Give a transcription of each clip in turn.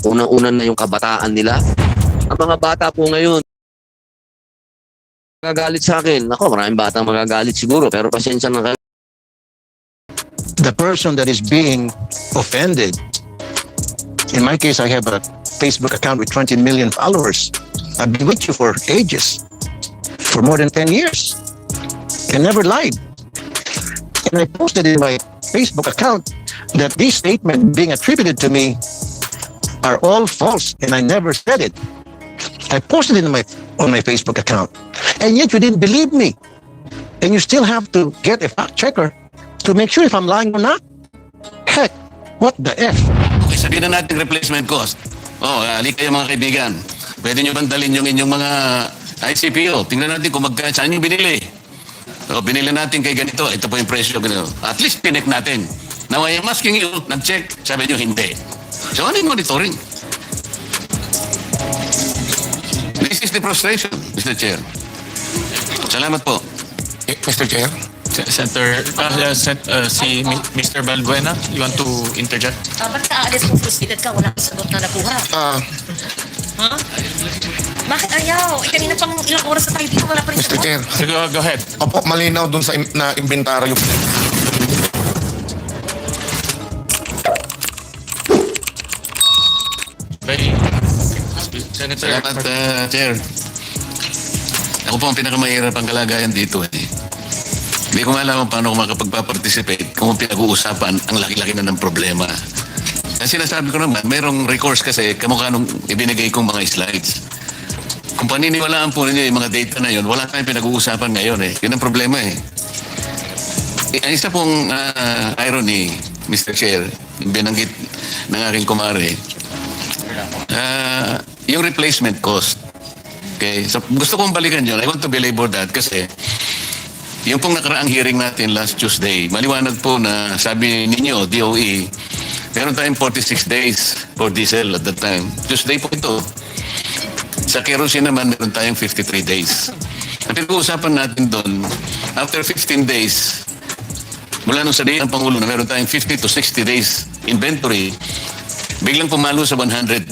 unang-una na yung kabataan nila. Ang mga bata po ngayon, magagalit sa akin. Ako, maraming batang magagalit siguro, pero pasensya na kayo. The person that is being offended. In my case, I have a Facebook account with 20 million followers. I've been with you for ages, for more than 10 years, and never lied. And I posted in my Facebook account that these statements being attributed to me are all false, and I never said it. I posted it on my Facebook account, and yet you didn't believe me, and you still have to get a fact checker to make sure if I'm lying or not. Heck, what the F? Okay, sabihin na natin replacement cost. Halika kayo mga kaibigan. Pwede nyo bandalin yung inyong mga ICPO. Tingnan natin kung saan yung binili. Binili natin kay ganito. Ito po yung presyo. Ganito. At least pinek natin. Now I am asking you, nag-check. Sabi nyo, hindi. So ano yung monitoring? This is the frustration, Mr. Chair. Salamat po. Mr. Chair? Senator, si Mr. Balbuena, you want to interject? Ba't aalis mo frustrated ka? Walang sagot na nakuha. Ha? Bakit ayaw? Kanina pang ilang oras na tayo dito, wala pa rin Mr. Chair. Go ahead. Opo, malinaw dun sa na inventaryo. Senator. Salamat, Chair. Ako po ang pinakamahirap ang kalagayan dito. Hindi ko alam paano ko makapagpa-participate kung pinag-uusapan ang laki-laki na ng problema. Kasi sinasabi ko naman, mayroong recourse kasi kamukha nung ibinigay kong mga slides. Kung paniniwalaan po ninyo yung mga data na yun, wala tayong pinag-uusapan ngayon eh. Yun ang problema eh. Ang isa pong irony, Mr. Chair, yung binanggit ng aking kumare, yung replacement cost. Okay? So gusto kong balikan yun. I want to belabor that kasi yung pong nakaraang hearing natin last Tuesday, maliwanag po na sabi ninyo, DOE, meron tayong 46 days for diesel at that time. Tuesday po ito. Sa kerosene naman, meron tayong 53 days. Ang pinag-uusapan natin doon, after 15 days, mula nung sabihin ng Pangulo na meron tayong 50 to 60 days inventory, biglang pumalo sa 110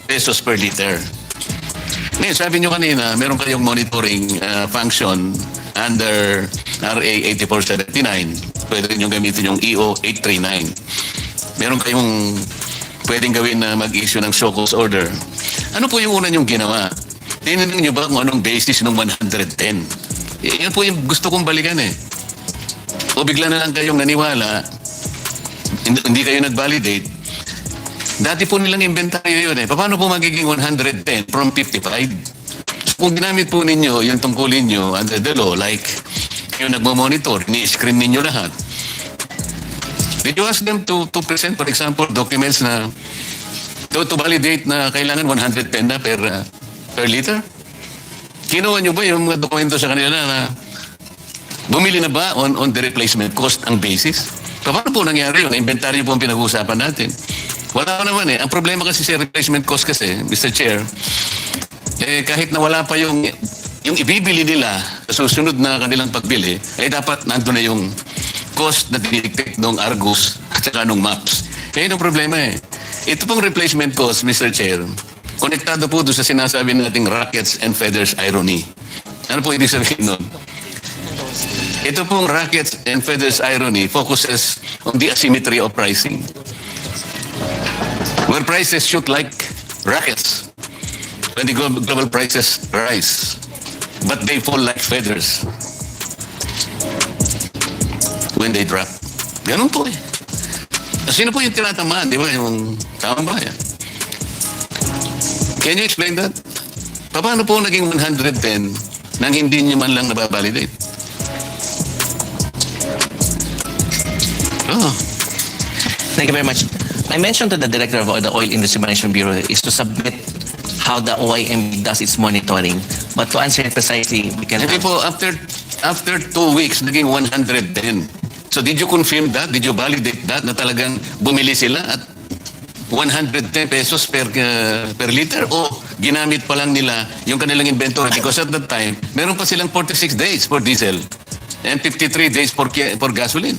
pesos per liter. Ngayon, sabi nyo kanina, meron kayong monitoring function under RA 8479. Pwede rin yung gamitin yung EO 839. Meron kayong pwedeng gawin na mag-issue ng show cause order. Ano po yung una nyong ginawa? Tinanong nyo ba kung anong basis ng 110? Yan po yung gusto kong balikan eh. O bigla na lang kayong naniwala, hindi kayo nag-validate. Dati po nilang inventaryo yun eh. Paano po magiging 110 from 55? So, kung ginamit po ninyo yung tungkulin nyo under the law, like yung nagmo-monitor, ni-screen ninyo lahat. Did you ask them to present, for example, documents na to validate na kailangan 110 na per liter? Kinuha nyo ba yung mga dokumento sa kanila na bumili na ba on the replacement cost ang basis? Paano po nangyari yun? Inventaryo po ang pinag-uusapan natin. Wala naman eh. Ang problema kasi sa replacement cost kasi, Mr. Chair, kahit na wala pa yung ibibili nila sa susunod na kanilang pagbili, dapat nandun na yung cost na dinidictate ng Argus at saka ng maps. Kaya yung problema eh. Ito pong replacement cost, Mr. Chair, konektado po doon sa sinasabi nating rackets and feathers irony. Ano po ibig sabihin nun? Ito pong rackets and feathers irony focuses on the asymmetry of pricing. Where prices shoot like rockets when the global prices rise, but they fall like feathers when they drop. Ganun po eh. Sino po yung tinatamaan, di ba? Yung tamang bayan. Can you explain that? Paano po naging 110 nang hindi nyo man lang nababalidate? Thank you very much. I mentioned to the director of the Oil Industry Management Bureau is to submit how the OIM does its monitoring. But to answer it precisely, we can... Hindi po, after 2 weeks, naging 110. So did you confirm that? Did you validate that na talagang bumili sila at 110 pesos per liter? O ginamit pa lang nila yung kanilang inventory? Because at that time, meron pa silang 46 days for diesel and 53 days for gasoline.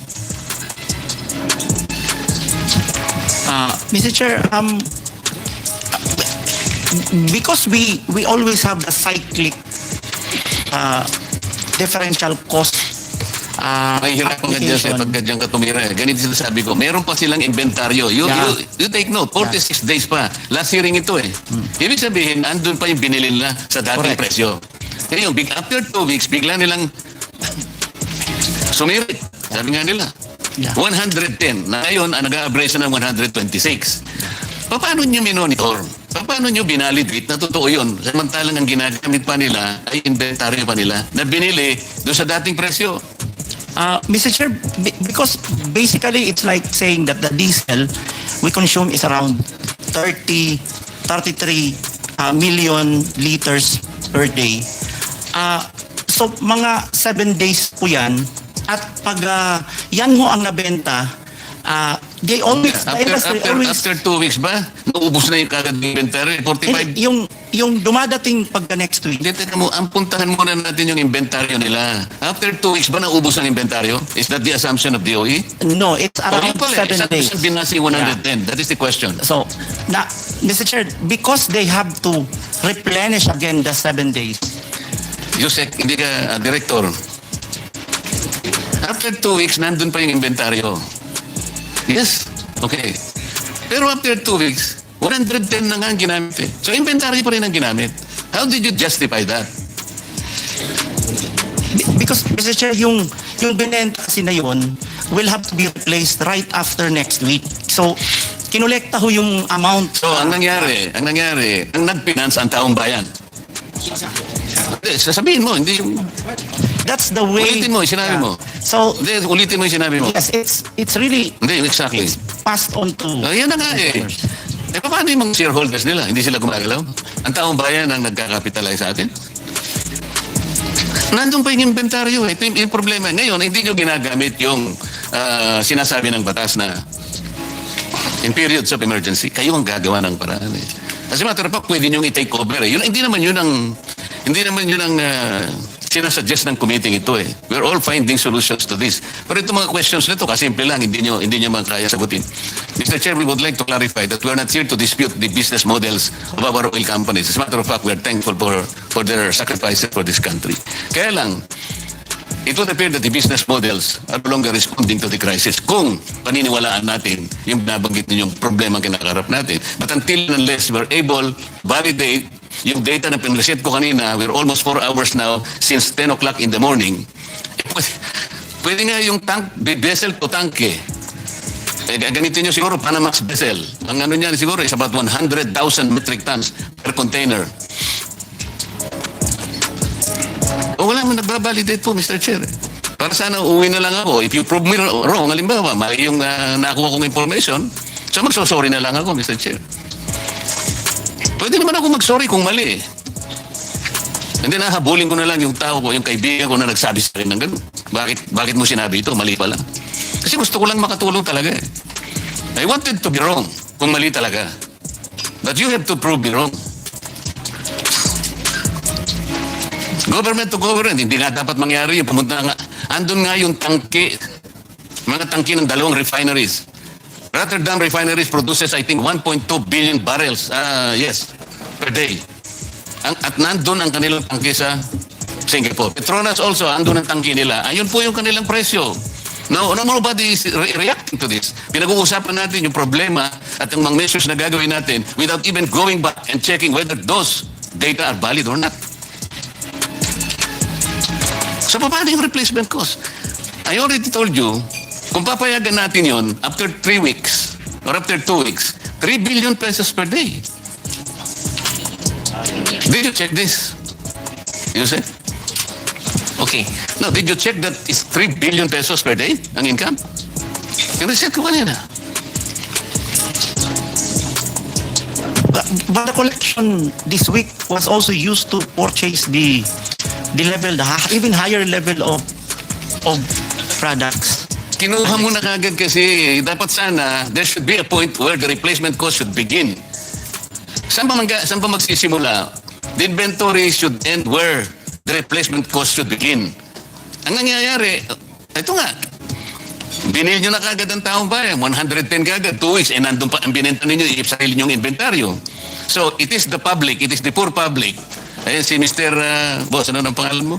Mr. Chair, because we always have the cyclic differential cost May hirap nga dyan sa pagka dyan ka tumira. Ganito sinasabi ko, meron pa silang inventaryo. You take note, 46 days pa. Last hearing ito eh. Ibig sabihin, andun pa yung binili nila sa dating presyo. Kaya yung after 2 weeks, bigla nilang sumirit. Sabi nga nila. 110. Na ngayon, nag-a-average na ng 126. Paano nyo minonitor? Paano nyo binalidate na totoo yun? Samantalang ang ginagamit pa nila ay inventaryo pa nila na binili doon sa dating presyo. Mr. Chair, because basically it's like saying that the diesel we consume is around 33 million liters per day. So mga 7 days po yan. At pag yan ho ang nabenta, they always... After 2 weeks ba? Naubos na yung kagad inventory? 45? Yung dumadating pagka next week. Hindi, teka mo, ang puntahan muna natin yung inventaryo nila. After 2 weeks ba naubos ang inventaryo? Is that the assumption of DOE? No, it's around 7 days. Binasi 110. That is the question. So, Mr. Chair, because they have to replenish again the 7 days. Yusek, hindi ka director. After 2 weeks, nandun pa yung inventaryo. Yes, okay. Pero after 2 weeks, 110 na nga ang ginamit eh. So inventory pa rin ang ginamit. How did you justify that? Because, Mr. Chair, yung binenta kasi na yun will have to be replaced right after next week. So, kinolekta ho yung amount. So, ang nangyari, ang nag-finance ang taong bayan. Sasabihin mo, hindi yung... That's the way... Ulitin mo, sinabi mo. So, hindi, ulitin mo yung sinabi mo. Yes, it's really... Hindi, exactly. It's passed on to... Yan na nga eh. Paano yung mga shareholders nila? Hindi sila gumagalaw? Ang taong bayan ang nagkakapitalize sa atin? Nandun pa yung inventaryo eh. Ito yung problema. Ngayon, hindi nyo ginagamit yung sinasabi ng batas na in periods of emergency, kayo ang gagawa ng paraan eh. As a matter of fact, pwede nyo i-take over eh. Hindi naman yun ang sinasuggest ng committee ito eh. We're all finding solutions to this. Pero itong mga questions nito, kasimple lang, hindi nyo man kaya sagutin. Mr. Chair, we would like to clarify that we're not here to dispute the business models of our oil companies. As a matter of fact, we're thankful for their sacrifices for this country. Kaya lang, it would appear that the business models are no longer responding to the crisis kung paniniwalaan natin yung nabanggit ninyong problema kinakarap natin. But until unless we're able validate yung data na pinreset ko kanina, we're almost 4 hours now since 10 o'clock in the morning. Pwede nga yung vessel to tank eh. Ganito nyo siguro, Panamax vessel. Ang ano niyan siguro is about 100,000 metric tons per container. O wala mo nagbabalidate po, Mr. Chair. Para sana uwi na lang ako. If you prove me wrong, halimbawa, mali yung nakuha kong information, so magsosorry na lang ako, Mr. Chair. Pwede naman ako mag-sorry kung mali eh. Hindi na, habulin ko na lang yung tao ko, yung kaibigan ko na nagsabi sa akin ng gano'n. Bakit mo sinabi ito? Mali pala. Kasi gusto ko lang makatulong talaga eh. I wanted to be wrong kung mali talaga. But you have to prove me wrong. Government to government, hindi nga dapat mangyari yung pumunta nga. Andun nga yung tangke, mga tangke ng 2 refineries. Rotterdam refineries produces, I think, 1.2 billion barrels, per day. At nandun ang kanilang tangke sa Singapore. Petronas also, andun ang tangke nila. Ayun po yung kanilang presyo. No, nobody is reacting to this. Pinag-uusapan natin yung problema at yung mga measures na gagawin natin without even going back and checking whether those data are valid or not. So, paano yung replacement cost? I already told you, kung papayagan natin yon after 3 weeks or after 2 weeks, 3 billion pesos per day. Did you check this? You said? Okay. No, did you check that it's 3 billion pesos per day ang income? Yung reset ko kanina. But the collection this week was also used to purchase the even higher level of products. Kinuha mo na kagad kasi dapat sana there should be a point where the replacement cost should begin. Saan ba magsisimula? The inventory should end where the replacement cost should begin. Ang nangyayari, ito nga, Binili nyo na kagad ang taong bayan, 110 kagad, 2 weeks, nandun pa ang binenta ninyo, sarili nyong inventaryo. So, it is the public, it is the poor public. Ayan, si Mr. Boss, ano ang pangalan mo?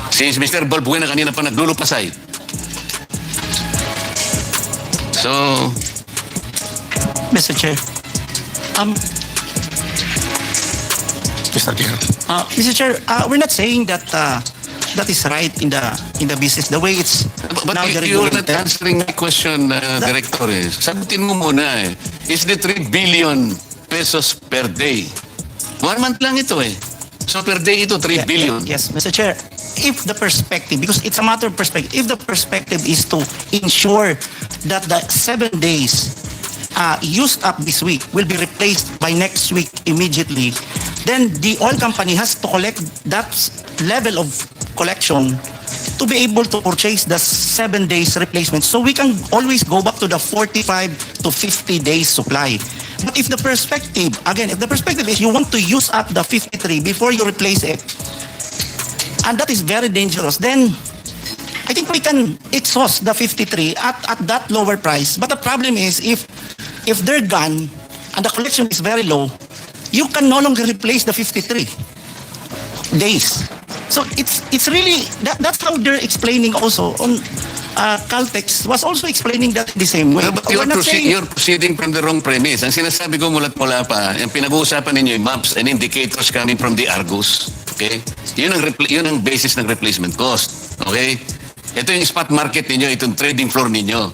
Si Mr. Balbuena kanina pa naglulupasay. So, Mr. Chair. Mr. Chair. Mr. Chair, we're not saying that that is right in the business the way it's but now you're not regulated. answering my question, Director. Sagutin mo muna eh. Is the 3 billion pesos per day? 1 month lang ito eh. So per day ito, 3 billion. Yes, Mr. Chair. If the perspective, because it's a matter of perspective, if the perspective is to ensure that the 7 days used up this week will be replaced by next week immediately, then the oil company has to collect that level of collection to be able to purchase the 7 days replacement. So we can always go back to the 45 to 50 days supply. But if the perspective, again, if the perspective is you want to use up the 53 before you replace it, and that is very dangerous, then I think we can exhaust the 53 at that lower price. But the problem is if they're gone and the collection is very low, you can no longer replace the 53 days. So it's really that's how they're explaining also on Caltex was also explaining that the same way. But We're not saying- you're proceeding from the wrong premise. Ang sinasabi ko mula pa, yung pinag-uusapan ninyo yung maps and indicators coming from the Argus. Okay? Yun ang basis ng replacement cost. Okay? Ito yung spot market ninyo, itong trading floor ninyo.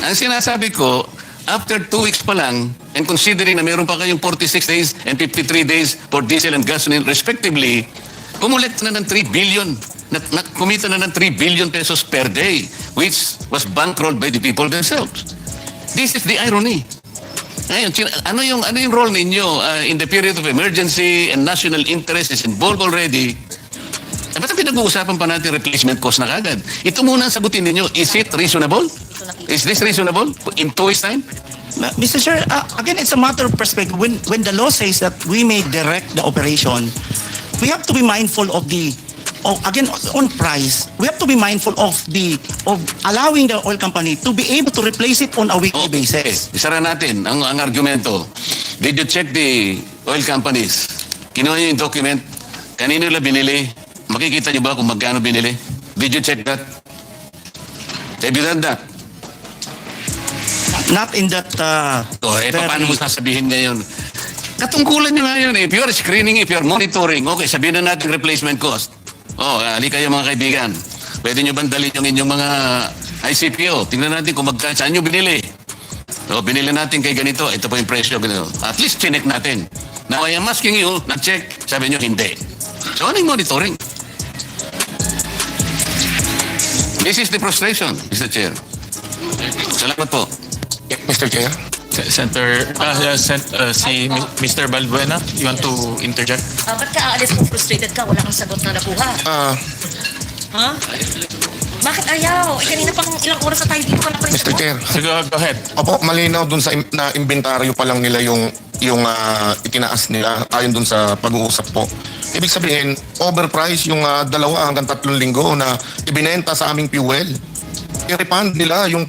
Ang sinasabi ko, after 2 weeks pa lang, and considering na meron pa kayong 46 days and 53 days for diesel and gasoline respectively, kumulit na ng 3 billion. Kumita na ng 3 billion pesos per day, which was bankrolled by the people themselves. This is the irony. Ngayon, ano yung role ninyo in the period of emergency and national interest is involved already? Ba't pinag-uusapan pa natin replacement cost na kagad? Ito muna ang sagutin ninyo. Is it reasonable? Is this reasonable in 2 weeks' time? Mr. Chair, again, it's a matter of perspective. When the law says that we may direct the operation, we have to be mindful of again, on price, we have to be mindful of allowing the oil company to be able to replace it on a weekly basis. Isara natin ang argumento. Did you check the oil companies? Kinuha niyo yung document? Kanino nila binili? Makikita niyo ba kung magkano binili? Did you check that? Have you done that? Not in that Paano mo sasabihin ngayon? Katungkulan nyo nga yun eh. If you're screening, if you're monitoring, okay, sabihin na natin replacement cost. Ali kayo mga kaibigan. Pwede nyo bandalin yung inyong mga ICPO. Tingnan natin kung saan nyo binili. Binili natin kay ganito. Ito po yung presyo. Ganito. At least chinek natin. Now, I am asking you, nag-check. Sabi nyo, hindi. So, ano yung monitoring? This is the frustration, Mr. Chair. Salamat po. Mr. Chair. Senator, si Mr. Balbuena, you want to interject? Ba't ka aalis kung frustrated ka? Wala kang sagot na nakuha. Ha? Bakit ayaw? Kanina pang ilang oras na tayo dito ka na pa rin Mr. Chair. So go ahead. Opo, malinaw dun sa na inventaryo pa lang nila yung itinaas nila ayon dun sa pag-uusap po. Ibig sabihin, overprice yung 2 hanggang 3 linggo na ibinenta sa aming fuel. I-refund nila yung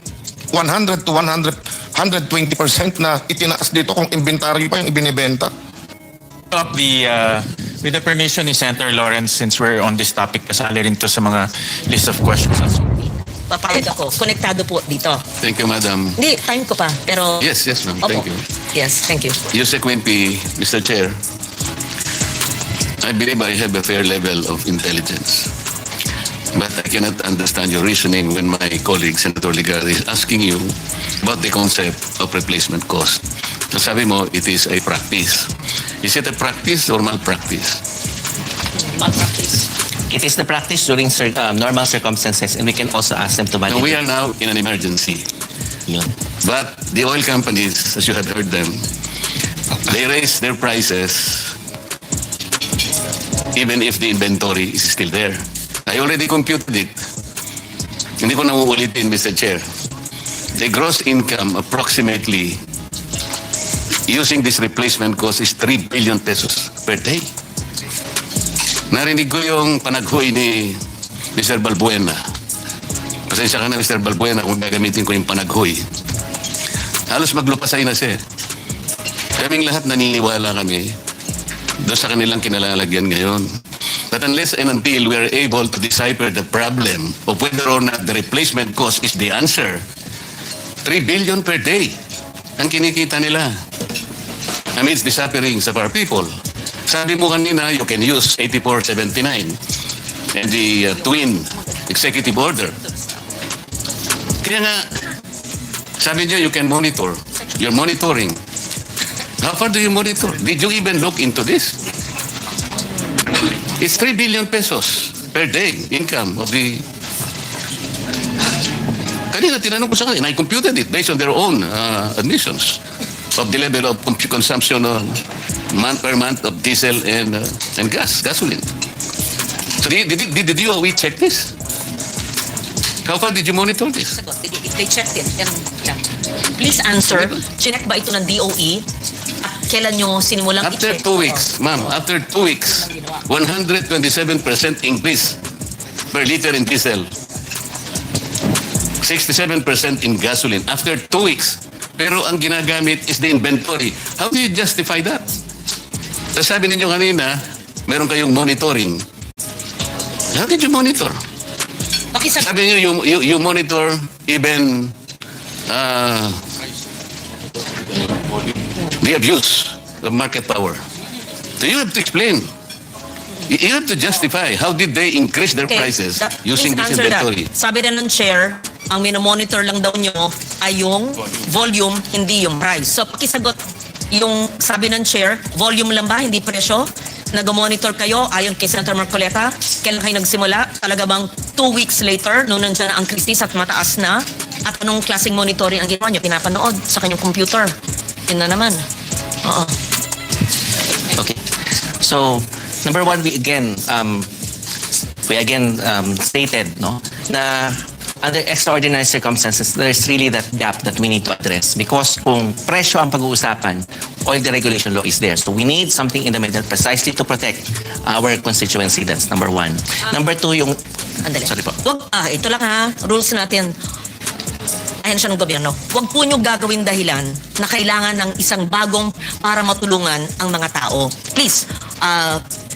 100 to 120% na itinaas dito kung inventaryo pa yung ibinibenta. With the permission ni Senator Lawrence, since we're on this topic, kasali rin to sa mga list of questions. Papayag ako. Konektado po dito. Thank you, Madam. Hindi, time ko pa. Pero... Yes, ma'am. Thank you. Yes, thank you. Consequently, Mr. Chair, I believe I have a fair level of intelligence. But I cannot understand your reasoning when my colleague, Senator Ligardi, is asking you about the concept of replacement cost. So sabi mo, it is a practice. Is it a practice or malpractice? Malpractice. It is the practice during normal circumstances, and we can also ask them to Now, validate. we are now in an emergency. Yun. But the oil companies, as you have heard them, they raise their prices even if the inventory is still there. I already computed it. Hindi ko na uulitin, Mr. Chair. The gross income approximately using this replacement cost is 3 billion pesos per day. Narinig ko yung panaghoy ni Mr. Balbuena. Pasensya ka na, Mr. Balbuena, kung gagamitin ko yung panaghoy. Halos maglupasay na siya. Kaming lahat naniniwala kami doon sa kanilang kinalalagyan ngayon. But unless and until we are able to decipher the problem of whether or not the replacement cost is the answer, 3 billion per day ang kinikita nila amidst the sufferings of our people. Sabi mo kanina, you can use 8479 and the twin executive order. Kaya nga, sabi niyo, you can monitor. You're monitoring. How far do you monitor? Did you even look into this? It's 3 billion pesos per day income of the... Kanina tinanong ko sa kanila, I computed it based on their own admissions of the level of consumption of month per month of diesel and gasoline. So did the DOE check this? How far did you monitor this? They checked it. Please answer, chinek ba ito ng DOE? At kailan nyo sinimulang After i-check? 2 weeks, ma'am, after 2 weeks, 127% increase per liter in diesel. 67% in gasoline. After 2 weeks. Pero ang ginagamit is the inventory. How do you justify that? So sabi ninyo kanina, meron kayong monitoring. How did you monitor? Sabi niyo, you monitor even the abuse of market power. So you have to explain. You have to justify how did they increase their prices using this inventory. Sabi rin ng chair, ang minomonitor lang daw nyo ay yung volume, hindi yung price. So pakisagot yung sabi ng chair, volume lang ba, hindi presyo? Nag-monitor kayo ayon kay Senator Marculeta? Kailan kayo nagsimula? Talaga bang 2 weeks later, nung nandiyan ang krisis at mataas na? At anong klaseng monitoring ang ginawa nyo? Pinapanood sa kanyang computer. Yun na naman. Oo. Okay. So, number one, we again stated, no, na under extraordinary circumstances, there's really that gap that we need to address. Because kung presyo ang pag-uusapan, oil deregulation law is there. So we need something in the middle precisely to protect our constituency. That's number one. Number two, yung... Andali. Sorry po. Ito lang ha, rules natin. Ayan siya ng gobyerno. Huwag po nyo gagawin dahilan na kailangan ng isang bagong para matulungan ang mga tao. Please,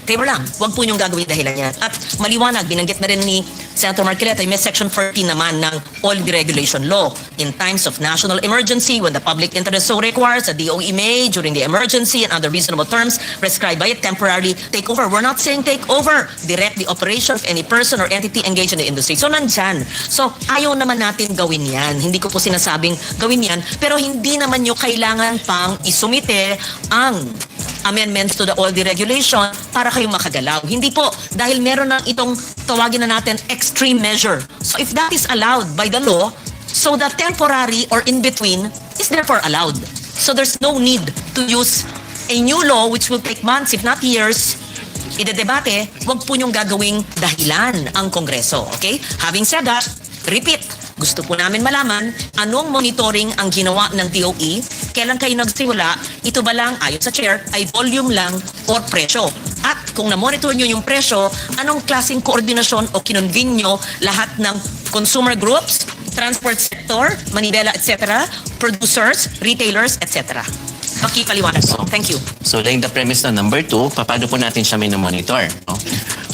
favor lang, huwag po nyo gagawin dahilan yan. At maliwanag, binanggit na rin ni Senator Marculeta, may Section 14 naman ng Oil Deregulation Law. In times of national emergency, when the public interest so requires, the DOE may, during the emergency and under reasonable terms prescribed by it, temporarily take over. We're not saying take over. Direct the operation of any person or entity engaged in the industry. So, nandyan. So, ayaw naman natin gawin yan. Hindi ko po sinasabing gawin yan. Pero hindi naman nyo kailangan pang isumite ang amendments to the oil deregulation para kayo makagalaw. Hindi po, dahil meron na itong tawagin na natin extreme measure. So if that is allowed by the law, so the temporary or in between is therefore allowed. So there's no need to use a new law which will take months if not years. Idedebate, wag po niyong gagawing dahilan ang Kongreso. Okay? Having said that, repeat, gusto po namin malaman anong monitoring ang ginawa ng DOE, kailan kayo nagsimula, ito ba lang, ayon sa chair, ay volume lang o presyo. At kung na-monitor nyo yung presyo, anong klaseng koordinasyon o kinonvene nyo lahat ng consumer groups, transport sector, manibela, etc., producers, retailers, etc. Pakipaliwanag po. Thank you. So, laying the premise na number two, paano po natin siya monitor? No?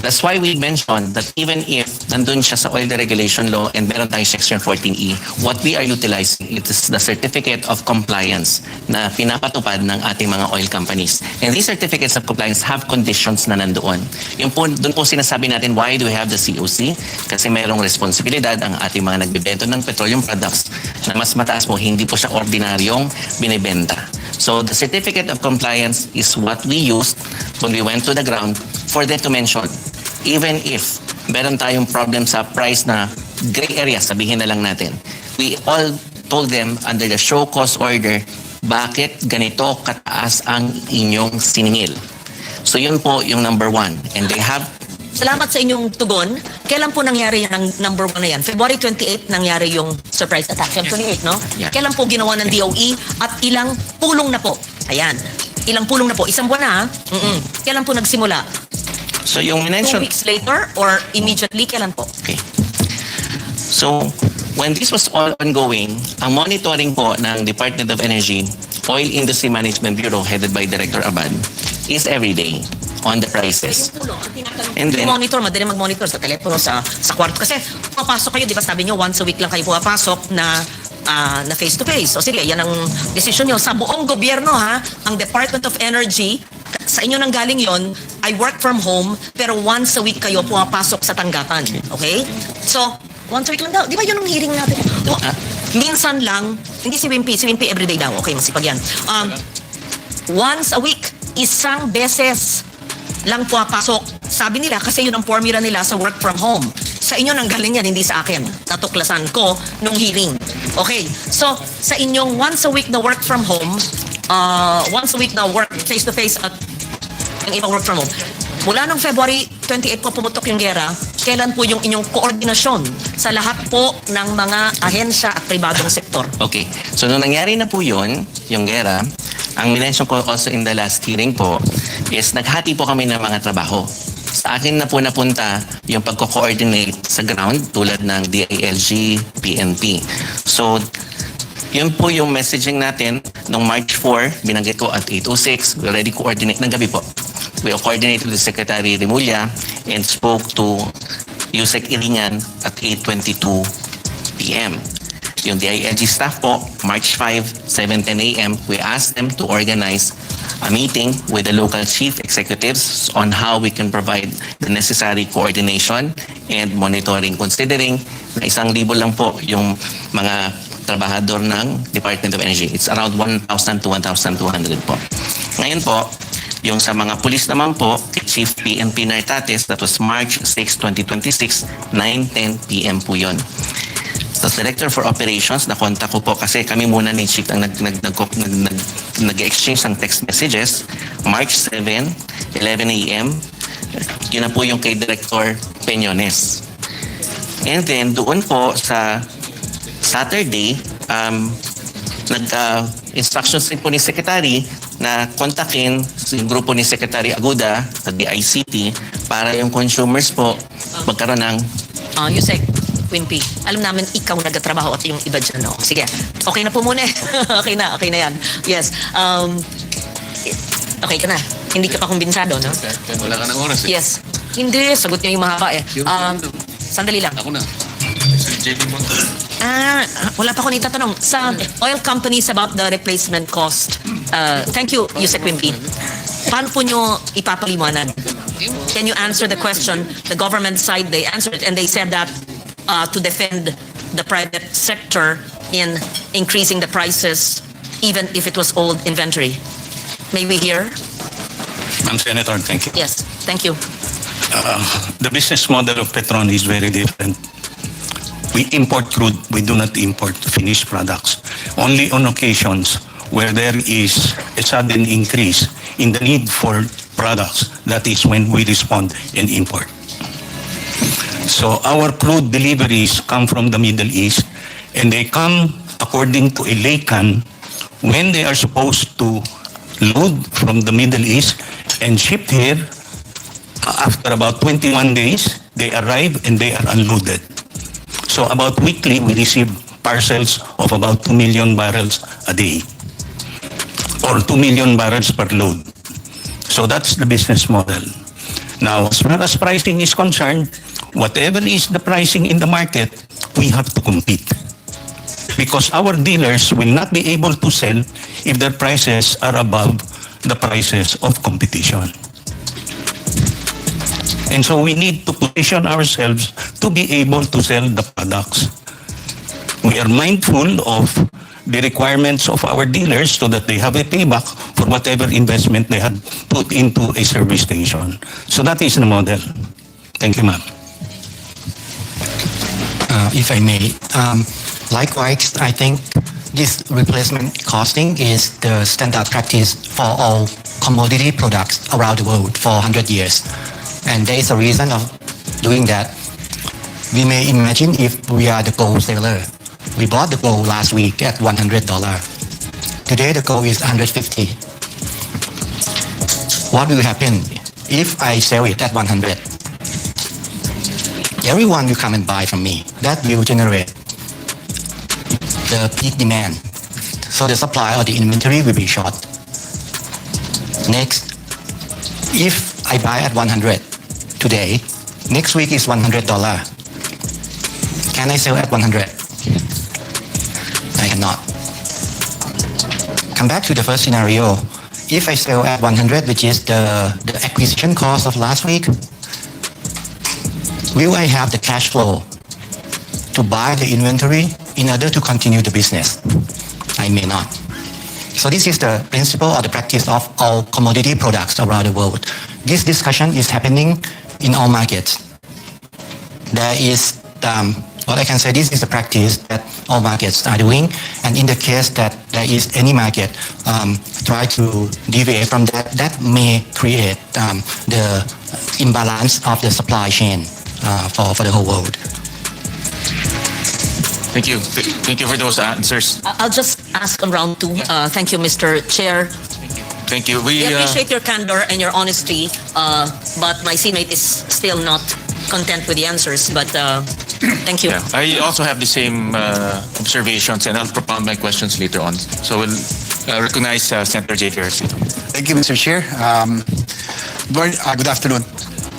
That's why we mentioned that even if nandun siya sa oil deregulation law and meron tayong section 14E, what we are utilizing is the certificate of compliance na pinapatupad ng ating mga oil companies. And these certificates of compliance have conditions na nandoon. Yung po, doon po sinasabi natin, why do we have the COC? Kasi mayroong responsibilidad ang ating mga nagbibento ng petroleum products na mas mataas po, hindi po siya ordinaryong binibenta. So the certificate of compliance is what we used when we went to the ground for them to mention. Even if meron tayong problem sa price na gray area, sabihin na lang natin, we all told them under the show cause order, bakit ganito kataas ang inyong siningil. So yun po yung number one. And they have... Salamat sa inyong tugon. Kailan po nangyari ang number 1 na yan? February 28 nangyari yung surprise attack. February 28, no? Yeah. Kailan po ginawa ng DOE at ilang pulong na po? Ayan. Ilang pulong na po? Isang buwan na, ha? Kailan po nagsimula? So yung 2 mention... weeks later or immediately? Kailan po? Okay. So When this was all ongoing, ang monitoring po ng Department of Energy, Oil Industry Management Bureau headed by Director Abad, is every day on the prices. And then, monitor, madali mag-monitor sa telepono, sa kwarto. Kasi papasok kayo, di ba sabi nyo, once a week lang kayo pumapasok na face-to-face. O sige, yan ang decision nyo. Sa buong gobyerno, ha, ang Department of Energy, sa inyo nang galing yon, I work from home, pero once a week kayo pumapasok sa tanggapan. Okay? So, once a week lang daw. Di ba yun ang hearing natin? Minsan lang, hindi si Wimpy everyday daw. Okay, masipag yan. Once a week, isang beses lang pumapasok. Sabi nila, kasi yun ang formula nila sa work from home. Sa inyo nang galing yan, hindi sa akin. Natuklasan ko nung hearing. Okay, so sa inyong once a week na work from home, once a week na work face-to-face at yung ibang work from home, mula nung February 28 po pumutok yung gera, kailan po yung inyong koordinasyon sa lahat po ng mga ahensya at pribadong sektor? okay, so nung nangyari na po yun, yung gera, ang minention ko also in the last hearing po is naghati po kami ng mga trabaho. Sa akin na po napunta yung pagko-coordinate sa ground tulad ng DILG, PNP. So, yun po yung messaging natin nung March 4, binanggit ko at 8:06, we already coordinate ng gabi po. We coordinated with Secretary Remulla and spoke to Yusek Iringan at 8:22 p.m. Yung DILG staff po, March 5, 7:10 a.m., we asked them to organize a meeting with the local chief executives on how we can provide the necessary coordination and monitoring, considering na 1,000 lang po yung mga trabahador ng Department of Energy. It's around 1,000 to 1,200 po. Ngayon po, yung sa mga pulis naman po, Chief PNP Nartates, that was March 6, 2026, 9:10 p.m. po yun. The Director for Operations, na-contact ko po kasi kami muna ni Chief ang nag-exchange ng text messages. March 7, 11 a.m. Yun na po yung kay Director Peñones. And then doon po sa Saturday, nag-instructions rin po ni Secretary na kontakin yung grupo ni Secretary Aguda sa DICT para yung consumers po magkaroon ng Yusek, Wimpy, alam namin ikaw nagtatrabaho at yung iba dyan, no? Sige, okay na po muna. okay na yan. Yes. Okay ka na. Hindi ka pa kumbinsado, no? Wala ka ng oras eh. Yes. Hindi, sagot niyo yung mahaba eh. Sandali lang. Ako na. Wala pa ako nitatanong. Sa oil companies about the replacement cost. Thank you, Yusek Wimpy. Paano po nyo ipapaliwanag? Can you answer the question? The government side, they answered it and they said that to defend the private sector in increasing the prices even if it was old inventory. May we hear? Ma'am Senator, thank you. Yes, thank you. The business model of Petron is very different. We import crude, we do not import finished products. Only on occasions where there is a sudden increase in the need for products, that is when we respond and import. So our crude deliveries come from the Middle East and they come according to a laycan when they are supposed to load from the Middle East and shipped here. After about 21 days, they arrive and they are unloaded. So about weekly, we receive parcels of about 2 million barrels a day or 2 million barrels per load. So that's the business model. Now, as far as pricing is concerned, whatever is the pricing in the market, we have to compete. Because our dealers will not be able to sell if their prices are above the prices of competition. And so we need to position ourselves to be able to sell the products. We are mindful of the requirements of our dealers so that they have a payback for whatever investment they have put into a service station. So that is the model. Thank you, ma'am. If I may, likewise, I think this replacement costing is the standard practice for all commodity products around the world for 100 years. And there is a reason of doing that. We may imagine if we are the gold seller. We bought the gold last week at $100. Today the gold is $150. What will happen if I sell it at 100? Everyone will come and buy from me. That will generate the peak demand. So the supply or the inventory will be short. Next, if I buy at 100 today, next week is $100. Can I sell at 100? I cannot. Come back to the first scenario. If I sell at 100, which is the acquisition cost of last week, will I have the cash flow to buy the inventory in order to continue the business? I may not. So this is the principle or the practice of all commodity products around the world. This discussion is happening in all markets. There is, what I can say, this is the practice that all markets are doing. And in the case that there is any market try to deviate from that, that may create the imbalance of the supply chain for the whole world. Thank you. Thank you for those answers. I'll just ask on round two. Thank you, Mr. Chair. Thank you. We appreciate your candor and your honesty, but my seatmate is still not content with the answers. But thank you. Yeah, I also have the same observations, and I'll propound my questions later on. So we'll recognize Senator J. Garcia. Thank you, Mr. Chair. Good afternoon.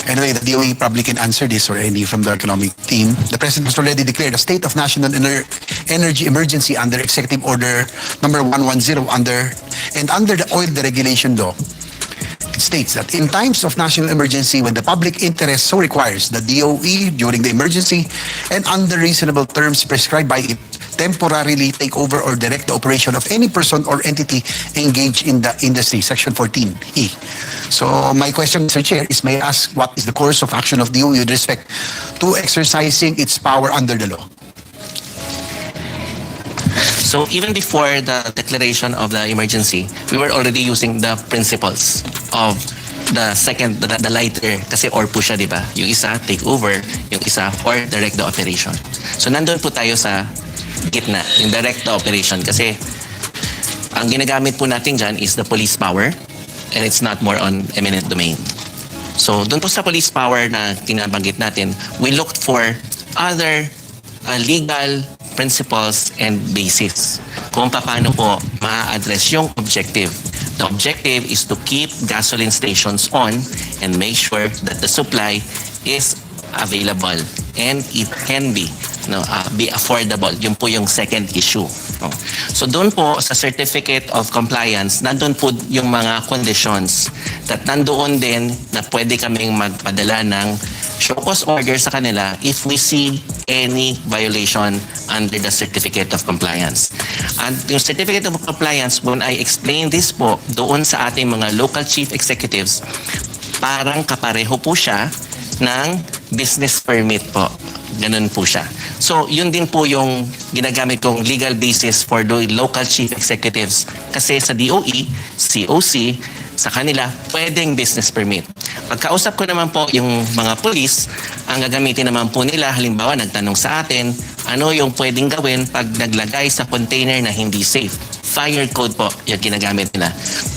Anyway, the DOE probably can answer this, or any from the economic team. The President has already declared a state of national energy emergency under Executive Order number 110 under the oil deregulation law. It states that in times of national emergency, when the public interest so requires, the DOE during the emergency and under reasonable terms prescribed by it, temporarily take over or direct the operation of any person or entity engaged in the industry, Section 14E. So my question, Mr. Chair, is may I ask what is the course of action of DOE with respect to exercising its power under the law? So even before the declaration of the emergency, we were already using the principles of the second, the lighter, kasi or po siya, di ba? Yung isa, take over, yung isa, or direct the operation. So nandun po tayo sa gitna, yung direct the operation. Kasi ang ginagamit po natin dyan is the police power, and it's not more on eminent domain. So doon po sa police power na tinabanggit natin, we looked for other legal principles and basis kung paano po ma-address yung objective. The objective is to keep gasoline stations on and make sure that the supply is available and it can be affordable. Yun po yung second issue. So doon po sa certificate of compliance, nandun po yung mga conditions that nandoon din na pwede kaming magpadala ng show cause order sa kanila if we see any violation under the certificate of compliance. And yung certificate of compliance, when I explain this po doon sa ating mga local chief executives, parang kapareho po siya ng business permit po. Ganun po siya. So, yun din po yung ginagamit kong legal basis for the local chief executives. Kasi sa DOE, COC, sa kanila, pwedeng business permit. Pagkausap ko naman po yung mga police, ang gagamitin naman po nila, halimbawa, nagtanong sa atin, ano yung pwedeng gawin pag naglagay sa container na hindi safe. Fire code po yung ginagamit nila.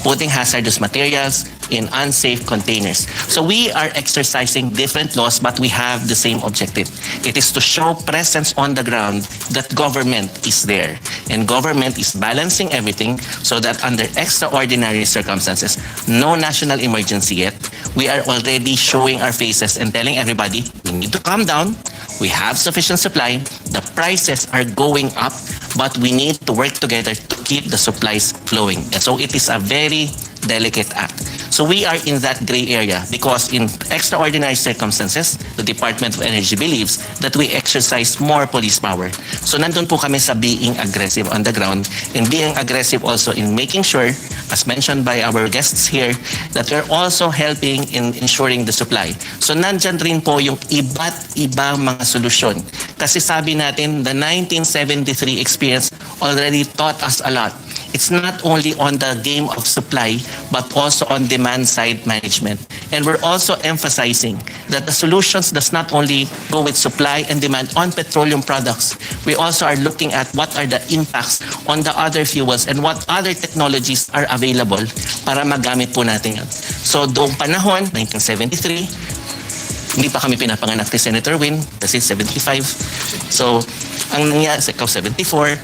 Putting hazardous materials in unsafe containers. So we are exercising different laws, but we have the same objective. It is to show presence on the ground that government is there. And government is balancing everything so that under extraordinary circumstances, no national emergency yet, we are already showing our faces and telling everybody, we need to calm down, we have sufficient supply, the prices are going up, but we need to work together to keep the supplies flowing. And so it is a very delicate act. So we are in that gray area because in extraordinary circumstances, the Department of Energy believes that we exercise more police power. So nandun po kami sa being aggressive on the ground and being aggressive also in making sure, as mentioned by our guests here, that we're also helping in ensuring the supply. So nandyan rin po yung iba't ibang mga solusyon. Kasi sabi natin, the 1973 experience already taught us a lot. It's not only on the game of supply, but also on demand side management. And we're also emphasizing that the solutions does not only go with supply and demand on petroleum products. We also are looking at what are the impacts on the other fuels and what other technologies are available para magamit po natin yan. So doong panahon, 1973, hindi pa kami pinapanganak ni Senator Win kasi 75. So ang nangyari, ikaw 74.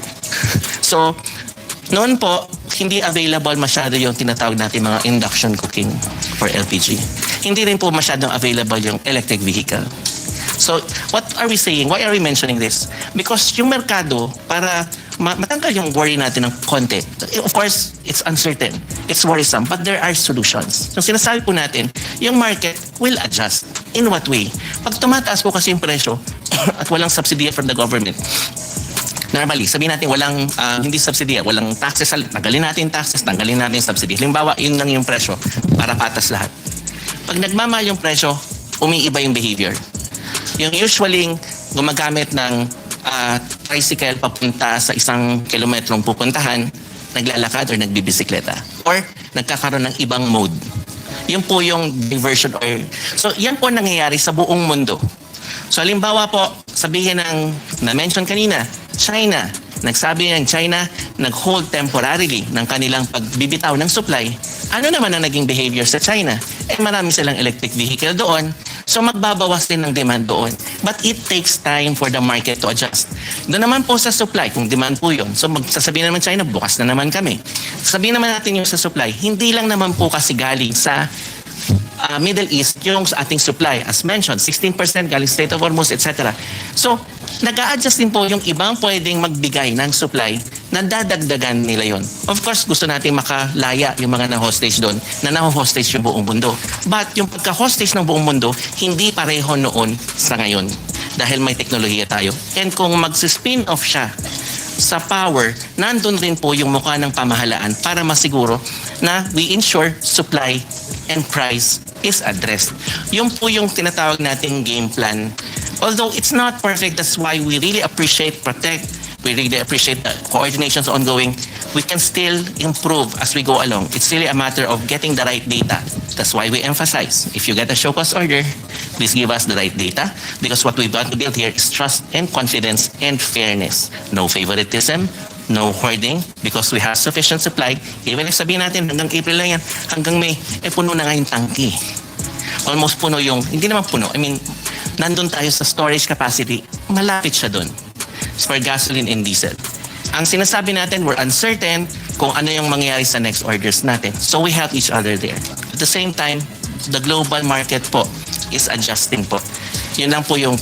So, noon po, hindi available masyado yung tinatawag natin mga induction cooking for LPG. Hindi rin po masyadong available yung electric vehicle. So, what are we saying? Why are we mentioning this? Because yung merkado, para matanggal yung worry natin ng konti. Of course, it's uncertain. It's worrisome, but there are solutions. So, sinasabi po natin, yung market will adjust. In what way? Pag tumataas po kasi yung presyo at walang subsidy from the government, normally, sabihin natin walang, hindi subsidy, walang taxes, tanggalin natin taxes, tanggalin natin subsidy. Halimbawa, yun lang yung presyo para patas lahat. Pag nagmamahal yung presyo, umiiba yung behavior. Yung usually gumagamit ng tricycle papunta sa 1 kilometrong pupuntahan, naglalakad or nagbibisikleta. Or nagkakaroon ng ibang mode. Yun po yung diversion or... So, yan po nangyayari sa buong mundo. So, halimbawa po, sabihin ng na-mention kanina, China. Nagsabi ng China, nag-hold temporarily ng kanilang pagbibitaw ng supply. Ano naman ang naging behavior sa China? Marami silang electric vehicle doon. So magbabawas din ng demand doon. But it takes time for the market to adjust. Doon naman po sa supply, kung demand po yun. So magsasabihin naman China, bukas na naman kami. Sabihin naman natin yung sa supply, hindi lang naman po kasi galing sa Middle East yung ating supply. As mentioned, 16% galing Strait of Hormuz, etc. So, nag-a-adjust din po yung ibang pwedeng magbigay ng supply na dadagdagan nila yon. Of course, gusto natin makalaya yung mga na-hostage doon na na-hostage yung buong mundo. But yung pagka-hostage ng buong mundo, hindi pareho noon sa ngayon dahil may teknolohiya tayo. And kung mag-spin off siya sa power, nandun rin po yung mukha ng pamahalaan para masiguro na we ensure supply and price is addressed. Yun po yung tinatawag nating game plan. Although it's not perfect, that's why we really appreciate, protect, we really appreciate the coordinations ongoing. We can still improve as we go along. It's really a matter of getting the right data. That's why we emphasize, if you get a show cause order, please give us the right data because what we want to build here is trust and confidence and fairness. No favoritism, no hoarding because we have sufficient supply. Even if sabihin natin hanggang April lang yan, hanggang May, puno na nga yung tangke. Almost puno yung, hindi naman puno, I mean, nandun tayo sa storage capacity, malapit siya dun. It's for gasoline and diesel. Ang sinasabi natin, we're uncertain kung ano yung mangyayari sa next orders natin. So we help each other there. At the same time, the global market po is adjusting po. Yun lang po yung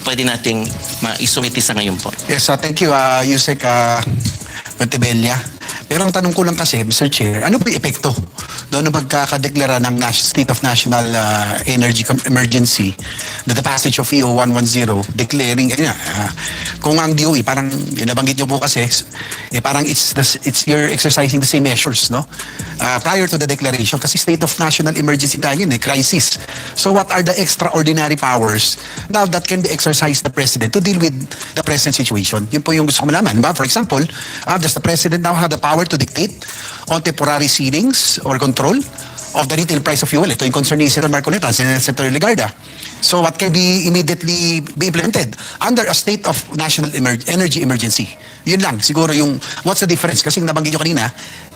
pwede nating maisumiti sa ngayon po. Yes, thank you, Yusek Montebella. Pero ang tanong ko lang kasi, Mr. Chair, ano po yung epekto doon na pagkakadeklara ng State of National Energy Emergency na the passage of EO 110 declaring, kung ang DOE, parang nabanggit nyo po kasi, parang it's you're exercising the same measures, no? Prior to the declaration, kasi State of National Emergency tayo yun, crisis. So what are the extraordinary powers now that can be exercised the President to deal with the present situation? Yun po yung gusto ko malaman. For example, does the President now have the power to dictate on temporary ceilings or control of the retail price of fuel? Ito yung concern ni Senator Marculeta, Senator Legarda. So what can be immediately be implemented under a state of national energy emergency? Yun lang, siguro yung, what's the difference? Kasi nabanggit nyo kanina,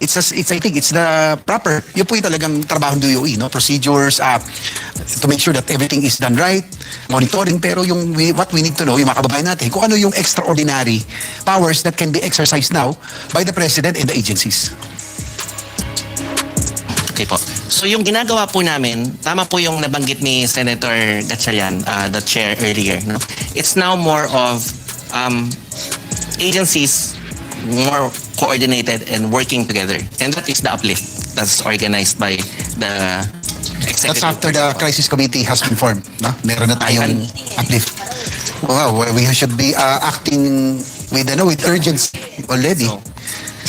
I think it's the proper, yun po yung talagang trabaho ng DOE, no? Procedures, to make sure that everything is done right, monitoring, pero yung what we need to know, yung mga kababayan natin, kung ano yung extraordinary powers that can be exercised now by the President and the agencies. Okay po. So yung ginagawa po namin, tama po yung nabanggit ni Senator Gatchalian, the chair earlier. No? It's now more of agencies more coordinated and working together. And that is the uplift that's organized by the executive. That's after the crisis committee has been formed. No? Meron na tayong uplift. Wow, we should be acting with urgency already.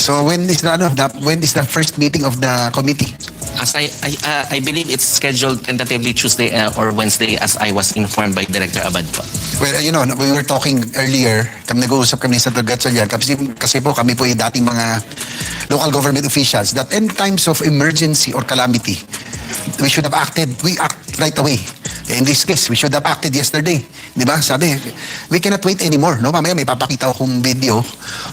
So when is the first meeting of the committee? As I believe it's scheduled tentatively Tuesday or Wednesday as I was informed by Director Abad po. Well, we were talking earlier, nag-uusap kami sa Gatchalian kasi po kami po yung dating mga local government officials that in times of emergency or calamity, we should have acted, we act right away. In this case, we should have acted yesterday. Di ba? Sabi, we cannot wait anymore. No? Mamaya may papakita akong video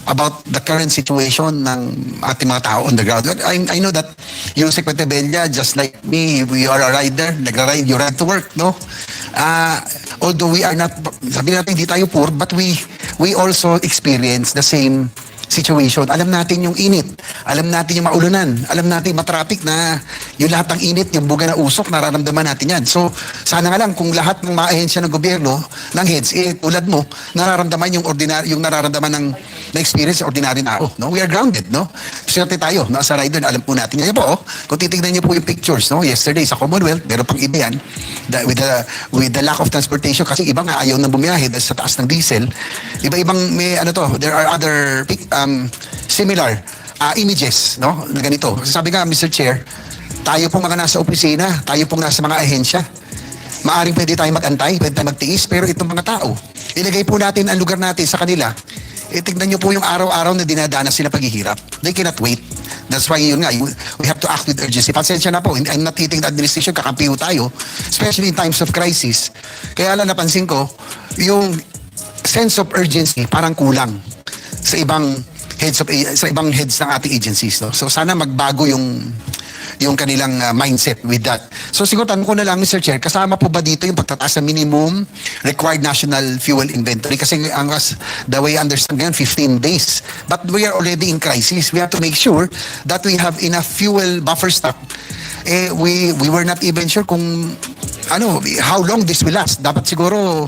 about the current situation ng ating mga tao on the ground. I know that Yusek Montebella, just like me, we are a rider. Nagra-ride, you ride to work. No? Although we are not, sabi natin hindi tayo poor, but we also experience the same situation. Alam natin yung init. Alam natin yung maulunan. Alam natin yung matraffic na yung lahat ng init, yung buga na usok, nararamdaman natin yan. So, sana nga lang kung lahat ng mga ahensya ng gobyerno, ng heads, tulad mo, nararamdaman yung nararamdaman ng na-experience ng ordinary tao. No? We are grounded, no? Swerte tayo, no? As a rider, alam po natin. Yan po, kung titignan niyo po yung pictures, no? Yesterday sa Commonwealth, meron pang iba yan, with the lack of transportation, kasi iba nga ayaw na bumiyahe dahil sa taas ng diesel. Iba-ibang may there are other similar images, no? Na ganito. Sabi nga, Mr. Chair, tayo pong mga nasa opisina, tayo pong nasa mga ahensya, maaring pwede tayo mag-antay, pwede tayo magtiis, pero itong mga tao, ilagay po natin ang lugar natin sa kanila. Tignan nyo po yung araw-araw na dinadanas sila paghihirap. They cannot wait. That's why yun nga, we have to act with urgency. Pasensya na po, I'm not hitting the administration, kakampi ho tayo, especially in times of crisis. Kaya lang napansin ko, yung sense of urgency parang kulang sa ibang heads ng ating agencies, no? So sana magbago yung kanilang mindset with that. So siguro tanong ko na lang, Mr. Chair, kasama po ba dito yung pagtataas ng minimum required national fuel inventory? Kasi the way I understand ngayon, 15 days. But we are already in crisis. We have to make sure that we have enough fuel buffer stock. We were not even sure kung how long this will last. Dapat siguro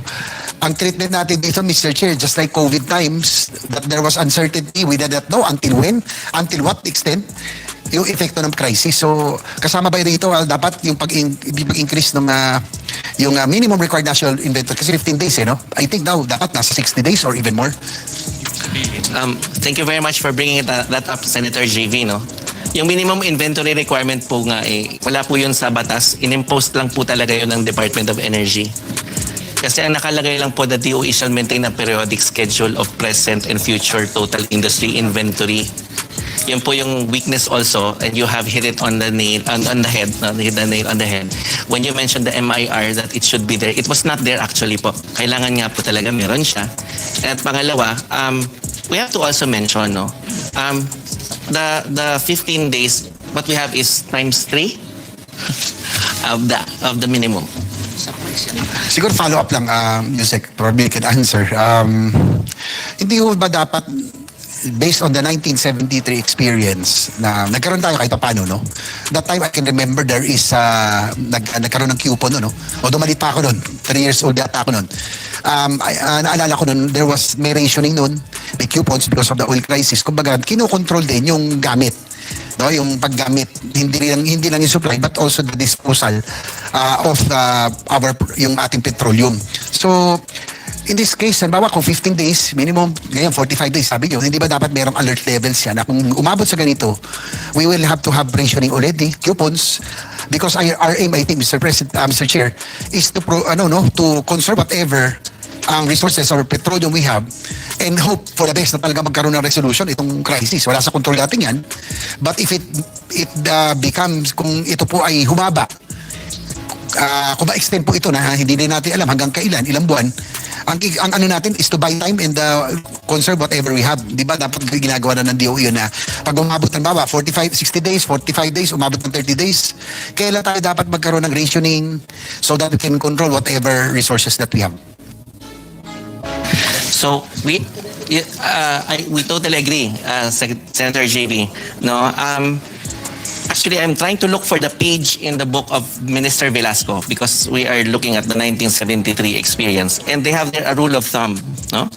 ang treatment natin dito, Mr. Chair, just like COVID times, that there was uncertainty, we did not know until when, until what extent, yung epekto ng crisis. So, kasama ba dito, dapat yung pag-increase ng yung minimum required national inventory, kasi 15 days, no? I think now, dapat nasa 60 days or even more. Thank you very much for bringing that up, Senator JV, no? Yung minimum inventory requirement po nga, wala po yun sa batas. In-impose lang po talaga yun ng Department of Energy. Kasi ang nakalagay lang po, the DOE shall maintain a periodic schedule of present and future total industry inventory. Yun po yung weakness also, and you have hit it on the nail, on the head, hit the nail on the head. When you mentioned the MIR that it should be there, it was not there actually po. Kailangan nga po talaga meron siya. At pangalawa, we have to also mention, no, the 15 days, what we have is times 3 of the minimum. Siguro follow up lang, Yusek, probably can answer. Hindi ho ba dapat, based on the 1973 experience, na nagkaroon tayo kahit paano, no? That time, I can remember there is, nagkaroon ng coupon, no? O dumalit pa ako nun, 3 years old yata ako nun. Naalala ko nun, may rationing nun, may coupons because of the oil crisis. Kumbaga, kinokontrol din yung gamit. No, yung paggamit, hindi lang yung supply but also the disposal of yung ating petroleum. So in this case, halimbawa kung 15 days minimum, ngayon 45 days sabi nyo, hindi ba dapat merong alert levels yan na kung umabot sa ganito, we will have to have rationing already, coupons, because our aim, I think, Mr. Chair, is to conserve whatever resources or petroleum we have and hope for the best na talaga magkaroon ng resolution itong crisis. Wala sa control natin yan. But if it becomes, kung ito po ay humaba, kung ma-extend po ito na hindi din natin alam hanggang kailan, ilang buwan, ang ano natin is to buy time and conserve whatever we have. Di ba dapat ginagawa na ng DOE yun na pag umabot ng 60 days, 45 days, umabot ng 30 days, kailan tayo dapat magkaroon ng rationing so that we can control whatever resources that we have. So we totally agree, Senator JV. No, actually, I'm trying to look for the page in the book of Minister Velasco because we are looking at the 1973 experience, and they have a rule of thumb. No,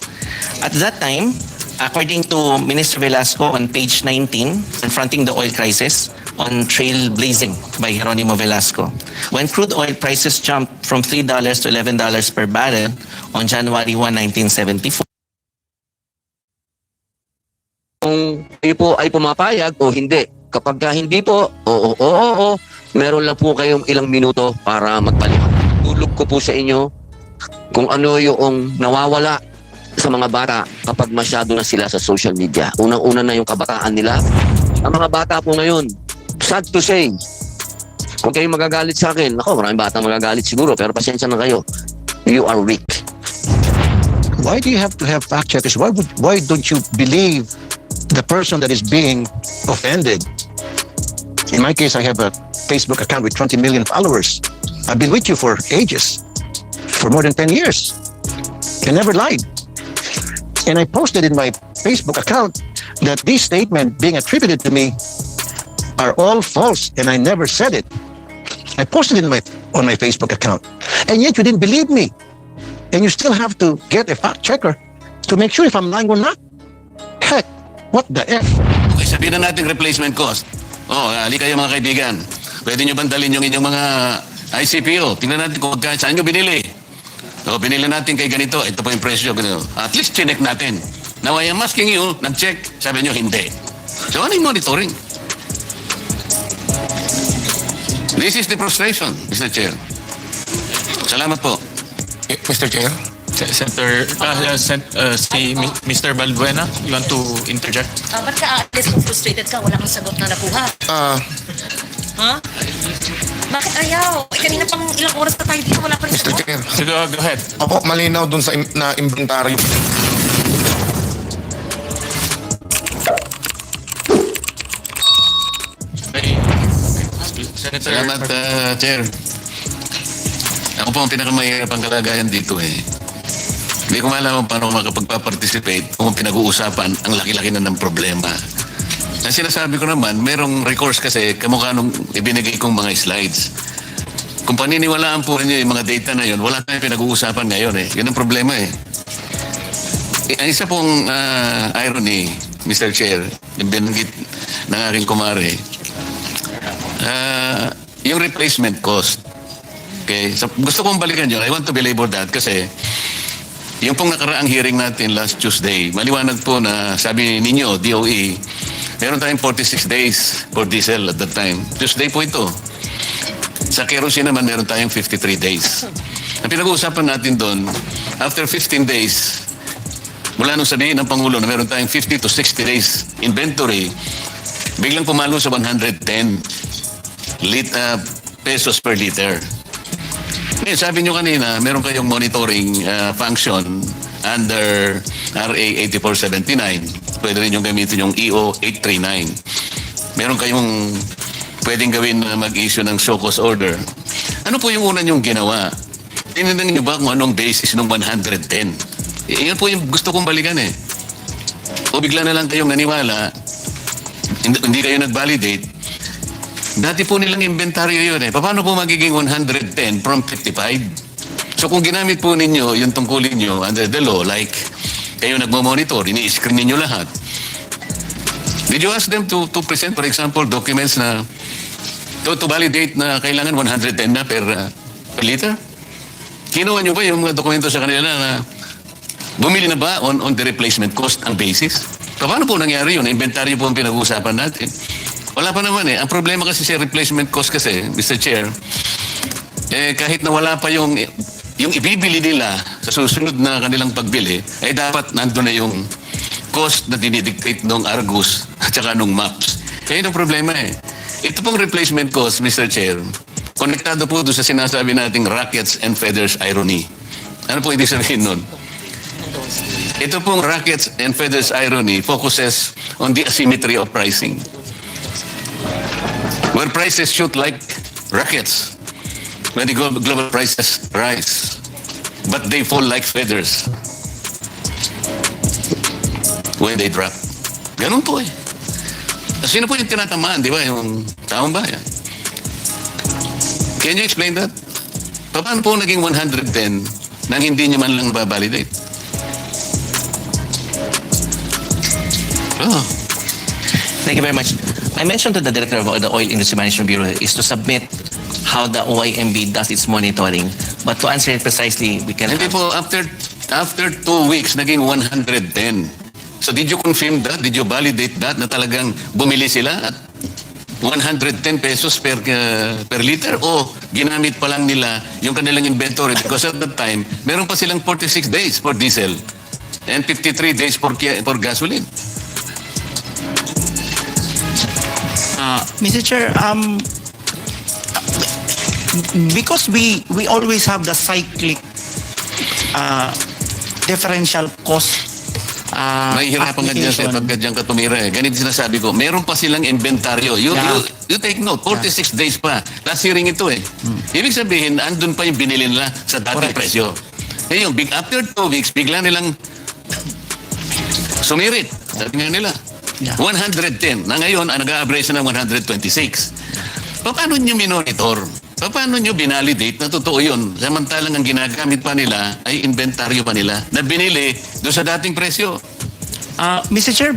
at that time, according to Minister Velasco on page 19, confronting the oil crisis on Trailblazing by Geronimo Velasco, when crude oil prices jumped from $3 to $11 per barrel on January 1, 1974. Kung kayo po ay pumapayag o hindi. Kapag hindi po, oo, meron lang po kayong ilang minuto para magpaliwanag. Tulog ko po sa inyo kung ano yung nawawala sa mga bata kapag masyado na sila sa social media. Unang-una na yung kabataan nila. Ang mga bata po ngayon, sad to say, kung kayo magagalit sa akin, maraming bata magagalit siguro, pero pasensya na kayo. You are weak. Why do you have to have fact checkers? Why don't you believe the person that is being offended? In my case, I have a Facebook account with 20 million followers. I've been with you for ages, for more than 10 years. I never lied. And I posted in my Facebook account that this statement being attributed to me are all false and I never said it. I posted it on my Facebook account. And yet you didn't believe me. And you still have to get a fact checker to make sure if I'm lying or not. Heck, what the F? Okay, sabihin na natin replacement cost. Ali kayo mga kaibigan. Pwede nyo bandalin yung inyong mga ICPO. Tingnan natin kung saan nyo binili. Binili natin kay ganito. Ito po yung presyo. Ganito. At least chinek natin. Now I am asking you, nag-check. Sabi nyo, hindi. So ano yung monitoring? This is the frustration, Mr. Chair. Salamat po. Mr. Chair? Senator, si Mr. Balbuena, you want to interject? Ba't ka aalis kung frustrated ka? Wala kang sagot na nakuha. Ha? Bakit ayaw? Kanina pang ilang oras na tayo dito, wala pa rin Mr. sagot. Chair. So go ahead. Opo, malinaw dun sa na inventaryo. Senator, Salamat, Chair. Ako po ang pinakamahirapang kalagayan dito eh. Hindi ko malaman paano makapagpa-participate kung pinag-uusapan ang laki-laki na ng problema. Ang sinasabi ko naman, merong recourse kasi kamukha nung ibinigay kong mga slides. Kung paniniwalaan po ninyo yung mga data na yun, wala tayong pinag-uusapan ngayon eh. Yun ang problema eh. Ang isa pong irony, Mr. Chair, yung binanggit ng aking kumare, yung replacement cost. Okay? So, gusto kong balikan yun. I want to belabor that kasi yung pong nakaraang hearing natin last Tuesday, maliwanag po na sabi ninyo, DOE, meron tayong 46 days for diesel at that time. Tuesday po ito. Sa kerosene naman, meron tayong 53 days. Ang pinag-uusapan natin doon, after 15 days, mula nung sabihin ng Pangulo na meron tayong 50 to 60 days inventory, biglang pumalo sa 110 pesos per liter. Ngayon, sabi nyo kanina, meron kayong monitoring function under RA 8479. Pwede rin yung gamitin yung EO 839. Meron kayong pwedeng gawin na mag-issue ng show cause order. Ano po yung una nyong ginawa? Tinanong nyo ba kung anong basis ng 110? Yan po yung gusto kong balikan eh. O bigla na lang kayong naniwala, hindi kayo nag-validate. Dati po nilang inventaryo yun eh. Paano po magiging 110 from 55? So kung ginamit po ninyo yung tungkulin nyo under the law, like kayo nagmo-monitor, ini-screen ninyo lahat. Did you ask them to present, for example, documents na to validate na kailangan 110 na per liter? Kinuha nyo ba yung mga dokumento sa kanila na bumili na ba on the replacement cost ang basis? Paano po nangyari yun? Inventaryo po ang pinag-uusapan natin. Wala pa naman eh. Ang problema kasi sa replacement cost kasi, Mr. Chair, kahit na wala pa yung ibibili nila sa susunod na kanilang pagbili, ay dapat nandun na yung cost na dinidictate ng Argus at saka ng MAPS. Kaya yung problema eh. Ito pong replacement cost, Mr. Chair, konektado po doon sa sinasabi nating rackets and feathers irony. Ano po ibig sabihin nun? Ito pong rackets and feathers irony focuses on the asymmetry of pricing. Where prices shoot like rockets when the global prices rise, but they fall like feathers when they drop. Ganun po eh. Sino po yung tinatamaan, di ba? Yung taong bayan. Can you explain that? Paano po naging 110 nang hindi niya man lang ba-validate? Oh. Thank you very much. I mentioned to the Director of the Oil Industry Management Bureau is to submit how the OIMB does its monitoring. But to answer it precisely, we can... Hindi po, after 2 weeks, naging 110. So did you confirm that? Did you validate that na talagang bumili sila at 110 pesos per liter? O ginamit pa lang nila yung kanilang inventory because at that time, meron pa silang 46 days for diesel and 53 days for gasoline. Mr. Chair, because we always have the cyclic differential cost Mahihirapan ka dyan sir pagka dyan ka tumira eh. Ganito sinasabi ko, meron pa silang inventaryo. You take note, 46 days pa. Last hearing ito eh. Ibig sabihin, andun pa yung binili nila sa dating presyo. Eh yung after 2 weeks, bigla nilang sumirit. Sabi nga nila. Yeah. 110. Na ngayon, nag-a-average na ng 126. Paano nyo minonitor? Paano nyo binalidate na totoo yun? Samantalang ang ginagamit pa nila ay inventaryo pa nila na binili doon sa dating presyo. Mr. Chair,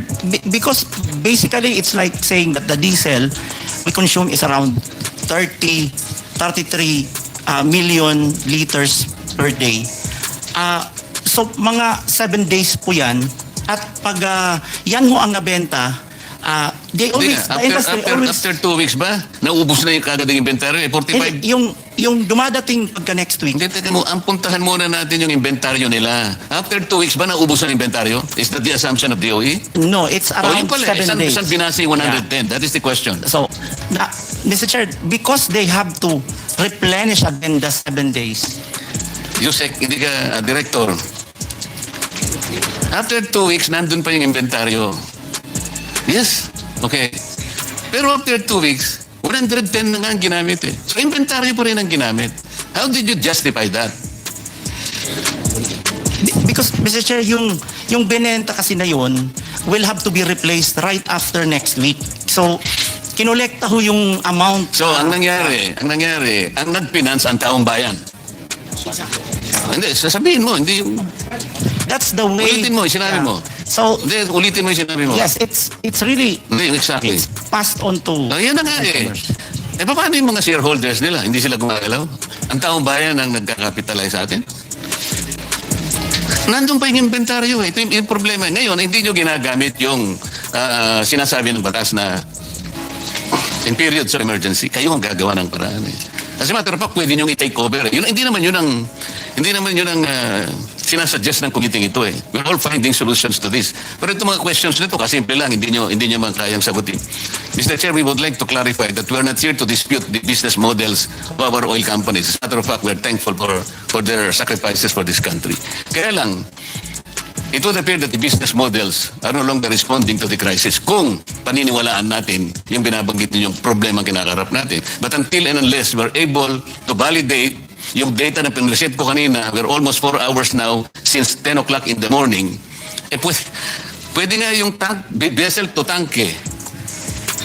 because basically it's like saying that the diesel we consume is around 33 million liters per day. So mga 7 days po yan. At pag yan ho ang nabenta, they always, the industry always... After 2 weeks ba? Naubos na yung kagad ng inventaryo? 45? Yung dumadating pagka next week. Hindi, teka mo, ang puntahan muna natin yung inventaryo nila. After 2 weeks ba naubos ang inventaryo? Is that the assumption of DOE? No, it's around 7 days. Saan binasa yung 110? Yeah. That is the question. So, Mr. Chair, because they have to replenish again the 7 days. Yusek, hindi ka director. After 2 weeks, nandun pa yung inventaryo. Yes. Okay. Pero after 2 weeks, 110 na nga ang ginamit eh. So inventaryo pa rin ang ginamit. How did you justify that? Because, Mr. Chair, yung binenta kasi na yun will have to be replaced right after next week. So, kinolekta ho yung amount. So, ang nangyari, ang nag-finance ang taong bayan. Hindi, sasabihin mo, hindi yung... That's the way... Ulitin mo, sinabi mo. So, hindi, ulitin mo yung sinabi mo. yes, it's really... Hindi, exactly. It's passed on to... Yan na nga eh. Paano yung mga shareholders nila? Hindi sila gumagalaw? Ang taong bayan ang nagkakapitalize sa atin? Nandun pa yung inventaryo eh. Ito yung problema. Ngayon, hindi nyo ginagamit yung sinasabi ng batas na in periods of emergency, kayo ang gagawa ng paraan eh. As a matter of fact, pwede nyo i-take over eh. Hindi naman yun ang sinasuggest ng committee ito eh. We're all finding solutions to this. Pero itong mga questions nito, kasimple lang, hindi nyo man kayang sagutin. Mr. Chair, we would like to clarify that we're not here to dispute the business models of our oil companies. As a matter of fact, we're thankful for their sacrifices for this country. Kaya lang, it would appear that the business models are no longer responding to the crisis kung paniniwalaan natin yung binabanggit ninyong problema kinakarap natin. But until and unless we're able to validate yung data na pinreset ko kanina, we're almost 4 hours now since 10 o'clock in the morning, pwede nga yung vessel to tanke.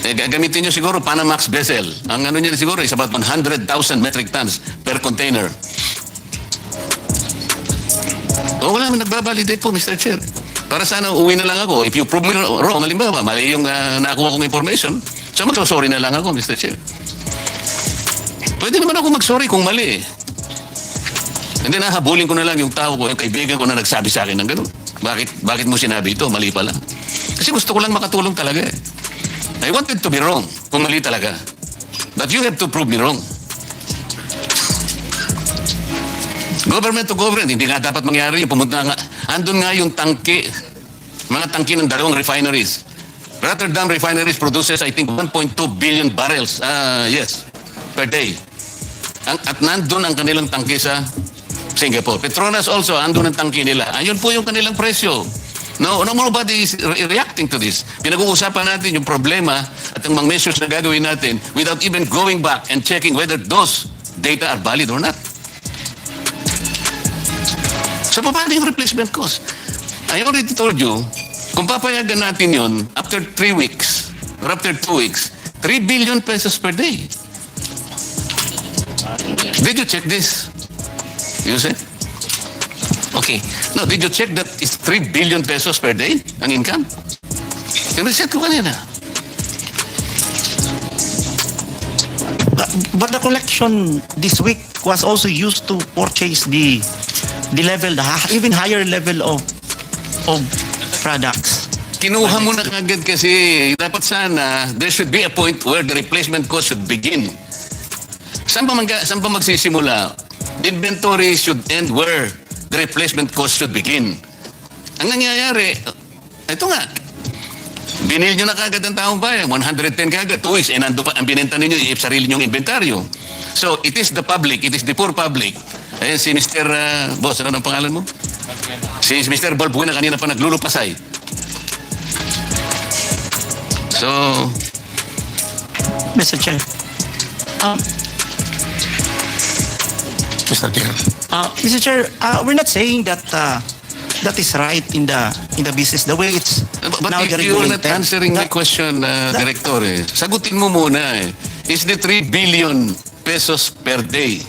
Gagamitin nyo siguro Panamax vessel. Ang ano niya siguro is about 100,000 metric tons per container. Wala naman nagbabalidate po, Mr. Chair. Para sana uwi na lang ako. If you prove me wrong, halimbawa, mali yung nakuha kong information, so mag-sorry na lang ako, Mr. Chair. Pwede naman ako mag-sorry kung mali eh. Hindi na, habulin ko na lang yung tao ko, yung kaibigan ko na nagsabi sa akin ng gano'n. Bakit mo sinabi ito? Mali pala. Kasi gusto ko lang makatulong talaga eh. I wanted to be wrong kung mali talaga. But you have to prove me wrong. Government to government, hindi nga dapat mangyari yung pumunta nga. Andun nga yung tangke, mga tangke ng 2 refineries. Rotterdam refineries produces, I think, 1.2 billion barrels, per day. At nandun ang kanilang tangke sa Singapore. Petronas also, andun ang tangke nila. Ayun po yung kanilang presyo. Nobody is reacting to this. Pinag-uusapan natin yung problema at ang mga measures na gagawin natin without even going back and checking whether those data are valid or not. So, paano yung replacement cost? I already told you, kung papayagan natin yun, after 3 weeks, or after 2 weeks, 3 billion pesos per day. Did you check this? You said? Okay. No, did you check that it's 3 billion pesos per day ang income? Yung reset ko kanina. But the collection this week was also used to purchase the level, the even higher level of products. Kinuha mo na kagad kasi dapat sana there should be a point where the replacement cost should begin. Saan pa magsisimula? The inventory should end where the replacement cost should begin. Ang nangyayari, ito nga, binil nyo na kagad ang taong bayan, 110 kagad, 2 weeks, nando pa ang binenta ninyo, sarili nyong inventaryo. So, it is the public, it is the poor public. Ayan, si Mr. Boss, ano ang pangalan mo? Si Mr. Balbuena kanina pa naglulupasay. So, Mr. Chair. Mr. Chair. Mr. Chair, we're not saying that that is right in the business, the way it's But now you are not regulated. answering the question, Director. Sagutin mo muna eh. Is the 3 billion pesos per day?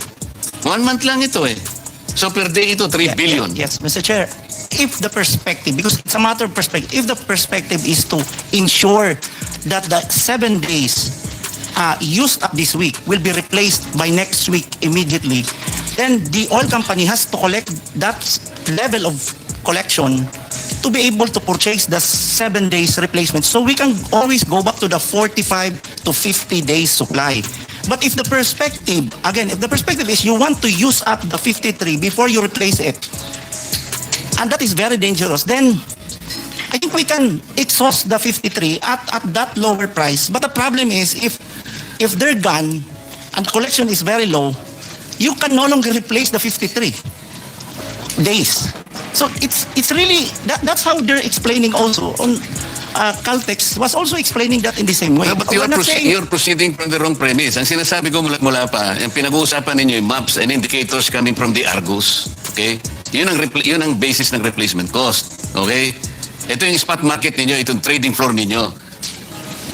1 month lang ito eh. So per day ito, 3 billion. Yes, Mr. Chair. If the perspective, because it's a matter of perspective, if the perspective is to ensure that the 7 days used up this week will be replaced by next week immediately, then the oil company has to collect that level of collection to be able to purchase the 7 days replacement. So we can always go back to the 45 to 50 days supply. But if the perspective, again, if the perspective is you want to use up the 53 before you replace it, and that is very dangerous, then I think we can exhaust the 53 at that lower price. But the problem is if they're gone and collection is very low, you can no longer replace the 53 days. So it's really that's how they're explaining also on Caltex was also explaining that in the same way. But We're not saying- you're proceeding from the wrong premise. Ang sinasabi ko mula pa, yung pinag-uusapan ninyo yung maps and indicators coming from the Argus. Okay? Yun ang basis ng replacement cost. Okay? Ito yung spot market ninyo, itong trading floor ninyo.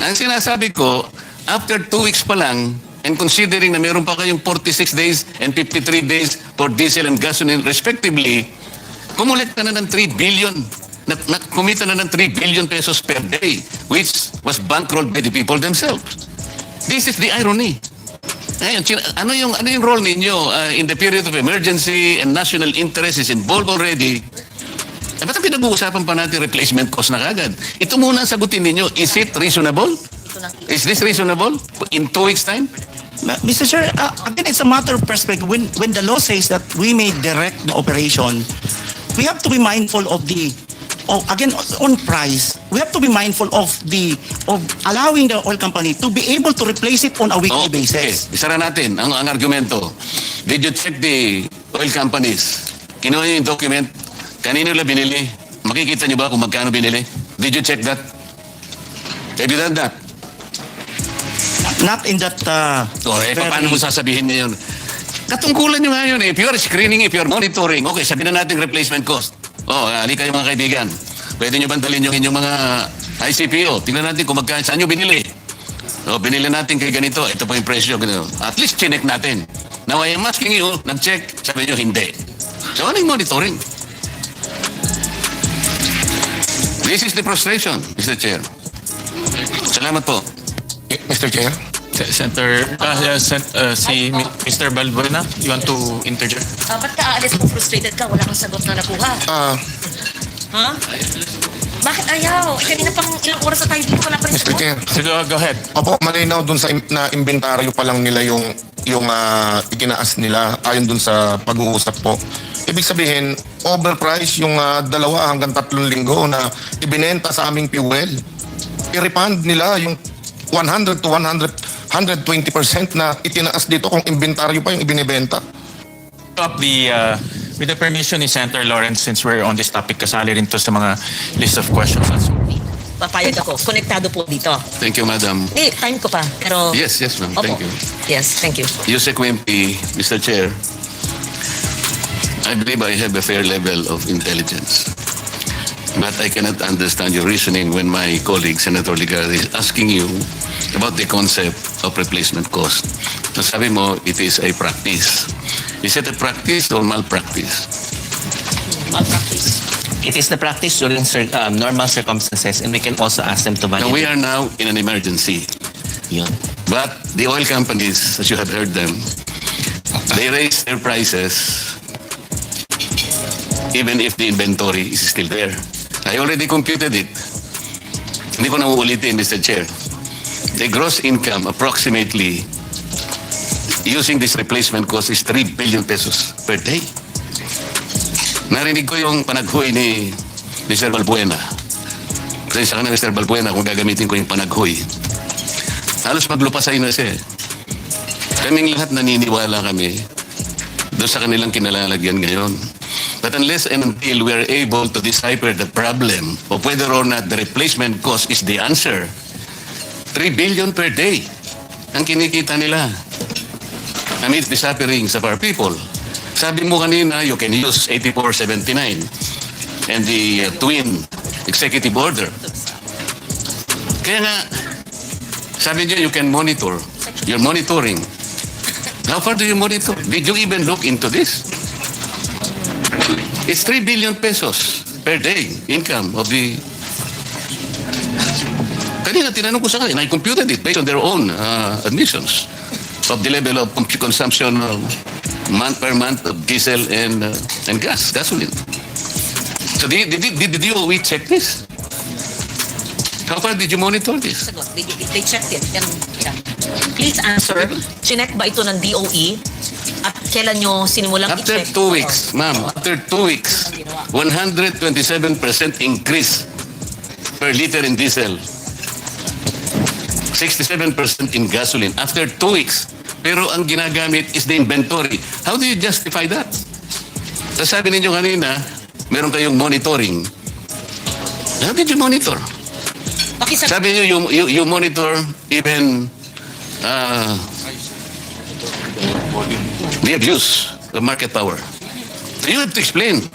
Ang sinasabi ko, after 2 weeks pa lang, and considering na meron pa kayong 46 days and 53 days for diesel and gasoline respectively, kumulekta na ng 3 billion. Kumita na ng 3 billion pesos per day, which was bankrolled by the people themselves. This is the irony. Ngayon, ano yung role ninyo in the period of emergency and national interest is involved already? Ba't ang pinag-uusapan pa natin replacement cost na kagad? Ito muna ang sagutin ninyo. Is it reasonable? Is this reasonable in 2 weeks' time? Mr. Chair, again, it's a matter of perspective. When the law says that we may direct the operation, we have to be mindful of again, on price, we have to be mindful of allowing the oil company to be able to replace it on a weekly basis. Okay. Isara natin ang argumento. Did you check the oil companies? Kinuha niyo yung document? Kanino nila binili? Makikita niyo ba kung magkano binili? Did you check that? Have you done that? Not in that... paano mo sasabihin niya yun? Katungkulan nyo nga yun eh. If you are screening, if you are monitoring, okay, sabihin na natin replacement cost. Halika kayo mga kaibigan. Pwede nyo bandalin yung inyong mga ICPO. Tingnan natin kung magkano, saan nyo binili. Binili natin kay ganito. Ito po yung presyo. Ganito. At least chinek natin. Now I am asking you, nag-check, sabi nyo hindi. So ano yung monitoring? This is the frustration, Mr. Chair. Salamat po. Mr. Chair? Senator, si Mr. Balbuena, you want to interject? Ba't ka aalis mo frustrated ka? Wala kang sagot na nakuha. Ha? Bakit ayaw? Kanina pang ilang oras na tayo dito, wala pa rin Mr. sagot. Chair? So go ahead. Opo, malinaw dun sa na inventaryo pa lang nila yung itinaas nila ayon dun sa pag-uusap po. Ibig sabihin, overprice yung 2 hanggang 3 linggo na ibinenta sa aming fuel. I-refund nila yung 100 to 120% na itinaas dito kung inventaryo pa yung ibinibenta. With the permission ni Senator Lawrence, since we're on this topic, kasali rin to sa mga list of questions. Papayag ako. Konektado po dito. Thank you, Madam. Time ko pa. Pero... Yes, ma'am. Opo. Thank you. Yes, thank you. Yusek Wimpi, Mr. Chair, I believe I have a fair level of intelligence. But I cannot understand your reasoning when my colleague, Senator Ligardi, is asking you about the concept of replacement cost. So sabi mo, it is a practice. Is it a practice or malpractice? Malpractice. It is the practice during normal circumstances, and we can also ask them to Now, validate. we are now in an emergency. Yun. But the oil companies, as you have heard them, they raise their prices even if the inventory is still there. I already computed it. Hindi ko na uulitin, Mr. Chair. The gross income approximately using this replacement cost is 3 billion pesos per day. Narinig ko yung panaghoy ni Mr. Balbuena. Kasi sa kanan, Mr. Balbuena, kung gagamitin ko yung panaghoy. Halos maglupasay na siya. Kaming lahat naniniwala kami doon sa kanilang kinalalagyan ngayon. But unless and until we are able to decipher the problem of whether or not the replacement cost is the answer, 3 billion per day ang kinikita nila amidst the sufferings of our people. Sabi mo kanina, you can use 84.79. and the twin executive order. Kaya nga, sabi niyo, you can monitor. You're monitoring. How far do you monitor? Did you even look into this? It's 3 billion pesos per day income of the... Kanina tinanong ko sa kanila, I computed it based on their own admissions of the level of consumption month per month of diesel and gasoline. So did the DOE check this? How far did you monitor this? They checked it. And, yeah. Please answer, chinek ba ito ng DOE? At kailan nyo sinimulang After i-check? 2 weeks, ma'am, after 2 weeks, 127% increase per liter in diesel. 67% in gasoline. After 2 weeks, pero ang ginagamit is the inventory. How do you justify that? So sabi ninyo kanina, meron kayong monitoring. How did you monitor? Sabi niyo, you monitor even the abuse of market power. So you have to explain.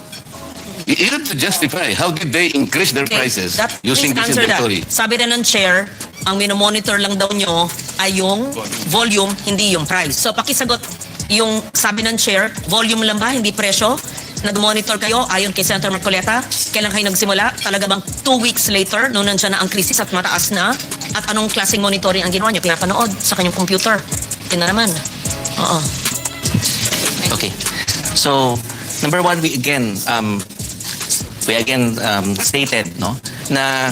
You have to justify how did they increase their prices using this inventory. Sabi rin ng chair, ang minomonitor lang daw nyo ay yung volume, hindi yung price. So pakisagot, yung sabi ng chair, volume lang ba, hindi presyo? Nag-monitor kayo ayon kay Senator Marculeta? Kailan kayo nagsimula? Talaga bang 2 weeks later, noon nandiyan na ang krisis at mataas na? At anong klaseng monitoring ang ginawa nyo? Pinapanood sa kanyang computer. Yun na naman. Oo. Okay. So, number one, we again stated, no, na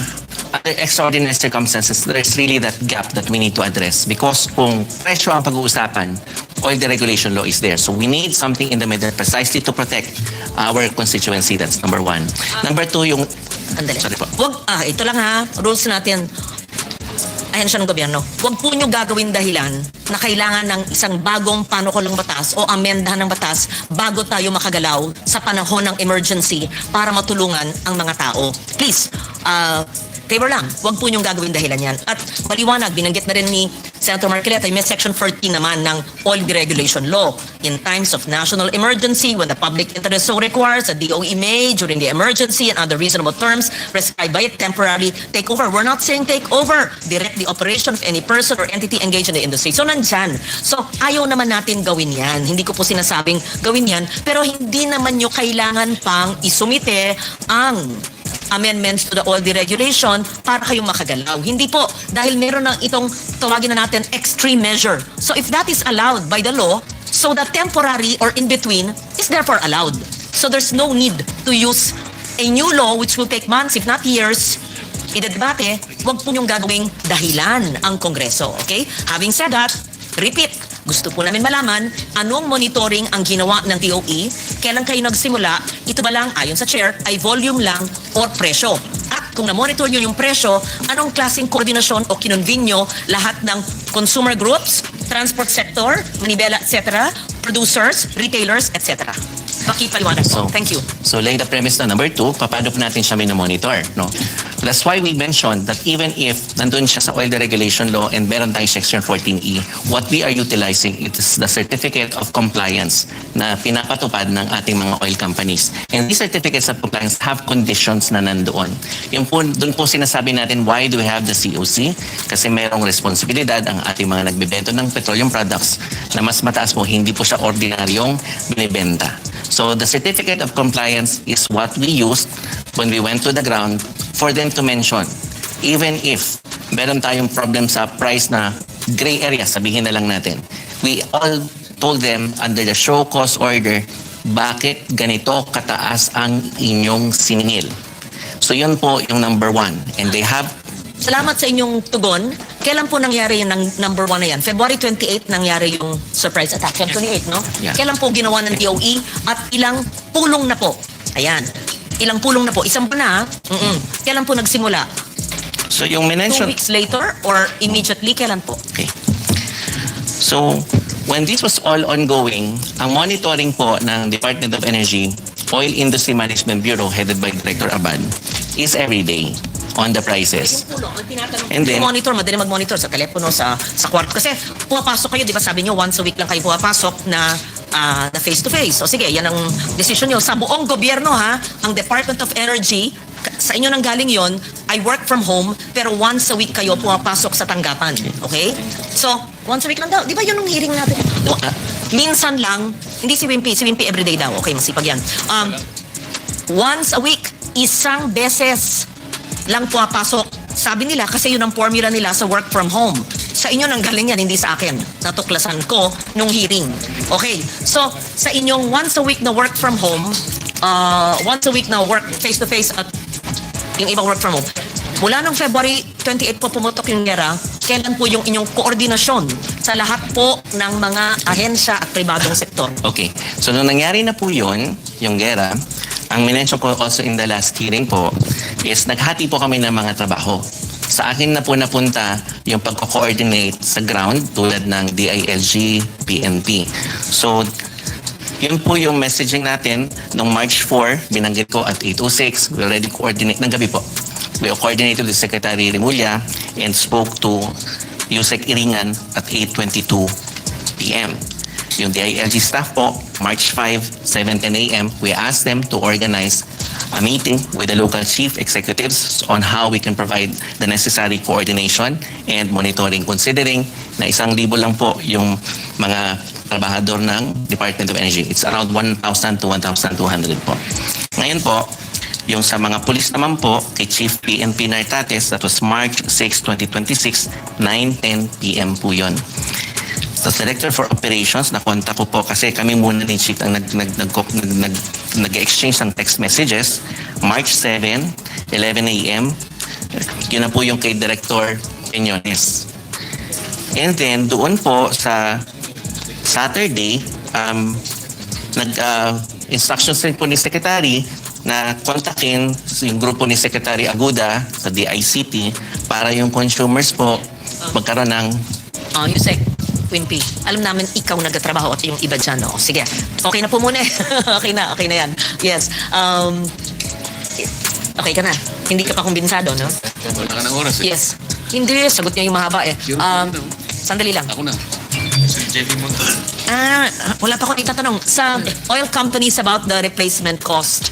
under extraordinary circumstances, there's really that gap that we need to address. Because kung presyo ang pag-uusapan, oil deregulation law is there. So we need something in the middle precisely to protect our constituency. That's number one. Number two, yung... Andali. Sorry po. Ito lang ha, rules natin. Ayan siya ng gobyerno. Huwag po nyo gagawin dahilan na kailangan ng isang bagong panukulang batas o amendahan ng batas bago tayo makagalaw sa panahon ng emergency para matulungan ang mga tao. Please, favor lang, huwag po niyong gagawin dahilan yan. At maliwanag, binanggit na rin ni Senator Marculeta, may section 14 naman ng oil deregulation law. In times of national emergency, when the public interest so requires, the DOE may, during the emergency and under reasonable terms, prescribed by it, temporarily take over. We're not saying take over. Direct the operation of any person or entity engaged in the industry. So nandyan. So ayaw naman natin gawin yan. Hindi ko po sinasabing gawin yan, pero hindi naman nyo kailangan pang isumite ang amendments to the oil deregulation para kayong makagalaw. Hindi po, dahil meron ng itong tawagin na natin extreme measure. So if that is allowed by the law, so the temporary or in between is therefore allowed. So there's no need to use a new law which will take months if not years. Idedebate, wag po niyong gagawing dahilan ang Kongreso. Okay? Having said that, repeat, gusto po namin malaman anong monitoring ang ginawa ng DOE, kailan kayo nagsimula, ito ba lang ayon sa chair ay volume lang or presyo. At kung na-monitor nyo yung presyo, anong klaseng koordinasyon o kinonvene nyo lahat ng consumer groups, transport sector, manibela, etc., producers, retailers, etc. Pakipaliwanag po. Thank you. So laying the premise na number two, paano po natin siya minomonitor, no? That's why we mentioned that even if nandun siya sa oil deregulation law and meron tayong section 14E, what we are utilizing is the certificate of compliance na pinapatupad ng ating mga oil companies. And these certificates of compliance have conditions na nandoon. Yung po, dun po sinasabi natin, why do we have the COC? Kasi merong responsibilidad ang ating mga nagbebento ng petroleum products na mas mataas po, hindi po siya ordinaryong binibenta. So the certificate of compliance is what we used when we went to the ground for them to mention. Even if meron tayong problem sa price na gray area, sabihin na lang natin, we all told them under the show cause order, bakit ganito kataas ang inyong siningil. So yun po yung number one. And they have... Salamat sa inyong tugon. Kailan po nangyari yung number one na yan? February 28 nangyari yung surprise attack. February 28, no? Yeah. Kailan po ginawa ng DOE? At ilang pulong na po? Ayan. Ilang pulong na po? Isang pa na? Kailan po nagsimula? So yung 2 minention... weeks later or immediately? Kailan po? Okay. So, when this was all ongoing, ang monitoring po ng Department of Energy, Oil Industry Management Bureau, headed by Director Abad, is every day on the prices. And then, monitor, madali mag-monitor sa telepono, sa kwarto. Kasi pumapasok kayo, di ba sabi nyo, once a week lang kayo pumapasok na na face-to-face. O sige, yan ang decision nyo. Sa buong gobyerno ha, ang Department of Energy, sa inyo nang galing yon, I work from home, pero once a week kayo pumapasok sa tanggapan. Okay? So, once a week lang daw. Di ba yun ang hearing natin? Minsan lang, hindi si Wimpy everyday daw. Okay, masipag yan. Once a week, isang beses lang pumapasok. Sabi nila, kasi yun ang formula nila sa work from home. Sa inyo nang galing yan, hindi sa akin. Natuklasan ko nung hearing. Okay, so sa inyong once a week na work from home, once a week na work face-to-face at yung ibang work from home, mula nung February 28 po pumutok yung gera, kailan po yung inyong koordinasyon sa lahat po ng mga ahensya at pribadong sektor? Okay. So, nung nangyari na po yun, yung gera, ang minention ko also in the last hearing po is naghati po kami ng mga trabaho. Sa akin na po napunta yung pagko-coordinate sa ground tulad ng DILG, PNP. So, yun po yung messaging natin nung March 4, binanggit ko at 8:06. We already coordinate, ng gabi po. We coordinated with Secretary Remulla and spoke to Yusek Iringan at 8:22 p.m. Yung DILG staff po, March 5, 7:10 a.m., we asked them to organize a meeting with the local chief executives on how we can provide the necessary coordination and monitoring, considering na 1,000 lang po yung mga trabahador ng Department of Energy. It's around 1,000 to 1,200 po. Ngayon po, yung sa mga pulis naman po, kay Chief PNP Nartates, that was March 6, 2026, 9:10 p.m. po yun. Sa Director for Operations, nakontak ko po kasi kami muna ni Chief ang nag-exchange ng text messages. March 7, 11 a.m., yun na po yung kay Director Peñones. And then, doon po sa Saturday, nag-instructions rin po ni Secretary na kontakin yung grupo ni Secretary Aguda sa DICT para yung consumers po magkaroon ng... Yusek, Wimpy, alam namin ikaw nagtatrabaho at yung iba dyan, no? Sige, okay na po muna. okay na yan. Yes. Okay ka na. Hindi ka pa kumbensado, no? Wala ka ng oras eh. Yes. Hindi, sagot niya yung mahaba eh. Sandali lang. Ako na. Wala pa akong itatanong. Sa oil companies about the replacement cost.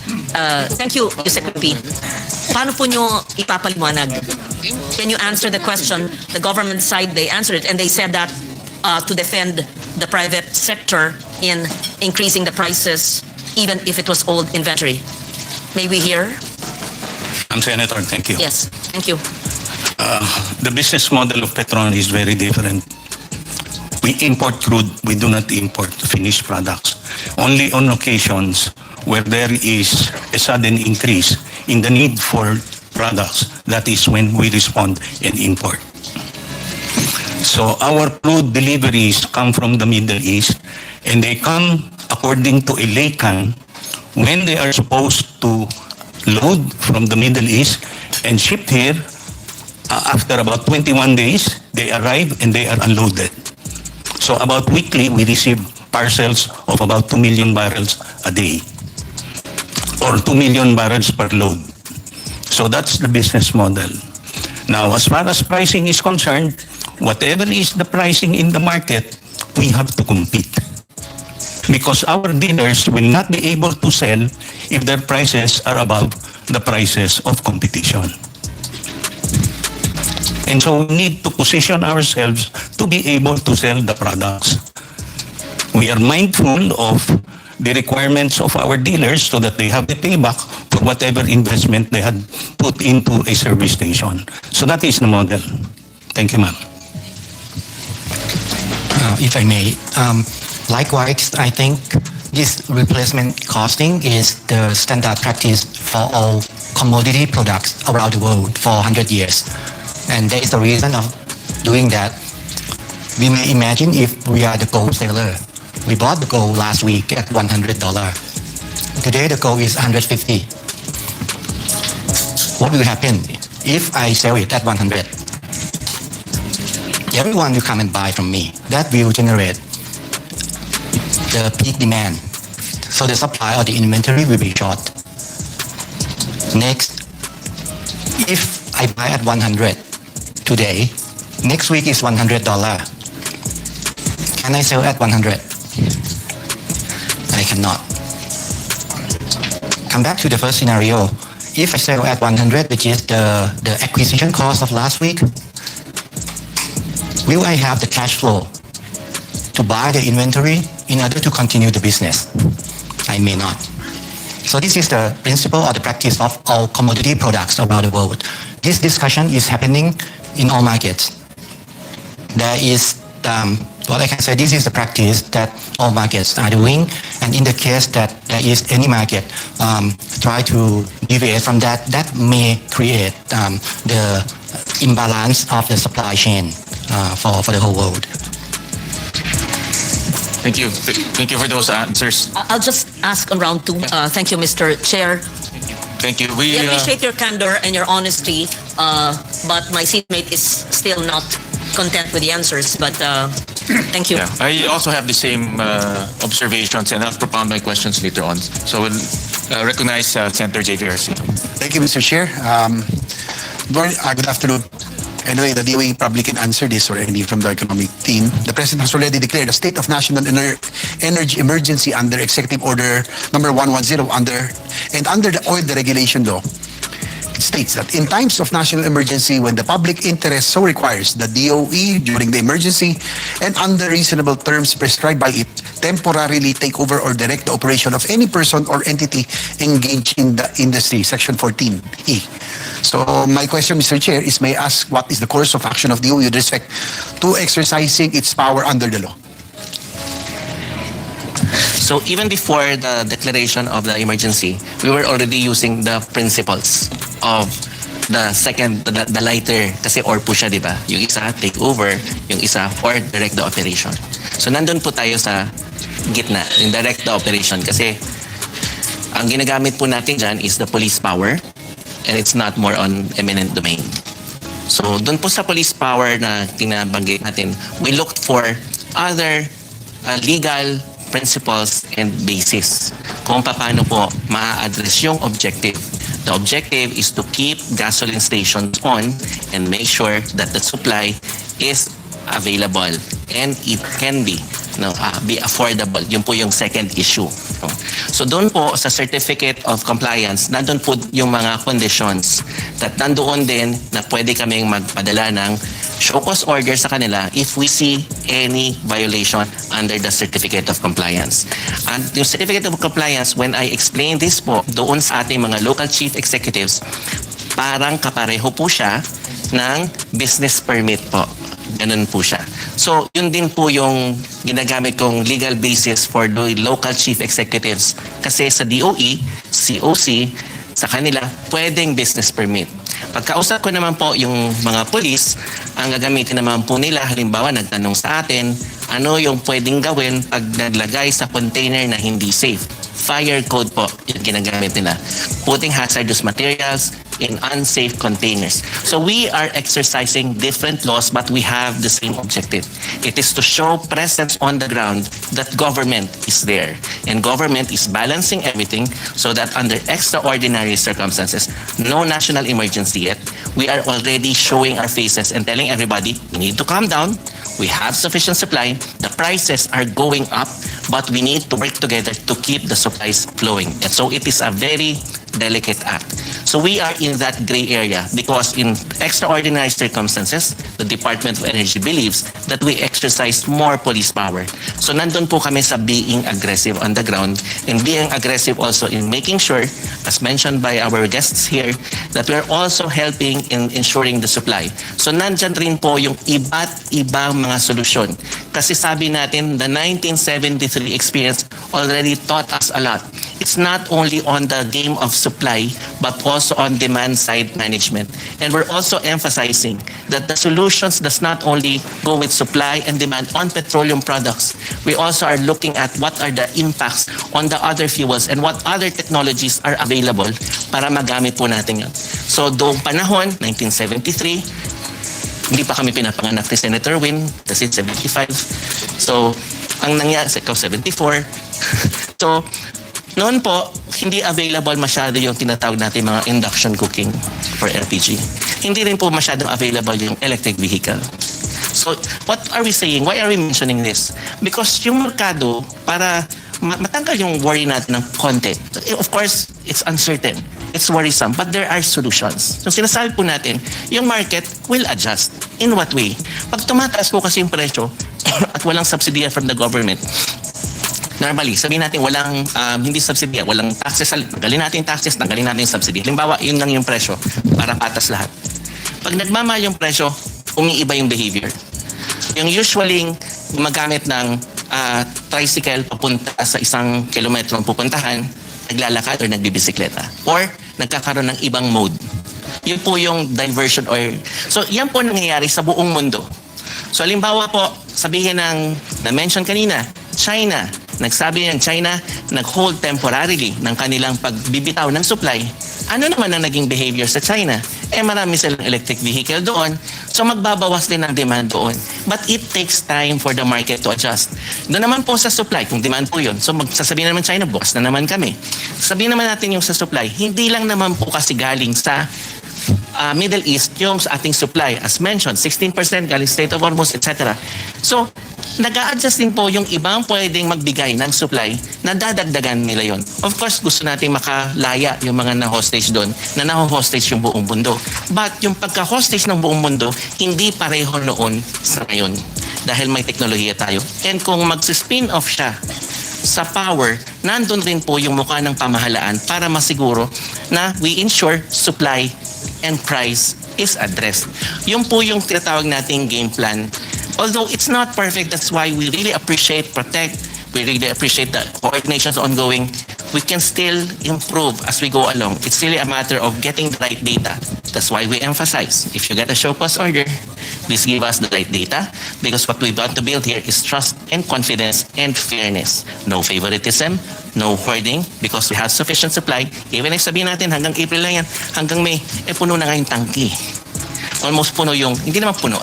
Thank you, Yusek P. Paano po nyo ipapaliwanag? Can you answer the question? The government side, they answered it and they said that to defend the private sector in increasing the prices even if it was old inventory. May we hear? Senator, thank you. Yes, thank you. The business model of Petron is very different. We import crude, we do not import finished products. Only on occasions where there is a sudden increase in the need for products, that is when we respond and import. So our crude deliveries come from the Middle East and they come according to a laycan when they are supposed to load from the Middle East and shipped here. After about 21 days, they arrive and they are unloaded. So about weekly, we receive parcels of about 2 million barrels a day or 2 million barrels per load. So that's the business model. Now, as far as pricing is concerned, whatever is the pricing in the market, we have to compete. Because our dealers will not be able to sell if their prices are above the prices of competition. And so we need to position ourselves to be able to sell the products. We are mindful of the requirements of our dealers so that they have the payback for whatever investment they had put into a service station. So that is the model. Thank you, ma'am. If I may, likewise, I think this replacement costing is the standard practice for all commodity products around the world for 100 years. And there is a reason of doing that. We may imagine if we are the gold seller. We bought the gold last week at $100. Today the gold is $150. What will happen if I sell it at 100? Everyone will come and buy from me. That will generate the peak demand. So the supply or the inventory will be short. Next, if I buy at 100 today, next week is $100. Can I sell at 100? cannot. Come back to the first scenario. If I sell at 100, which is the acquisition cost of last week, will I have the cash flow to buy the inventory in order to continue the business? I may not. So this is the principle or the practice of all commodity products around the world. This discussion is happening in all markets. There is, what I can say, this is the practice that all markets are doing. And in the case that there is any market try to deviate from that, that may create the imbalance of the supply chain for the whole world. Thank you. Thank you for those answers. I'll just ask on round two. Thank you, Mr. Chair. Thank you. We appreciate your candor and your honesty, but my seatmate is still not content with the answers. But thank you. Yeah, I also have the same observations, and I'll propound my questions later on. So we'll recognize Senator J.V. Garcia. Thank you, Mr. Chair. Good afternoon. Anyway, the DOE probably can answer this or any from the economic team. The President has already declared a state of national energy emergency under Executive Order number 110 under the oil deregulation law. It states that in times of national emergency, when the public interest so requires, the DOE during the emergency and under reasonable terms prescribed by it, temporarily take over or direct the operation of any person or entity engaged in the industry, Section 14E. So my question, Mr. Chair, is may I ask what is the course of action of DOE with respect to exercising its power under the law? So even before the declaration of the emergency, we were already using the principles of the second, the lighter, kasi or po siya, di ba? Yung isa, take over, yung isa, or direct the operation. So nandun po tayo sa gitna, yung direct the operation. Kasi ang ginagamit po natin dyan is the police power, and it's not more on eminent domain. So dun po sa police power na tinabanggit natin, we looked for other legal principles and basis kung paano po ma-address yung objective. The objective is to keep gasoline stations on and make sure that the supply is available and it can be affordable. Yun po yung second issue. So doon po sa certificate of compliance, nandun po yung mga conditions that nandoon din na pwede kaming magpadala ng show cause order sa kanila if we see any violation under the certificate of compliance. And yung certificate of compliance, when I explain this po doon sa ating mga local chief executives, parang kapareho po siya ng business permit po. Ganun po siya. So, yun din po yung ginagamit kong legal basis for the local chief executives. Kasi sa DOE, COC, sa kanila, pwedeng business permit. Pagkausap ko naman po yung mga police, ang gagamitin naman po nila, halimbawa nagtanong sa atin, ano yung pwedeng gawin pag naglagay sa container na hindi safe. Fire code po yung ginagamit nila. Putting hazardous materials in unsafe containers. So we are exercising different laws but we have the same objective. It is to show presence on the ground that government is there. And government is balancing everything so that under extraordinary circumstances, no national emergency yet, we are already showing our faces and telling everybody, we need to calm down. We have sufficient supply. The prices are going up, but we need to work together to keep the supplies flowing. And so it is a very delicate act. So we are in that gray area because in extraordinary circumstances, the Department of Energy believes that we exercise more police power. So nandun po kami sa being aggressive on the ground and being aggressive also in making sure, as mentioned by our guests here, that we are also helping in ensuring the supply. So nandyan rin po yung iba't ibang mga solusyon. Kasi sabi natin, the 1973 experience already taught us a lot. It's not only on the game of supply, but also on demand side management. And we're also emphasizing that the solutions does not only go with supply and demand on petroleum products. We also are looking at what are the impacts on the other fuels and what other technologies are available para magamit po natin yun. So doong panahon, 1973, hindi pa kami pinapanganak ni Senator Win kasi 75. So, ang nangyari sa 74. So, noon po, hindi available masyado yung tinatawag natin mga induction cooking for LPG. Hindi rin po masyadong available yung electric vehicle. So, what are we saying? Why are we mentioning this? Because yung merkado, para matanggal yung worry natin ng konti. Of course, it's uncertain. It's worrisome, but there are solutions. So sinasabi po natin, yung market will adjust. In what way? Pag tumataas po kasi yung presyo at walang subsidy from the government, normally, sabihin natin walang, hindi subsidy, walang taxes, tanggalin natin yung taxes, tanggalin natin yung subsidy. Halimbawa, yun lang yung presyo para patas lahat. Pag nagmamahal yung presyo, umiiba yung behavior. Yung usually gumagamit ng tricycle papunta sa 1 kilometro ang pupuntahan, naglalakad or nagbibisikleta. Or nagkakaroon ng ibang mode. Yun po yung diversion or... So, yan po nangyayari sa buong mundo. So, halimbawa po, sabihin ng na-mention kanina, China, nagsabi ng China, nag-hold temporarily ng kanilang pagbibitaw ng supply. Ano naman ang naging behavior sa China? Marami silang electric vehicle doon. So magbabawas din ang demand doon. But it takes time for the market to adjust. Doon naman po sa supply, kung demand po yun. So magsasabihin naman China, bukas na naman kami. Sabihin naman natin yung sa supply, hindi lang naman po kasi galing sa Middle East yung sa ating supply. As mentioned, 16% galing State of Hormuz, etc. So, nag-a-adjust din po yung ibang pwedeng magbigay ng supply na dadagdagan nila yon. Of course, gusto natin makalaya yung mga na-hostage doon na na-hostage yung buong mundo. But yung pagka-hostage ng buong mundo, hindi pareho noon sa ngayon. Dahil may teknolohiya tayo. And kung mag-spin off siya sa power, nandun rin po yung mukha ng pamahalaan para masiguro na we ensure supply and price is addressed. Yun po yung tinatawag nating game plan. Although it's not perfect, that's why we really appreciate, protect, we really appreciate the coordinations ongoing. We can still improve as we go along. It's really a matter of getting the right data. That's why we emphasize, if you get a show cause order, please give us the right data because what we want to build here is trust and confidence and fairness. No favoritism, no hoarding because we have sufficient supply. Even if sabihin natin hanggang April lang yan, hanggang May, puno na nga yung tangki. Almost puno yung, hindi naman puno,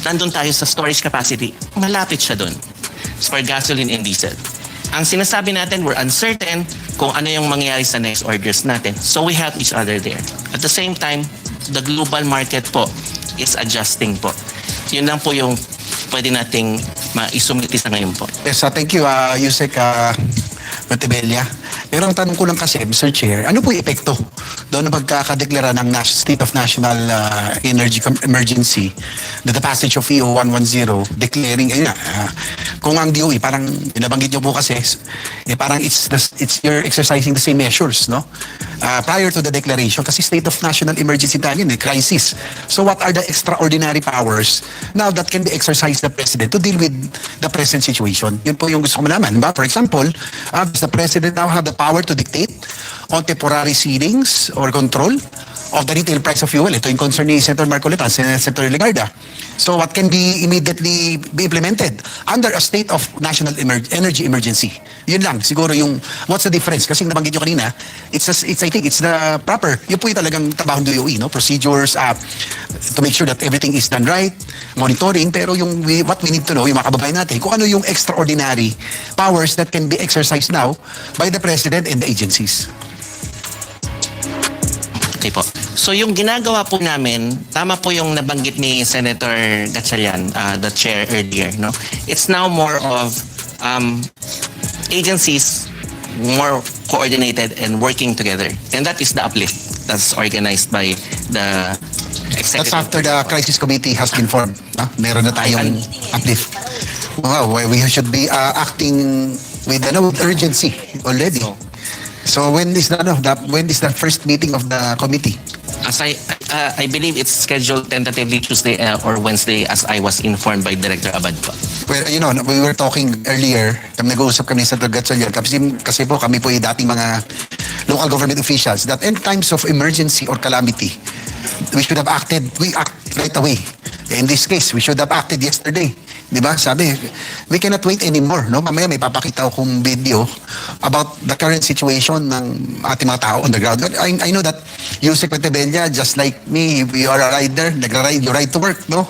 nandun tayo sa storage capacity, malapit siya dun for gasoline and diesel. Ang sinasabi natin, we're uncertain kung ano yung mangyayari sa next orders natin. So we help each other there. At the same time, the global market po is adjusting po. Yun lang po yung pwede nating maisumiti sa ngayon po. Yes, thank you, Yusek Matibella. Pero ang tanong ko lang kasi, Mr. Chair, ano po yung epekto doon na pagkakadeklara ng State of National Energy Emergency na the passage of EO 110 declaring, kung ang DOE, parang binabanggit niyo po kasi, parang it's you're exercising the same measures, no? Prior to the declaration, kasi State of National Emergency tayo yun, crisis. So what are the extraordinary powers now that can be exercised the President to deal with the present situation? Yun po yung gusto ko malaman. For example, does the President now have the power to dictate on temporary ceilings or control of the retail price of fuel? Ito yung concern ni Senator Marculeta, Senator Legarda. So what can be immediately be implemented under a state of national energy emergency? Yun lang, siguro yung what's the difference? Kasi nabanggit nyo kanina, I think it's the proper, yun po yung talagang tabahong DOE, no? Procedures to make sure that everything is done right, monitoring, pero yung what we need to know, yung mga kababayan natin, kung ano yung extraordinary powers that can be exercised now by the President and the agencies. Okay po. So yung ginagawa po namin, tama po yung nabanggit ni Senator Gatchalian, the chair earlier, no? It's now more of agencies more coordinated and working together. And that is the uplift that's organized by the executive. That's after the crisis committee has been formed. Meron na tayong uplift. Wow, we should be acting with urgency already. So when is the first meeting of the committee? As I believe it's scheduled tentatively Tuesday or Wednesday as I was informed by Director Abad po. Well, we were talking earlier, nag-uusap kami sa Gatchalian kasi po kami po yung dating mga local government officials that in times of emergency or calamity, we should have acted, we act right away. In this case, we should have acted yesterday. Di ba? Sabi, we cannot wait anymore. No? Mamaya may papakita akong video about the current situation ng ating mga tao on the ground. I know that Yusek Matibella, just like me, we are a rider, you ride to work, no?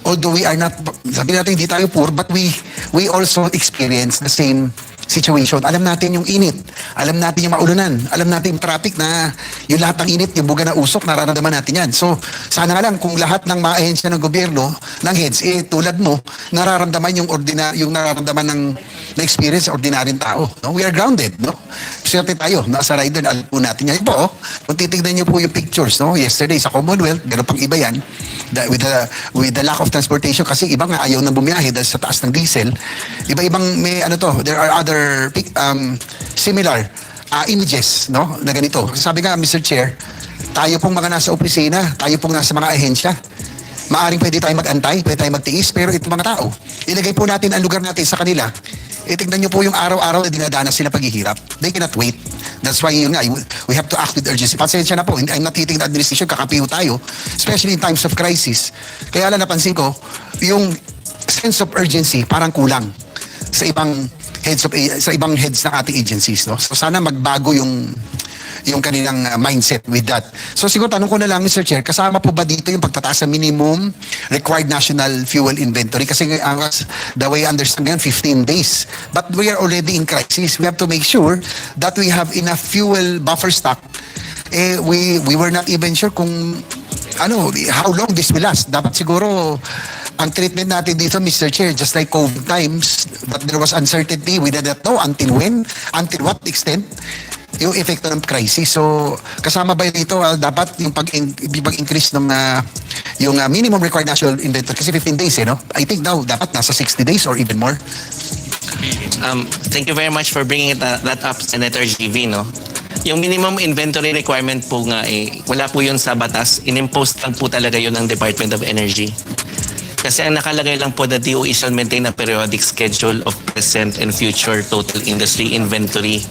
Although we are not, sabi natin hindi tayo poor, but we also experience the same situation. Alam natin yung init, alam natin yung maulunan, alam natin yung traffic na yung lahat ng init, yung buga na usok, nararamdaman natin yan. So, sana nga lang kung lahat ng mga ahensya ng gobyerno, ng heads, tulad mo, nararamdaman yung nararamdaman na experience sa ordinaryong tao. No? We are grounded. No? Swerte tayo. Nasa rider, alam po natin yan. Po, kung titignan niyo po yung pictures, no? Yesterday sa Commonwealth, meron pang iba yan, with the lack of transportation, kasi iba nga ayaw na bumiyahe dahil sa taas ng diesel. Iba-ibang may ano to, there are other similar images, no? Na ganito. Sabi nga, Mr. Chair, tayo pong mga nasa opisina, tayo pong nasa mga ahensya, maaring pwede tayo mag-antay, pwede tayo magtiis, pero itong mga tao, ilagay po natin ang lugar natin sa kanila. Tingnan niyo po yung araw-araw na dinadanas sila paghihirap. They cannot wait. That's why yun nga, we have to act with urgency. Pasensya na po, I'm not hitting the administration, kakapiho tayo, especially in times of crisis. Kaya lang napansin ko, yung sense of urgency parang kulang sa ibang heads ng ating agencies, no? So sana magbago yung kanilang mindset with that. So siguro tanong ko na lang, Mr. Chair, kasama po ba dito yung pagtataas sa minimum required national fuel inventory? Kasi the way I understand ngayon, 15 days. But we are already in crisis. We have to make sure that we have enough fuel buffer stock. We were not even sure kung how long this will last. Dapat siguro ang treatment natin dito, Mr. Chair, just like COVID times, that there was uncertainty, we did not know until when, until what extent, yung epekto ng crisis. So, kasama ba dito, dapat yung pag-increase ng yung minimum required national inventory, kasi 15 days, no? I think now, dapat nasa 60 days or even more. Thank you very much for bringing that up, Senator GV, no? Yung minimum inventory requirement po nga, wala po yun sa batas. Inimpost lang po talaga yun ng Department of Energy. Kasi ang nakalagay lang po, the DOE shall maintain a periodic schedule of present and future total industry inventory.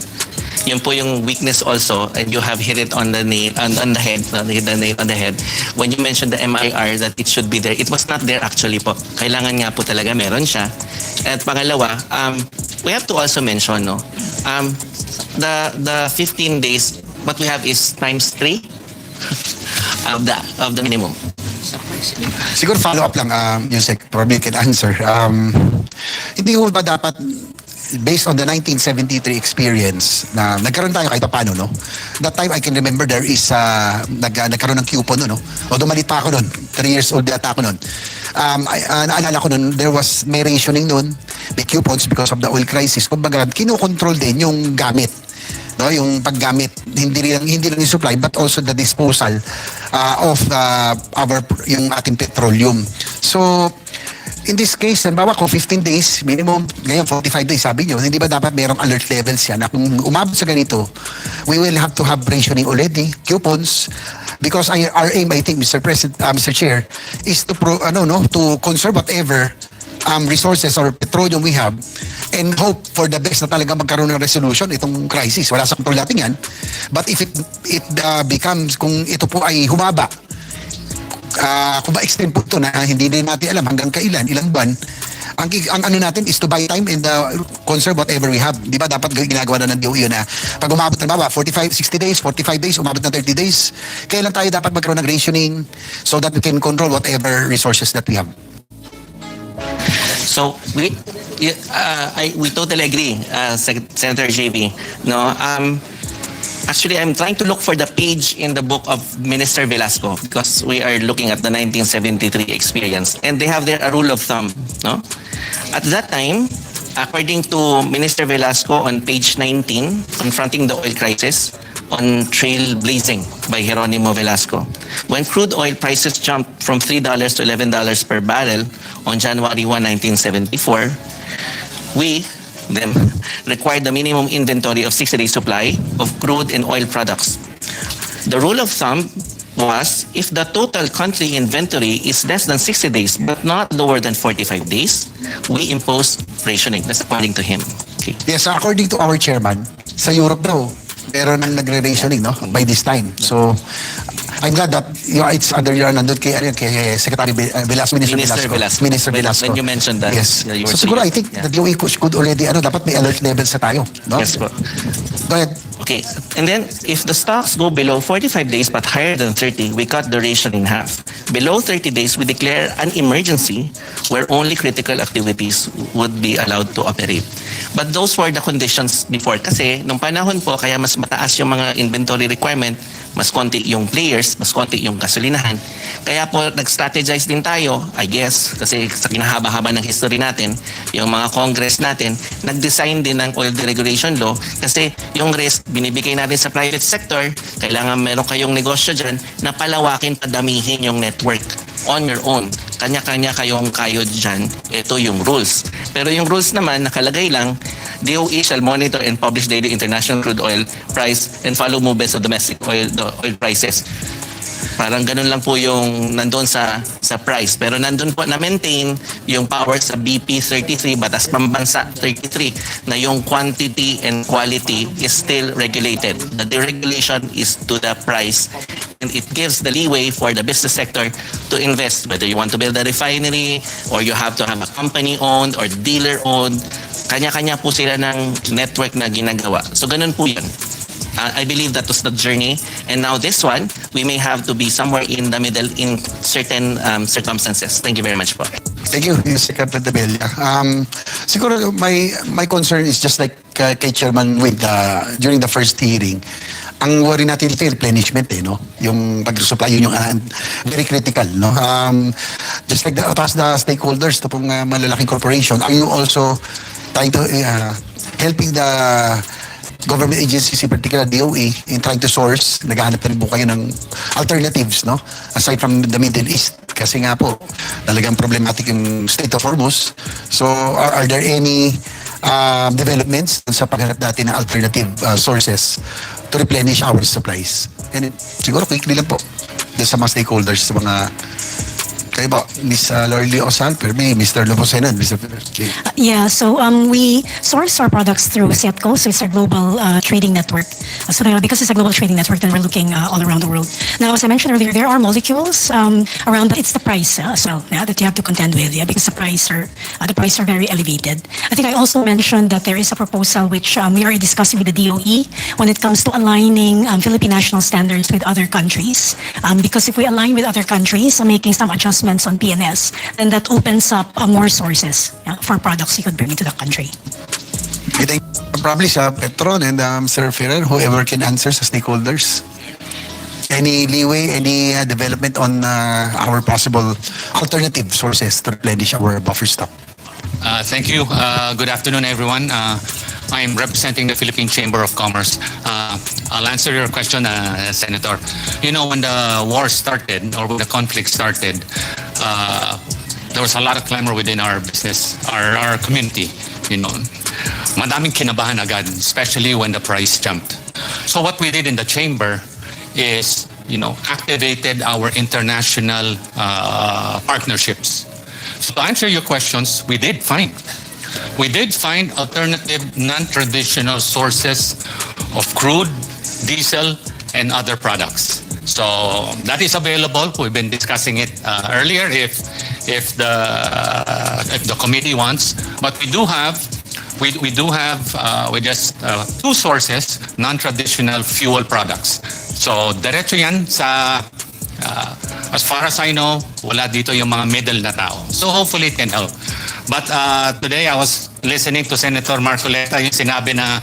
Yun po yung weakness also, and you have hit it on the nail, on the head, hit the nail on the head. When you mentioned the MIR that it should be there, it was not there actually po. Kailangan nga po talaga meron siya. At pangalawa, we have to also mention, no, the 15 days, what we have is times 3 of the minimum. Siguro follow up lang, Yusek, probably can answer. Hindi ko ba dapat, based on the 1973 experience na nagkaroon tayo kahit paano, no? That time I can remember there is nagkaroon ng coupon, no? Although malit pa ako noon, 3 years old yata ako noon. Naalala ko noon, may rationing noon, may coupons because of the oil crisis. Kumbaga, kinokontrol din yung gamit. No, yung paggamit, hindi lang yung supply but also the disposal of yung ating petroleum. So in this case, halimbawa kung 15 days minimum, ngayon 45 days sabi nyo, hindi ba dapat mayroong alert levels yan na kung umabot sa ganito, we will have to have rationing already, coupons, because our aim, I think, Mr. Chair, is to to conserve whatever resources or petroleum we have and hope for the best na talaga magkaroon ng resolution itong crisis. Wala sa control natin yan. But if it becomes, kung ito po ay humaba, kung ba-extend po ito na hindi din natin alam hanggang kailan, ilang buwan, ang ano natin is to buy time and conserve whatever we have. Di ba dapat ginagawa na ng DOE na pag umabot na 60 days, 45 days, umabot na 30 days, kailan tayo dapat magkaroon ng rationing so that we can control whatever resources that we have. So we totally agree, Senator JV. No, actually, I'm trying to look for the page in the book of Minister Velasco because we are looking at the 1973 experience, and they have their a rule of thumb. No, at that time, according to Minister Velasco on page 19, confronting the oil crisis, on Trailblazing by Geronimo Velasco. When crude oil prices jumped from $3 to $11 per barrel on January 1, 1974, we required the minimum inventory of 60 days supply of crude and oil products. The rule of thumb was if the total country inventory is less than 60 days but not lower than 45 days, we impose rationing. That's according to him. Okay. Yes, according to our chairman, sa Europe daw, meron nang nagre-rationing, no, by this time. So I'm glad that it's under your nandun kay Secretary Velasco, Minister Velasco. When you mentioned that. Yes. So siguro I think the DOE could already dapat may alert levels sa tayo, no? Yes po. Go ahead. Okay. And then if the stocks go below 45 days but higher than 30, we cut the ration in half. Below 30 days, we declare an emergency where only critical activities would be allowed to operate. But those were the conditions before. Kasi nung panahon po, kaya mas mataas yung mga inventory requirement, mas konti yung players, mas konti yung gasolinahan. Kaya po nag-strategize din tayo, I guess, kasi sa kinahaba-haba ng history natin, yung mga Congress natin, nag-design din ng oil deregulation law kasi yung risk binibigay natin sa private sector, kailangan meron kayong negosyo dyan na palawakin, padamihin yung network on your own. Kanya-kanya kayong kayod dyan, ito yung rules. Pero yung rules naman, nakalagay lang, DOE shall monitor and publish daily international crude oil price and follow movements of domestic oil prices. Parang ganun lang po yung nandun sa price. Pero nandun po na-maintain yung power sa BP 33, batas pambansa 33, na yung quantity and quality is still regulated. The deregulation is to the price. And it gives the leeway for the business sector to invest, whether you want to build a refinery or you have to have a company-owned or dealer-owned. Kanya-kanya po sila ng network na ginagawa. So ganun po yan. I believe that was the journey. And now this one, we may have to be somewhere in the middle in certain circumstances. Thank you very much po. Thank you, Secretary Padilla. Siguro my concern is just like kay Chairman with during the first hearing. Ang worry natin dito yung replenishment no? Yung pag-supply yun yung very critical, no? Just like past the stakeholders, ito pong malalaking corporation, are you also trying to helping the government agencies, in particular DOE, in trying to source, naghahanap na rin po kayo ng alternatives, no? Aside from the Middle East. Kasi nga po, talagang problematic yung state of Hormuz. So, are there any developments sa paghanap natin ng alternative sources to replenish our supplies? And siguro quickly lang po sa mga stakeholders, sa mga kayo po, Ms. Lorly Osalper, Mr. Lobosenan, Mr. Yeah, so we source our products through CETCO, so it's a global trading network. So because it's a global trading network, then we're looking all around the world. Now, as I mentioned earlier, there are molecules around, but it's the price as well that you have to contend with, because the price are very elevated. I think I also mentioned that there is a proposal which we are discussing with the DOE when it comes to aligning Philippine national standards with other countries. Because if we align with other countries, making some adjustments on PNS, then that opens up more sources for products you could bring into the country. I think probably sa Petron and Sir Ferrer, whoever can answer sa stakeholders. Any leeway, any development on our possible alternative sources to replenish our buffer stock? Thank you. Good afternoon, everyone. I am representing the Philippine Chamber of Commerce. I'll answer your question, Senator. You know, when the war started, or when the conflict started, there was a lot of clamor within our business, our community, you know. Madaming kinabahan agad, especially when the price jumped. So what we did in the chamber is, you know, activated our international partnerships. So to answer your questions, we did find alternative, non-traditional sources of crude, diesel, and other products. So that is available. We've been discussing it earlier if the committee wants. But we do have just two sources, non-traditional fuel products. So diretso yan sa as far as I know, wala dito yung mga middle na tao. So hopefully it can help. But today I was listening to Senator Marculeta, yung sinabi na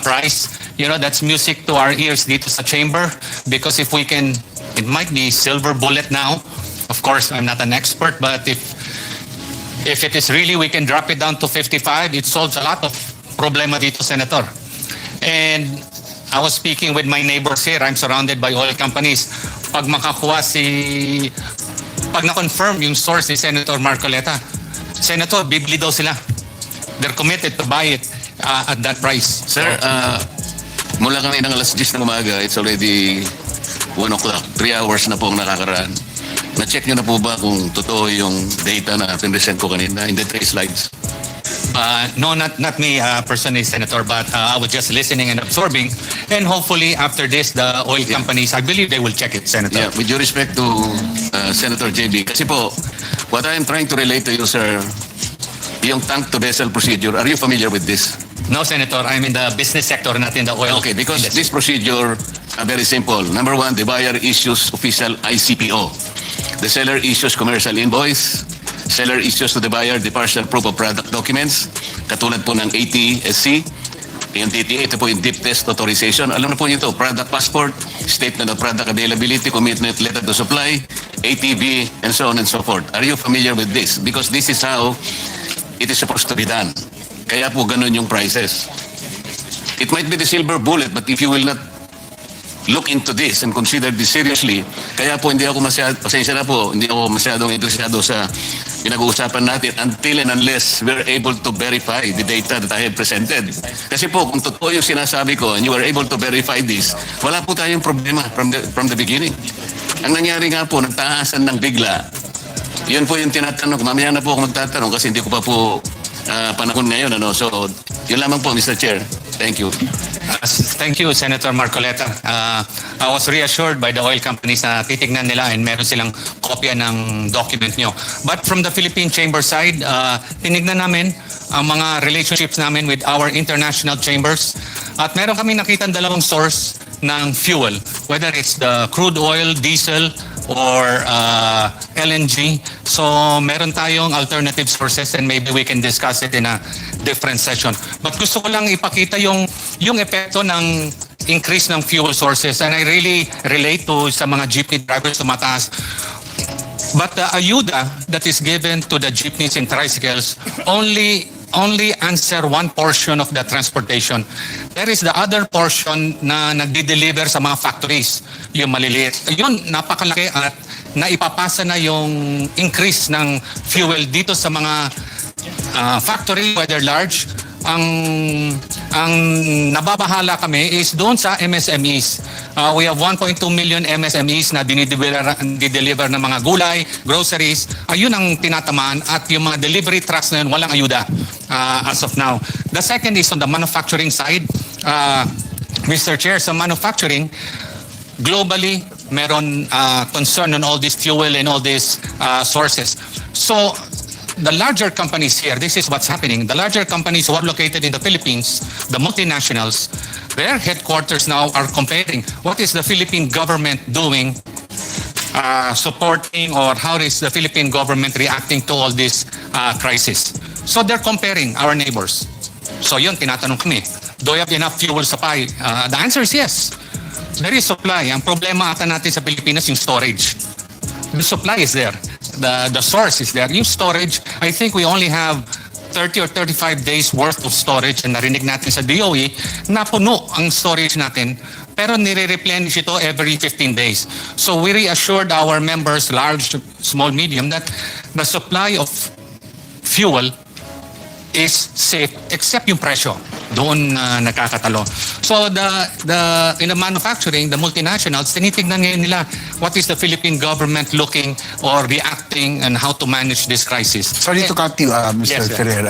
price. You know, that's music to our ears dito sa chamber, because if we can, it might be silver bullet now. Of course, I'm not an expert, but if it is really, we can drop it down to 55, it solves a lot of problema dito, Senator. And I was speaking with my neighbors here. I'm surrounded by oil companies. Pag na-confirm yung source ni Senator Marculeta, Senator, bibili daw sila. They're committed to buy it at that price. Sir, mula kami ng alas 10 ng umaga, it's already 1 o'clock. 3 hours na po ang nakakaraan. Na-check nyo na po ba kung totoo yung data na pinresent ko kanina in the 3 slides? No, not me personally, Senator, but I was just listening and absorbing. And hopefully, after this, the oil companies, I believe they will check it, Senator. Yeah, with due respect to Senator JB, kasi po, what I am trying to relate to you, sir, yung tank-to-vessel procedure, are you familiar with this? No, Senator, I'm in the business sector, not in the oil. Okay, because industry. this procedure, very simple. Number 1, the buyer issues official ICPO. The seller issues commercial invoice. Seller issues to the buyer the partial proof of product documents, katulad po ng ATSC. yung DTA, ito po yung deep test authorization. Alam na po nyo ito, product passport, statement of product availability, commitment letter to supply, ATV, and so on and so forth. Are you familiar with this? Because this is how it is supposed to be done. Kaya po ganun yung prices. It might be the silver bullet, but if you will not look into this and consider this seriously, kaya po hindi ako pasensya na po, hindi ako masyadong interesado sa pinag-uusapan natin until and unless we're able to verify the data that I have presented. Kasi po, kung totoo yung sinasabi ko and you are able to verify this, wala po tayong problema from the beginning. Ang nangyari nga po, nagtaasan ng bigla. Yun po yung tinatanong. Mamaya na po ako magtatanong kasi hindi ko pa po panahon ngayon. Ano? So, yun lamang po, Mr. Chair. Thank you. Thank you, Senator Marculeta. I was reassured by the oil companies na titignan nila and meron silang kopya ng document nyo. But from the Philippine Chamber side, tinignan namin ang mga relationships namin with our international chambers. At meron kami nakitang dalawang source ng fuel, whether it's the crude oil, diesel, or LNG. So meron tayong alternative sources and maybe we can discuss it in a different session. But gusto ko lang ipakita yung epekto ng increase ng fuel sources, and I really relate to sa mga jeepney drivers tumataas. But the ayuda that is given to the jeepneys and tricycles only answer one portion of the transportation. There is the other portion na nagdi-deliver sa mga factories, yung maliliit. Yun, napakalaki at naipapasa na yung increase ng fuel dito sa mga factory, whether large. Ang nababahala kami is doon sa MSMEs. We have 1.2 million MSMEs na dinideliver ng mga gulay, groceries. Ayun ang tinatamaan, at yung mga delivery trucks na yun, walang ayuda as of now. The second is on the manufacturing side. Mr. Chair, sa manufacturing, globally, meron concern on all this fuel and all these sources. So, the larger companies here, this is what's happening. The larger companies who are located in the Philippines, the multinationals, their headquarters now are comparing what is the Philippine government doing, supporting, or how is the Philippine government reacting to all this crisis. So they're comparing our neighbors. So yun, tinatanong kami, do you have enough fuel supply? The answer is yes. There is supply. Ang problema ata natin sa Pilipinas yung storage. The supply is there. The source is there. Yung storage, I think we only have 30 or 35 days worth of storage, and narinig natin sa DOE na puno ang storage natin, pero nire-replenish ito every 15 days. So we reassured our members, large, small, medium, that the supply of fuel is safe except yung presyo. Doon nakakatalo. So in the manufacturing, the multinationals, tinitignan ngayon nila what is the Philippine government looking or reacting and how to manage this crisis. Sorry to cut you, Mr. Yes, Ferrer.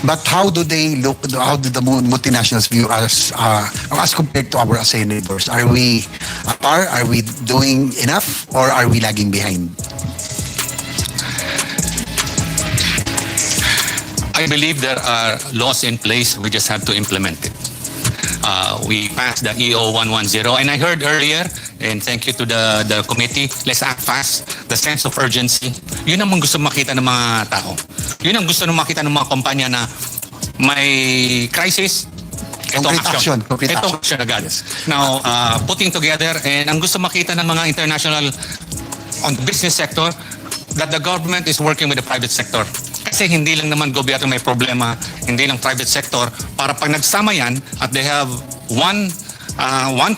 But how do they look? How do the multinationals view us as compared to our ASEAN neighbors? Are we par? Are we doing enough, or are we lagging behind? I believe there are laws in place. We just have to implement it. We passed the EO 110, and I heard earlier, and thank you to the committee, let's act fast. The sense of urgency. Yun ang gusto makita ng mga tao. Yun ang gusto makita ng mga kumpanya na may crisis. Concrete action. Itong action agad. Now, putting together, and ang gusto makita ng mga international on the business sector, that the government is working with the private sector. Kasi hindi lang naman gobyerno may problema, hindi lang private sector. Para pag nagsama yan at they have one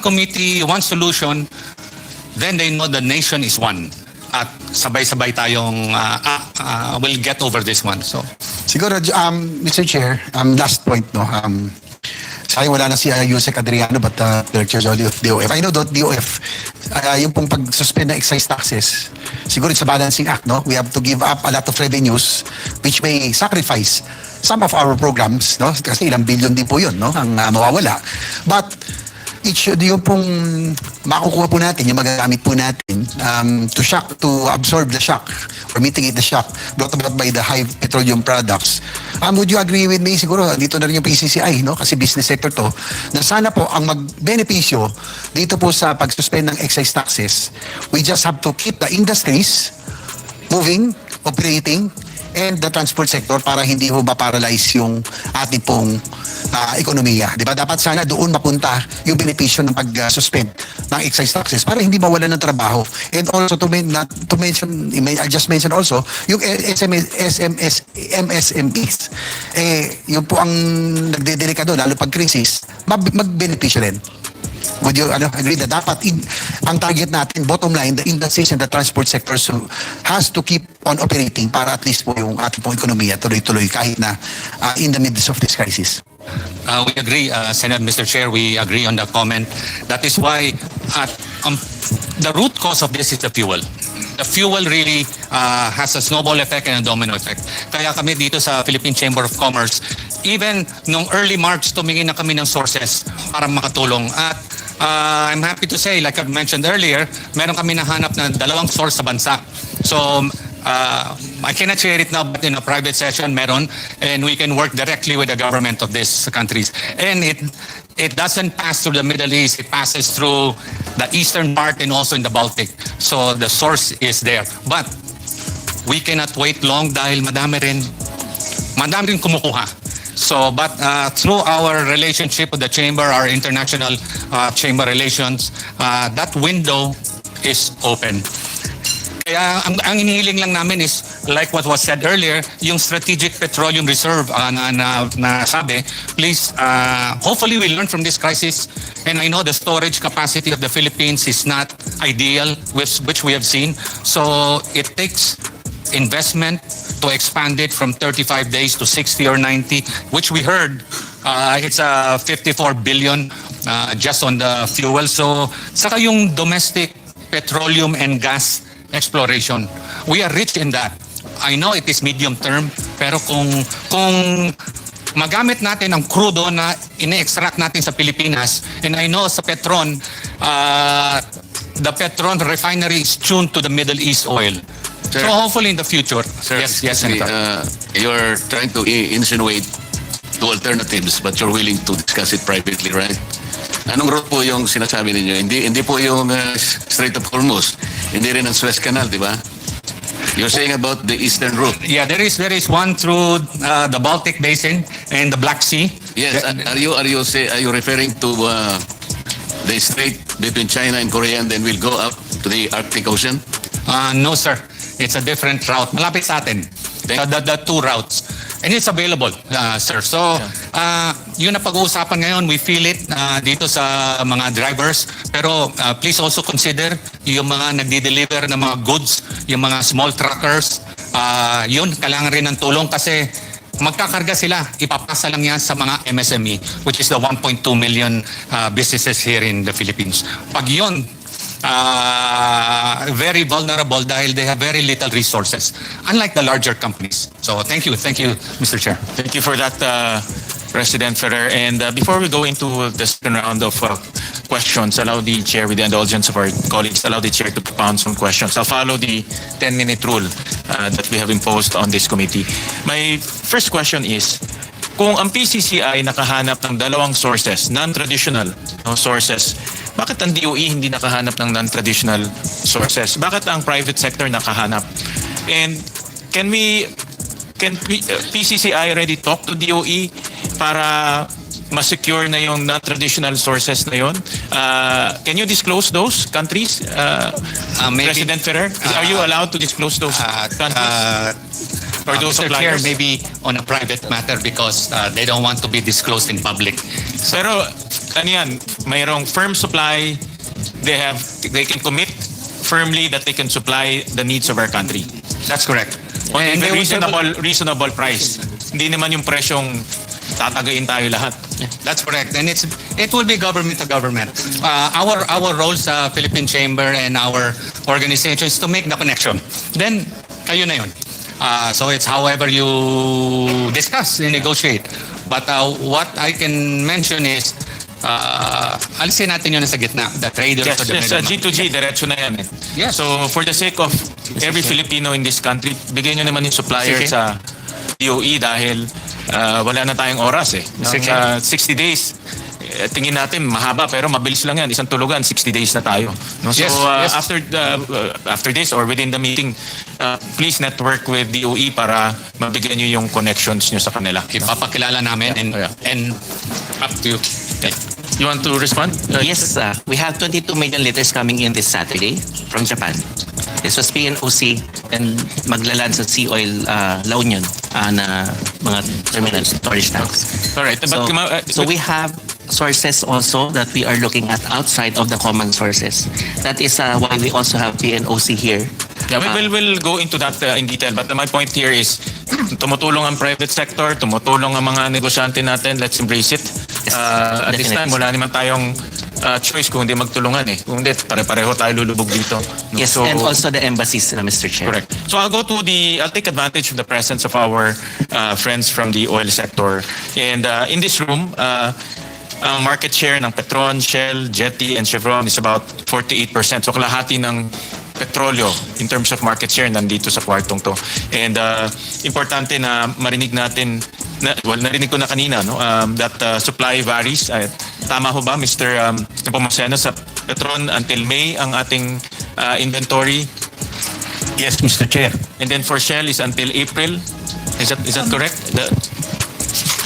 committee, one solution, then they know the nation is one. At sabay-sabay tayong will get over this one. So Siguro, Mr. Chair, last point, no. Sayang wala na si Yusek Adriano, but lectures only of DOF. I know that DOF, yung pong pag-suspend ng excise taxes, siguro it's a balancing act, no? We have to give up a lot of revenues which may sacrifice some of our programs, no? Kasi ilang billion din po yun, no? Ang mawawala. But it should, yung pong makukuha po natin, yung magagamit po natin to absorb the shock or mitigate the shock brought about by the high petroleum products. Would you agree with me? Siguro dito na rin yung PCCI, no? Kasi business sector to, na sana po ang magbenepisyo dito po sa pag-suspend ng excise taxes. We just have to keep the industries moving, operating, and the transport sector para hindi ho ma-paralyze yung ating pong ekonomiya. Di ba? Dapat sana doon mapunta yung benepisyo ng pag-suspend ng excise taxes para hindi mawalan ng trabaho. And also to mention, I just mentioned also, yung MSMEs, yun po ang nagdedelika doon, lalo pag crisis, mag-benepisyo rin. Would you agree that dapat ang target natin, bottom line, the industries and the transport sector has to keep on operating para at least po yung ating pong ekonomiya tuloy-tuloy kahit na in the midst of this crisis? We agree, Senate, Mr. Chair, we agree on the comment. That is why the root cause of this is the fuel. The fuel really has a snowball effect and a domino effect. Kaya kami dito sa Philippine Chamber of Commerce, even nung early March, tumingin na kami ng sources para makatulong. At I'm happy to say, like I mentioned earlier, meron kami nahanap na 2 source sa bansa. So, I cannot share it now, but in a private session, meron, and we can work directly with the government of these countries. And it doesn't pass through the Middle East, it passes through the eastern part and also in the Baltic. So the source is there. But we cannot wait long dahil madami rin kumukuha. So, but through our relationship with the chamber, our international chamber relations, that window is open. Kaya ang inihiling lang namin is, like what was said earlier, yung strategic petroleum reserve na sabi, please, hopefully we learn from this crisis. And I know the storage capacity of the Philippines is not ideal, which we have seen. So it takes investment to expand it from 35 days to 60 or 90, which we heard it's 54 billion just on the fuel. So saka yung domestic petroleum and gas exploration. We are rich in that. I know it is medium term, pero kung magamit natin ang crudo na ine-extract natin sa Pilipinas, and I know sa Petron, the Petron refinery is tuned to the Middle East oil. Sir, so hopefully in the future, sir, yes, Senator. You're trying to insinuate two alternatives, but you're willing to discuss it privately, right? Anong route po yung sinasabi ninyo? Hindi po yung Strait of Hormuz. Hindi rin ang Suez Canal, di ba? You're saying about the eastern route. Yeah, there is one through the Baltic Basin and the Black Sea. Yes, are you referring to the strait between China and Korea and then we'll go up to the Arctic Ocean? No, sir. It's a different route. Malapit sa atin. The two routes. And it's available, sir. So, yun na pag-uusapan ngayon. We feel it dito sa mga drivers. Pero please also consider yung mga nagdi-deliver ng mga goods, yung mga small truckers. Yun, kailangan rin ng tulong kasi magkakarga sila. Ipapasa lang yan sa mga MSME, which is the 1.2 million businesses here in the Philippines. Pag yun, very vulnerable dahil they have very little resources, unlike the larger companies. So thank you, Mr. Chair. Thank you for that, President Ferrer. And before we go into the second round of questions, allow the Chair, with the indulgence of our colleagues, allow the Chair to propound some questions. I'll follow the 10-minute rule that we have imposed on this committee. My first question is, kung ang PCCI nakahanap ng 2 sources, non-traditional sources, bakit ang DOE hindi nakahanap ng non-traditional sources? Bakit ang private sector nakahanap? And can PCCI already talk to DOE para ma-secure na yung non-traditional sources na yun? Can you disclose those countries? President Ferrer, are you allowed to disclose those countries? Or those Mr. Chair, suppliers? maybe on a private matter because they don't want to be disclosed in public. Pero ano yan, mayroong firm supply, they can commit firmly that they can supply the needs of our country. That's correct. On And a they will- reasonable price. Hindi naman yung presyong tatagain tayo lahat. That's correct. And it will be government to government. Our role sa Philippine Chamber and our organization is to make the connection. Then, kayo na yun. So it's however you discuss and negotiate. But what I can mention is, alisin natin yun sa gitna, the traders Yes, to the yes, middleman. G2G, diretso na yan. Yes. So for the sake of every Filipino in this country, bigyan nyo naman yung supplier Sige. sa DOE dahil wala na tayong oras eh. Sige. 60 days, tingin natin mahaba pero mabilis lang yan. Isang tulugan, 60 days na tayo. No? So Yes. after this or within the meeting, please network with DOE para mabigyan nyo yung connections nyo sa kanila. Ipapakilala namin and up to you. You want to respond? Yes, we have 22 million liters coming in this Saturday from Japan. This was PNOC and maglaland sa sea oil La Union na mga terminals, storage tanks. All right. So we have sources also that we are looking at outside of the common sources. That is why we also have PNOC here. Yeah, we'll go into that in detail. But my point here is, tumutulong ang private sector, tumutulong ang mga negosyante natin. Let's embrace it. At this time, wala naman tayong choice kung hindi magtulungan eh. Kung hindi, pare-pareho tayo lulubog dito. No? Yes, So, and also the embassies, Mr. Chair. correct. So I'll take advantage of the presence of our friends from the oil sector. And in this room, ang market share ng Petron, Shell, Jetty, and Chevron is about 48%. So kalahati ng petrolyo in terms of market share nandito sa kwartong to. And importante na marinig natin, narinig ko na kanina, no, that supply varies. Tama ho ba, Mr. Nepomuceno, sa Petron until May ang ating inventory? Yes, Mr. Chair. And then for Shell is until April? Is that correct?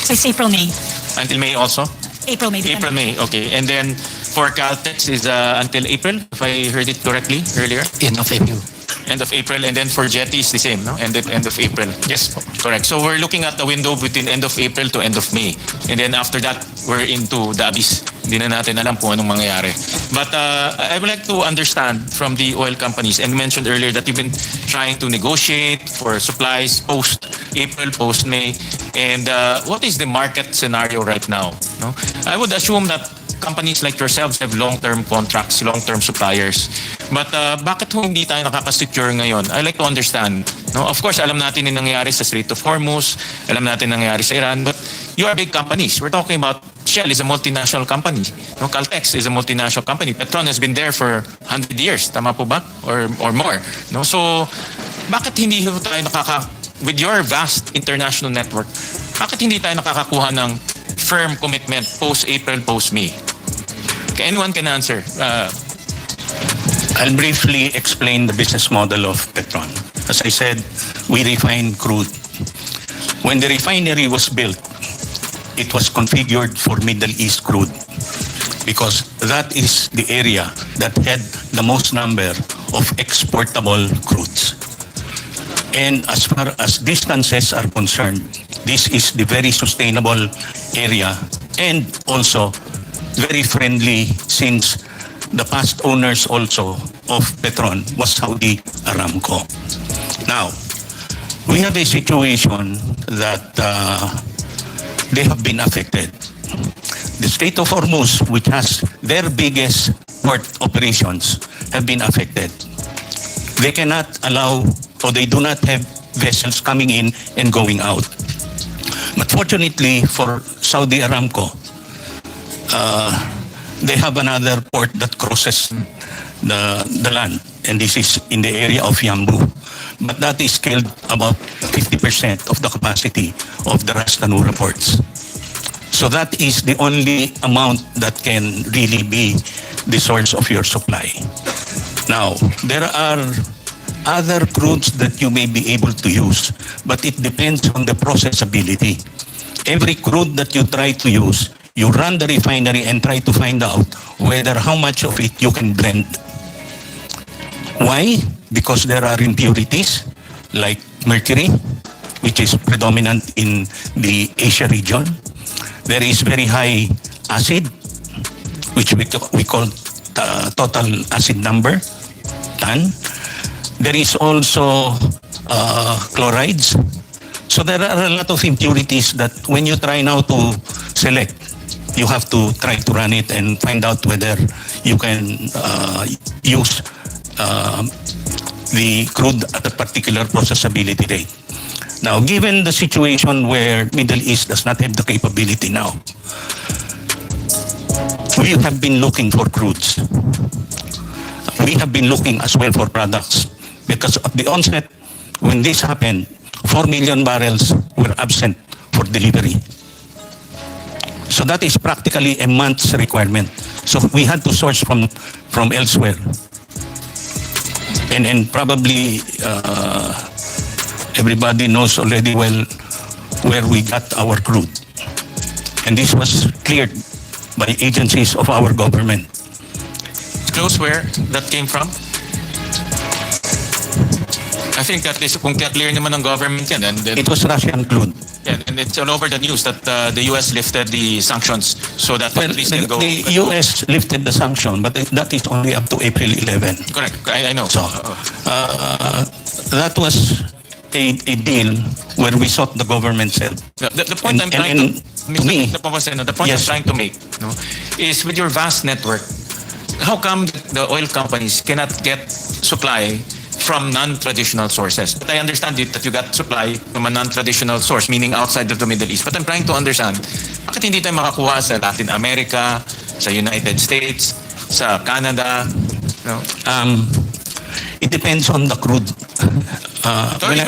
So it's April, May. Until May also? April, May. April, May, okay. And then for Caltex is until April, if I heard it correctly earlier? End of April. End of April, and then for Jetty is the same, no? End of April. Yes. Correct. So we're looking at the window between end of April to end of May. And then after that, we're into the abyss. Hindi na natin alam kung anong mangyayari. But I would like to understand from the oil companies, and you mentioned earlier that you've been trying to negotiate for supplies post-April, post-May. And what is the market scenario right now? No? I would assume that companies like yourselves have long-term contracts, long-term suppliers. But bakit hindi tayo nakaka-secure ngayon? I like to understand. No? Of course, alam natin yung nangyayari sa Strait of Hormuz, alam natin yung nangyayari sa Iran, but you are big companies. We're talking about Shell is a multinational company. No? Caltex is a multinational company. Petron has been there for 100 years. Tama po ba? Or more. No? So, bakit hindi tayo with your vast international network, bakit hindi tayo nakakakuha ng firm commitment post-April, post-May? Anyone can answer. I'll briefly explain the business model of Petron. As I said, we refine crude. When the refinery was built, it was configured for Middle East crude because that is the area that had the most number of exportable crudes. And as far as distances are concerned, this is the very sustainable area and also very friendly since the past owners also of Petron was Saudi Aramco. Now, we have a situation that they have been affected. The Strait of Hormuz, which has their biggest port operations, have been affected. They cannot allow, or they do not have vessels coming in and going out. But fortunately for Saudi Aramco, they have another port that crosses the land, and this is in the area of Yambu. But that is scaled about 50% of the capacity of the Ras Tanura ports. So that is the only amount that can really be the source of your supply. Now, there are other crudes that you may be able to use, but it depends on the processability. Every crude that you try to use, you run the refinery and try to find out whether how much of it you can blend. Why? Because there are impurities like mercury, which is predominant in the Asia region. There is very high acid, which we call total acid number, TAN. There is also chlorides. So there are a lot of impurities that when you try now to select, you have to try to run it and find out whether you can use the crude at a particular processability rate. Now, given the situation where Middle East does not have the capability now, we have been looking for crudes. We have been looking as well for products because at the onset, when this happened, 4 million barrels were absent for delivery. So that is practically a month's requirement. So we had to source from elsewhere. And probably everybody knows already well where we got our crude. And this was cleared by agencies of our government. Close where that came from? I think at least kung clear naman ng government yan, and then, It was Russian crude. yeah, and it's all over the news that the US lifted the sanctions so that Well, at least they go. the US lifted the sanction, but that is only up to April 11. Correct, I know. So, that was a deal where we sought the government's help. The point I'm trying to me, the point yes. I'm trying to make, no, is with your vast network, how come the oil companies cannot get supply from non-traditional sources? But I understand that you got supply from a non-traditional source, meaning outside of the Middle East. But I'm trying to understand, bakit hindi tayo makakuha sa Latin America, sa United States, sa Canada? No? It depends on the crude.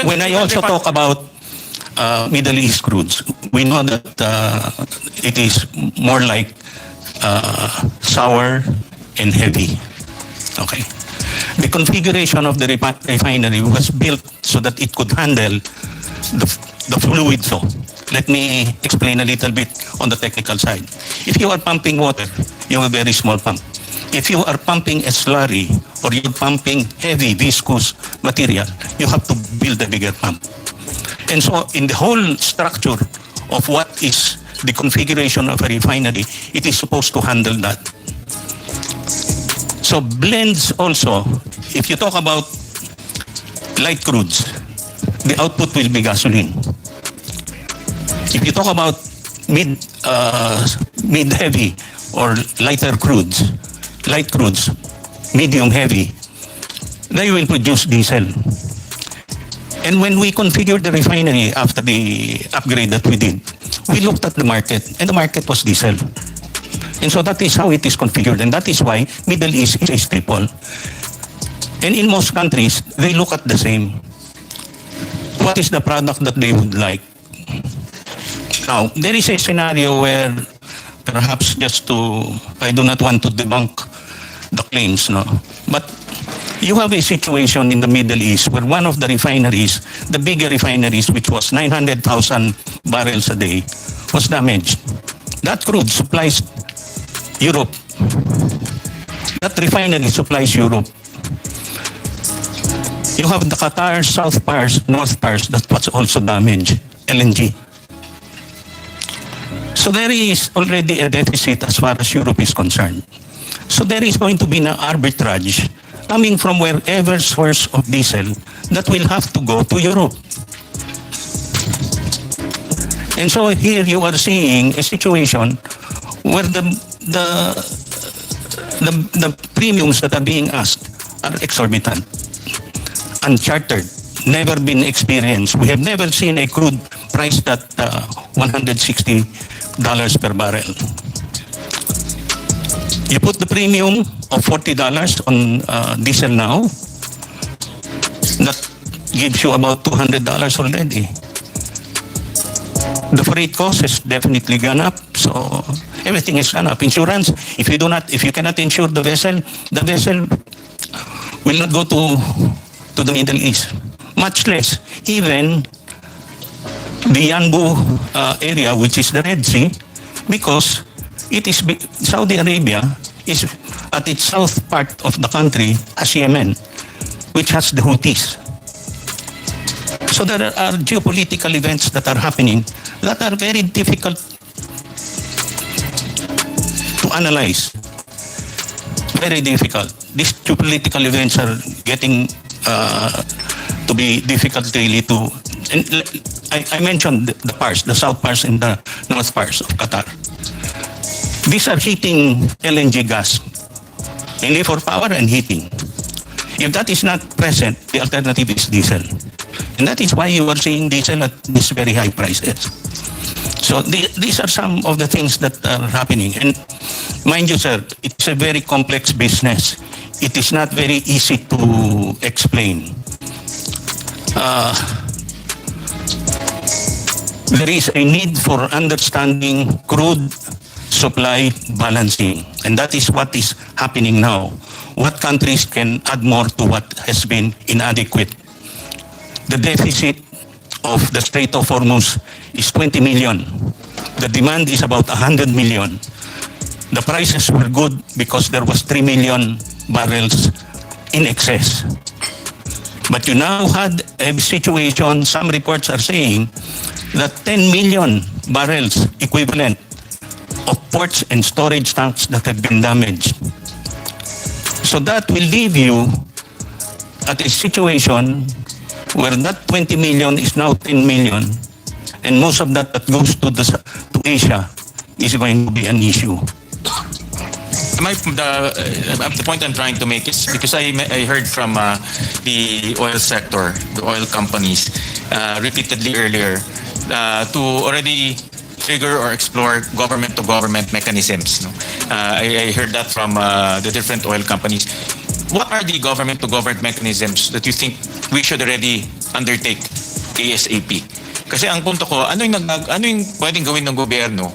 When I also talk about Middle East crudes, we know that it is more like sour and heavy. Okay. The configuration of the refinery was built so that it could handle the fluid flow. Let me explain a little bit on the technical side. If you are pumping water, you have a very small pump. If you are pumping a slurry or you're pumping heavy viscous material, you have to build a bigger pump. And so in the whole structure of what is the configuration of a refinery, it is supposed to handle that. So blends also, if you talk about light crudes, the output will be gasoline. If you talk about mid-heavy or lighter crudes, light crudes, medium heavy, they will produce diesel. And when we configured the refinery after the upgrade that we did, we looked at the market, and the market was diesel. And so that is how it is configured, and that is why Middle East is a staple. And in most countries, they look at the same. What is the product that they would like? Now, there is a scenario where perhaps I do not want to debunk the claims, no? But you have a situation in the Middle East where one of the refineries, the bigger refineries, which was 900,000 barrels a day, was damaged. That crude supplies Europe. That refinery supplies Europe. You have the Qatar South Pars, North Pars, that was also damaged, LNG. So there is already a deficit as far as Europe is concerned. So there is going to be an arbitrage coming from wherever source of diesel that will have to go to Europe. And so here you are seeing a situation where the premiums that are being asked are exorbitant, uncharted, never been experienced. We have never seen a crude priced at $160 per barrel. You put the premium of $40 on diesel now, that gives you about $200 already. The freight cost has definitely gone up, so everything has gone up. Insurance, if you cannot insure the vessel will not go to the Middle East. Much less, even the Yanbu area, which is the Red Sea, because Saudi Arabia is at its south part of the country as Yemen, which has the Houthis. So there are geopolitical events that are happening that are very difficult to analyze. Very difficult. These geopolitical events are getting to be difficult really to... And I mentioned the pars, the south pars and the north pars of Qatar. These are heating LNG gas, mainly for power and heating. If that is not present, the alternative is diesel. And that is why you are seeing diesel at these very high prices. So these are some of the things that are happening. And mind you, sir, it's a very complex business. It is not very easy to explain. there is a need for understanding crude supply balancing. And that is what is happening now. What countries can add more to what has been inadequate? The deficit of the Strait of Hormuz is 20 million. The demand is about 100 million. The prices were good because there was 3 million barrels in excess. But you now had a situation, some reports are saying, that 10 million barrels equivalent of ports and storage tanks that have been damaged. So that will leave you at a situation where that 20 million is now 10 million, and most of that goes to Asia is going to be an issue. The point I'm trying to make is because I heard from the oil sector, the oil companies, repeatedly earlier to already trigger or explore government-to-government mechanisms. No? I heard that from the different oil companies. What are the government-to-government mechanisms that you think we should already undertake ASAP? Kasi ang punto ko, ano yung pwedeng gawin ng gobyerno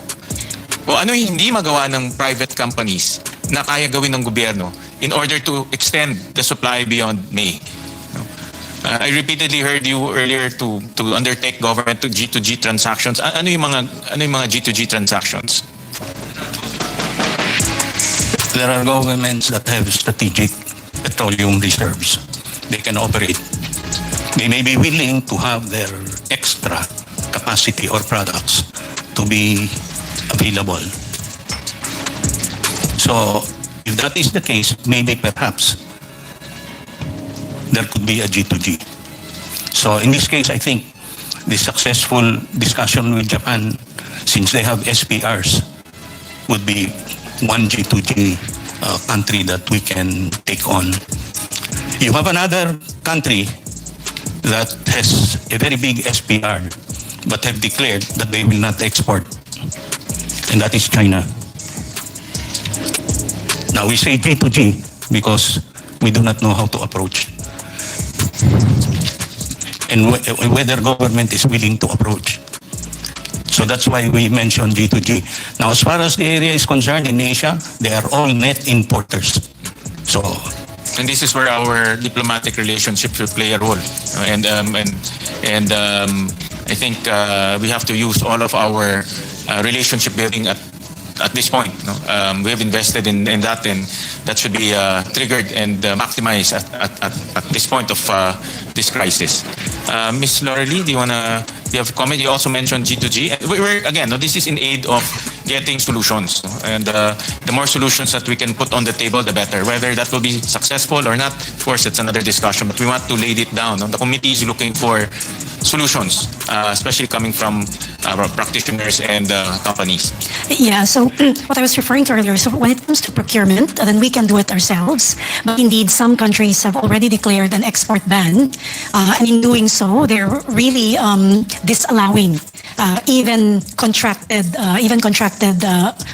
o ano yung hindi magawa ng private companies na kaya gawin ng gobyerno in order to extend the supply beyond May? I repeatedly heard you earlier to undertake government to G2G transactions. Ano yung mga G2G transactions? There are governments that have strategic petroleum reserves. They can operate. They may be willing to have their extra capacity or products to be available. So, if that is the case, maybe perhaps there could be a G2G. So, in this case, I think the successful discussion with Japan, since they have SPRs, would be one G2G country that we can take on. You have another country that has a very big SPR but have declared that they will not export, and that is China. Now we say G2G because we do not know how to approach and whether government is willing to approach. So that's why we mentioned G2G. Now as far as the area is concerned in Asia, they are all net importers. So and this is where our diplomatic relationship will play a role. And I think we have to use all of our relationship building at this point. No? We have invested in that, and that should be triggered and maximized at this point of this crisis. Ms. Lorelie, do you have a comment? You also mentioned G2G. We're again, no, this is in aid of getting solutions. No? And the more solutions that we can put on the table, the better. Whether that will be successful or not, of course, it's another discussion. But we want to lay it down. No? The committee is looking for solutions, especially coming from practitioners and companies. Yeah, so what I was referring to earlier, so when it comes to procurement, then we can do it ourselves. But indeed, some countries have already declared an export ban. And in doing so, they're really disallowing even contracted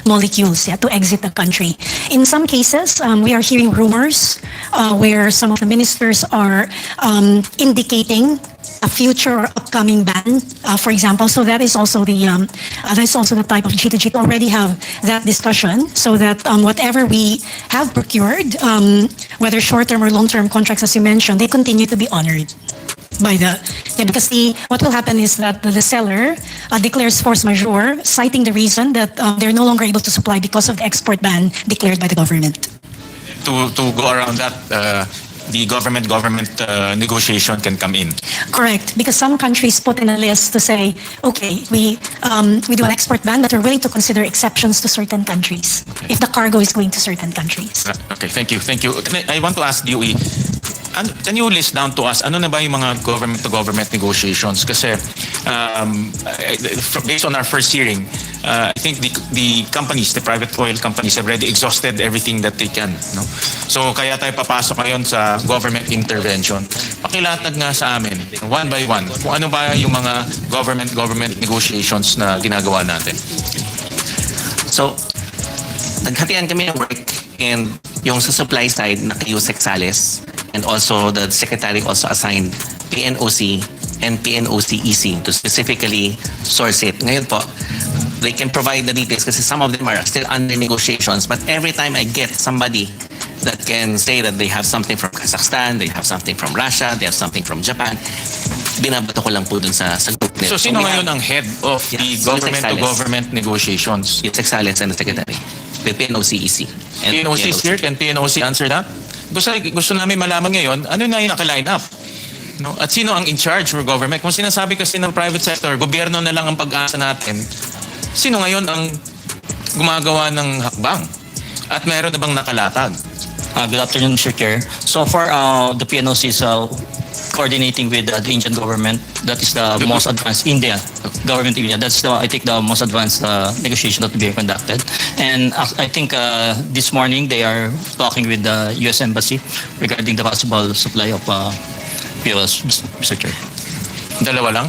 molecules to exit the country. In some cases, we are hearing rumors where some of the ministers are indicating a future or upcoming ban, for example. So that is also the type of G2G to already have that discussion, so that whatever we have procured, whether short-term or long-term contracts, as you mentioned, they continue to be honored by because what will happen is that the seller declares force majeure, citing the reason that they're no longer able to supply because of the export ban declared by the government. To go around that, the government negotiation can come in. Correct, because some countries put in a list to say, okay, we do an export ban, but we're willing to consider exceptions to certain countries if the cargo is going to certain countries. Okay, thank you. I want to ask DOE, can you list down to us, ano na ba yung mga government-to-government negotiations? Kasi based on our first hearing, I think the companies, the private oil companies, have already exhausted everything that they can. No? So kaya tayo papasok ngayon sa government intervention. Pakilatag nga sa amin, one by one, kung ano ba yung mga government negotiations na ginagawa natin. So, naghatian kami ng work, and yung sa supply side, naka-Yusek Sales, and also the secretary also assigned PNOC and PNOC-EC to specifically source it. Ngayon po, they can provide the details kasi some of them are still under negotiations, but every time I get somebody that can say that they have something from Kazakhstan, they have something from Russia, they have something from Japan, binabato ko lang po dun sa group nila. So sino ngayon ang head of the Yes, government-to-government negotiations? It's Excellence and the Secretary. The PNOC-EC. And PNOC is here. Can PNOC answer that? Gusto namin malaman ngayon, ano na yung naka-line up? No? At sino ang in charge for government? Kung sinasabi kasi ng private sector, gobyerno na lang ang pag-asa natin, sino ngayon ang gumagawa ng hakbang? At meron na bang nakalatag? Good afternoon, Mr. Chair. So far, the PNOC is coordinating with the Indian government. That is the most advanced India government in India. That's I think the most advanced negotiation that will be conducted. And I think this morning they are talking with the U.S. Embassy regarding the possible supply of fuels, Mr. Chair. Dalawa lang?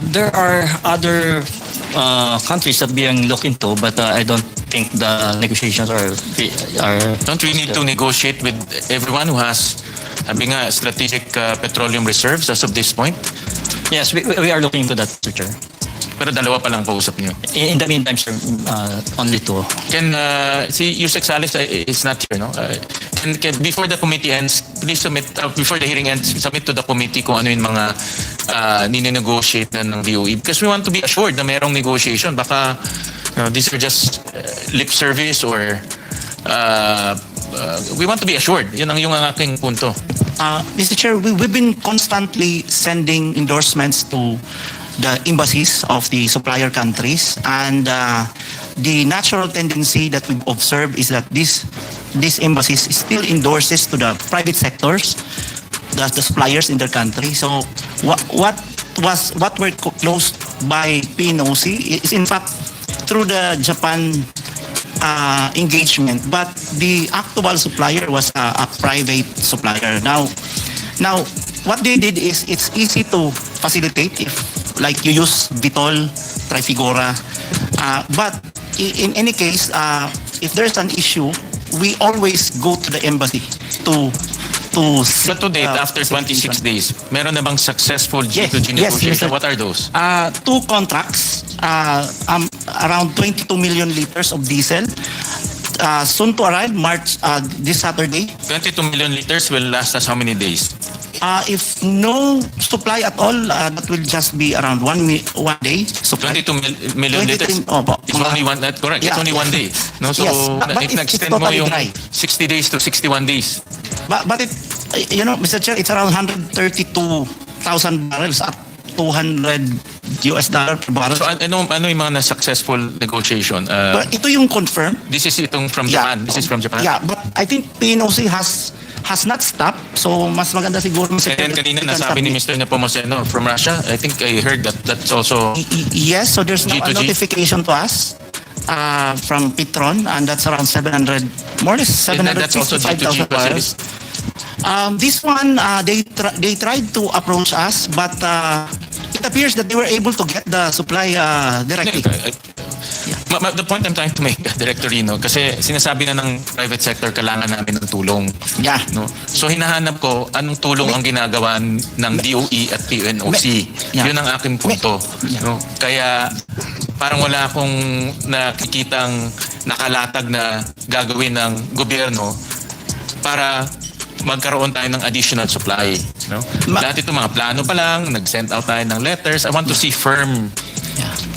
There are other countries that being looked into, but I don't think the negotiations are. Don't we need to negotiate with everyone who has strategic petroleum reserves as of this point? Yes, we are looking into that, Mr. Chair. Pero dalawa pa lang kausap niyo. In the meantime, sir, only two. Can Yusek Salis is not here, no? Can before the committee ends, please submit before the hearing ends, submit to the committee kung ano yung mga nine-negotiate na ng DOE, because we want to be assured na merong negotiation. Baka these are just lip service or we want to be assured. Yun ang yung aking punto. Mr. Chair, we've been constantly sending endorsements to the embassies of the supplier countries, and the natural tendency that we've observed is that these embassies still endorses to the private sectors, the suppliers in their country. So what were closed by PNOC is in fact through the Japan engagement, but the actual supplier was a private supplier. Now what they did is it's easy to facilitate if like you use Vitol, Trifigura, but in any case, if there's an issue, we always go to the embassy to But to date, after 26 days, meron na bang successful G2G negotiation? What are those? 2 contracts, around 22 million liters of diesel, soon to arrive March this Saturday. 22 million liters will last us how many days? If no supply at all, that will just be around one day supply. 22 million liters. It's only one. That's correct. Yeah, it's only one day. No, so yes, but if it's na-extend mo totally yung dry. 60 days to 61 days. But it, Mr. Chair, it's around 132,000 barrels at $200 per barrel. So ano yung mga na-successful negotiation? But ito yung confirm. This is itong from Japan. This is from Japan. Yeah, but I think PNOC has not stopped. So mas maganda siguro. And kanina nasabi ni Mr. Nepomuceno from Russia. I think I heard that's also yes, so there's no G2G. notification to us from Petron, and that's around 700, more or less 755,000 barrels. This one, they tried to approach us, but it appears that they were able to get the supply directly. The point I'm trying to make, Director Rino, kasi sinasabi na ng private sector, kailangan namin ng tulong. Yeah. No? So hinahanap ko, anong tulong ang ginagawa ng DOE at PNOC. Yeah. Yun ang aking punto. No? Kaya parang wala akong nakikitang nakalatag na gagawin ng gobyerno para magkaroon tayo ng additional supply. No? Lahat ito mga plano pa lang, nag-send out tayo ng letters. I want to see firm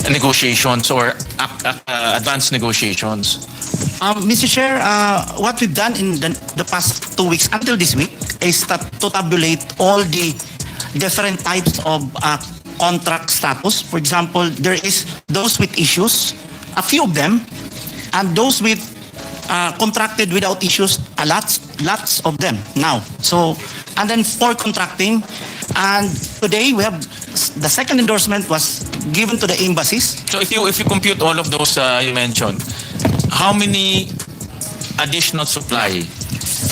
negotiations or advanced negotiations. Mr. Chair, what we've done in the past 2 weeks until this week is to tabulate all the different types of contract status. For example, there is those with issues, a few of them, and those with contracted without issues, lots of them now. So, and then for contracting, and today we have the second endorsement was given to the embassies. So if you compute all of those you mentioned, how many additional supply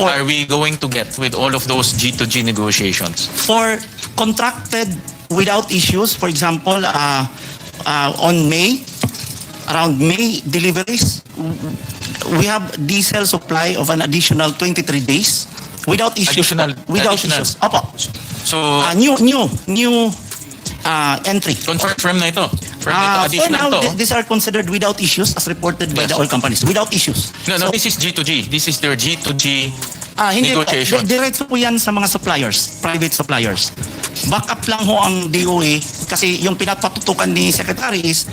are we going to get with all of those G2G negotiations? For contracted without issues, for example, on May, around May deliveries, we have diesel supply of an additional 23 days without issues. Additional. Issues. Opo. So, new entry. confirm na ito. For Additional now, to. these are considered without issues as reported by the oil companies. Without issues. No, this is G2G. This is their G2G Hindi negotiation. Diretso po yan sa mga suppliers, private suppliers. Backup lang ho ang DOE kasi yung pinapatutukan ni Secretary is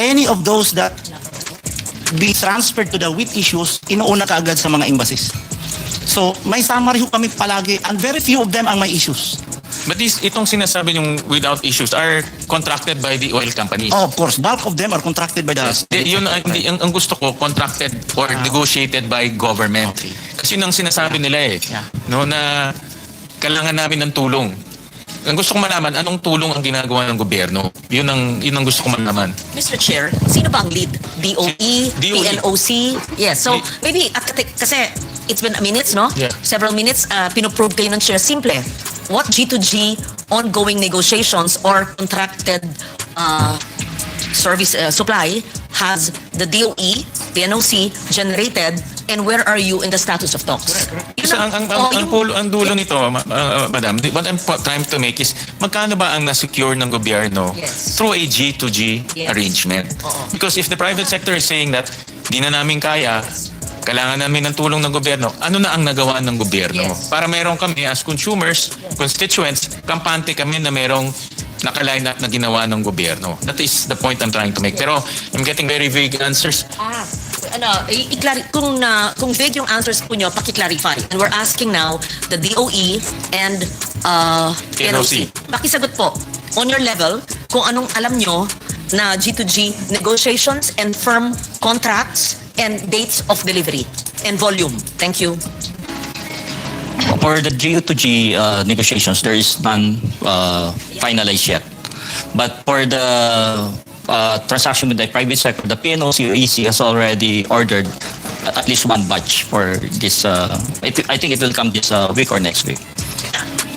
any of those that be transferred to the with issues, inuuna kaagad sa mga embassies. So, may summary ho kami palagi and very few of them ang may issues. But itong sinasabi yung without issues are contracted by the oil companies. Oh, of course, bulk of them are contracted by the... Yun ang gusto ko, contracted or negotiated by government. Okay. Kasi yun ang sinasabi nila no, na kailangan namin ng tulong. Ang gusto kong malaman, anong tulong ang ginagawa ng gobyerno? Yun ang gusto kong malaman. Mr. Chair, sino ba ang lead? DOE, DOE. PNOC? Yes, so maybe, kasi it's been minutes, no? Yeah. Several minutes, pinoprove kayo ng chair. Simple. What G2G ongoing negotiations or contracted service supply has the DOE, PNOC generated, and where are you in the status of talks? So, ang dulo nito, madam, what I'm trying to make is, magkano ba ang na-secure ng gobyerno through a G2G arrangement? Because if the private sector is saying that, di na namin kaya, kailangan namin ng tulong ng gobyerno, ano na ang nagawa ng gobyerno? Para meron kami as consumers, constituents, kampante kami na merong naka-line up na ginawa ng gobyerno. That is the point I'm trying to make. Pero I'm getting very vague answers. Kung vague yung answers po nyo, paki-clarify. And we're asking now the DOE and PNOC. Pakisagot po, on your level, kung anong alam nyo na G2G negotiations and firm contracts and dates of delivery and volume. Thank you. For the G2G negotiations, there is none finalized yet. But for the transaction with the private sector, the PNOC or EC has already ordered at least one batch for this. I think it will come this week or next week.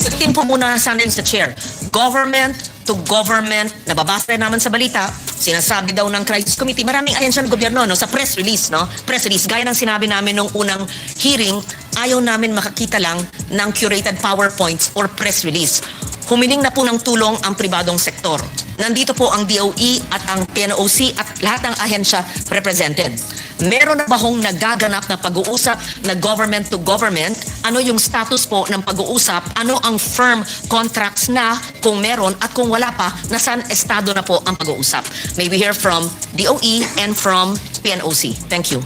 Sagutin po muna sa amin sa chair. Government to government, nababasa rin naman sa balita, sinasabi daw ng crisis committee, maraming ahensya ng gobyerno, no, sa press release, no? Press release, gaya ng sinabi namin nung unang hearing, ayaw namin makakita lang ng curated PowerPoints or press release. Humiling na po ng tulong ang pribadong sektor. Nandito po ang DOE at ang PNOC at lahat ng ahensya represented. Meron na ba hong nagaganap na pag-uusap na government to government? Ano yung status po ng pag-uusap? Ano ang firm contracts na kung meron at kung wala pa, nasaan estado na po ang pag-uusap? May we hear from DOE and from PNOC. Thank you.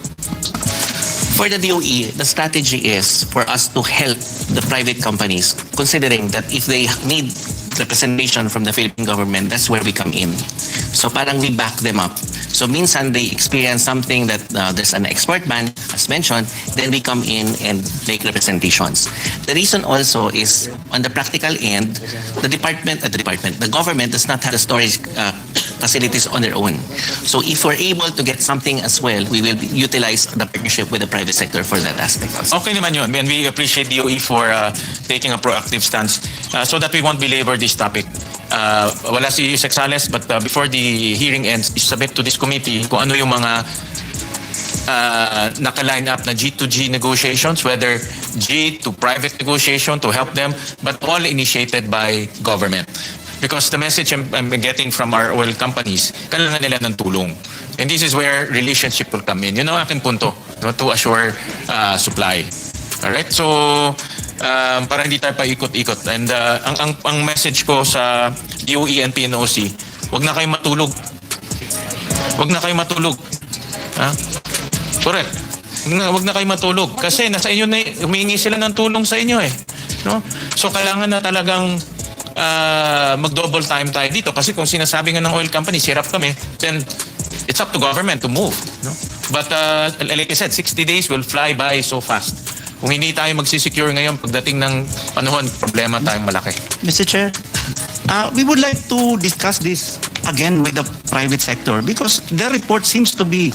For the DOE, the strategy is for us to help the private companies, considering that if they need representation from the Philippine government, that's where we come in. So parang we back them up. So minsan they experience something that there's an export ban, as mentioned, then we come in and make representations. The reason also is on the practical end, the government does not have the storage facilities on their own. So if we're able to get something as well, we will utilize the partnership with the private sector for that aspect also. Okay naman yun. And we appreciate DOE for taking a proactive stance so that we won't belabor this topic. Wala si Sexales, but before the hearing ends, isubmit to this committee kung ano yung mga naka-line up na G2G negotiations, whether G to private negotiation to help them, but all initiated by government. Because the message I'm getting from our oil companies, kailangan nila ng tulong. And this is where relationship will come in. Yun ang aking punto, no, to assure supply. Alright? So, para hindi tayo paikot-ikot. And ang message ko sa DOE and PNOC, wag na kayo matulog. Wag na kayo matulog. Ha? Correct. Wag na kayo matulog. Kasi nasa inyo na, humingi sila ng tulong sa inyo eh. No? So, kailangan na talagang mag-double time tayo dito. Kasi kung sinasabi nga ng oil company, hirap kami, then it's up to government to move. No? But like I said, 60 days will fly by so fast. Kung hindi tayo magsisecure ngayon, pagdating ng panahon, problema tayong malaki. Mr. Chair, we would like to discuss this again with the private sector because their report seems to be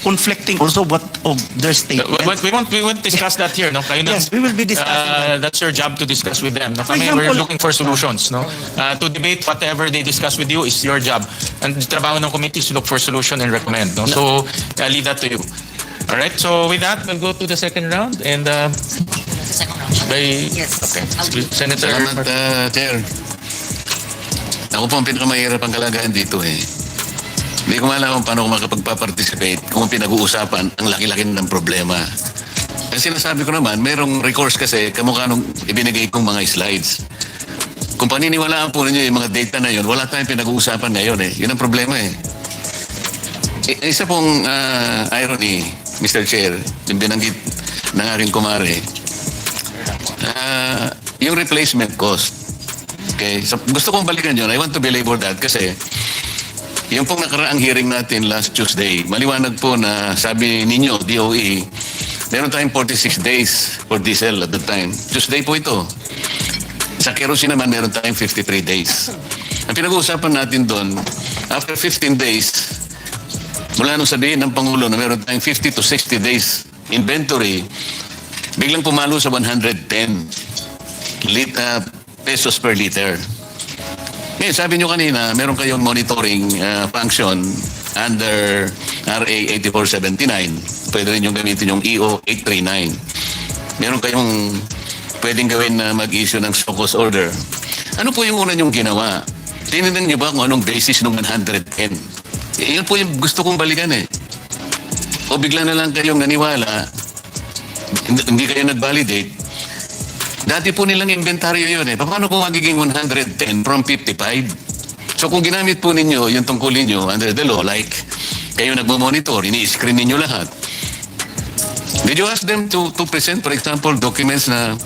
conflicting also what of their statement. We won't discuss that here, no? Kayo Yes, we will be discussing. That's your job to discuss with them. No? Kami, example, we're looking for solutions, no? To debate whatever they discuss with you is your job. And the trabaho ng committee is to look for solution and recommend, no? So, I'll leave that to you. All right. So with that, we'll go to the second round and second round. By, Yes. okay. I'll- Senator. Salamat, Chair. Ako po ang pinakamahirap ang kalagayan dito eh. Hindi ko alam kung paano ako makapagpa-participate kung pinag-uusapan ang laki-laki ng problema. Kasi sinasabi ko naman, mayroong recourse kasi kamukha nung ibinigay kong mga slides. Kung paniniwalaan po ninyo yung mga data na yun, wala tayong pinag-uusapan ngayon eh. Yun ang problema eh. Isa pong irony, Mr. Chair, yung binanggit ng aking kumare, yung replacement cost. Okay, so gusto kong balikan yun. I want to belabor that kasi yung pong nakaraang hearing natin last Tuesday, maliwanag po na sabi ninyo, DOE, meron tayong 46 days for diesel at the time. Tuesday po ito. Sa kerosene naman, meron tayong 53 days. Ang pinag-uusapan natin doon, after 15 days, mula nung sabihin ng Pangulo na meron tayong 50 to 60 days inventory, biglang pumalo sa 110 pesos per liter. Ngayon, sabi nyo kanina, meron kayong monitoring function under RA 8479. Pwede rin yung gamitin yung EO 839. Meron kayong pwedeng gawin na mag-issue ng show cause order. Ano po yung una nyong ginawa? Tinignan nyo ba kung anong basis ng 110? Yun po yung gusto kong balikan eh. O bigla na lang kayong naniwala, hindi kayo nag-validate. Dati po nilang inventaryo yun eh. Paano kung magiging 110 from 55? So kung ginamit po ninyo yung tungkulin nyo under the law, like kayo nagmo-monitor, ini-screen ninyo lahat. Did you ask them to present, for example, documents na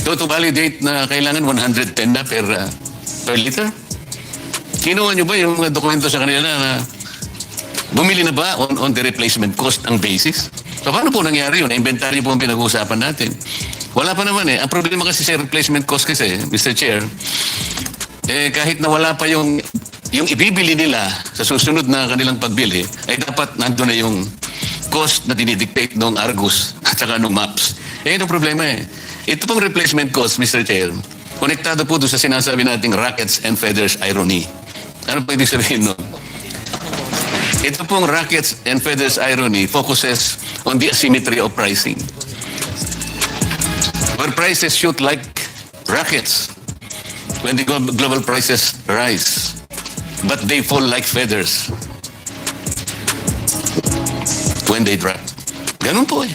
to validate na kailangan 110 na per liter? Kinuha nyo ba yung mga dokumento sa kanila na bumili na ba on the replacement cost ang basis? So paano po nangyari yun? Inventaryo po ang pinag-uusapan natin. Wala pa naman eh. Ang problema kasi sa replacement cost kasi, Mr. Chair, kahit na wala pa yung ibibili nila sa susunod na kanilang pagbili, ay dapat nandun na yung cost na dinidictate ng Argus at saka ng MAPS. Yan ang problema eh. Ito pong replacement cost, Mr. Chair, konektado po doon sa sinasabi nating rackets and feathers irony. Ano pa ibig sabihin nun? Ito pong rackets and feathers irony focuses on the asymmetry of pricing. Where prices shoot like rockets when the global prices rise, but they fall like feathers when they drop. Ganun po eh.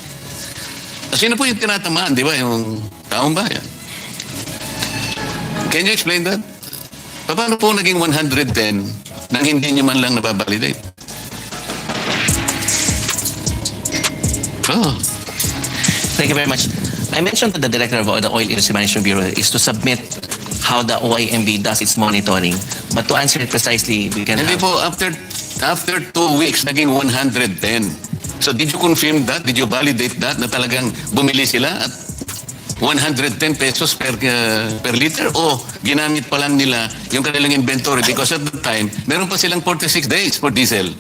Sino po yung tinatamaan, di ba? Yung taong bayan. Can you explain that? Paano po naging 110 nang hindi nyo man lang nababalidate? Oh. Thank you very much. I mentioned to the director of the Oil Industry Management Bureau is to submit how the OIMB does its monitoring. But to answer it precisely, we can Hindi po, after 2 weeks, naging 110. So did you confirm that? Did you validate that? Na talagang bumili sila at 110 pesos per liter? O ginamit pa lang nila yung kanilang inventory because at the time, meron pa silang 46 days for diesel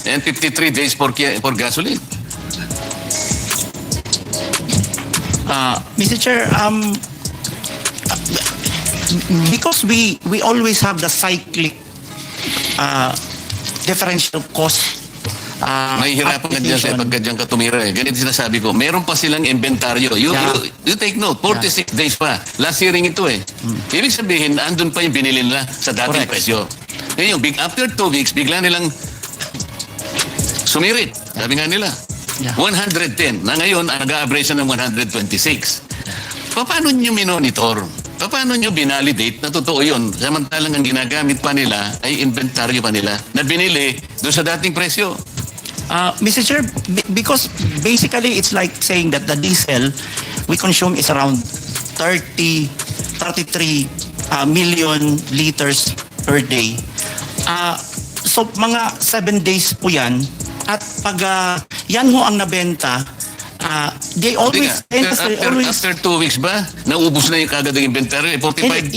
and 53 days for gasoline. Mr. Chair, because we always have the cyclic differential cost. Mahihirapan ka dyan sa pagka dyan ka tumira eh. Ganito sinasabi ko, meron pa silang inventaryo. You take note, 46 days pa. Last hearing ito eh. Ibig sabihin, andun pa yung binili nila sa dating presyo. Ngayon, after 2 weeks, bigla nilang sumirit. Sabi nga nila. 110. Na ngayon, nag-a-average ng 126. Paano nyo minonitor? Paano nyo binalidate na totoo yun? Samantalang ang ginagamit pa nila ay inventaryo pa nila na binili doon sa dating presyo. Mr. Chair, because basically it's like saying that the diesel we consume is around 33 million liters per day. So mga 7 days po yan. At pag yan ho ang nabenta, they always... After 2 weeks ba, naubos na yung kagad ng inventory? 45?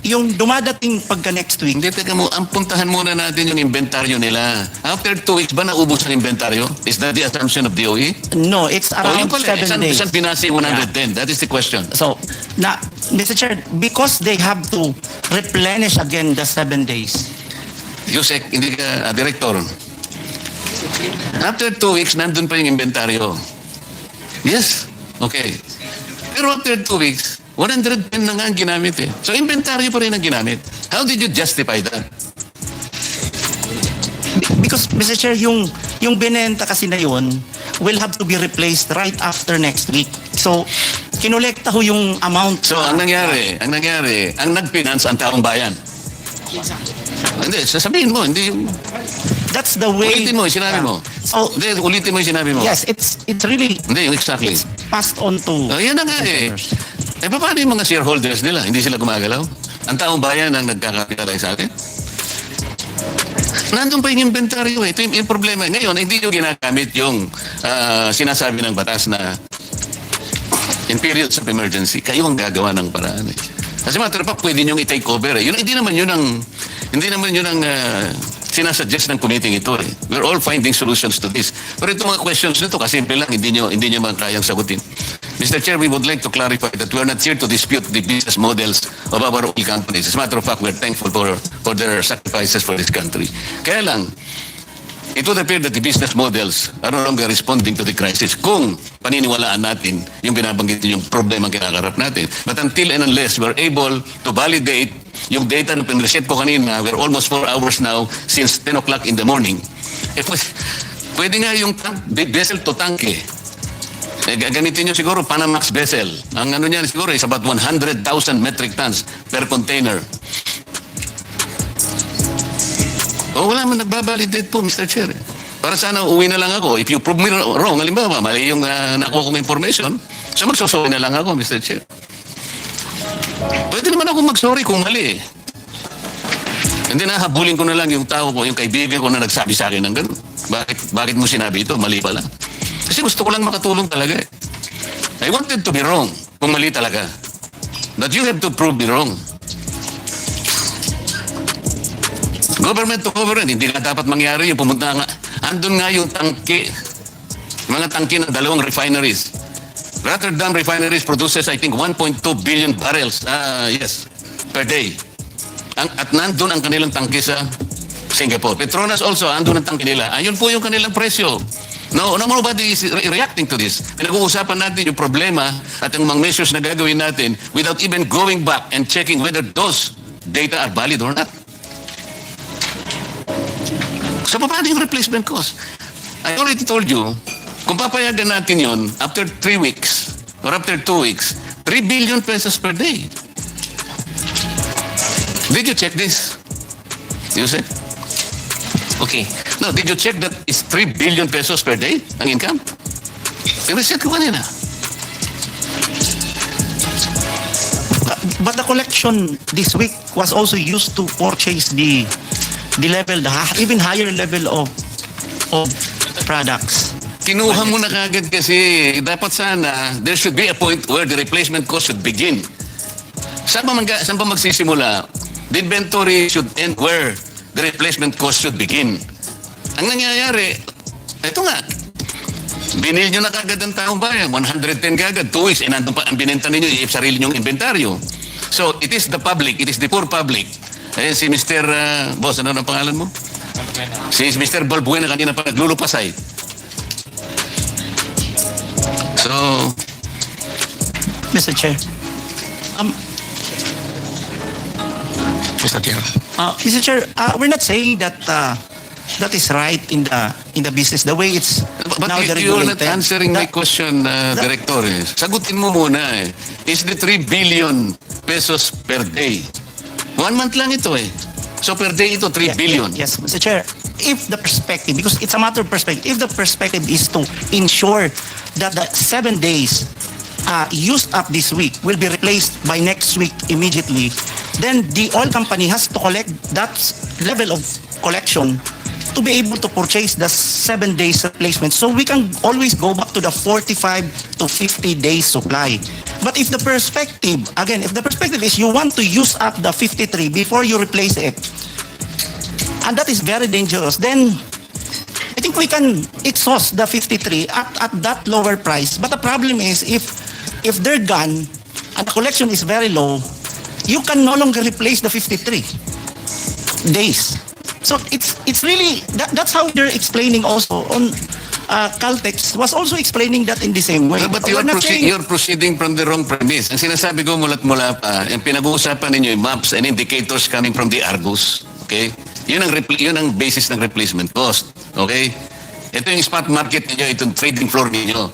Yung dumadating pagka next week. Hindi, teka mo, ang puntahan muna natin yung inventaryo nila. After 2 weeks ba naubos ang inventaryo? Is that the assumption of DOE? No, it's around 7 days. Saan pinasa yung 110? That is the question. So, Mr. Chair, because they have to replenish again the 7 days. Yusek, hindi ka, Director. After 2 weeks, nandun pa yung inventaryo. Yes. Okay. Pero after 2 weeks, 110 na nga ang ginamit eh. So inventaryo pa rin ang ginamit. How did you justify that? Because, Mr. Chair, yung binenta kasi na yun will have to be replaced right after next week. So, kinolekta ho yung amount. So ang nangyari, ang nag-finance ang taong bayan. Hindi, sasabihin mo, hindi. That's the way. Ulitin mo, sinabi mo. So, Hindi, ulitin mo yung sinabi mo. yes, it's really Hindi, exactly. passed on to. Yan na nga eh. Paano yung mga shareholders nila? Hindi sila gumagalaw? Ang taong bayan ang nagkakapitalize sa atin? Nandun pa yung inventaryo eh. Ito yung problema. Ngayon, hindi nyo ginagamit yung sinasabi ng batas na in periods of emergency, kayo ang gagawa ng paraan eh. Kasi matter of fact, pwede nyo i-take over eh. Hindi naman yun ang sinasuggest ng committee ito eh. We're all finding solutions to this. Pero itong mga questions nito, kasimple lang, hindi nyo man kayang sagutin. Mr. Chair, we would like to clarify that we are not here to dispute the business models of our oil companies. As a matter of fact, we're thankful for their sacrifices for this country. Kaya lang, it would appear that the business models are no longer responding to the crisis kung paniniwalaan natin yung binabanggit yung problema ang kinakarap natin. But until and unless we're able to validate yung data na pinreset ko kanina, we're almost 4 hours now since 10 o'clock in the morning. Pwede nga yung vessel to tank eh. Gamitin nyo siguro Panamax vessel. Ang ano niyan siguro is about 100,000 metric tons per container. Wala man nagbabalidate po, Mr. Chair. Para sana uwi na lang ako. If you prove me wrong, halimbawa, mali yung nakuha kong information, so magsusorry na lang ako, Mr. Chair. Pwede naman ako magsorry kung mali eh. Hindi na, habulin ko na lang yung tao ko, yung kaibigan ko na nagsabi sa akin ng ganun. Bakit mo sinabi ito? Mali pala. Kasi gusto ko lang makatulong talaga eh. I wanted to be wrong kung mali talaga. But you have to prove me wrong. Government to government, hindi na dapat mangyari yung pumunta nga. Andun nga yung tangke, mga tangke ng 2 refineries. Rotterdam refineries produces, I think, 1.2 billion barrels per day. At nandun ang kanilang tangke sa Singapore. Petronas also, andun ang tangke nila. Ayun po yung kanilang presyo. No, nobody is reacting to this. Pinag-uusapan natin yung problema at yung mga measures na gagawin natin without even going back and checking whether those data are valid or not. So, paano yung replacement cost? I already told you, kung papayagan natin yon after 3 weeks or after 2 weeks, 3 billion pesos per day. Did you check this? Yusef? Okay. No, did you check that it's 3 billion pesos per day ang income? I-reset ko kanina. But the collection this week was also used to purchase the level, the even higher level of products. Kinuha mo na kagad kasi dapat sana there should be a point where the replacement cost should begin. Saan pa magsisimula? The inventory should end where the replacement cost should begin. Ang nangyayari, ito nga, binil nyo na kagad ang taong bayan, 110 kagad, 2 weeks, nandun pa ang binenta ninyo, sarili nyong inventaryo. So, it is the public, it is the poor public. Ayan si Mr. Boss, ano ang pangalan mo? Si Mr. Balbuena kanina pa naglulupasay. So, Mr. Chair. Mr. Chair. Mr. Chair, we're not saying that that is right in the business the way it's but now you're not regulated. answering my question, Director. Sagutin mo muna eh. Is the 3 billion pesos per day? 1 month lang ito eh. So per day ito 3 billion. Yes, Mr. Chair. If the perspective, because it's a matter of perspective, if the perspective is to ensure that the 7 days used up this week will be replaced by next week immediately, then the oil company has to collect that level of collection to be able to purchase the 7 days replacement. So we can always go back to the 45 to 50 days supply. But if the perspective, again, if the perspective is you want to use up the 53 before you replace it, and that is very dangerous, then I think we can exhaust the 53 at that lower price. But the problem is if they're gone and the collection is very low, you can no longer replace the 53 days. So it's really that's how they're explaining also Caltex was also explaining that in the same way. But We're not saying- you're proceeding from the wrong premise. Ang sinasabi ko mula pa, yung pinag-uusapan ninyo yung maps and indicators coming from the Argus. Okay? Yun ang basis ng replacement cost. Okay? Ito yung spot market ninyo, itong trading floor ninyo.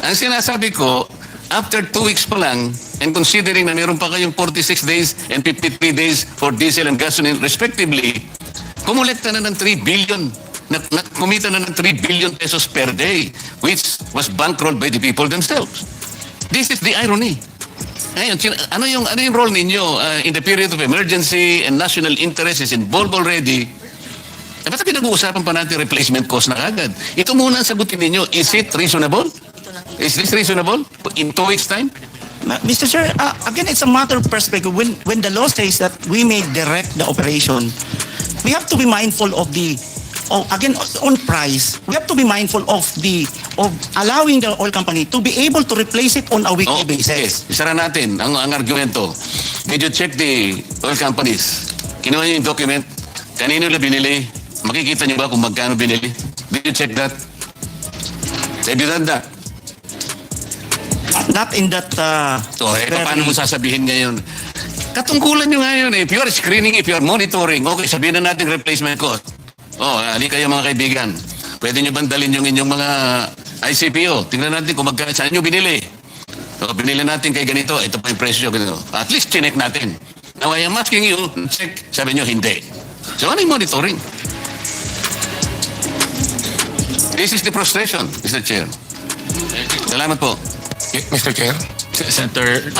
Ang sinasabi ko, after 2 weeks pa lang, and considering na meron pa kayong 46 days and 53 days for diesel and gasoline respectively, kumulekta na ng 3 billion. Kumita na ng 3 billion pesos per day, which was bankrolled by the people themselves. This is the irony. Ngayon, ano yung role ninyo in the period of emergency and national interest is involved already? Ba't pinag-uusapan pa natin replacement cost na kagad? Ito muna ang sagutin ninyo. Is it reasonable? Is this reasonable in 2 weeks' time? Mr. Chair, again, it's a matter of perspective. When the law says that we may direct the operation, we have to be mindful of again, on price, we have to be mindful of allowing the oil company to be able to replace it on a weekly basis. Yes, isara natin ang argumento. Did you check the oil companies? Kinuha niyo yung document? Kanino na binili? Makikita niyo ba kung magkano binili? Did you check that? Have you done that? Not in that... paano mo sasabihin ngayon? Katungkulan nyo ngayon eh. If you are screening, if you are monitoring, okay, sabihin na natin replacement cost. Ali kayo mga kaibigan. Pwede nyo bandalin yung inyong mga ICPO. Tingnan natin kung saan nyo binili. Binili natin kay ganito. Ito pa yung presyo. Ganito. At least chinek natin. Now I am asking you, check. Sabi nyo, hindi. So ano yung monitoring? This is the frustration, Mr. Chair. Salamat po. Mr. Chair? Senator,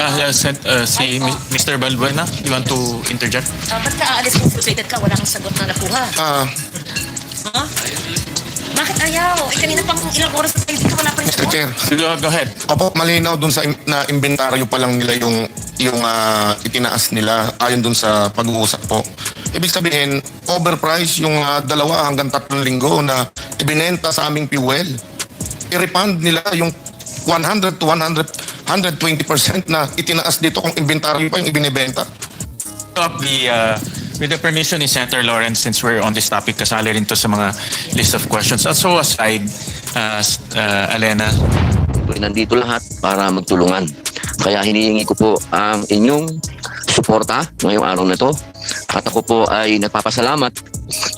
si Mr. Balbuena, you want to interject? Ba't ka aalis kung frustrated ka? Wala kang sagot na nakuha. Ha? Bakit ayaw? Kanina pang ilang oras na tayo dito, wala pa rin Mr. Chair. Go ahead. Opo, malinaw dun sa na inventaryo pa lang nila yung itinaas nila ayon dun sa pag-uusap po. Ibig sabihin, overprice yung 2 hanggang 3 linggo na ibinenta sa aming fuel. I-refund nila yung 100 to 120% na itinaas dito kung inventaryo pa yung ibinibenta. With the permission ni Senator Lawrence, since we're on this topic, kasali rin to sa mga list of questions. Also aside, Alena. Nandito lahat para magtulungan. Kaya hinihingi ko po ang inyong suporta ngayong araw na to. At ako po ay nagpapasalamat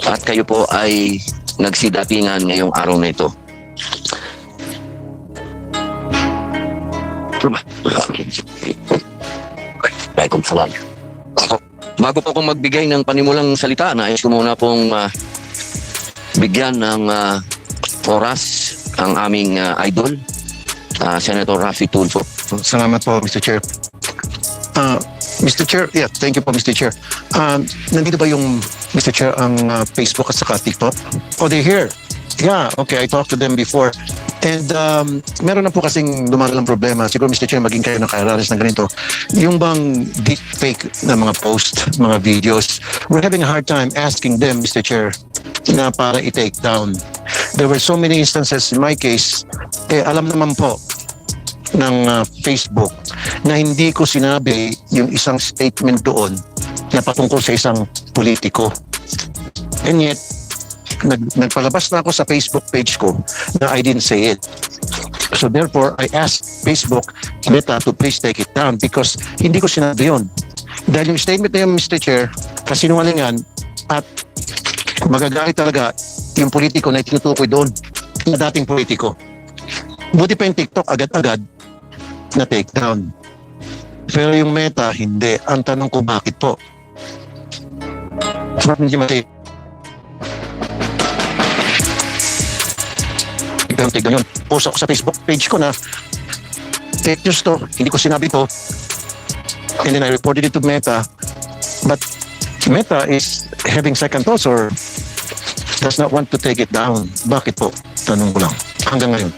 at kayo po ay nagsidapingan ngayong araw na ito. Bago po akong magbigay ng panimulang salita, nais ko muna pong bigyan ng oras ang aming idol, Senator Raffy Tulfo. Salamat po, Mr. Chair. Mr. Chair, yeah, thank you po, Mr. Chair. Nandito ba yung, Mr. Chair, ang Facebook at saka TikTok? Oh, they're here. Yeah, okay, I talked to them before. And meron na po kasing lumalalang problema. Siguro, Mr. Chair, maging kayo nakaranas ng ganito. Yung bang deepfake na mga post, mga videos, we're having a hard time asking them, Mr. Chair, na para i-take down. There were so many instances in my case, alam naman po ng Facebook na hindi ko sinabi yung isang statement doon na patungkol sa isang politiko. And yet, nagpalabas na ako sa Facebook page ko na I didn't say it. So therefore, I asked Facebook, Meta, to please take it down because hindi ko sinabi yun. Dahil yung statement na yun, Mr. Chair, kasinungalingan at magagalit talaga yung politiko na tinutukoy doon, na dating politiko. Buti pa yung TikTok, agad-agad na take down. Pero yung Meta, hindi. Ang tanong ko, bakit po? So, hindi mati. Tignan yun. Post ako sa Facebook page ko na fake news to. Hindi ko sinabi to. And then I reported it to Meta. But Meta is having second thoughts or does not want to take it down. Bakit po? Tanong ko lang. Hanggang ngayon.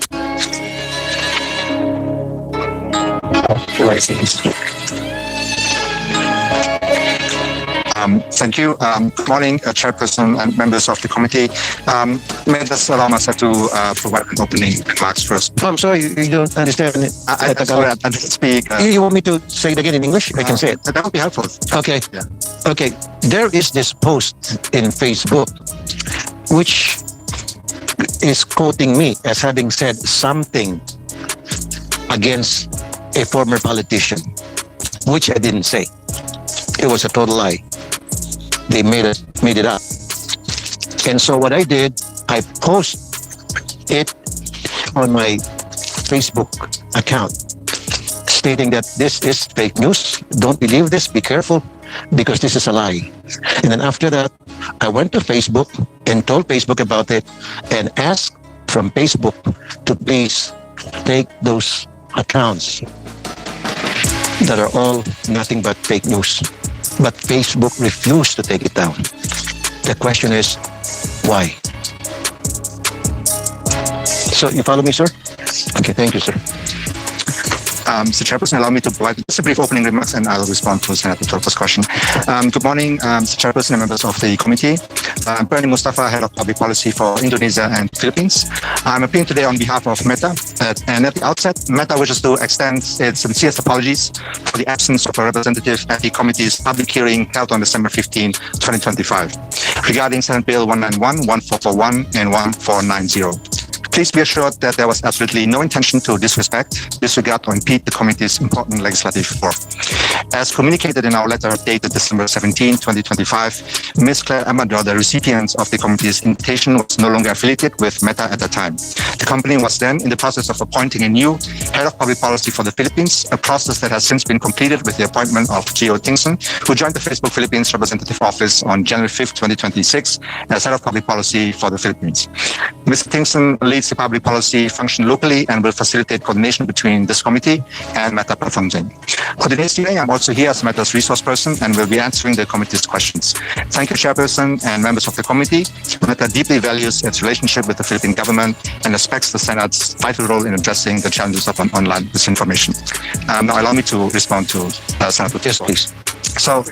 Thank you. Good morning, Chairperson and members of the committee. May I just allow myself to provide an opening remarks first. I'm sorry, you don't understand. I don't speak. You want me to say it again in English? I can say it. That would be helpful. Okay. Yeah. Okay. There is this post in Facebook which is quoting me as having said something against a former politician, which I didn't say. It was a total lie. They made it up. And so what I did, I post it on my Facebook account, stating that this is fake news. Don't believe this. Be careful, because this is a lie. And then after that, I went to Facebook and told Facebook about it and asked from Facebook to please take those accounts that are all nothing but fake news. But Facebook refused to take it down. The question is, why? So you follow me, sir? Okay, thank you, sir. Mr. Chairperson, allow me to provide just a brief opening remarks and I'll respond to Senator Tulfo's question. Good morning, Mr. Chairperson and members of the committee. Bernie Mustafa, Head of Public Policy for Indonesia and Philippines. I'm appearing today on behalf of Meta. And at the outset, Meta wishes to extend its sincerest apologies for the absence of a representative at the committee's public hearing held on December 15, 2025, regarding Senate Bill 191, 1441, and 1490. Please be assured that there was absolutely no intention to disregard, or impede the committee's important legislative work. As communicated in our letter dated December 17, 2025, Ms. Claire Amador, the recipient of the committee's invitation, was no longer affiliated with Meta at the time. The company was then in the process of appointing a new head of public policy for the Philippines, a process that has since been completed with the appointment of Gio Tingson, who joined the Facebook Philippines representative office on January 5, 2026, as head of public policy for the Philippines. Mr. Tingson leads the public policy function locally and will facilitate coordination between this committee and Meta Platform Jane. Coordinating, I'm also here as Meta's resource person and will be answering the committee's questions. Thank you, Chairperson and members of the committee. Meta deeply values its relationship with the Philippine government and respects the Senate's vital role in addressing the challenges of online disinformation. Now allow me to respond to Senator Tulfo. Please. So,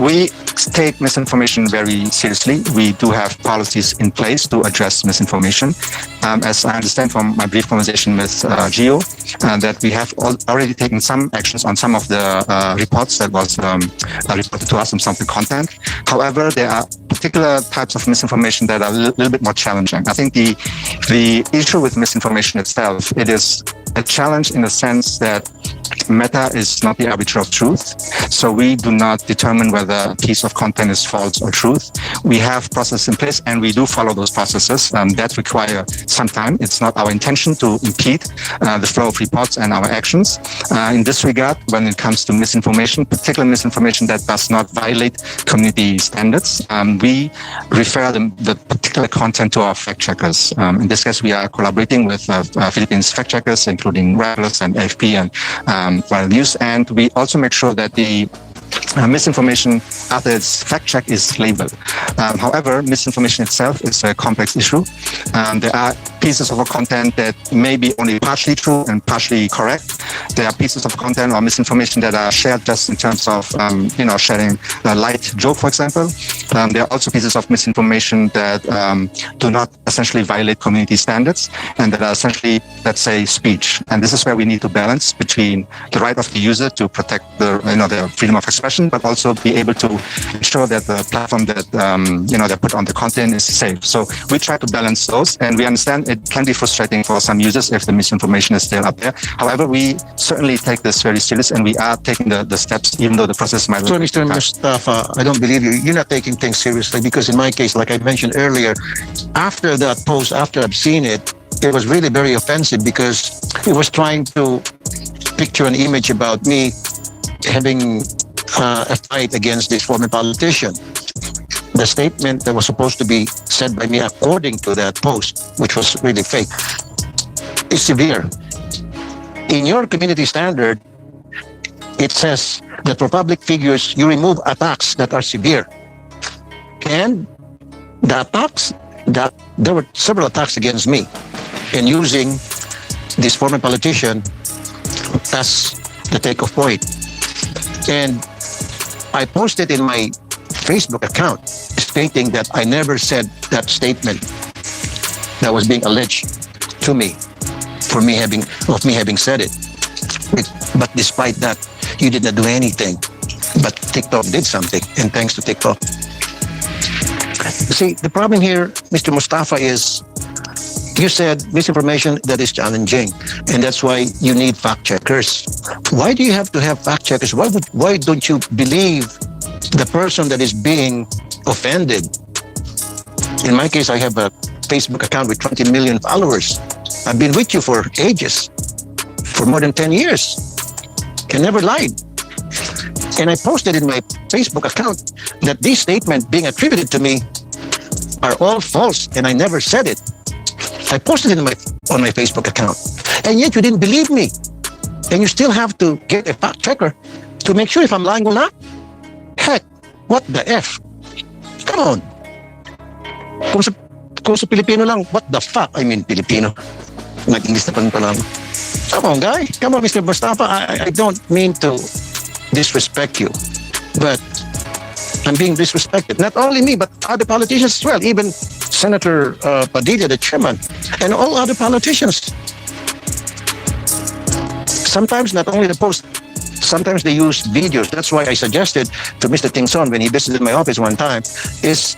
we take misinformation very seriously. We do have policies in place to address misinformation. As I understand from my brief conversation with Gio, that we have already taken some actions on some of the reports that was reported to us on some of the content. However, there are particular types of misinformation that are a little bit more challenging. I think the issue with misinformation itself, it is a challenge in the sense that Meta is not the arbiter of truth. So we do not determine whether a piece of content is false or truth. We have processes in place and we do follow those processes that require some time. It's not our intention to impede the flow of reports and our actions. In this regard, when it comes to misinformation, particular misinformation that does not violate community standards, we refer the particular content to our fact checkers. In this case, we are collaborating with Philippines fact checkers, including Rappelers and AFP and Wild News, and we also make sure that the misinformation after its fact check is labeled. However, misinformation itself is a complex issue. There are pieces of content that may be only partially true and partially correct. There are pieces of content or misinformation that are shared just in terms of, sharing a light joke, for example. There are also pieces of misinformation that do not essentially violate community standards and that are essentially, let's say, speech. And this is where we need to balance between the right of the user to protect the freedom of expression, but also be able to ensure that the platform that they put on the content is safe. So we try to balance those, and we understand it can be frustrating for some users if the misinformation is still up there. However, we certainly take this very serious, and we are taking the steps, even though the process might. So, Mr. Mustafa, I don't believe you. You're not taking things seriously, because in my case, like I mentioned earlier, after that post, after I've seen it, it was really very offensive because it was trying to picture an image about me having a fight against this former politician. The statement that was supposed to be said by me according to that post, which was really fake, is severe. In your community standard, it says that for public figures, you remove attacks that are severe. And the attacks, there were several attacks against me in using this former politician as the takeoff point. And I posted in my Facebook account stating that I never said that statement that was being alleged to me for me having said it. But despite that, you did not do anything. But TikTok did something, and thanks to TikTok. See, the problem here, Mr. Mustafa, is you said misinformation that is challenging, and that's why you need fact checkers. Why do you have to have fact checkers? Why don't you believe the person that is being offended? In my case, I have a Facebook account with 20 million followers. I've been with you for ages, for more than 10 years, and never lied. And I posted in my Facebook account that these statements being attributed to me are all false, and I never said it. I posted it on my Facebook account, and yet you didn't believe me, and you still have to get a fact checker to make sure if I'm lying or not. Heck, what the F? Come on. Kung sa Pilipino lang, what the fuck? I mean, Filipino. Nag-English na pala. Come on, guy. Come on, Mr. Mustafa. I don't mean to disrespect you, but I'm being disrespected. Not only me, but other politicians as well. Even Senator Padilla, the chairman, and all other politicians. Sometimes not only the post, sometimes they use videos. That's why I suggested to Mr. Tingson when he visited my office one time, is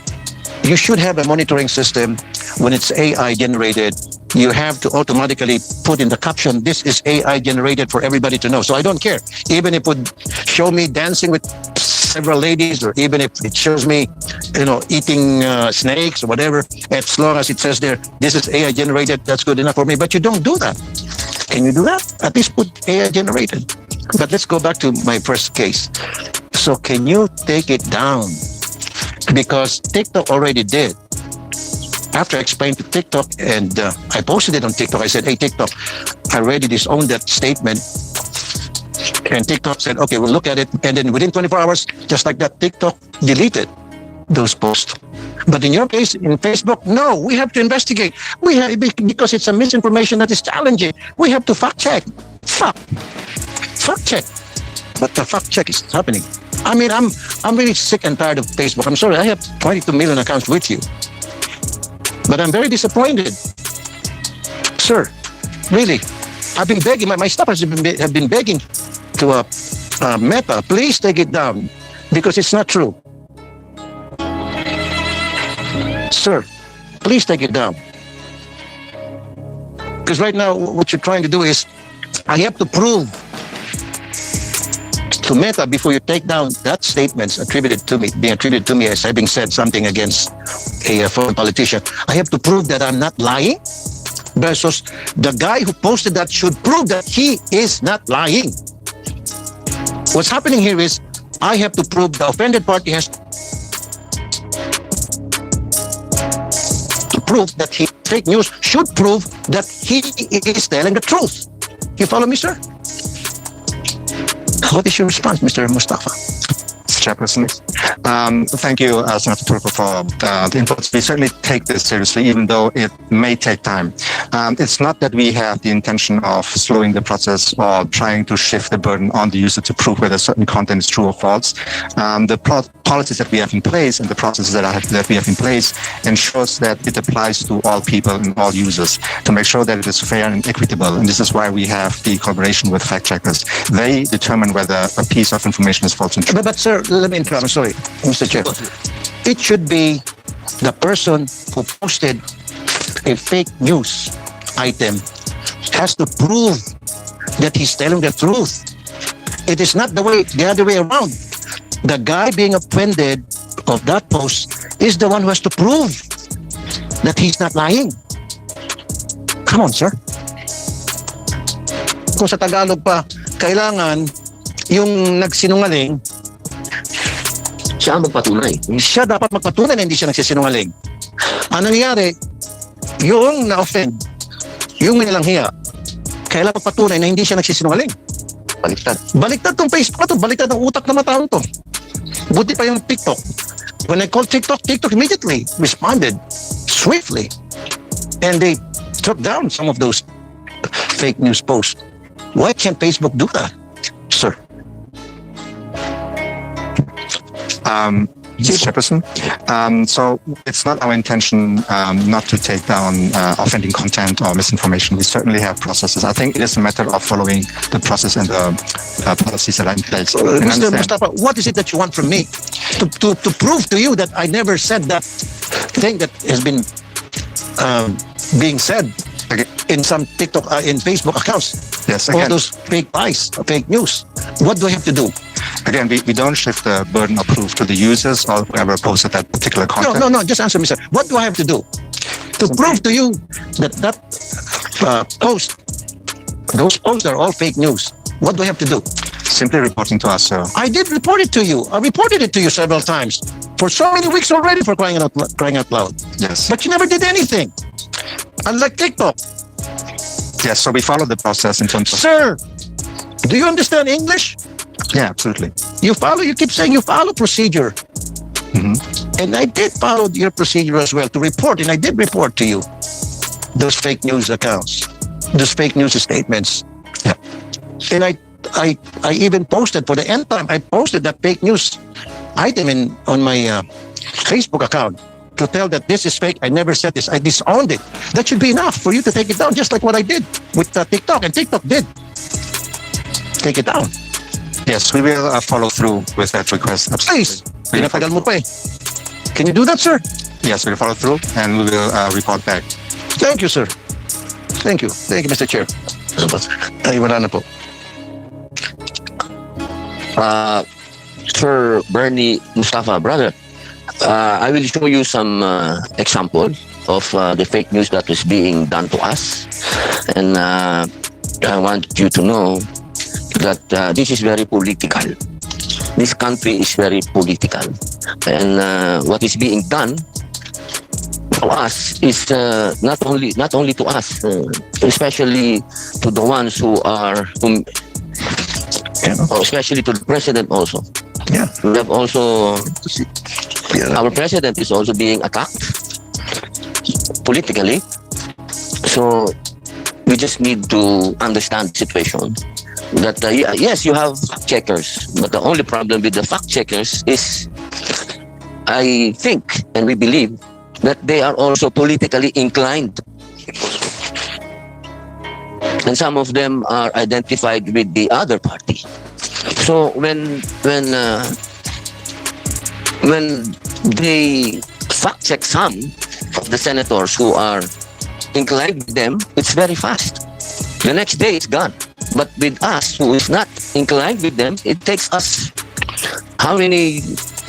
you should have a monitoring system. When it's AI generated, you have to automatically put in the caption, this is AI generated, for everybody to know. So I don't care. Even if it would show me dancing with several ladies, or even if it shows me, eating snakes or whatever, as long as it says there, this is AI generated, that's good enough for me. But you don't do that. Can you do that? At least put AI generated. But let's go back to my first case. So can you take it down? Because TikTok already did. After I explained to TikTok, and I posted it on TikTok, I said, hey, TikTok, I already disowned that statement. And TikTok said, okay, we'll look at it. And then within 24 hours, just like that, TikTok deleted those posts. But in your case, in Facebook, no, we have to investigate. Because it's a misinformation that is challenging. We have to fact check. Fact check. But the fact check is happening. I mean, I'm really sick and tired of Facebook. I'm sorry, I have 22 million accounts with you. But I'm very disappointed. Sir, really, I've been begging, my staff have been begging to Meta, please take it down, because it's not true. Sir, please take it down. Because right now, what you're trying to do is, I have to prove to Meta before you take down that statements being attributed to me as having said something against a foreign politician. I have to prove that I'm not lying, versus the guy who posted that should prove that he is not lying. What's happening here is I have to prove the offended party has to prove that fake news should prove that he is telling the truth. You follow me, sir? What is your response, Mr. Mustafa? Chairperson. Thank you, Senator Tulfo, for the inputs. We certainly take this seriously, even though it may take time. It's not that we have the intention of slowing the process or trying to shift the burden on the user to prove whether certain content is true or false. The policies that we have in place and the processes that we have in place ensures that it applies to all people and all users to make sure that it is fair and equitable. And this is why we have the collaboration with fact checkers. They determine whether a piece of information is false and true. But sir, let me interrupt. I'm sorry, Mr. Chair. It should be the person who posted a fake news item has to prove that he's telling the truth. It is not the other way around. The guy being offended of that post is the one who has to prove that he's not lying. Come on, sir. Kung sa Tagalog pa, kailangan yung nagsinungaling, Siya ang magpatunay. siya dapat magpatunay na hindi siya nagsisinungaling. Ang nangyayari, yung na-offend, yung minalanghiya, kailangan magpatunay na hindi siya nagsisinungaling. Baliktad tong Facebook na to, baliktad ang utak na matao to. Buti pa yung TikTok. When I called TikTok immediately responded swiftly. And they took down some of those fake news posts. Why can't Facebook do that, sir? Mr. Chairperson. So it's not our intention not to take down offending content or misinformation. We certainly have processes. I think it is a matter of following the process and the policies that are in place. And Mr. understand- Mustafa, what is it that you want from me? To prove to you that I never said that thing that has been being said in some TikTok, in Facebook accounts. Yes, All again, those fake lies, fake news. What do I have to do? again, we don't shift the burden of proof to the users or whoever posted that particular content. No, just answer me, sir. What do I have to do to prove to you that post, those posts are all fake news? What do I have to do? Simply reporting to us, sir. I did report it to you. I reported it to you several times for so many weeks already, for crying out loud. Yes. But you never did anything. Unlike TikTok. Yes, so we follow the process in terms of... Sir, do you understand English? Yeah, absolutely. You keep saying you follow procedure. Mm-hmm. And I did follow your procedure as well to report, and I did report to you those fake news accounts, those fake news statements. Yeah. And I even posted, for the end time, I posted that fake news item on my Facebook account to tell that this is fake. I never said this. I disowned it. That should be enough for you to take it down, just like what I did with TikTok, and TikTok did take it down. Yes, we will follow through with that request. Please. We will Pinatagal mo pa eh. Can you do that, sir? Yes, we will follow through and we will report back. Thank you, sir. Thank you. Thank you, Mr. Chair. Ay, wala na po. Sir Bernie Mustafa, brother, I will show you some example of the fake news that was being done to us. And I want you to know that this is very political. This country is very political. And what is being done to us is not only to us, especially to the ones who are, especially to the president also. Yeah. We have also, our president is also being attacked politically. So we just need to understand the situation. That yes, you have fact checkers, but the only problem with the fact checkers is, I think and we believe that they are also politically inclined, and some of them are identified with the other party. So when they fact check some of the senators who are inclined with them, it's very fast. The next day it's gone. But with us, who is not inclined with them, it takes us how many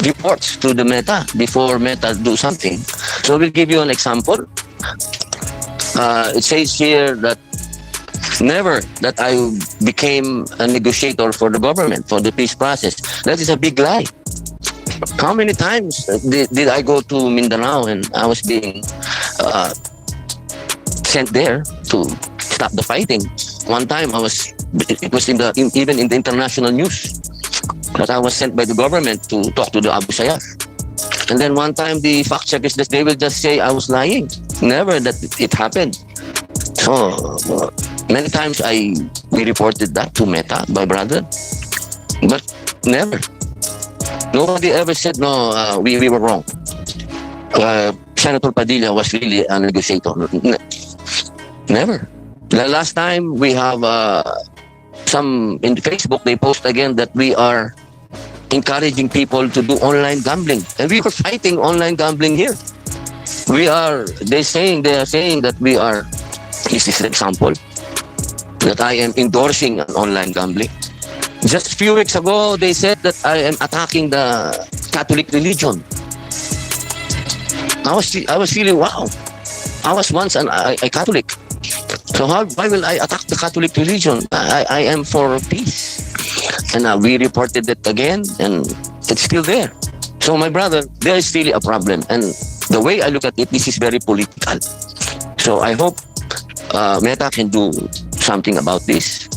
reports to the Meta before Meta do something. So we'll give you an example. It says here that never that I became a negotiator for the government, for the peace process. That is a big lie. How many times did I go to Mindanao and I was being sent there to stop the fighting? One time it was even in the international news that I was sent by the government to talk to the Abu Sayyaf. And then one time the fact checkers, they will just say I was lying. Never that it happened. So many times we reported that to Meta, my brother, but never. Nobody ever said no. We were wrong. Senator Padilla was really a negotiator. Never. The last time we have some in Facebook, they post again that we are encouraging people to do online gambling, and we are fighting online gambling here. They are saying that we are. This is an example that I am endorsing an online gambling. Just a few weeks ago, they said that I am attacking the Catholic religion. I was feeling, wow. I was once a Catholic. So why will I attack the Catholic religion? I am for peace. And we reported it again, and it's still there. So my brother, there is really a problem. And the way I look at it, this is very political. So I hope Meta can do something about this.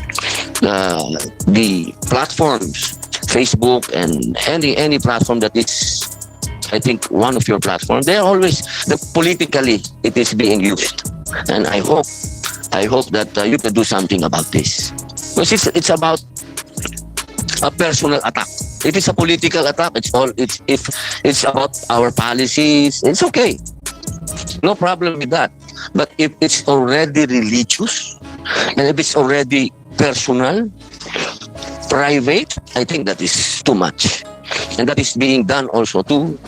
The platforms, Facebook and any platform that is, I think, one of your platforms, they're always politically it is being used. And I hope that you can do something about this. Because it's about a personal attack If it's a political attack, if it's about our policies, it's okay. No problem with that. But if it's already religious, and if it's already personal, private, I think that is too much. And that is being done also to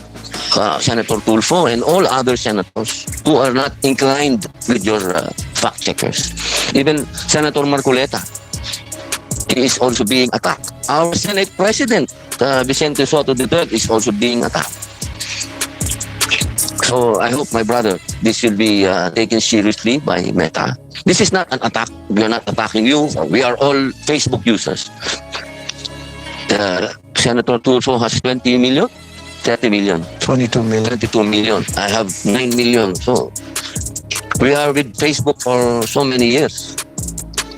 Senator Tulfo and all other senators who are not inclined with your fact checkers. Even Senator Marculeta, he is also being attacked. Our Senate President, Vicente Soto III, is also being attacked. So I hope, my brother, this will be taken seriously by Meta. This is not an attack. We are not attacking you. We are all Facebook users. Senator Tulfo has 20 million, 30 million. 22 million. 22 million. I have 9 million. So we are with Facebook for so many years.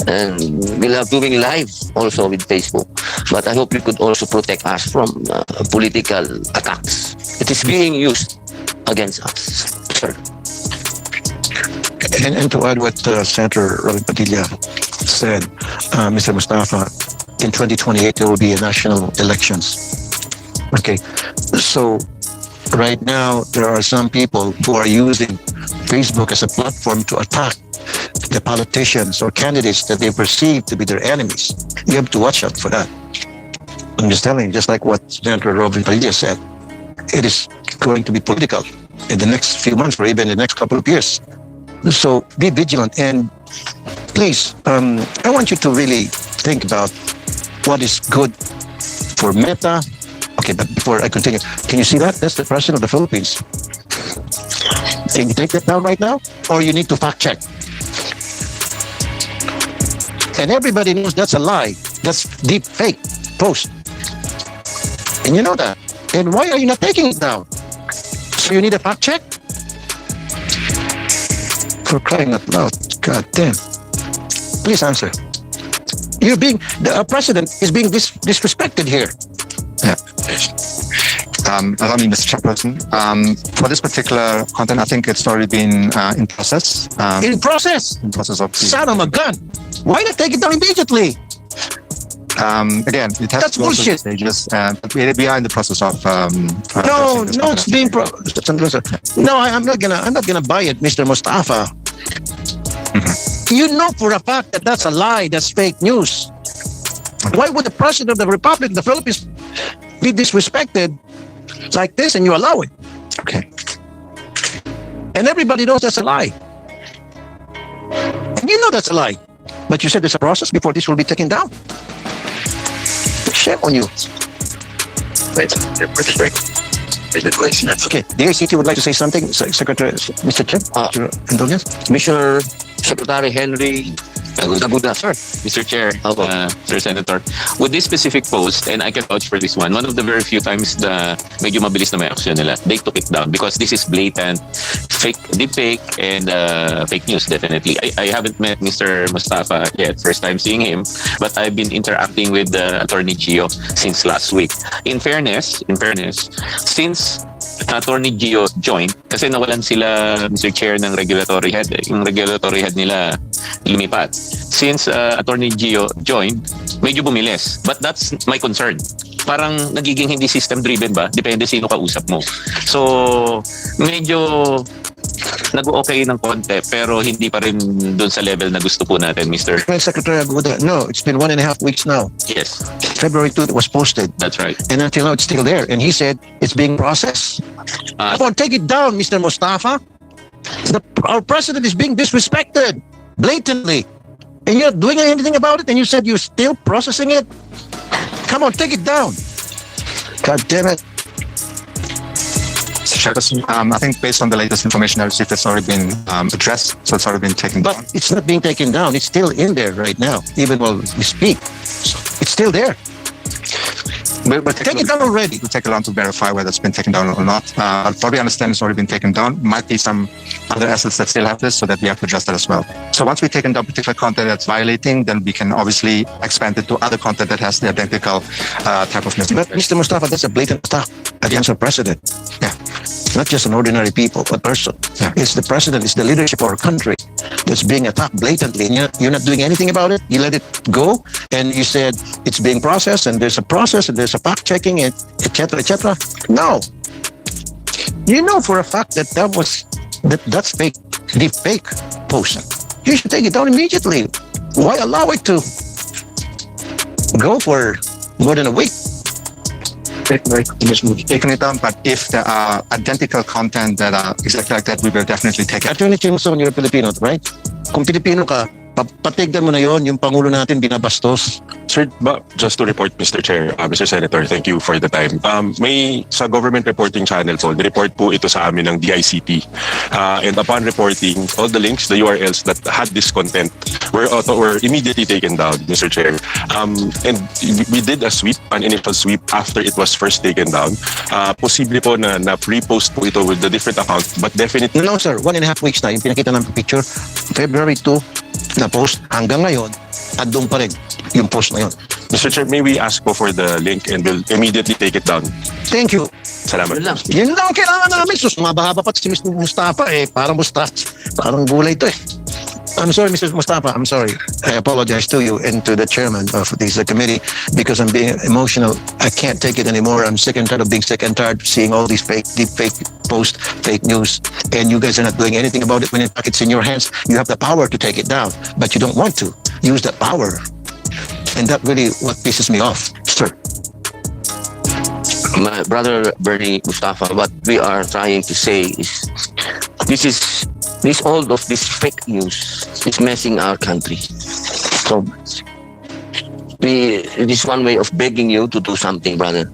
And we love doing live also with Facebook. But I hope you could also protect us from political attacks. It is being used against us, sir. And to add what Senator Robin Padilla said, Mr. Mustafa, in 2028 there will be national elections. Okay, so right now there are some people who are using Facebook as a platform to attack the politicians or candidates that they perceive to be their enemies. You have to watch out for that. I'm just telling you, just like what Senator Robin Padilla said, it is going to be political in the next few months or even in the next couple of years. So be vigilant, and please, I want you to really think about what is good for Meta. Okay, but before I continue, can you see that? That's the President of the Philippines. Can you take that down right now? Or you need to fact check? And everybody knows that's a lie. That's deep fake post. And you know that. And why are you not taking it down? So you need a fact check? For crying out loud. God damn. Please answer. The president is being disrespected here. Yeah. Allow me, Mr. Chairperson. For this particular content, I think it's already been in process. In process? In process of... Son of a gun. Why not take it down immediately? Again, it has That's to go through the bullshit. stages. But we are in the process of... No, it's being... No, I'm not gonna buy it, Mr. Mustafa. Mm-hmm. You know for a fact that that's a lie, that's fake news. Why would the President of the Republic of the Philippines be disrespected like this and you allow it? Okay. And everybody knows that's a lie. And you know that's a lie. But you said there's a process before this will be taken down. Shame on you. Wait, okay, the ACT would like to say something, Secretary, Mr. Chair, your indulgence. Commissioner Secretary Henry Aguda, sir. Mr. Chair, Sir Senator, with this specific post, and I can vouch for this one of the very few times the medyo mabilis na may action nila, they took it down because this is blatant deep fake and fake news, definitely. I haven't met Mr. Mustafa yet, first time seeing him, but I've been interacting with Attorney Gio since last week. In fairness, since Attorney Gio joined, kasi nawalan sila, Mr. Chair, ng regulatory head. Yung regulatory head nila lumipat. Since Attorney Gio joined, medyo bumilis. But that's my concern. Parang nagiging hindi system-driven ba? Depende sino kausap mo. So, medyo nag-okay ng konti, pero hindi pa rin dun sa level na gusto po natin, Mr. Secretary Aguda, no, it's been 1.5 weeks now. Yes. February 2 it was posted. That's right. And until now it's still there. And he said it's being processed. Come on, take it down, Mr. Mustafa. Our president is being disrespected blatantly. And you're not doing anything about it, and you said you're still processing it? Come on, take it down. God damn it. Chairperson, I think based on the latest information I received, it's already been addressed, so it's already been taken down. But it's not being taken down. It's still in there right now, even while we speak. It's still there. We'll take it down already. We'll take a long to verify whether it's been taken down or not. But we understand it's already been taken down. Might be some other assets that still have this, so that we have to address that as well. So once we've taken down particular content that's violating, then we can obviously expand it to other content that has the identical type of message. But Mr. Mustafa, that's a blatant attack against our president. Yeah. Not just an ordinary people, a person. Yeah. It's the president, it's the leadership of our country. that's being attacked blatantly, and you're not doing anything about it. You let it go, and you said it's being processed, and there's a process, and there's a fact checking, and etc. etc. No, you know for a fact that that's fake, deep fake post. You should take it down immediately. Why allow it to go for more than a week? Taking it down, but if there are identical content that are exactly like that, we will definitely take it. Attorney Jameson, you're Filipino, right? Kung Pilipino ka, patigdan mo na yon, yung Pangulo natin binabastos. Sir, just to report, Mr. Chair, Mr. Senator, thank you for the time. May sa government reporting channel po, report po ito sa amin ng DICT. And upon reporting, all the links, the URLs that had this content were immediately taken down, Mr. Chair. And we did a sweep, an initial sweep after it was first taken down. Posible po na repost po ito with the different account, but definitely... No, sir. 1.5 weeks na. Yung pinakita ng picture, February 2 na post hanggang ngayon, andun pa rin yung post na yun. Mr. Chair, may we ask po for the link and we'll immediately take it down. Thank you. Salamat. Yun lang ang kailangan namin. Sus, mabahaba pa si Mr. Mustafa parang gulay ito I'm sorry, Mr. Mustafa. I'm sorry. I apologize to you and to the chairman of this committee because I'm being emotional. I can't take it anymore. I'm sick and tired of being sick and tired of seeing all these deep fake posts, fake news, and you guys are not doing anything about it when in fact it's in your hands. You have the power to take it down, but you don't want to use that power. And that really what pisses me off, sir. My brother Bernie Mustafa, what we are trying to say is all of this fake news is messing our country so much. It is one way of begging you to do something, brother,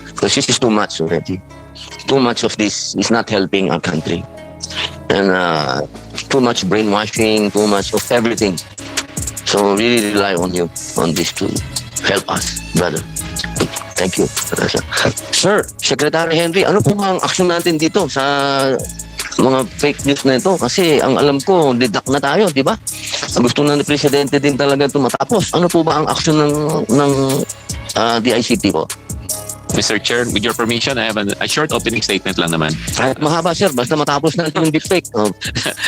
because this is too much already. Too much of this is not helping our country, and too much brainwashing, too much of everything. So really rely on you on this to help us, brother. Thank you. Sir, Secretary Henry, ano po ang aksyon natin dito sa mga fake news na ito? Kasi ang alam ko, deduct na tayo, di ba? Gusto na ni Presidente din talaga ito matapos. Ano po ba ang aksyon ng DICT po? Mr. Chair, with your permission, I have a short opening statement lang naman. Kahit mahaba, sir, basta matapos na yung deepfake.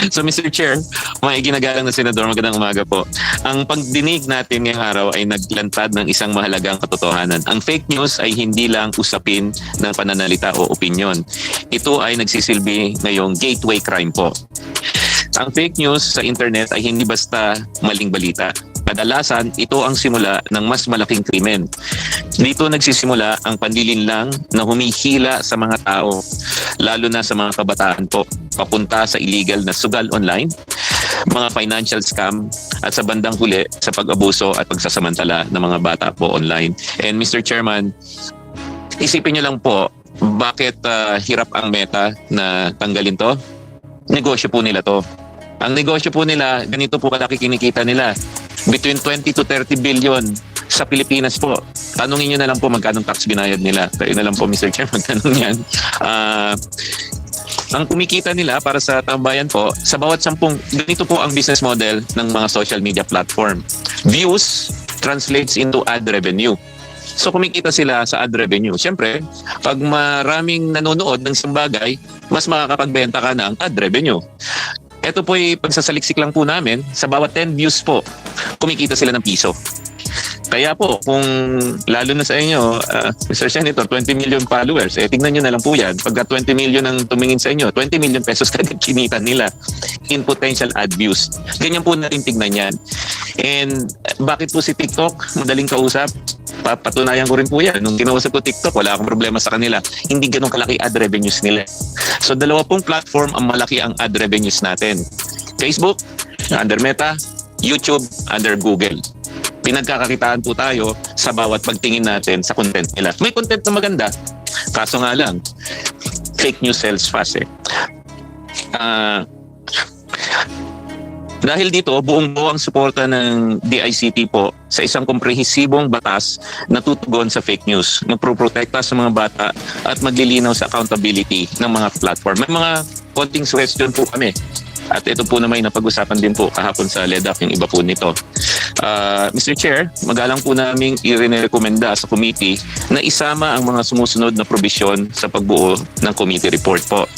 So, Mr. Chair, mga iginagalang na senador, magandang umaga po. Ang pagdinig natin ngayong araw ay naglantad ng isang mahalagang katotohanan. Ang fake news ay hindi lang usapin ng pananalita o opinion. Ito ay nagsisilbi ngayong gateway crime po. Ang fake news sa internet ay hindi basta maling balita. Kadalasan, ito ang simula ng mas malaking krimen. Dito nagsisimula ang panlilinlang na humihila sa mga tao, lalo na sa mga kabataan po, papunta sa illegal na sugal online, mga financial scam, at sa bandang huli sa pag-abuso at pagsasamantala ng mga bata po online. And Mr. Chairman, isipin niyo lang po, bakit hirap ang Meta na tanggalin to? Negosyo po nila to. Ang negosyo po nila, ganito po kalaki kinikita nila. Between 20 to 30 billion sa Pilipinas po. Tanungin nyo na lang po magkano tax binayad nila. Kayo na lang po, Mr. Chair, magtanong yan. Ang kumikita nila para sa tambayan po, sa bawat 10, ganito po ang business model ng mga social media platform. Views translates into ad revenue. So kumikita sila sa ad revenue. Siyempre, pag maraming nanonood ng isang bagay, mas makakapagbenta ka ng ad revenue. Ito po ay pagsasaliksik lang po namin, sa bawat 10 views po, kumikita sila ng piso. Kaya po, kung lalo na sa inyo, Mr. Senator, 20 million followers, tingnan nyo na lang po yan. Pagka 20 million ang tumingin sa inyo, 20 million pesos kagad kinita nila in potential ad views. Ganyan po natin tignan yan. And bakit po si TikTok madaling kausap? Patunayan ko rin po yan. Nung kinausap ko TikTok, wala akong problema sa kanila. Hindi ganun kalaki ad revenues nila. So 2 pong platform ang malaki ang ad revenues natin. Facebook, under Meta, YouTube, under Google. Pinagkakakitaan po tayo sa bawat pagtingin natin sa content nila. May content na maganda, kaso nga lang, fake news sells fast eh. Dahil dito, buong-buo ang suporta ng DICT po sa isang komprehensibong batas na tutugon sa fake news, magproprotekta sa mga bata at maglilinaw sa accountability ng mga platform. May mga konting suggestion po kami. At ito po naman napag-usapan din po kahapon sa LEDAC yung iba po nito. Mr. Chair, magalang po namin i-rekomenda sa committee na isama ang mga sumusunod na probisyon sa pagbuo ng committee report po.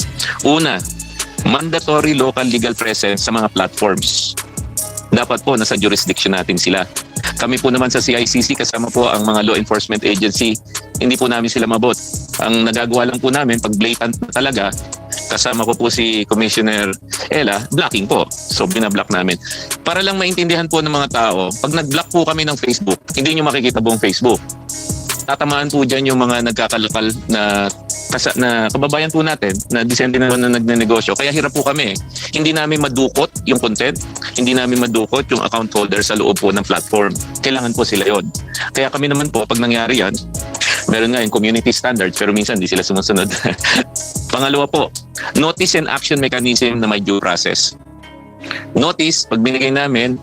Una, mandatory local legal presence sa mga platforms. Dapat po nasa jurisdiction natin sila. Kami po naman sa CICC, kasama po ang mga law enforcement agency, hindi po namin sila mabot. Ang nagagawa lang po namin, pag blatant na talaga, kasama ko po si Commissioner Ella, blocking po. So binablock namin. Para lang maintindihan po ng mga tao, pag nag-block po kami ng Facebook, hindi nyo makikita buong Facebook. Tatamaan po dyan yung mga nagkakalakal na kababayan po natin na disente na nagnenegosyo. Kaya hirap po kami. Hindi namin madukot yung content, hindi namin madukot yung account holder sa loob po ng platform. Kailangan po sila yon. Kaya kami naman po, pag nangyari yan, meron nga yung community standards pero minsan di sila sumusunod. Pangalawa po, notice and action mechanism na may due process. Notice, pag binigay namin,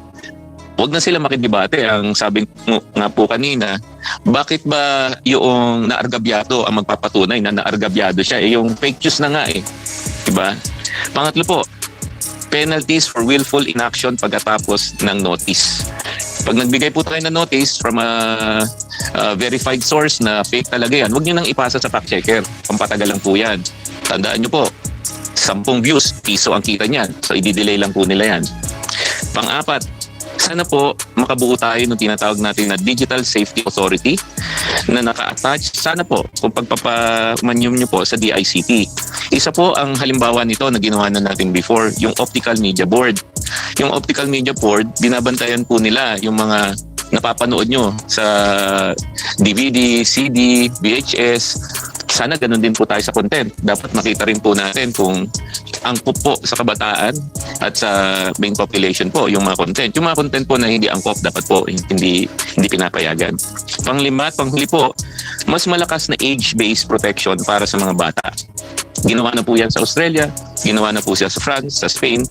huwag na sila makidebate. Ang sabi nga po kanina, bakit ba yung naargabyado ang magpapatunay na naargabyado siya? Yung fake news na nga eh. Diba? Pangatlo po, penalties for willful inaction pagkatapos ng notice. Pag nagbigay po tayo ng notice from a verified source na fake talaga yan, huwag nyo nang ipasa sa fact checker. Pampatagal lang po yan. Tandaan nyo po, 10 views, piso ang kita niyan. So, i-delay lang po nila yan. Pang-apat, sana po makabuo tayo ng tinatawag natin na Digital Safety Authority na naka-attach. Sana po kung pagpapamanyum nyo po sa DICT. Isa po ang halimbawa nito na ginawa na natin before, yung Optical Media Board. Yung Optical Media Board, binabantayan po nila yung mga napapanood nyo sa DVD, CD, VHS. Sana ganun din po tayo sa content. Dapat makita rin po natin kung angkop po sa kabataan at sa main population po yung mga content. Yung mga content po na hindi angkop dapat po hindi pinapayagan. Panglima at panghuli po, mas malakas na age-based protection para sa mga bata. Ginawa na po yan sa Australia, ginawa na po siya sa France, sa Spain.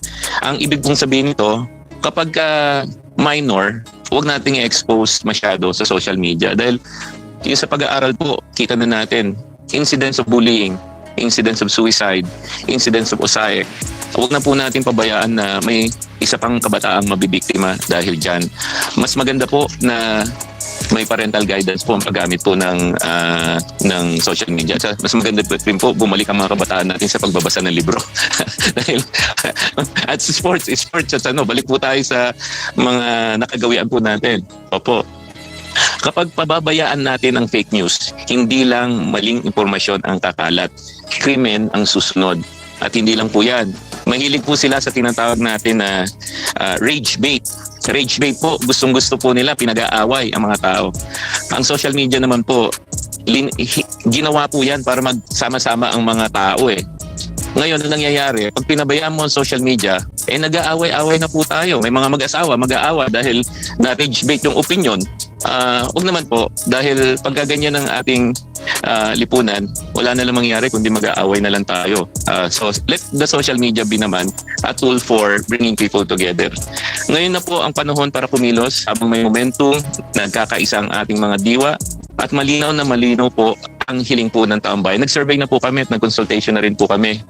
Ang ibig pong sabihin nito, kapag minor, huwag nating i-expose masyado sa social media dahil yung sa pag-aaral po, kita na natin incidents of bullying, incidents of suicide, incidents of usaek. Huwag na po natin pabayaan na may isa pang kabataang mabibiktima dahil dyan. Mas maganda po na may parental guidance po ang paggamit po ng social media. Mas maganda po rin po bumalik ang mga kabataan natin sa pagbabasa ng libro. Dahil at sports at balik po tayo sa mga nakagawian po natin. Opo. Kapag pababayaan natin ang fake news, hindi lang maling impormasyon ang kakalat, krimen ang susunod. At hindi lang po yan. Mahilig po sila sa tinatawag natin na rage bait. Rage bait po, gustong-gusto po nila, pinag-aaway ang mga tao. Ang social media naman po, ginawa po yan para magsama-sama ang mga tao eh. Ngayon, ang nangyayari, pag pinabayaan mo ang social media, nag-aaway-aaway na po tayo. May mga mag-asawa, mag-aawa dahil na-rage bait yung opinion. Huwag naman po, dahil pagkaganyan ng ating lipunan, wala na lang mangyari kundi mag-aaway na lang tayo. So let the social media be naman a tool for bringing people together. Ngayon na po ang panahon para kumilos habang may momentum, nagkakaisa ang ating mga diwa at malinaw na malinaw po ang hiling po ng taong bayan. Nag-survey na po kami at nag-consultation na rin po kami.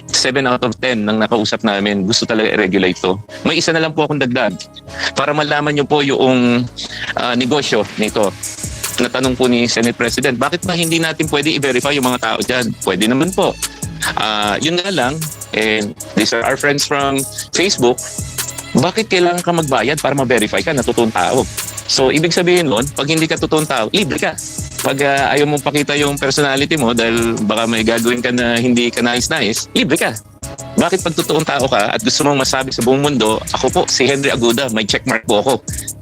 7 out of 10 ng nakausap namin gusto talaga i-regulate to. May isa na lang po akong dagdag para malaman nyo po yung negosyo nito. Natanong po ni Senate President, bakit ba hindi natin pwede i-verify yung mga tao dyan? Pwede naman po. Yun nga lang, and these are our friends from Facebook, bakit kailangan ka magbayad para ma-verify ka na totoong tao? So, ibig sabihin nun, pag hindi ka totoong tao, libre ka. Pag ayaw mong pakita yung personality mo dahil baka may gagawin ka na hindi ka nais-nais, libre ka. Bakit pag totoong tao ka at gusto mong masabi sa buong mundo, ako po, si Henry Aguda, may checkmark po ako.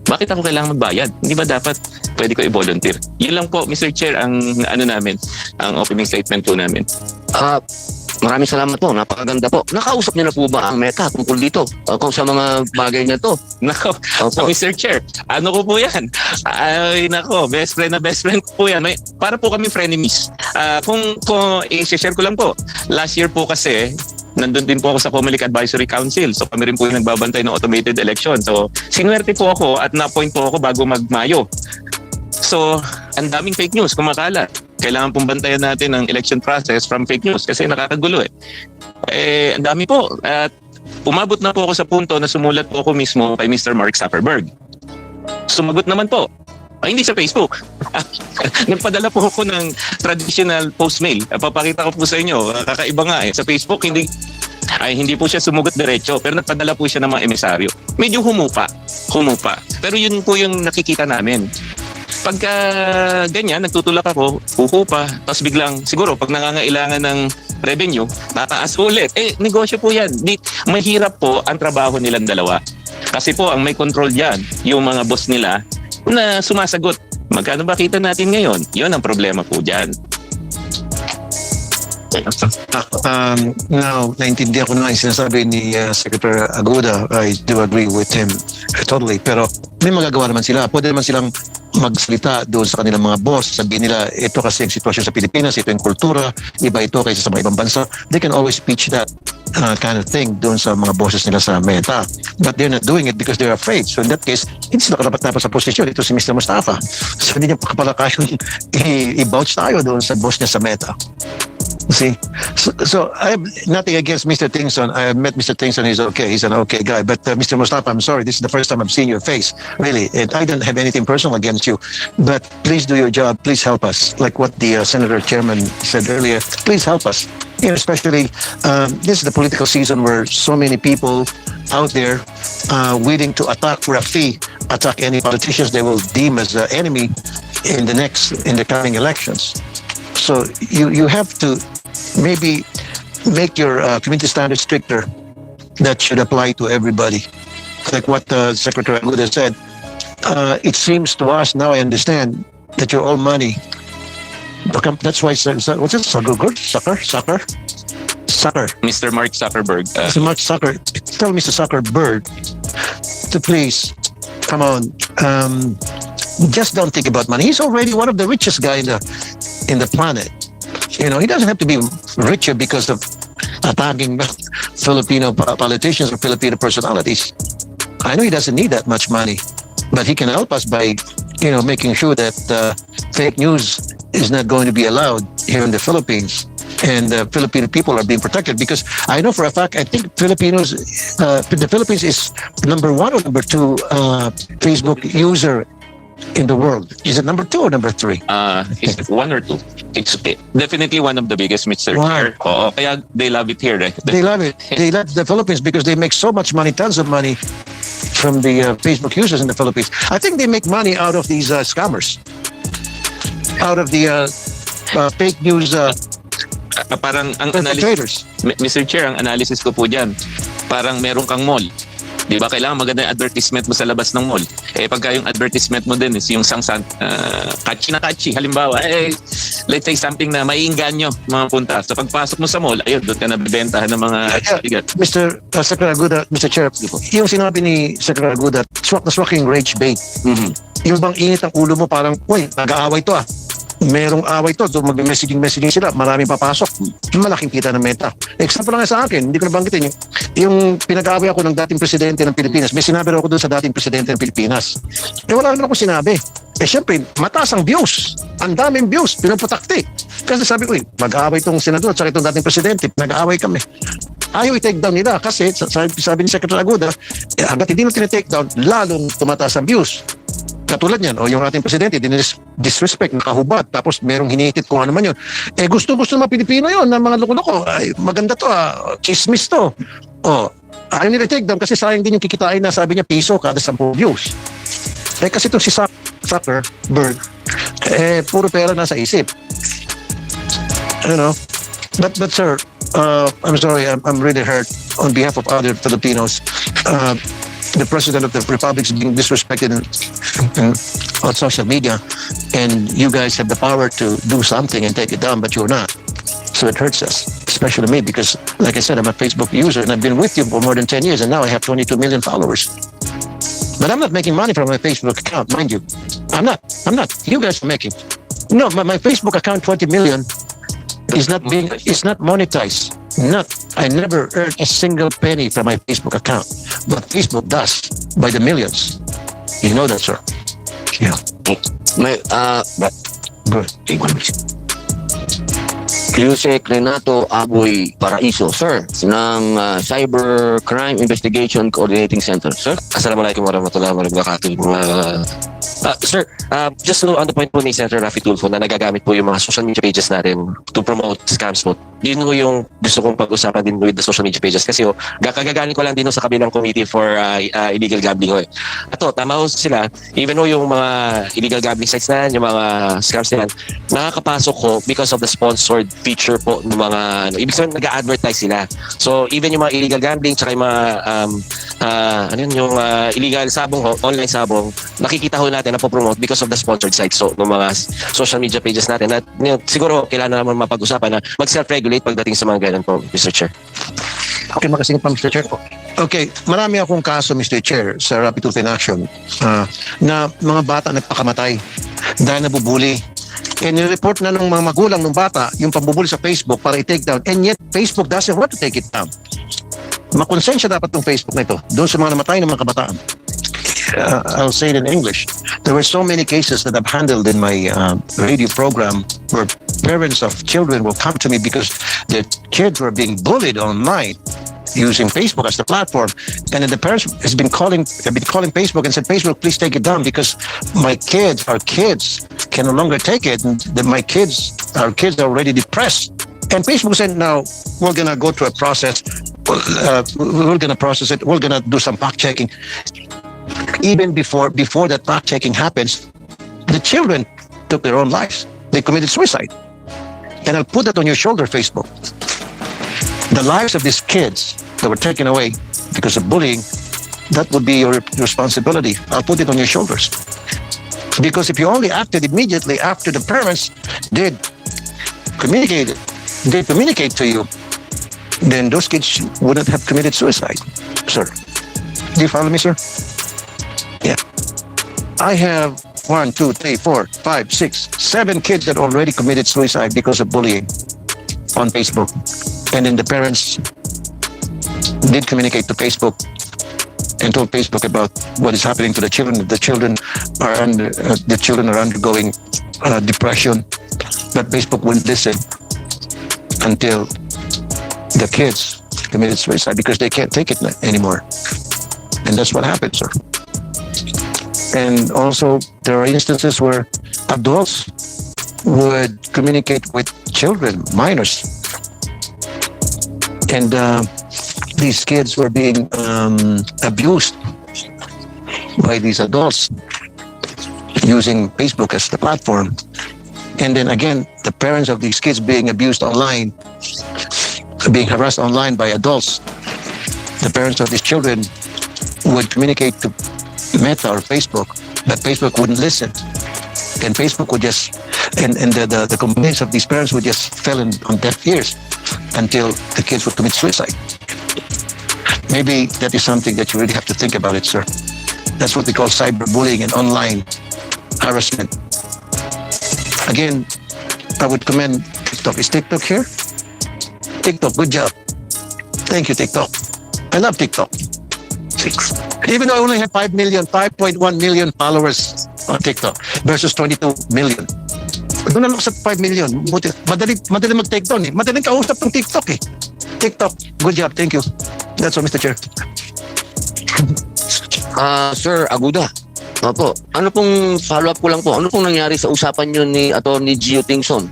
Bakit ako kailangan magbayad? Hindi ba dapat pwede ko i-volunteer? Yun lang po, Mr. Chair, ang namin, ang opening statement po namin. Maraming salamat po. Napakaganda po. Nakausap niyo na po ba ang Meta tungkol dito? Kung sa mga bagay na to? Nako, Mr. Chair, ano ko po yan? Ay, nako, best friend ko po yan. Para po kami frenemies. Kung i-share ko lang po, last year po kasi, nandun din po ako sa Comelec Advisory Council. So kami rin po yung nagbabantay ng automated election. So sinuwerte po ako at na-appoint po ako bago mag-Mayo. So ang daming fake news kumakalat. Kailangan pong bantayan natin ang election process from fake news kasi nakakagulo eh. Ang dami po. At umabot na po ako sa punto na sumulat po ako mismo kay Mr. Mark Zuckerberg. Sumagot naman po. Ay, hindi sa Facebook. Nagpadala po ako ng traditional postmail. Papakita ko po sa inyo. Kakaiba nga Sa Facebook, hindi po siya sumugot diretso, pero nagpadala po siya ng mga emisaryo. Medyo humupa. Pero yun po yung nakikita namin. Pagka ganyan, nagtutulak ako, huhupa, tapos biglang, siguro, pag nangangailangan ng revenue, tataas ulit. Negosyo po yan. Mahirap po ang trabaho nilang dalawa. Kasi po, ang may control dyan, yung mga boss nila na sumasagot. Magkano ba kita natin ngayon? Yun ang problema po dyan. Now, naintindihan ko na yung sinasabi ni Secretary Aguda. I do agree with him totally. Pero may magagawa naman sila. Pwede naman silang magsalita doon sa kanilang mga boss. Sabihin nila, ito kasi ang sitwasyon sa Pilipinas, ito yung kultura, iba ito kaysa sa mga ibang bansa. They can always pitch that kind of thing doon sa mga bosses nila sa Meta. But they're not doing it because they're afraid. So in that case, hindi sila karapat-dapat sa posisyon. Ito si Mr. Mustafa. So hindi niya pala kayong i-vouch tayo doon sa boss niya sa Meta. See, so I have nothing against Mr. Tingson. I have met Mr. Tingson. He's okay. He's an okay guy. But Mr. Mustafa, I'm sorry. This is the first time I've seen your face, really. And I don't have anything personal against you. But please do your job. Please help us. Like what the Senator Chairman said earlier. Please help us. Especially this is the political season where so many people out there willing to attack for a fee, attack any politicians they will deem as an enemy in the coming elections. So you have to maybe make your community standards stricter. That should apply to everybody. Like what Secretary Aguda said, it seems to us, now I understand, that you're all money. That's why, what's it, Sucker? Mr. Mark Zuckerberg. Mr. Mark Zuckerberg, tell Mr. Zuckerberg to please, come on, just don't think about money. He's already one of the richest guy in the planet. He doesn't have to be richer because of attacking Filipino politicians or Filipino personalities. I know he doesn't need that much money, but he can help us by, making sure that fake news is not going to be allowed here in the Philippines. And the Filipino people are being protected because I know for a fact, I think the Philippines is number 1 or number 2 Facebook user in the world. Is it number 2 or number 3? Is it 1 or 2? It's definitely one of the biggest, Mr. Wow. Chair. Kaya they love it here, right? They love it. They love the Philippines because they make so much money, tons of money from the Facebook users in the Philippines. I think they make money out of these scammers, out of the fake news parang ang analysis, Mr. Chair, ang analysis ko po dyan, parang meron kang mall. Di ba? Kailangan maganda yung advertisement mo sa labas ng mall. Pagka yung advertisement mo din is yung catchy na catchy. Halimbawa, let's say something na maiinganyo mga punta. So pagpasok mo sa mall, ayun, doon ka nabibentahan ng mga bigat. Mr. Secretary Aguda, Mr. Chair, yung sinabi ni Secretary Aguda, swak na swak yung rage bait. Yung bang init ang ulo mo parang, uy, nag-aaway to merong away to, mag-messaging sila, maraming papasok, malaking kita ng Meta. Example lang sa akin, hindi ko nabanggitin yung pinag-aaway ako ng dating presidente ng Pilipinas. May sinabi ako doon sa dating presidente ng Pilipinas. Wala naman ako sinabi. Siyempre, mataas ang views. Ang daming views, pinuputakti. Kasi sabi ko, mag-aaway itong senador at saka itong dating presidente, nag-aaway kami. Ayaw i-take down nila kasi sabi ni Secretary Aguda, hanggat hindi mo tinitake down, lalong tumataas ang views. Katulad niyan, yung ating presidente, disrespect, nakahubad, tapos merong hinihitit kung ano man yun. Gusto-gusto ng mga Pilipino yun, ng mga loko-loko. Ay, maganda to, chismis to. Ayaw nila take down kasi sayang din yung kikitain na sabi niya piso kada 10 views. Kasi itong si Zuckerberg, puro pera nasa isip. But sir, I'm sorry, I'm really hurt on behalf of other Filipinos. The President of the Republic is being disrespected on social media, and you guys have the power to do something and take it down, but you're not. So it hurts us, especially me, because like I said, I'm a Facebook user and I've been with you for more than 10 years, and now I have 22 million followers. But I'm not making money from my Facebook account, mind you. I'm not. You guys are making. No, my Facebook account, 20 million, is not monetized. I never earned a single penny from my Facebook account, but Facebook does by the millions. You know that, sir. Yeah. Good. Yusek Renato Aboy Paraiso, sir, ng Cybercrime Investigation Coordinating Center. Sir? Assalamualaikum warahmatullahi wabarakatuh. Sir, just on the point po ni Senator Raffy Tulfo na nagagamit po yung mga social media pages natin to promote scams po. Yun po yung gusto kong pag-usapan din with the social media pages kasi gagagaling ko lang din sa kabilang committee for illegal gambling. Ato, tama ho sila. Even yung mga illegal gambling sites na yan, yung mga scams na yan, nakakapasok ko because of the sponsored feature po ng mga, ibig sabihin nag-advertise sila. So even yung mga illegal gambling tsaka yung mga illegal sabong online sabong, nakikita ho natin na po-promote because of the sponsored sites ng mga social media pages natin. At siguro kailangan naman mapag-usapan na mag-self-regulate pagdating sa mga ganun po, Mr. Chair. Okay, makasingit pa, Mr. Chair. Okay, marami akong kaso, Mr. Chair, sa Rapid Tulfo in Action na mga bata nagpakamatay dahil nabubuli. And nireport na ng mga magulang ng bata yung pambubuli sa Facebook para i-take down. And yet, Facebook doesn't want to take it down. Makonsensya dapat ng Facebook na ito doon sa mga namatay ng mga kabataan. I'll say it in English. There were so many cases that I've handled in my radio program where parents of children will come to me because their kids were being bullied online using Facebook as the platform, and then the parents have been calling Facebook and said, Facebook, please take it down because our kids can no longer take it, and our kids are already depressed. And Facebook said, no, we're gonna go through a process. We're gonna process it. We're gonna do some fact checking. Even before that fact checking happens, the children took their own lives. They committed suicide. And I'll put that on your shoulder, Facebook. The lives of these kids that were taken away because of bullying, that would be your responsibility. I'll put it on your shoulders. Because if you only acted immediately after the parents did communicate to you, then those kids wouldn't have committed suicide, sir. Do you follow me, sir? Yeah. I have 1, 2, 3, 4, 5, 6, 7 kids that already committed suicide because of bullying on Facebook. And then the parents did communicate to Facebook and told Facebook about what is happening to the children. The children are undergoing depression, but Facebook wouldn't listen until the kids committed suicide because they can't take it anymore. And that's what happened, sir. And also, there are instances where adults would communicate with children, minors. And these kids were being abused by these adults using Facebook as the platform. And then again, the parents of these kids being abused online, being harassed online by adults. The parents of these children would communicate to Meta or Facebook, but Facebook wouldn't listen. And Facebook would just, and the complaints of these parents would just fell on deaf ears until the kids would commit suicide. Maybe that is something that you really have to think about it, sir. That's what we call cyberbullying and online harassment. Again, I would commend TikTok. Is TikTok here? TikTok, good job. Thank you, TikTok. I love TikTok. Even though I only have 5.1 million followers on TikTok versus 22 million. Doon na lang sa 5 million. Madali mag-take down eh. Madaling kausap ng TikTok eh. TikTok, good job. Thank you. That's all, Mr. Chair. Sir Aguda. Opo. Ano pong follow-up ko lang po? Ano pong nangyari sa usapan nyo ni Atty. Gio Tingson?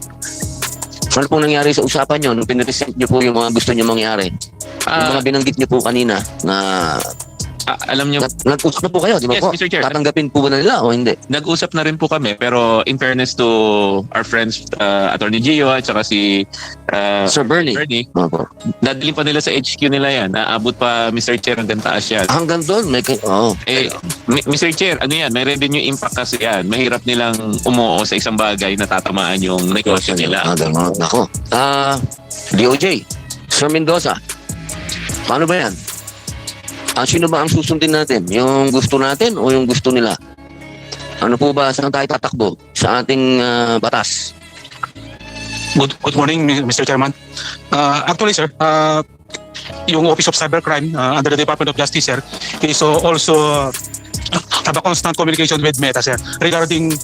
Ano pong nangyari sa usapan nyo nung pinresent nyo po yung mga gusto nyo mangyari? Yung mga binanggit nyo po kanina na alam niyo, nag-usap na po kayo, di ba yes, po? Mr. Chair. Tatanggapin po ba na nila o hindi? Nag-usap na rin po kami, pero in fairness to our friends, Atty. Gio at saka si Sir Bernie, dadalhin pa nila sa HQ nila yan. Naabot pa, Mr. Chair, hanggang taas yan. Hanggang doon? Mr. Chair, ano yan? May revenue impact kasi yan. Mahirap nilang umuo sa isang bagay na tatamaan yung negosyo nila. Nako. DOJ, Sir Mendoza, paano ba yan? Sino ba ang susundin natin? Yung gusto natin o yung gusto nila? Ano po ba saan tayo tatakbo sa ating batas? Good morning, Mr. Chairman. Actually, sir, yung Office of Cybercrime under the Department of Justice, sir, is also have a constant communication with Meta, sir, regarding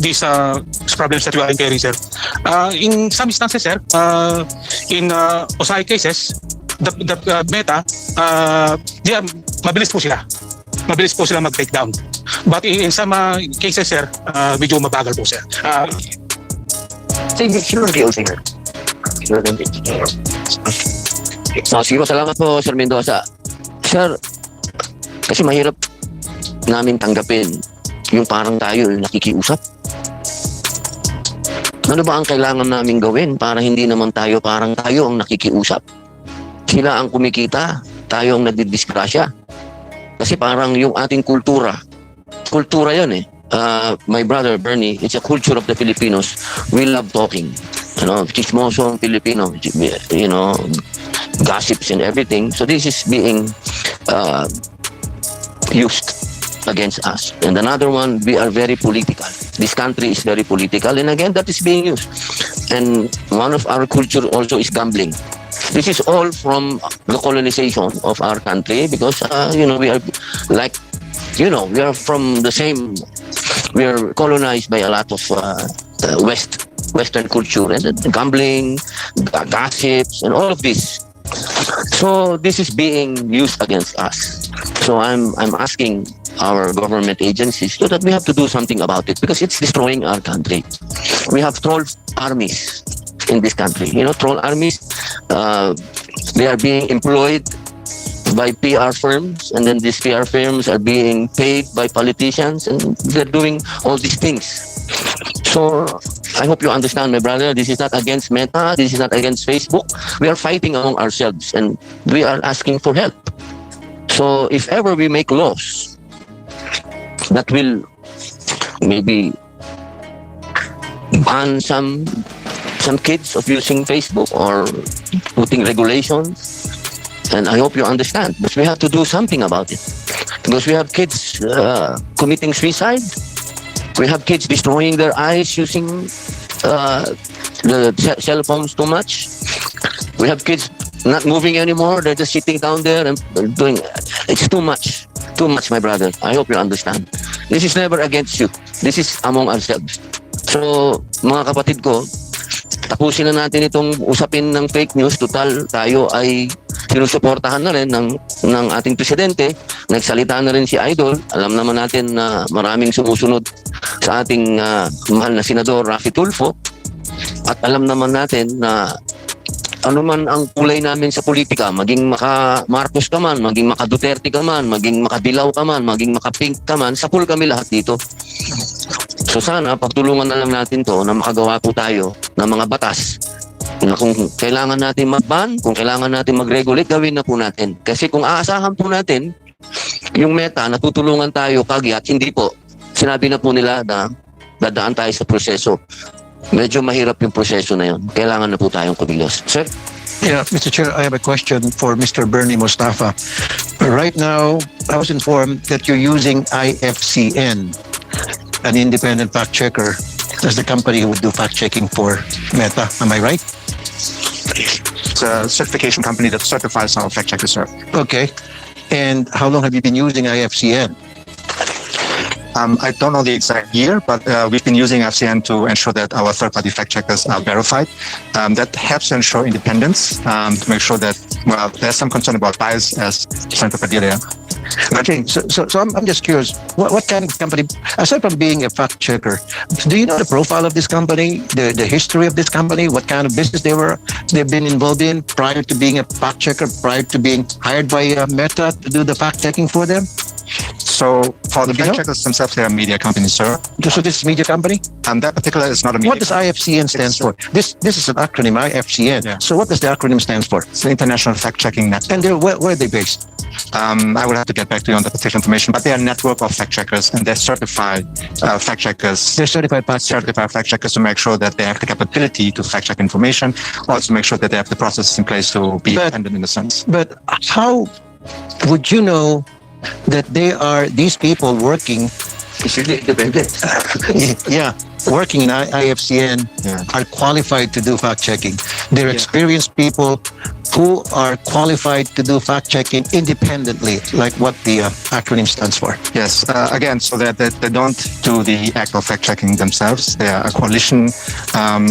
these problems that you are incurring, sir. In some instances, sir, in OSI cases, the Meta, mabilis po sila. Mabilis po sila mag-takedown. But in some cases, sir, medyo mabagal po, sir. Sige po, salamat po, Sir Mendoza. Sir, kasi mahirap namin tanggapin yung parang tayo yung nakikiusap. Ano ba ang kailangan namin gawin para hindi naman tayo parang tayo ang nakikiusap? Sila ang kumikita, tayo ang nadidisgrasya. Kasi parang yung ating kultura yan eh. My brother Bernie, it's a culture of the Filipinos. We love talking. Chismosong Filipino, gossips and everything. So this is being used against us. And another one, we are very political. This country is very political, and again, that is being used. And one of our culture also is gambling. This is all from the colonization of our country because, we are like, we are from the same, we are colonized by a lot of Western culture and gambling, gossips, and all of this. So this is being used against us. So I'm asking our government agencies so that we have to do something about it because it's destroying our country. We have troll armies in this country. Troll armies, they are being employed by PR firms, and then these PR firms are being paid by politicians, and they're doing all these things. So I hope you understand, my brother, this is not against Meta, this is not against Facebook. We are fighting among ourselves, and we are asking for help. So if ever we make laws that will maybe ban some kids of using Facebook or putting regulations, and I hope you understand, but we have to do something about it because we have kids committing suicide. We have kids destroying their eyes using the cell phones too much. We have kids not moving anymore. They're just sitting down there and doing. It's too much. Too much, my brother. I hope you understand. This is never against you. This is among ourselves. So, mga kapatid ko, tapusin na natin itong usapin ng fake news. Total, tayo ay sinusuportahan na rin ng ating presidente. Nagsalita na rin si Idol. Alam naman natin na maraming sumusunod sa ating mahal na senador Rafi Tulfo. At alam naman natin na ano man ang kulay namin sa politika, maging maka-Marcos ka man, maging maka-Duterte ka man, maging maka-Dilaw ka man, maging maka-Pink ka man, sapul kami lahat dito. So sana, pagtulungan na lang natin to na makagawa po tayo ng mga batas na kung kailangan natin mag-ban, kung kailangan natin mag-regulate, gawin na po natin. Kasi kung aasahan po natin, yung Meta, natutulungan tayo kagyat, hindi po. Sinabi na po nila na dadaan tayo sa proseso. Medyo mahirap yung proseso na yun. Kailangan na po tayong kumilos. Sir? Yeah, Mr. Chair, I have a question for Mr. Bernie Mustafa. Right now, I was informed that you're using IFCN, an independent fact checker, as the company who would do fact checking for Meta. Am I right? It's a certification company that certifies our fact checkers, sir. Okay. And how long have you been using IFCN? I don't know the exact year, but we've been using FCN to ensure that our third-party fact checkers are verified. That helps to ensure independence, to make sure that, well, there's some concern about bias, as Senator Padilla. Okay, so I'm just curious, what kind of company, aside from being a fact checker, do you know the profile of this company, the history of this company, what kind of business they've been involved in prior to being a fact checker, prior to being hired by Meta to do the fact checking for them? So for the fact checkers themselves, they are a media company, sir. So this is a media company? That particular is not a media What does IFCN stand for? This is an acronym, IFCN. Yeah. So what does the acronym stand for? It's the International Fact Checking Network. And where are they based? I will have to get back to you on the particular information, but they are a network of fact checkers, and they're certified fact checkers. They're certified fact checkers to make sure that they have the capability to fact check information, also make sure that they have the processes in place to be independent in a sense. But how would you know that these people working working in IFCN are qualified to do fact checking? They're experienced people who are qualified to do fact-checking independently, like what the acronym stands for? Yes, again, so that they don't do the act of fact-checking themselves. They are a coalition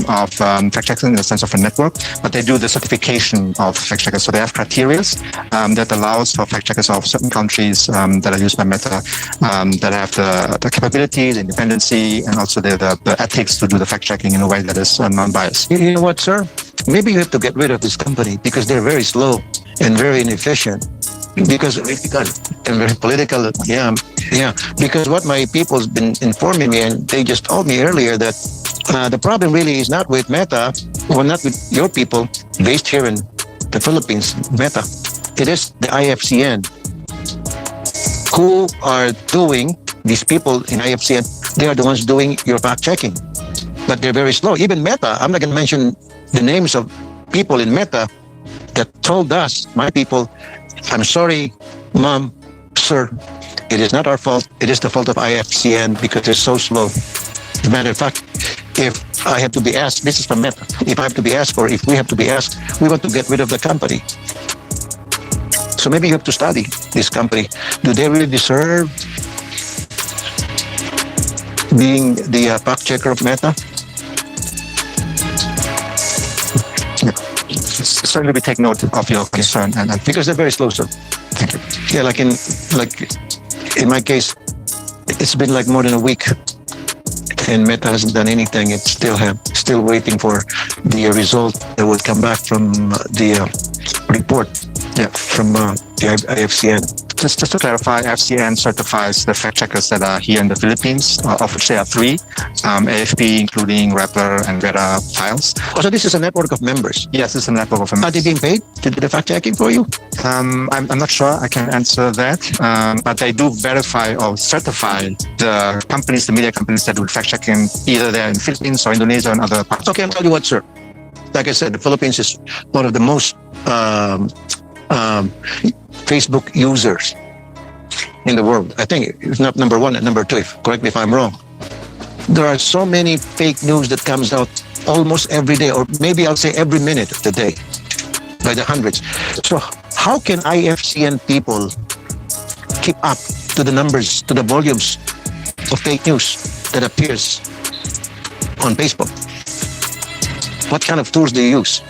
of fact-checking in the sense of a network, but they do the certification of fact-checkers. So they have criteria that allows for fact-checkers of certain countries that are used by Meta that have the capabilities, independency, and also the ethics to do the fact-checking in a way that is non-biased. You know what, sir? Maybe you have to get rid of this company because they're very slow and very inefficient. Because and very political, yeah. Because what my people's been informing me, and they just told me earlier that the problem really is not with Meta, or not with your people based here in the Philippines, Meta. It is the IFCN who are doing, these people in IFCN, they are the ones doing your fact checking. But they're very slow. Even Meta, I'm not going to mention the names of people in Meta that told us, my people, I'm sorry, mom, sir, it is not our fault. It is the fault of IFCN because they're so slow. As a matter of fact, if I have to be asked, this is from Meta, if I have to be asked, or if we have to be asked, we want to get rid of the company. So maybe you have to study this company. Do they really deserve being the fact checker of Meta? Certainly, we take note of your concern, and because they're very slow, sir. Thank you. Yeah, like in my case, it's been like more than a week, and Meta hasn't done anything. It's still waiting for the result that will come back from the report. Yeah, from the IFCN. Just to clarify, FCN certifies the fact checkers that are here in the Philippines, of which there are 3, AFP, including Rappler and Vera Files. Oh, so this is a network of members? Yes, it's a network of members. Are they being paid to do the fact checking for you? I'm not sure I can answer that, but they do verify or certify the companies, the media companies that do fact checking, either there in Philippines or Indonesia and other parts. Okay, I'll tell you what, sir. Like I said, the Philippines is one of the most Facebook users in the world. I think it's not number 1 and number 2. Correct me if I'm wrong. There are so many fake news that comes out almost every day, or maybe I'll say every minute of the day, by the hundreds. So how can IFCN people keep up to the numbers, to the volumes of fake news that appears on Facebook? What kind of tools do you use?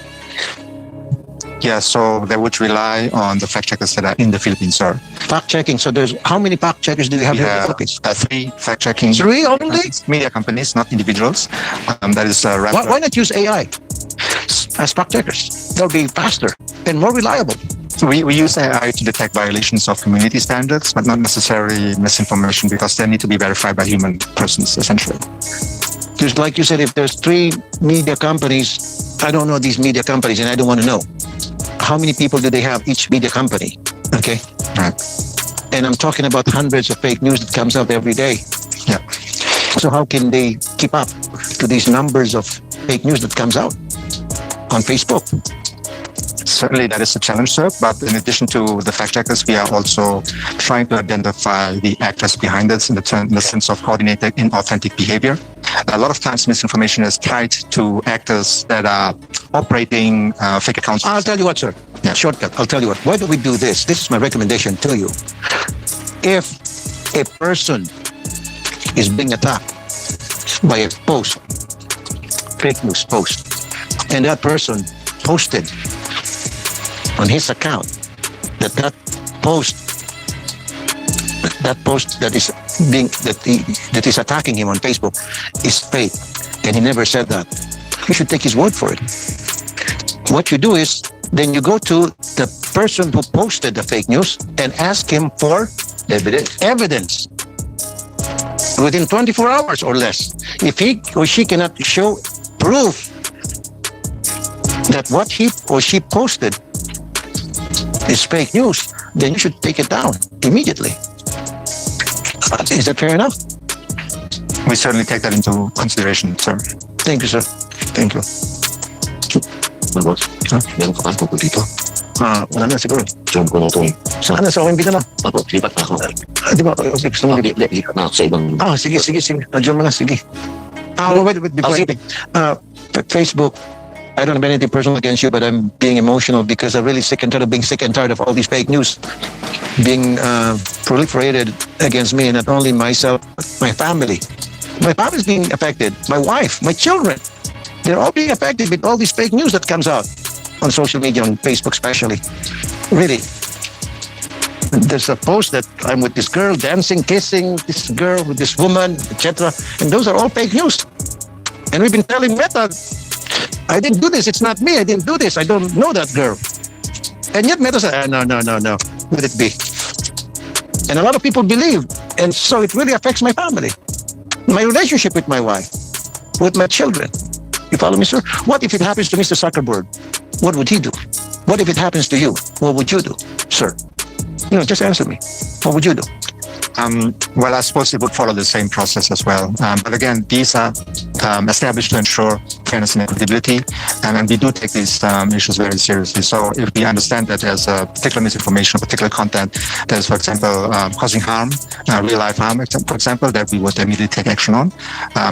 Yeah, so they would rely on the fact checkers that are in the Philippines, sir. Fact checking. So there's how many fact checkers do you have here in the Philippines? 3 fact checking. 3 only? Media companies, not individuals. That is why not use AI as fact checkers? They'll be faster and more reliable. So we use AI to detect violations of community standards, but not necessarily misinformation, because they need to be verified by human persons, essentially. Just like you said, if there's 3 media companies, I don't know these media companies and I don't want to know. How many people do they have each media company? Okay. Right. And I'm talking about hundreds of fake news that comes out every day. Yeah. So how can they keep up to these numbers of fake news that comes out on Facebook? Certainly that is a challenge, sir. But in addition to the fact checkers, we are also trying to identify the actors behind this in the sense of coordinated inauthentic behavior. A lot of times misinformation is tied to actors that are operating fake accounts. I'll tell you what, sir. Yeah. Shortcut. I'll tell you what. Why don't we do this? This is my recommendation to you. If a person is being attacked by a post, fake news post, and that person posted on his account that post that is attacking him on Facebook is fake, and he never said that, you should take his word for it. What you do is then you go to the person who posted the fake news and ask him for evidence within 24 hours or less. If he or she cannot show proof that what he or she posted is fake news, then you should take it down immediately. Is that fair enough? We certainly take that into consideration, sir. Thank you, sir. Thank you. Meron ka pa po dito? Wala na siguro. Join ko na ito. Saan na sa OMB na lang? Opo, lipat na ako. Di ba? Okay, gusto mo lipat? Lipat na ako sa ibang... Sige. Adjourn mo na, sige. Wait, before anything. Facebook, I don't have anything personal against you, but I'm being emotional because I'm really sick and tired of being sick and tired of all these fake news being proliferated against me, and not only myself, my family. My family's being affected. My wife, my children, they're all being affected with all this fake news that comes out on social media, on Facebook especially. Really. There's a post that I'm with this girl dancing, kissing this girl with this woman, etc. And those are all fake news. And we've been telling Meta, I didn't do this. It's not me. I didn't do this. I don't know that girl. And yet Meta said, no. Would it be? And a lot of people believe. And so it really affects my family, my relationship with my wife, with my children. You follow me, sir? What if it happens to Mr. Zuckerberg? What would he do? What if it happens to you? What would you do, sir? Just answer me. What would you do? Well, I suppose it would follow the same process as well. But again, these are established to ensure fairness and equitability, and we do take these issues very seriously. So if we understand that there's a particular misinformation, particular content that is, for example, causing harm, real life harm, for example, that we would immediately take action on.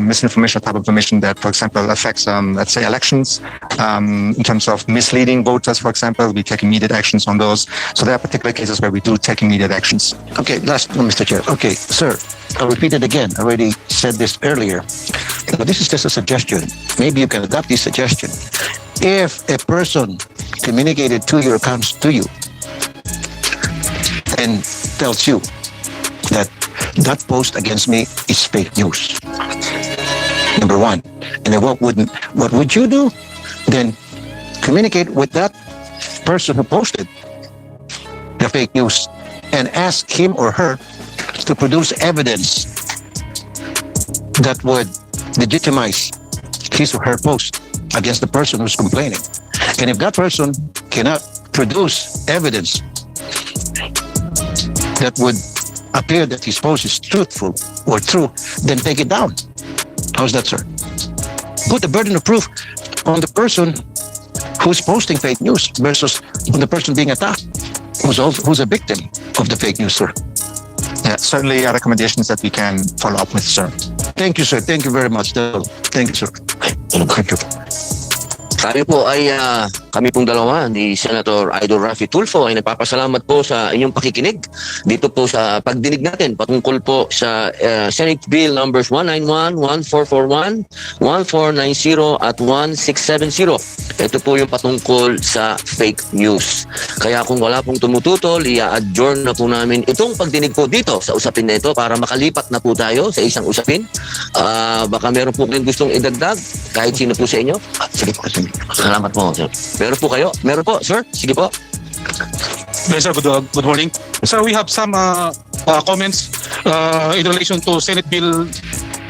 Misinformation, type of information that, for example, affects, let's say, elections, in terms of misleading voters, for example, we take immediate actions on those. So there are particular cases where we do take immediate actions. Okay, last, Mr. Chair. Okay, sir, I'll repeat it again. I already said this earlier. But this is just a suggestion. Maybe you can adopt this suggestion. If a person communicated to your accounts to you and tells you that that post against me is fake news, number one, and then what would you do? Then communicate with that person who posted the fake news and ask him or her to produce evidence that would legitimize his or her post against the person who's complaining. And if that person cannot produce evidence that would appear that his post is truthful or true, then take it down. How's that, sir? Put the burden of proof on the person who's posting fake news versus on the person being attacked, who's a victim of the fake news, sir. Yeah, certainly recommendations that we can follow up with, sir. Thank you, sir. Thank you very much. Thank you, sir. Thank you. Kami pong dalawa ni Senator Idol Rafi Tulfo ay nagpapasalamat po sa inyong pakikinig dito po sa pagdinig natin patungkol po sa Senate Bill numbers 191, 1441, 1490 at 1670. Ito po yung patungkol sa fake news. Kaya kung wala pong tumututol, i-adjourn na po namin itong pagdinig po dito sa usapin na ito para makalipat na po tayo sa isang usapin. Baka meron po kayong gustong idagdag kahit sino po sa inyo. Sige po. Salamat po, sir. Meron po kayo? Meron po, sir? Sige po. Yes, sir. Good morning. Sir, we have some comments in relation to Senate Bill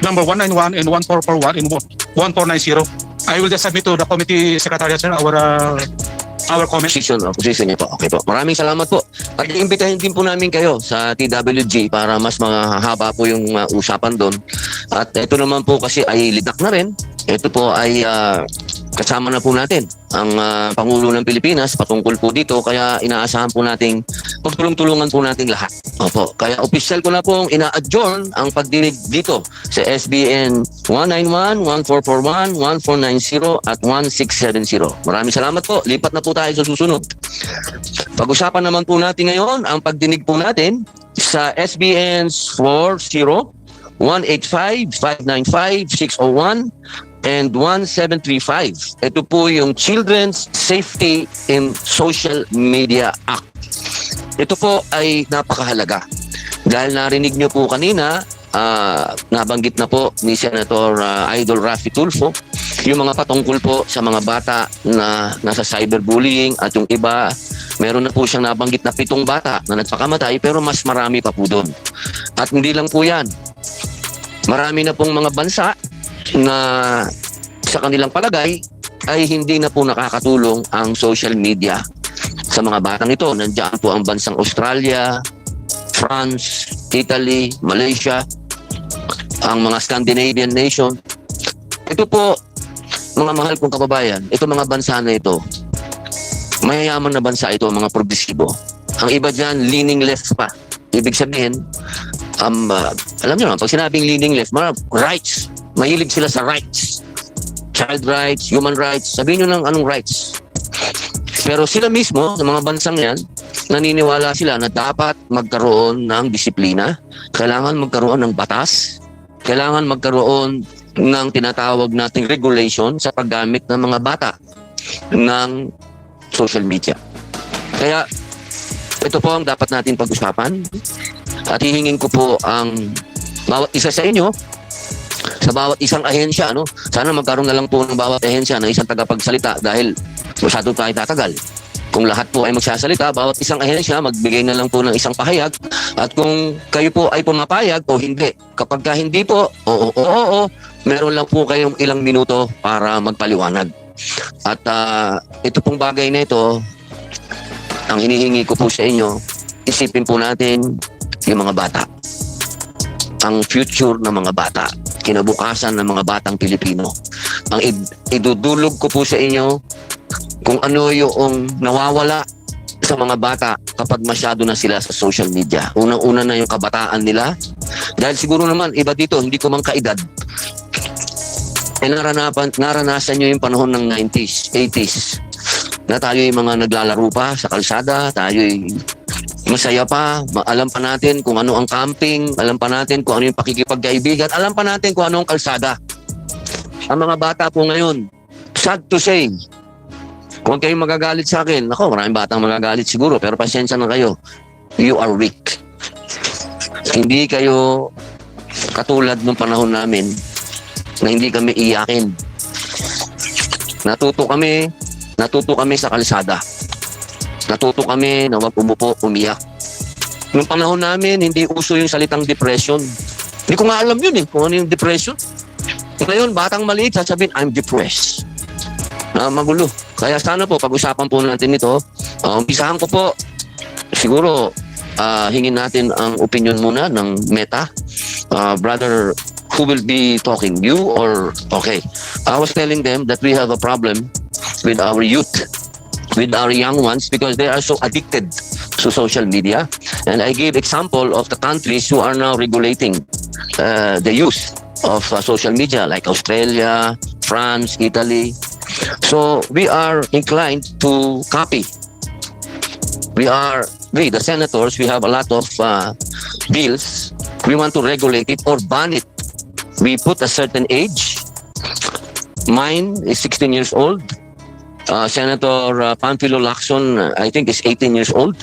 number 191 and 1441 and 1490. I will just submit to the committee secretariat, sir, our comments. Position niyo po. Okay po. Maraming salamat po. At iimbitahin din po namin kayo sa TWG para mas mahaba po yung usapan doon. At ito naman po kasi ay lidak na rin. Ito po ay kasama na po natin ang Pangulo ng Pilipinas patungkol po dito, kaya inaasahan po nating pagtulong-tulungan po nating lahat. Opo, kaya official ko na pong ina-adjourn ang pagdinig dito sa SBN 191, 1441, 1490 at 1670. Maraming salamat po. Lipat na po tayo sa susunod. Pag-usapan naman po natin ngayon ang pagdinig po natin sa SBN 40, 185, 595, 601 and 1735. Ito po yung Children's Safety in Social Media Act. Ito po ay napakahalaga. Dahil narinig nyo po kanina, nabanggit na po ni Senator Idol Rafi Tulfo, yung mga patungkol po sa mga bata na nasa cyberbullying at yung iba, meron na po siyang nabanggit na 7 bata na nagpakamatay pero mas marami pa po doon. At hindi lang po yan. Marami na pong mga bansa na sa kanilang palagay ay hindi na po nakakatulong ang social media sa mga batang ito. Nandiyan po ang bansang Australia, France, Italy, Malaysia, ang mga Scandinavian nation. Ito po, mga mahal kong kababayan, ito mga bansa na ito, mayayaman na bansa ito, mga progresibo. Ang iba dyan, leaning left pa. Ibig sabihin, alam nyo naman, pag sinabing leaning left, mga rights, mahilig sila sa rights. child rights, human rights, sabihin nyo ng anong rights. Pero sila mismo, sa mga bansang yan, naniniwala sila na dapat magkaroon ng disiplina, kailangan magkaroon ng batas, kailangan magkaroon ng tinatawag nating regulation sa paggamit ng mga bata ng social media. Kaya ito po ang dapat natin pag-usapan at hihingin ko po ang bawat isa sa inyo, sa bawat isang ahensya, sana magkaroon na lang po ng bawat ahensya ng isang tagapagsalita dahil masyado tayo tatagal. Kung lahat po ay magsasalita, bawat isang ahensya magbigay na lang po ng isang pahayag at kung kayo po ay pumapayag o hindi. Kapag ka hindi po, oo, meron lang po kayong ilang minuto para magpaliwanag. At ito pong bagay na ito, ang hinihingi ko po sa inyo, isipin po natin yung mga bata. Ang future ng mga bata, kinabukasan ng mga batang Pilipino. Ang idudulog ko po sa inyo kung ano yung nawawala sa mga bata kapag masyado na sila sa social media. Unang-una na yung kabataan nila. Dahil siguro naman, iba dito, hindi ko man kaedad. Naranasan nyo yung panahon ng 90s, 80s. Na tayo yung mga naglalaro pa sa kalsada, tayo masaya pa, alam pa natin kung ano ang camping, alam pa natin kung ano yung pakikipagkaibigan, alam pa natin kung ano ang kalsada. Ang mga bata po ngayon, sad to say, kung kayong magagalit sa akin, ako, maraming batang magagalit siguro, pero pasensya na kayo, you are weak. Hindi kayo katulad ng panahon namin na hindi kami iyakin. Natuto kami sa kalsada. Natuto kami na wag umupo, umiyak. Noong panahon namin, hindi uso yung salitang depression. Hindi ko nga alam yun kung ano yung depression. Ngayon, batang maliit, sasabihin, I'm depressed. Magulo. Kaya sana po, pag-usapan po natin ito. Umpisahan ko po, siguro, hingin natin ang opinion muna ng Meta. Brother, who will be talking? You or... Okay. I was telling them that we have a problem with our youth, with our young ones, because they are so addicted to social media. And I gave example of the countries who are now regulating the use of social media, like Australia, France, Italy. So we are inclined to copy. We, the senators, we have a lot of bills. We want to regulate it or ban it. We put a certain age. Mine is 16 years old. Senator Panfilo Lacson, I think, is 18 years old.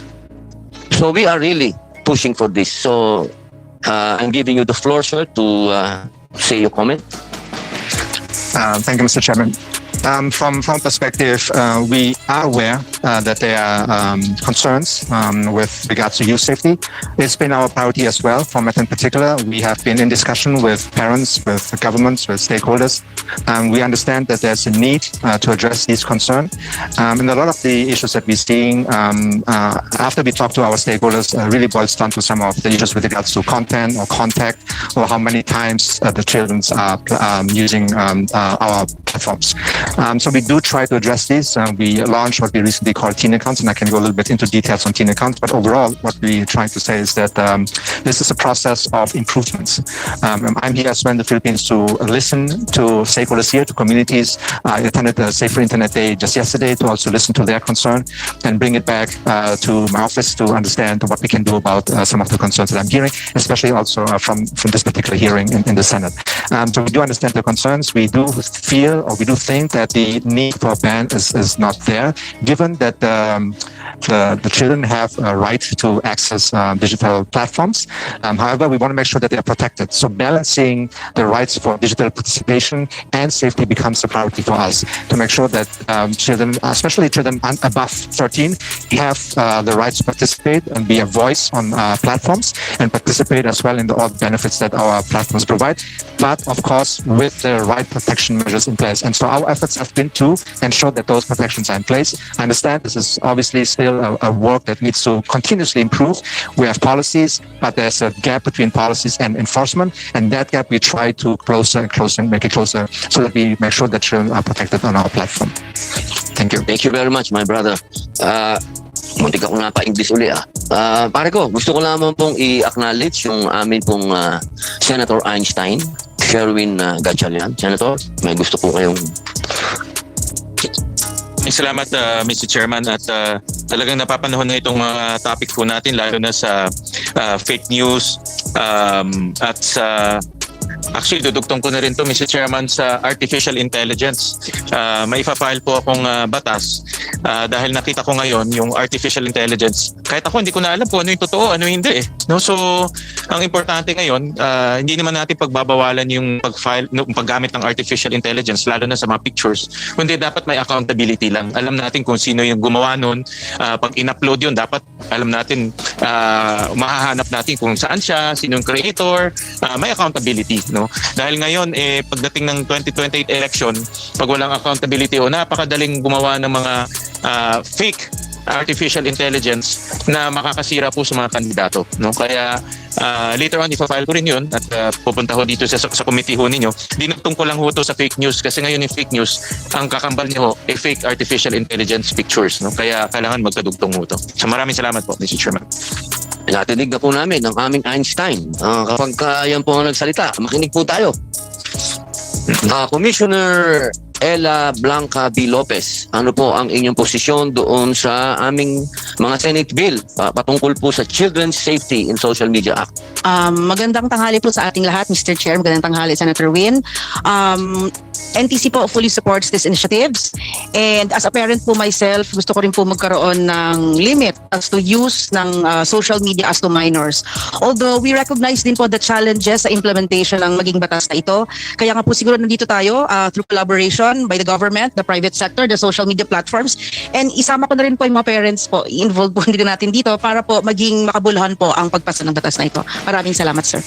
So we are really pushing for this. So I'm giving you the floor, sir, to say your comment. Thank you, Mr. Chairman. From perspective, we are aware that there are concerns with regards to youth safety. It's been our priority as well. For Met in particular, we have been in discussion with parents, with governments, with stakeholders. We understand that there's a need to address these concerns. And a lot of the issues that we're seeing after we talk to our stakeholders really boils down to some of the issues with regards to content or contact or how many times the children are using our platforms. So we do try to address this. We launched what we recently called teen accounts, and I can go a little bit into details on teen accounts. But overall, what we're trying to say is that this is a process of improvements. I'm here as well in the Philippines to listen to stakeholders here, to communities. I attended the Safer Internet Day just yesterday to also listen to their concern and bring it back to my office to understand what we can do about some of the concerns that I'm hearing, especially also from this particular hearing in the Senate. So we do understand the concerns. We do feel, or we do think that the need for a ban is not there, given that the children have a right to access digital platforms. However, we want to make sure that they are protected. So balancing the rights for digital participation and safety becomes a priority for us to make sure that children, especially children above 13, have the rights to participate and be a voice on platforms and participate as well in all the benefits that our platforms provide, but of course with the right protection measures in place. And so our efforts have been to ensure that those protections are in place. I understand this is obviously still a work that needs to continuously improve. We have policies, but there's a gap between policies and enforcement, and that gap we try to closer and closer and make it closer so that we make sure that children are protected on our platform. Thank you. Thank you very much, my brother. Muntik ako na pa-English uli Pare ko, gusto ko lamang pong i-acknowledge yung amin pong Senator Einstein. Sherwin Gatchalian. Senator, may gusto po kayong... Salamat Mr. Chairman at talagang napapanahon na itong mga topic po natin lalo na sa fake news at sa actually dudugtong ko na rin to Mr. Chairman sa artificial intelligence. May ipa-file po akong batas dahil nakita ko ngayon yung artificial intelligence. Kahit ako hindi ko na alam kung ano yung totoo, ano yung hindi eh. No? So ang importante ngayon, hindi naman natin pagbabawalan yung paggamit ng artificial intelligence lalo na sa mga pictures. Kundi dapat may accountability lang. Alam natin kung sino yung gumawa nun. Pag in-upload yun, dapat alam natin, mahahanap natin kung saan siya, sino yung creator, may accountability. No? Dahil ngayon, pagdating ng 2028 election, pag walang accountability o napakadaling gumawa ng mga fake artificial intelligence na makakasira po sa mga kandidato. No? Kaya later on, ipa-file ko rin yun at pupunta ho dito sa committee ho ninyo. Dinagtong ko lang ho to sa fake news kasi ngayon yung fake news, ang kakambal niyo ho, fake artificial intelligence pictures. No? Kaya kailangan magkadugtong ho to. So maraming salamat po, Mr. Chairman. Natinig na po namin ang aming Einstein. Kapag yan po ang nagsalita, makinig po tayo. Commissioner Ella Blanca B. Lopez, ano po ang inyong posisyon doon sa aming mga Senate bill patungkol po sa Children's Safety in Social Media Act? Magandang tanghali po sa ating lahat, Mr. Chair. Magandang tanghali, Senator Win. NTC po fully supports these initiatives. And as a parent po myself, gusto ko rin po magkaroon ng limit as to use ng social media as to minors. Although we recognize din po the challenges sa implementation ng maging batas na ito. Kaya nga po siguro nandito tayo through collaboration by the government, the private sector, the social media platforms. And isama ko na rin po yung mga parents po, i-involve po din natin dito para po maging makabuluhan po ang pagpasa ng batas na ito. Maraming salamat, sir.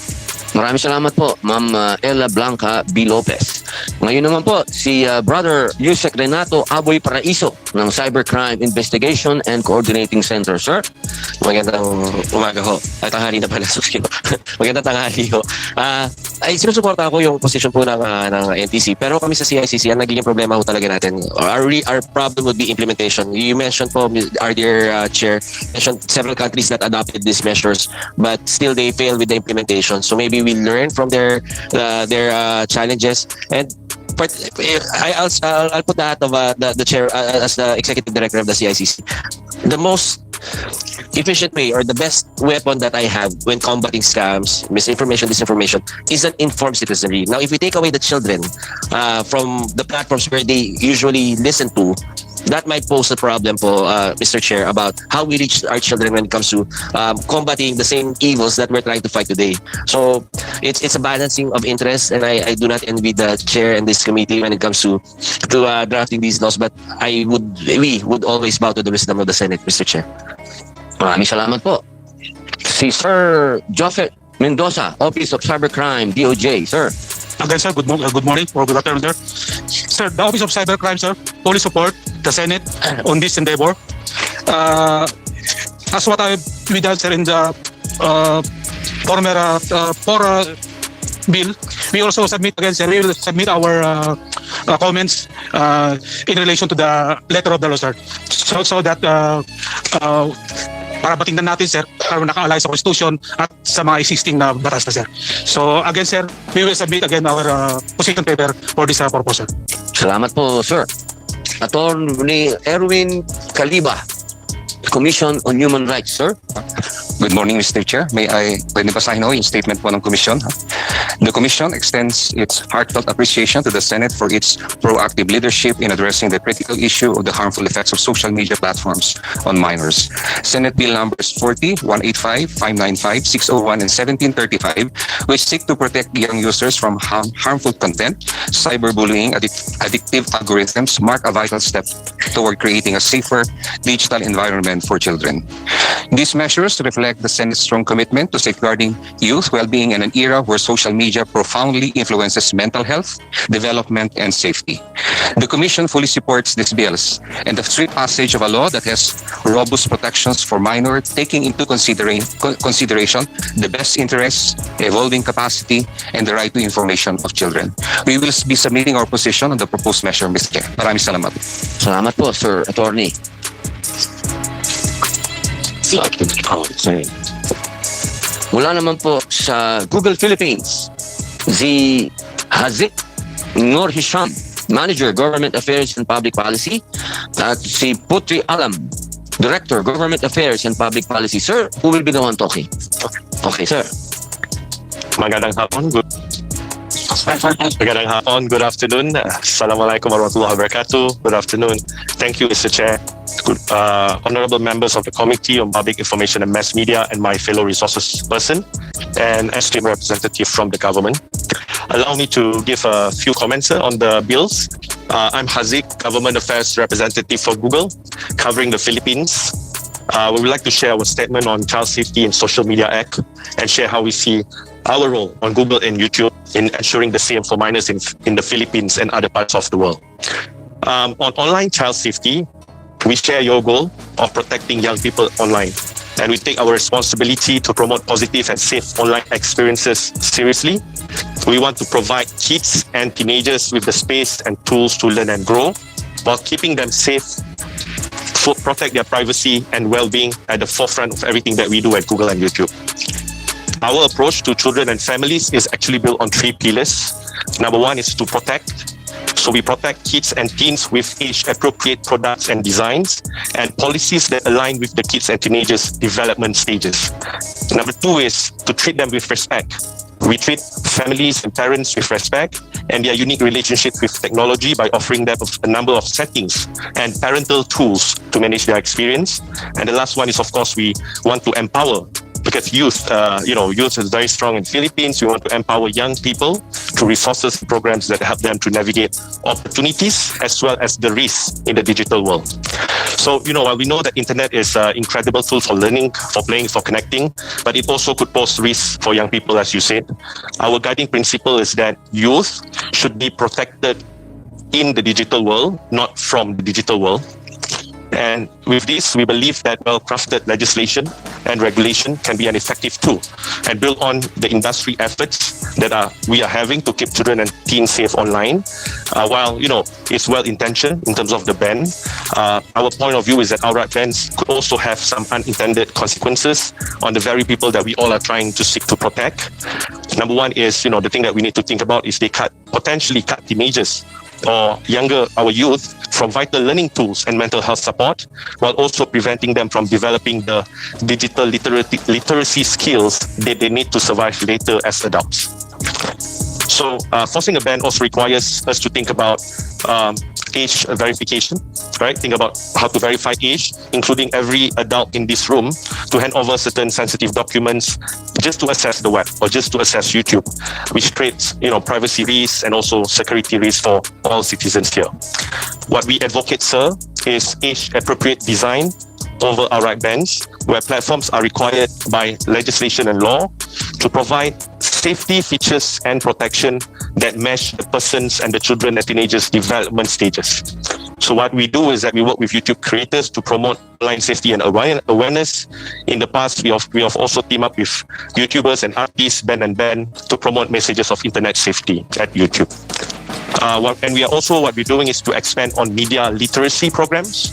Maraming salamat po, Ma'am Ella Blanca B. Lopez. Ngayon naman po, si Brother Yusek Renato Aboy Paraiso ng Cybercrime Investigation and Coordinating Center. Sir? Magandang umaga ho. Ay, tanghali na pala. Magandang tanghali ho. Ay, sinusuporta ko yung position po ng NTC. Pero kami sa CICC, ang nagiging problema ho talaga natin, our problem would be implementation. You mentioned po, our dear Chair, mentioned several countries that adopted these measures, but still they fail with the implementation. So maybe we learn from their challenges. And I'll put the hat of the chair as the executive director of the CICC. The most efficient way or the best weapon that I have when combating scams, misinformation, disinformation is an informed citizenry. Now, if we take away the children from the platforms where they usually listen to, that might pose a problem po, Mr. Chair, about how we reach our children when it comes to combating the same evils that we're trying to fight today. So it's a balancing of interests, and I do not envy the chair and this committee when it comes to drafting these laws, but we would always bow to the wisdom of the Senate, Mr. Chair. Maraming salamat po. Si Sir Joseph Mendoza, Office of Cybercrime, DOJ. Sir. Again, sir, good morning or good afternoon, sir. Sir, the Office of Cybercrime, sir, fully support the Senate on this endeavor. As what we done, sir, in the former bill, we also submit, again, sir, we will submit our comments in relation to the letter of the law, sir. So that para batingnan natin, sir, para naka-align sa Constitution at sa mga existing na batas na, sir. So again, sir, we will submit again our position paper for this purpose, sir. Salamat po, sir. Attorney Erwin Caliba, Commission on Human Rights, sir. Good morning, Mr. Chair. May I pwede basahin ho yung statement po ng Commission? The Commission extends its heartfelt appreciation to the Senate for its proactive leadership in addressing the critical issue of the harmful effects of social media platforms on minors. Senate Bill numbers 40, 185, 595, 601, and 1735, which seek to protect young users from harmful content, cyberbullying, addictive algorithms, mark a vital step toward creating a safer digital environment for children. These measures reflect the Senate's strong commitment to safeguarding youth well-being in an era where social media profoundly influences mental health, development, and safety. The Commission fully supports these bills and the swift passage of a law that has robust protections for minors, taking into consideration the best interests, evolving capacity, and the right to information of children. We will be submitting our position on the proposed measure, Mr. Chair. Maraming salamat. Salamat po, Sir Attorney. Mula naman po sa Google Philippines, si Hazik Nur Hisham, Manager, Government Affairs and Public Policy, at si Putri Alam, Director, Government Affairs and Public Policy. Sir, who will be the one talking? Okay, sir. Magandang hapon. Magandang hapon. Good afternoon. Assalamualaikum warahmatullahi wabarakatuh. Good afternoon. Thank you, Mr. Chair. Good, honorable members of the Committee on Public Information and Mass Media and my fellow resources person and esteemed representative from the government. Allow me to give a few comments on the bills. I'm Hazik, Government Affairs Representative for Google, covering the Philippines. We would like to share our statement on Child Safety and Social Media Act and share how we see our role on Google and YouTube in ensuring the same for minors in the Philippines and other parts of the world. On online child safety, we share your goal of protecting young people online, and we take our responsibility to promote positive and safe online experiences seriously. We want to provide kids and teenagers with the space and tools to learn and grow while keeping them safe, protect their privacy and well-being at the forefront of everything that we do at Google and YouTube. Our approach to children and families is actually built on 3 pillars. Number 1 is to protect. So we protect kids and teens with age-appropriate products and designs and policies that align with the kids and teenagers' development stages. Number 2 is to treat them with respect. We treat families and parents with respect and their unique relationship with technology by offering them a number of settings and parental tools to manage their experience. And the last one is, of course, we want to empower, because youth is very strong in Philippines. We want to empower young people through resources and programs that help them to navigate opportunities as well as the risks in the digital world. So, while we know that internet is an incredible tool for learning, for playing, for connecting, but it also could pose risks for young people, as you said. Our guiding principle is that youth should be protected in the digital world, not from the digital world. And with this, we believe that well-crafted legislation and regulation can be an effective tool and build on the industry efforts that we are having to keep children and teens safe online. While, it's well-intentioned in terms of the ban, our point of view is that outright bans could also have some unintended consequences on the very people that we all are trying to seek to protect. Number 1 is, the thing that we need to think about is they potentially cut teenagers or our youth from vital learning tools and mental health support, while also preventing them from developing the digital literacy skills that they need to survive later as adults. So forcing a ban also requires us to think about age verification, right? Think about how to verify age, including every adult in this room, to hand over certain sensitive documents just to access the web or just to access YouTube, which creates, privacy risks and also security risks for all citizens here. What we advocate, sir, is age-appropriate design over outright bans, where platforms are required by legislation and law to provide safety features and protection that match the person's and the children and teenagers' development stages. So what we do is that we work with YouTube creators to promote online safety and awareness. In the past, we have also teamed up with YouTubers and artists, Ben and Ben, to promote messages of internet safety at YouTube. What we're doing is to expand on media literacy programs.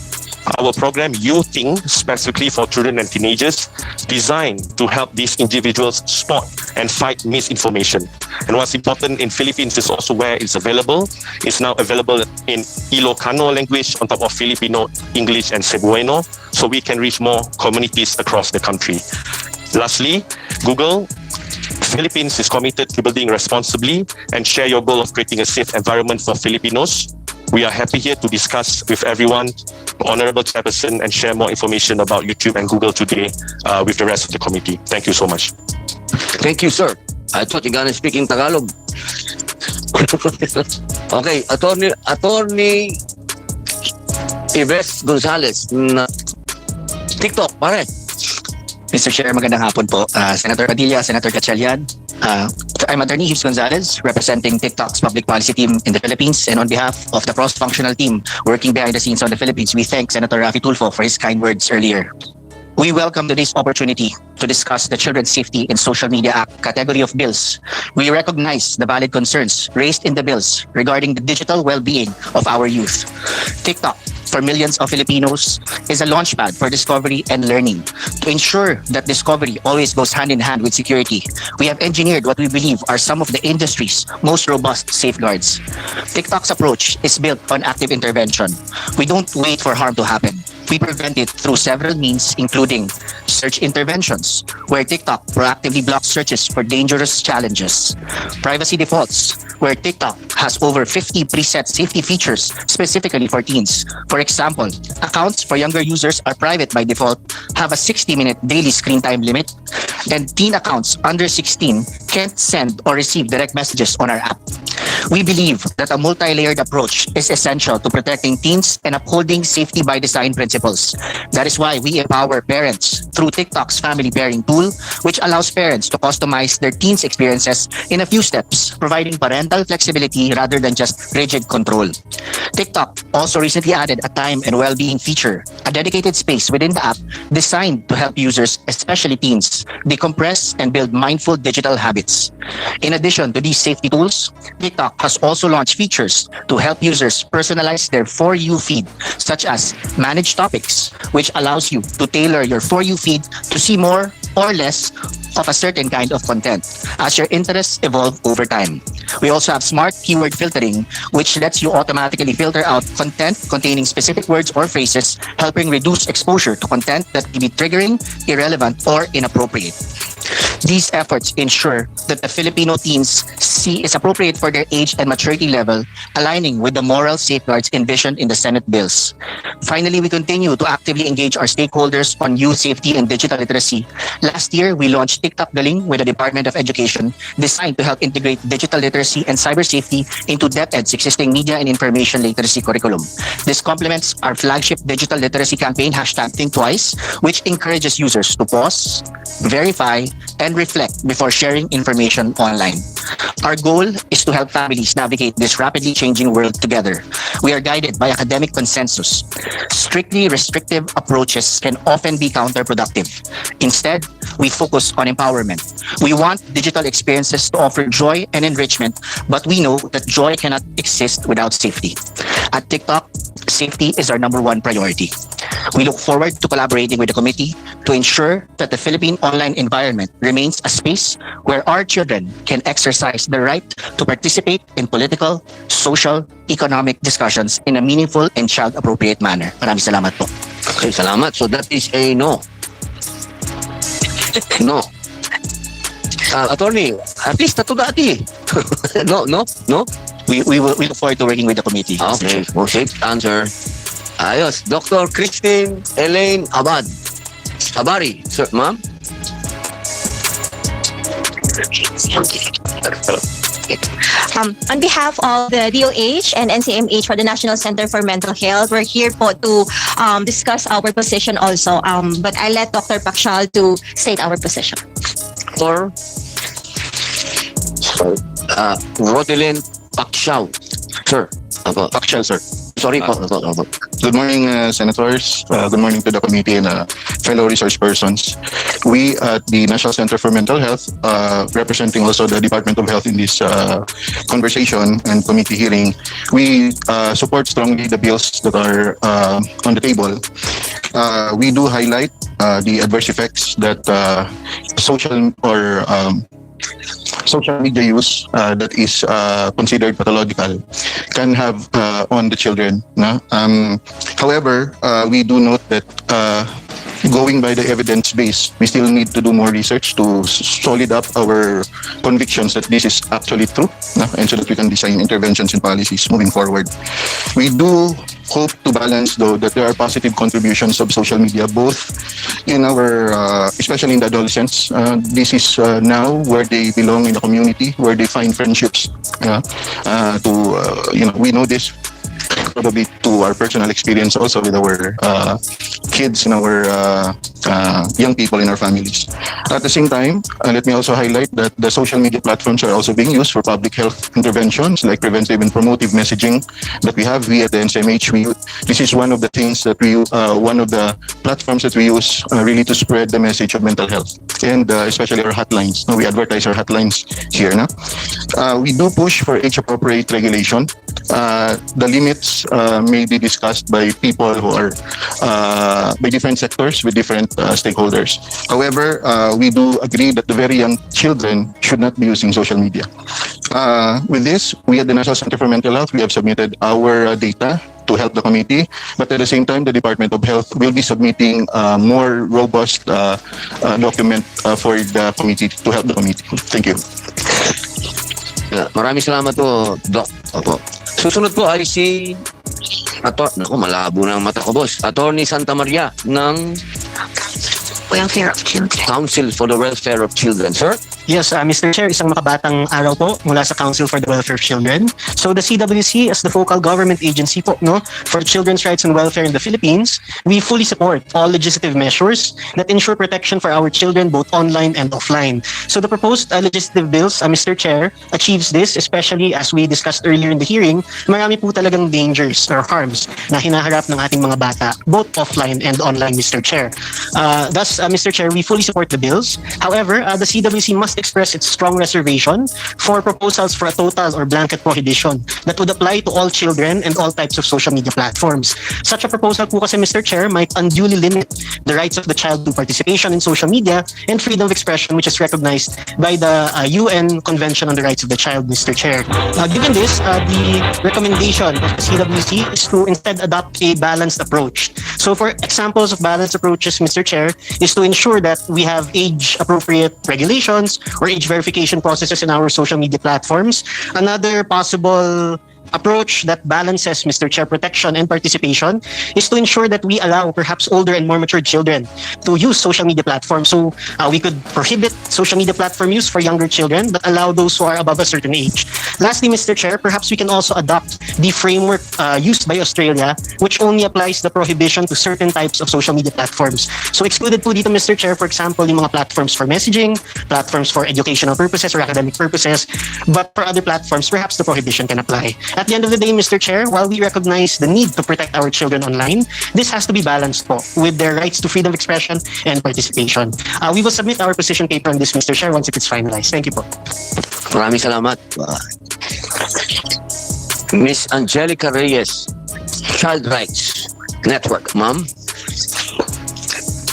Our program, Youthing, specifically for children and teenagers, designed to help these individuals spot and fight misinformation. And what's important in Philippines is also where it's available. It's now available in Ilocano language on top of Filipino, English, and Cebuano, so we can reach more communities across the country. Lastly, Google Philippines is committed to building responsibly and share your goal of creating a safe environment for Filipinos. We are happy here to discuss with everyone, Honorable Chairperson, and share more information about YouTube and Google today with the rest of the committee. Thank you so much. Thank you, sir. I thought you're gonna speak in Tagalog. Okay, Attorney Ives Gonzalez, TikTok, pare. Mr. Chair, magandang hapon po. Senator Padilla, Senator Gatchalian. I'm Attorney Ives Gonzalez, representing TikTok's public policy team in the Philippines. And on behalf of the cross-functional team working behind the scenes on the Philippines, we thank Senator Raffy Tulfo for his kind words earlier. We welcome today's opportunity to discuss the Children's Safety in Social Media Act category of bills. We recognize the valid concerns raised in the bills regarding the digital well-being of our youth. TikTok for millions of Filipinos is a launchpad for discovery and learning. To ensure that discovery always goes hand in hand with security, we have engineered what we believe are some of the industry's most robust safeguards. TikTok's approach is built on active intervention. We don't wait for harm to happen. We prevent it through several means, including search interventions, where TikTok proactively blocks searches for dangerous challenges; privacy defaults, where TikTok has over 50 preset safety features specifically for teens. For example, accounts for younger users are private by default, have a 60-minute daily screen time limit, and teen accounts under 16 can't send or receive direct messages on our app. We believe that a multi-layered approach is essential to protecting teens and upholding safety by design principles. That is why we empower parents through TikTok's family pairing tool, which allows parents to customize their teens' experiences in a few steps, providing parental flexibility rather than just rigid control. TikTok also recently added a time and well-being feature, a dedicated space within the app designed to help users, especially teens, decompress and build mindful digital habits. In addition to these safety tools, TikTok has also launched features to help users personalize their For You feed, such as Manage Topics, which allows you to tailor your For You feed to see more or less of a certain kind of content as your interests evolve over time. We also have smart keyword filtering, which lets you automatically filter out content containing specific words or phrases, helping reduce exposure to content that can be triggering, irrelevant, or inappropriate. These efforts ensure that the Filipino teens see is appropriate for their age and maturity level, aligning with the moral safeguards envisioned in the Senate bills. Finally, we continue to actively engage our stakeholders on youth safety and digital literacy. Last year, we launched TikTok Galing with the Department of Education, designed to help integrate digital literacy and cyber safety into DepEd's existing media and information literacy curriculum. This complements our flagship digital literacy campaign, #ThinkTwice, which encourages users to pause, verify, and reflect before sharing information online. Our goal is to help families navigate this rapidly changing world together. We are guided by academic consensus. Strictly restrictive approaches can often be counterproductive. Instead, we focus on empowerment. We want digital experiences to offer joy and enrichment, but we know that joy cannot exist without safety. At TikTok, safety is our #1 priority. We look forward to collaborating with the committee to ensure that the Philippine online environment remains a space where our children can exercise the right to participate in political, social, economic discussions in a meaningful and child-appropriate manner. Maraming salamat po. Okay, salamat. So that is a no. No. Attorney, at least tato dati. No. We look forward to working with the committee. Okay, safe answer. Ayos. Dr. Christine Elaine Abari. Sir, ma'am? On behalf of the DOH and NCMH for the National Center for Mental Health, we're here po to discuss our position also. But I'll let Dr. Pakshal to state our position. Or Rodelyn Pakshal. Sir. Pakshal, sir. Sorry po. Good morning, Senators. Good morning to the committee and fellow resource persons. We at the National Center for Mental Health, representing also the Department of Health in this conversation and committee hearing, we support strongly the bills that are on the table. We do highlight the adverse effects that social media use that is considered pathological can have on the children. However, we do note that going by the evidence base, we still need to do more research to solid up our convictions that this is actually true, and so that we can design interventions and policies moving forward. We do hope to balance, though, that there are positive contributions of social media, both in our, especially in the adolescents. This is now where they belong in the community, where they find friendships. We know this probably to our personal experience also with our kids and our young people in our families. At the same time, let me also highlight that the social media platforms are also being used for public health interventions like preventive and promotive messaging that we have. We at the NCMH, this is one of the things that one of the platforms that we use really to spread the message of mental health, and especially our hotlines. We advertise our hotlines here. We do push for age-appropriate regulation The limits may be discussed by people who are by different sectors with different stakeholders. However, we do agree that the very young children should not be using social media. With this, we at the National Center for Mental Health, we have submitted our data to help the committee, but at the same time, the Department of Health will be submitting more robust document for the committee to help the committee. Thank you. Maraming salamat po, Doc. Opo. Susunod po ay si naku, malabo na ang mata ko, boss. Attorney Santa Maria ng Welfare of Children. Council for the Welfare of Children. Sir? Yes, Mr. Chair, isang makabatang araw po mula sa Council for the Welfare of Children. So the CWC as the focal government agency po, no, for children's rights and welfare in the Philippines, we fully support all legislative measures that ensure protection for our children both online and offline. So the proposed legislative bills, Mr. Chair, achieves this, especially as we discussed earlier in the hearing, marami po talagang dangers or harms na hinaharap ng ating mga bata, both offline and online, Mr. Chair. Thus, Mr. Chair, we fully support the bills. However, the CWC must express its strong reservation for proposals for a total or blanket prohibition that would apply to all children and all types of social media platforms. Such a proposal po kasi, Mr. Chair, might unduly limit the rights of the child to participation in social media and freedom of expression, which is recognized by the UN Convention on the Rights of the Child, Mr. Chair. Given this, the recommendation of the CWC is to instead adopt a balanced approach. So for examples of balanced approaches, Mr. Chair, is to ensure that we have age-appropriate regulations or age verification processes in our social media platforms. Another possible approach that balances, Mr. Chair, protection and participation is to ensure that we allow perhaps older and more mature children to use social media platforms. So we could prohibit social media platform use for younger children but allow those who are above a certain age. Lastly, Mr. Chair, perhaps we can also adopt the framework used by Australia, which only applies the prohibition to certain types of social media platforms. So excluded po dito, Mr. Chair, for example, yung mga platforms for messaging, platforms for educational purposes or academic purposes, but for other platforms, perhaps the prohibition can apply. At the end of the day, Mr. Chair, while we recognize the need to protect our children online, this has to be balanced po with their rights to freedom of expression and participation. We will submit our position paper on this, Mr. Chair, once it is finalized. Thank you po. Maraming salamat. Miss Angelica Reyes, Child Rights Network. Ma'am?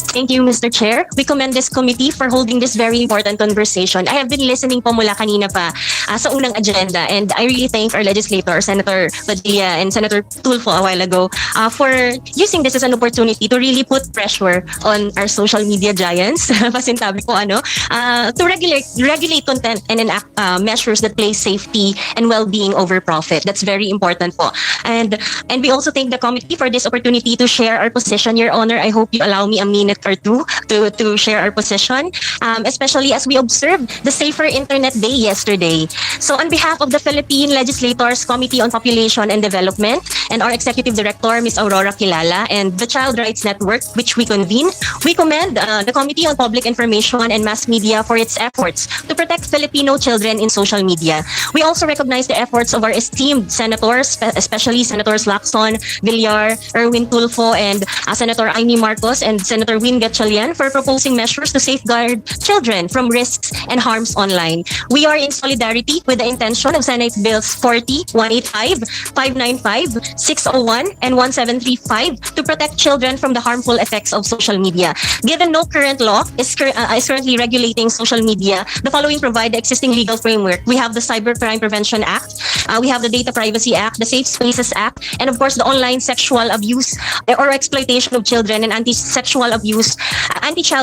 Thank you, Mr. Chair. We commend this committee for holding this very important conversation. I have been listening po mula kanina pa sa unang agenda, and I really thank our legislators, Senator Padilla and Senator Tulfo a while ago, for using this as an opportunity to really put pressure on our social media giants, pasintabi ko to regulate content and enact measures that place safety and well-being over profit. That's very important po. And we also thank the committee for this opportunity to share our position, Your Honor. I hope you allow me a minute or two to share our position, especially as we observed the Safer Internet Day yesterday. So on behalf of the Philippine Legislators Committee on Population and Development and our Executive Director, Ms. Aurora Kilala, and the Child Rights Network, which we convene, we commend the Committee on Public Information and Mass Media for its efforts to protect Filipino children in social media. We also recognize the efforts of our esteemed senators, especially Senators Lacson, Villar, Erwin Tulfo, and Senator Amy Marcos and Senator Win Gatchalian for proposing measures to safeguard children from risks and harms online. We are in solidarity with the intention of Senate Bills 40, 185, 595, 601, and 1735 to protect children from the harmful effects of social media. Given no current law is currently regulating social media, the following provide the existing legal framework. We have the Cybercrime Prevention Act, we have the Data Privacy Act, the Safe Spaces Act, and of course the Online Sexual Abuse or Exploitation of Children and Anti-Child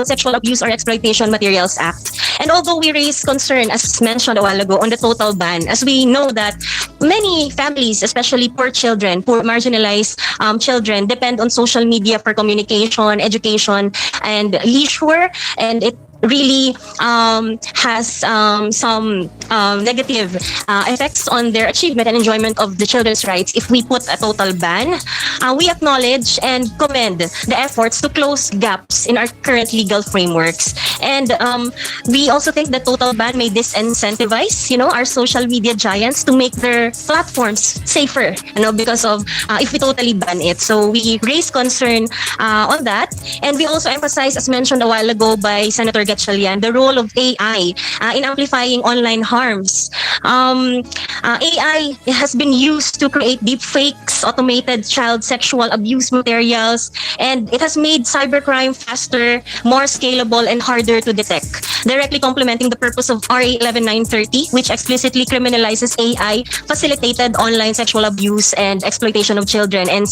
Sexual Abuse or Exploitation Materials Act. And although we raise concern, as mentioned a while ago, on the total ban, as we know that many families, especially poor children, poor marginalized children, depend on social media for communication, education, and leisure, and it really has some negative effects on their achievement and enjoyment of the children's rights if we put a total ban. We acknowledge and commend the efforts to close gaps in our current legal frameworks. And we also think the total ban may disincentivize, our social media giants to make their platforms safer, because of if we totally ban it. So we raise concern on that. And we also emphasize, as mentioned a while ago by Senator Gatchalian, the role of AI in amplifying online harms. AI has been used to create deepfakes, automated child sexual abuse materials, and it has made cybercrime faster, more scalable, and harder to detect, directly complementing the purpose of RA 11930, which explicitly criminalizes AI facilitated online sexual abuse and exploitation of children and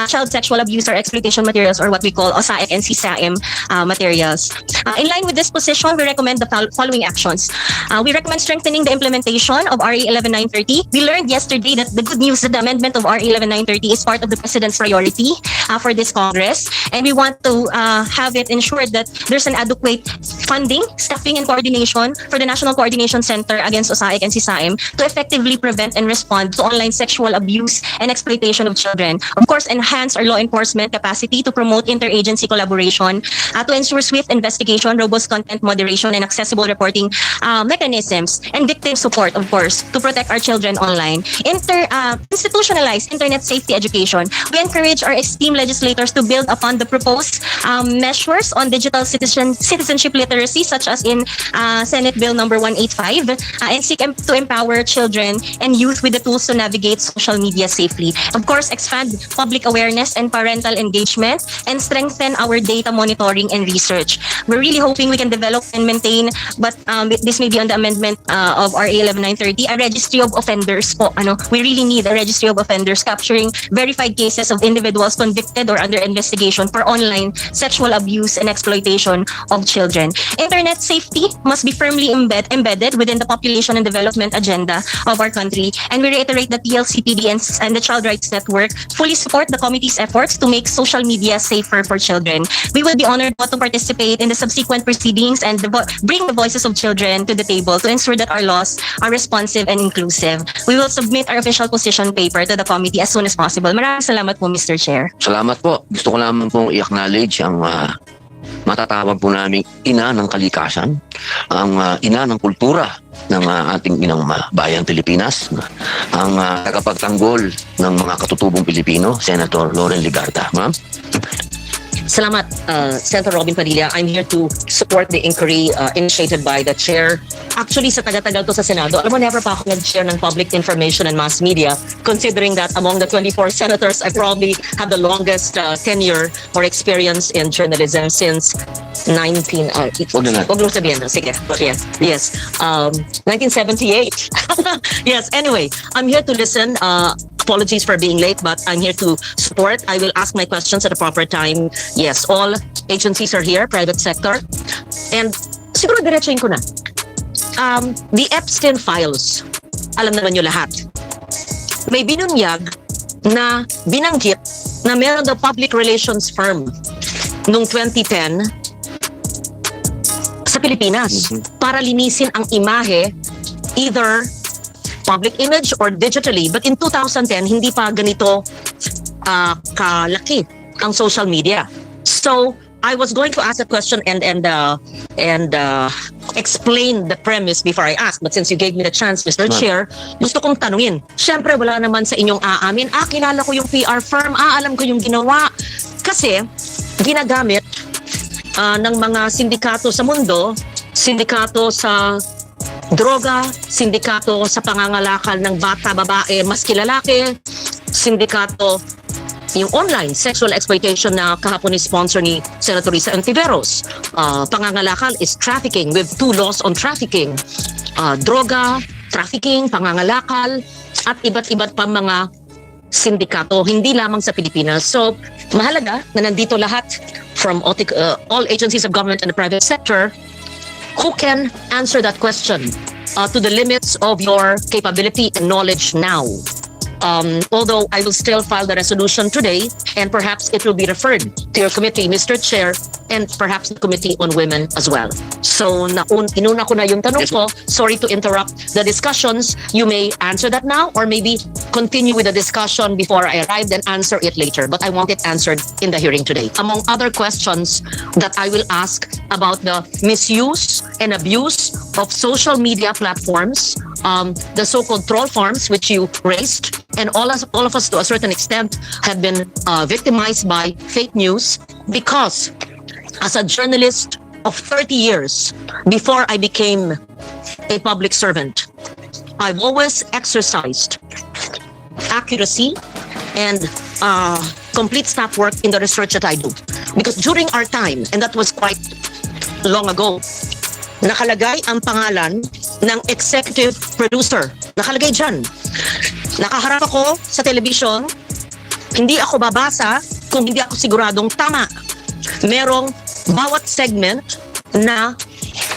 child sexual abuse or exploitation materials, or what we call OSAIC and CSAIM materials. In line with this position, we recommend the following actions. We recommend strengthening the implementation of RA 11930. We learned yesterday that the good news that the amendment of RA 11930 is part of the President's priority for this Congress, and we want to have it ensured that there's an adequate funding, staffing, and coordination for the National Coordination Center against OSAIC and CSAIM to effectively prevent and respond to online sexual abuse and exploitation of children. Of course, enhance our law enforcement capacity to promote interagency collaboration, to ensure swift investigation, robust content moderation, and accessible reporting mechanisms, and victim support, of course, to protect our children online. Institutionalize internet safety education. We encourage our esteemed legislators to build upon the proposed measures on digital citizenship literacy, such as in Senate Bill number 185, and seek to empower children and youth with the tools to navigate social media safely. Of course, expand public awareness and parental engagement, and strengthen our data monitoring and research. We're really hoping we can develop and maintain, but this may be on the amendment of RA 11930, a registry of offenders po. We really need a registry of offenders capturing verified cases of individuals convicted or under investigation for online sexual abuse and exploitation of children. Internet safety must be firmly embedded within the population and development agenda of our country, and we reiterate that the LCPD and the Child Rights Network fully support the committee's efforts to make social media safer for children. We will be honored to participate in the subsequent proceedings and bring the voices of children to the table to ensure that our laws are responsive and inclusive. We will submit our official position paper to the committee as soon as possible. Maraming salamat po, Mr. Chair. Salamat po. Gusto ko lamang pong i-acknowledge ang matatawag po naming ina ng kalikasan, ang ina ng kultura ng ating inang bayang Pilipinas, ang tagapagtanggol ng mga katutubong Pilipino, Senator Loren Ligarda. Ma'am? Salamat, Senator Robin Padilla. I'm here to support the inquiry initiated by the chair. Actually, sa taga-tagal to sa Senado, alam mo, never pa ako nag-chair ng public information and mass media, considering that among the 24 senators, I probably have the longest tenure or experience in journalism since 1978. Yes, anyway, I'm here to listen. Apologies for being late, but I'm here to support. I will ask my questions at the proper time. Yes, all agencies are here, private sector. And siguro diretsuhin ko na. The Epstein files, alam naman nyo lahat. May binunyag na binanggit na meron daw public relations firm noong 2010 sa Pilipinas para linisin ang imahe, either public image or digitally. But in 2010, hindi pa ganito kalaki ang social media. So I was going to ask a question and explain the premise before I ask. But since you gave me the chance, Mr. Chair, gusto kong tanungin. Siyempre, wala naman sa inyong aamin. Kilala ko yung PR firm. Alam ko yung ginawa. Kasi ginagamit ng mga sindikato sa mundo, sindikato sa droga, sindikato sa pangangalakal ng bata, babae, maski lalaki, sindikato yung online sexual exploitation na kahapon ni sponsor ni Senator Risa Antiveros. Pangangalakal is trafficking with 2 laws on trafficking. Droga, trafficking, pangangalakal, at iba't pa mga sindikato, hindi lamang sa Pilipinas. So, mahalaga na nandito lahat from all agencies of government and the private sector who can answer that question to the limits of your capability and knowledge now. Although I will still file the resolution today, and perhaps it will be referred to your committee, Mr. Chair, and perhaps the Committee on Women as well. So, inuna ko na yung tanong ko. Sorry to interrupt the discussions. You may answer that now, or maybe continue with the discussion before I arrive, then answer it later. But I want it answered in the hearing today. Among other questions that I will ask about the misuse and abuse of social media platforms, the so-called troll farms, which you raised, and all of us to a certain extent have been victimized by fake news, because as a journalist of 30 years before I became a public servant, I've always exercised accuracy and complete staff work in the research that I do. Because during our time, and that was quite long ago, nakalagay ang pangalan ng executive producer. Nakalagay dyan. Nakaharap ako sa television, hindi ako babasa kung hindi ako siguradong tama. Merong bawat segment na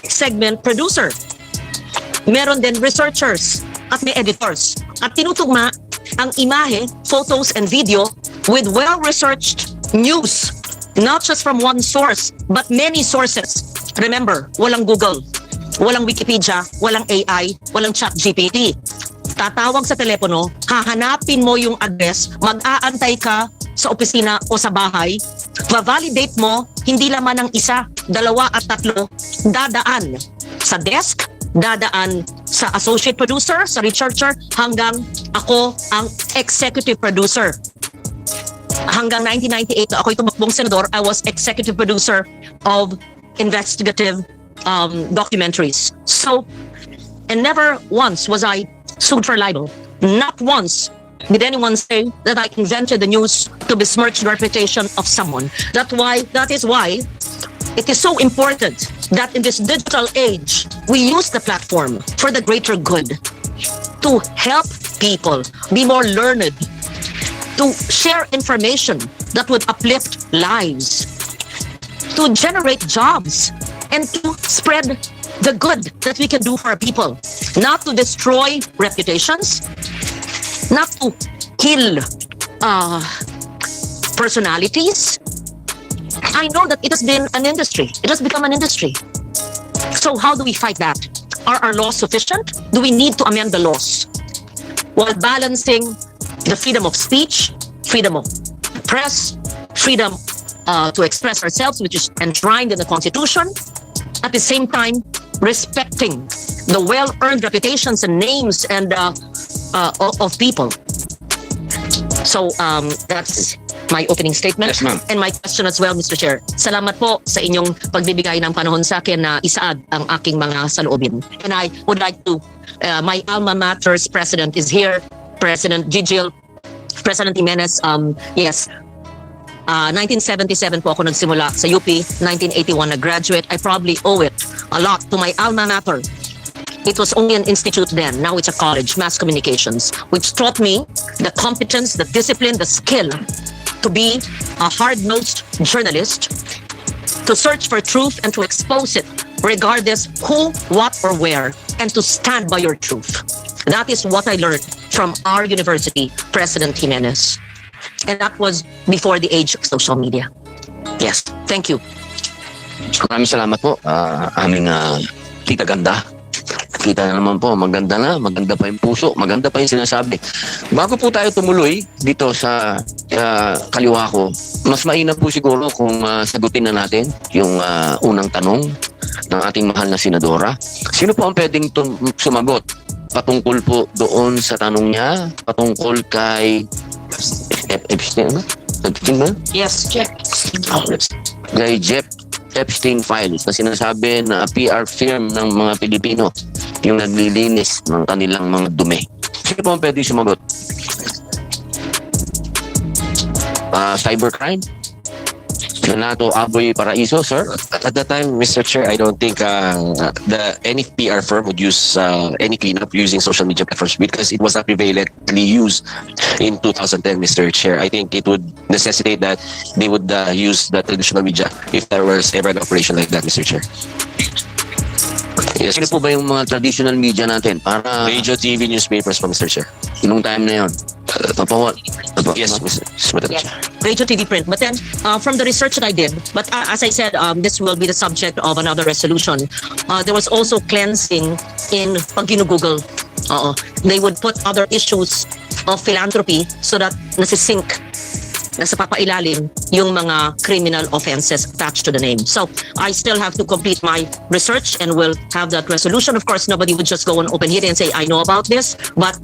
segment producer. Meron din researchers at may editors. At tinutugma ang imahe, photos, and video with well-researched news. Not just from one source, but many sources. Remember, walang Google, walang Wikipedia, walang AI, walang ChatGPT. Tatawag sa telepono, hahanapin mo yung address, mag-aantay ka sa opisina o sa bahay, va-validate mo, hindi laman ng isa, dalawa at tatlo, dadaan sa desk, dadaan sa associate producer, sa researcher, hanggang ako ang executive producer. Hanggang 1998 na ako'y tumakbong senador, I was executive producer of investigative documentaries. So, and never once was I sued for libel. Not once did anyone say that I invented the news to besmirch the reputation of someone. That is why it is so important that in this digital age, we use the platform for the greater good, to help people be more learned, to share information that would uplift lives, to generate jobs, and to spread the good that we can do for our people. Not to destroy reputations, not to kill personalities. I know that it has been an industry. It has become an industry. So how do we fight that? Are our laws sufficient? Do we need to amend the laws while balancing the freedom of speech, freedom of press, freedom to express ourselves, which is enshrined in the Constitution, at the same time respecting the well-earned reputations and names and of people? So that's my opening statement. Yes, ma'am. And my question as well, Mr. Chair. Salamat po sa inyong pagbibigay ng panahon sa akin na isaad ang aking mga saloobin. And I would like to, my alma mater's president is here, President Gigil, President Jimenez. Yes, 1977 po ako nagsimula sa UP, 1981 na-graduate. I probably owe it a lot to my alma mater. It was only an institute then. Now it's a college, mass communications, which taught me the competence, the discipline, the skill to be a hard-nosed journalist, to search for truth and to expose it, regardless who, what, or where, and to stand by your truth. That is what I learned from our university, President Jimenez. And that was before the age of social media. Yes, thank you. Maraming salamat po, aming tita ganda. Kita na naman po, maganda pa yung puso, maganda pa yung sinasabi. Bago po tayo tumuloy dito sa kaliwa ko, mas mainam po siguro kung sagutin na natin yung unang tanong ng ating mahal na senadora. Sino po ang pwedeng sumagot patungkol po doon sa tanong niya, patungkol kay Epstein? Yes, Jeff. Kay Jeff Epstein files na sinasabi na PR firm ng mga Pilipino yung naglilinis ng kanilang mga dumi. Sino po ang pwede sumagot? Cybercrime? Senato Aboy Paraiso, sir? At that time, Mr. Chair, I don't think any PR firm would use any cleanup using social media platforms because it was not prevalently used in 2010, Mr. Chair. I think it would necessitate that they would use the traditional media if there was ever an operation like that, Mr. Chair. Yes. Sino po ba yung mga traditional media natin? Para Radio, TV, newspapers po, Mr. Chair. Inong time na yun? Yes, Mr. Yeah, radio, TV, print. But then, from the research that I did, but as I said, this will be the subject of another resolution. There was also cleansing in pag Google. They would put other issues of philanthropy so that nasisync, nasa papailalim yung mga criminal offenses attached to the name. So I still have to complete my research and will have that resolution. Of course, nobody would just go on open hearing and say, I know about this. But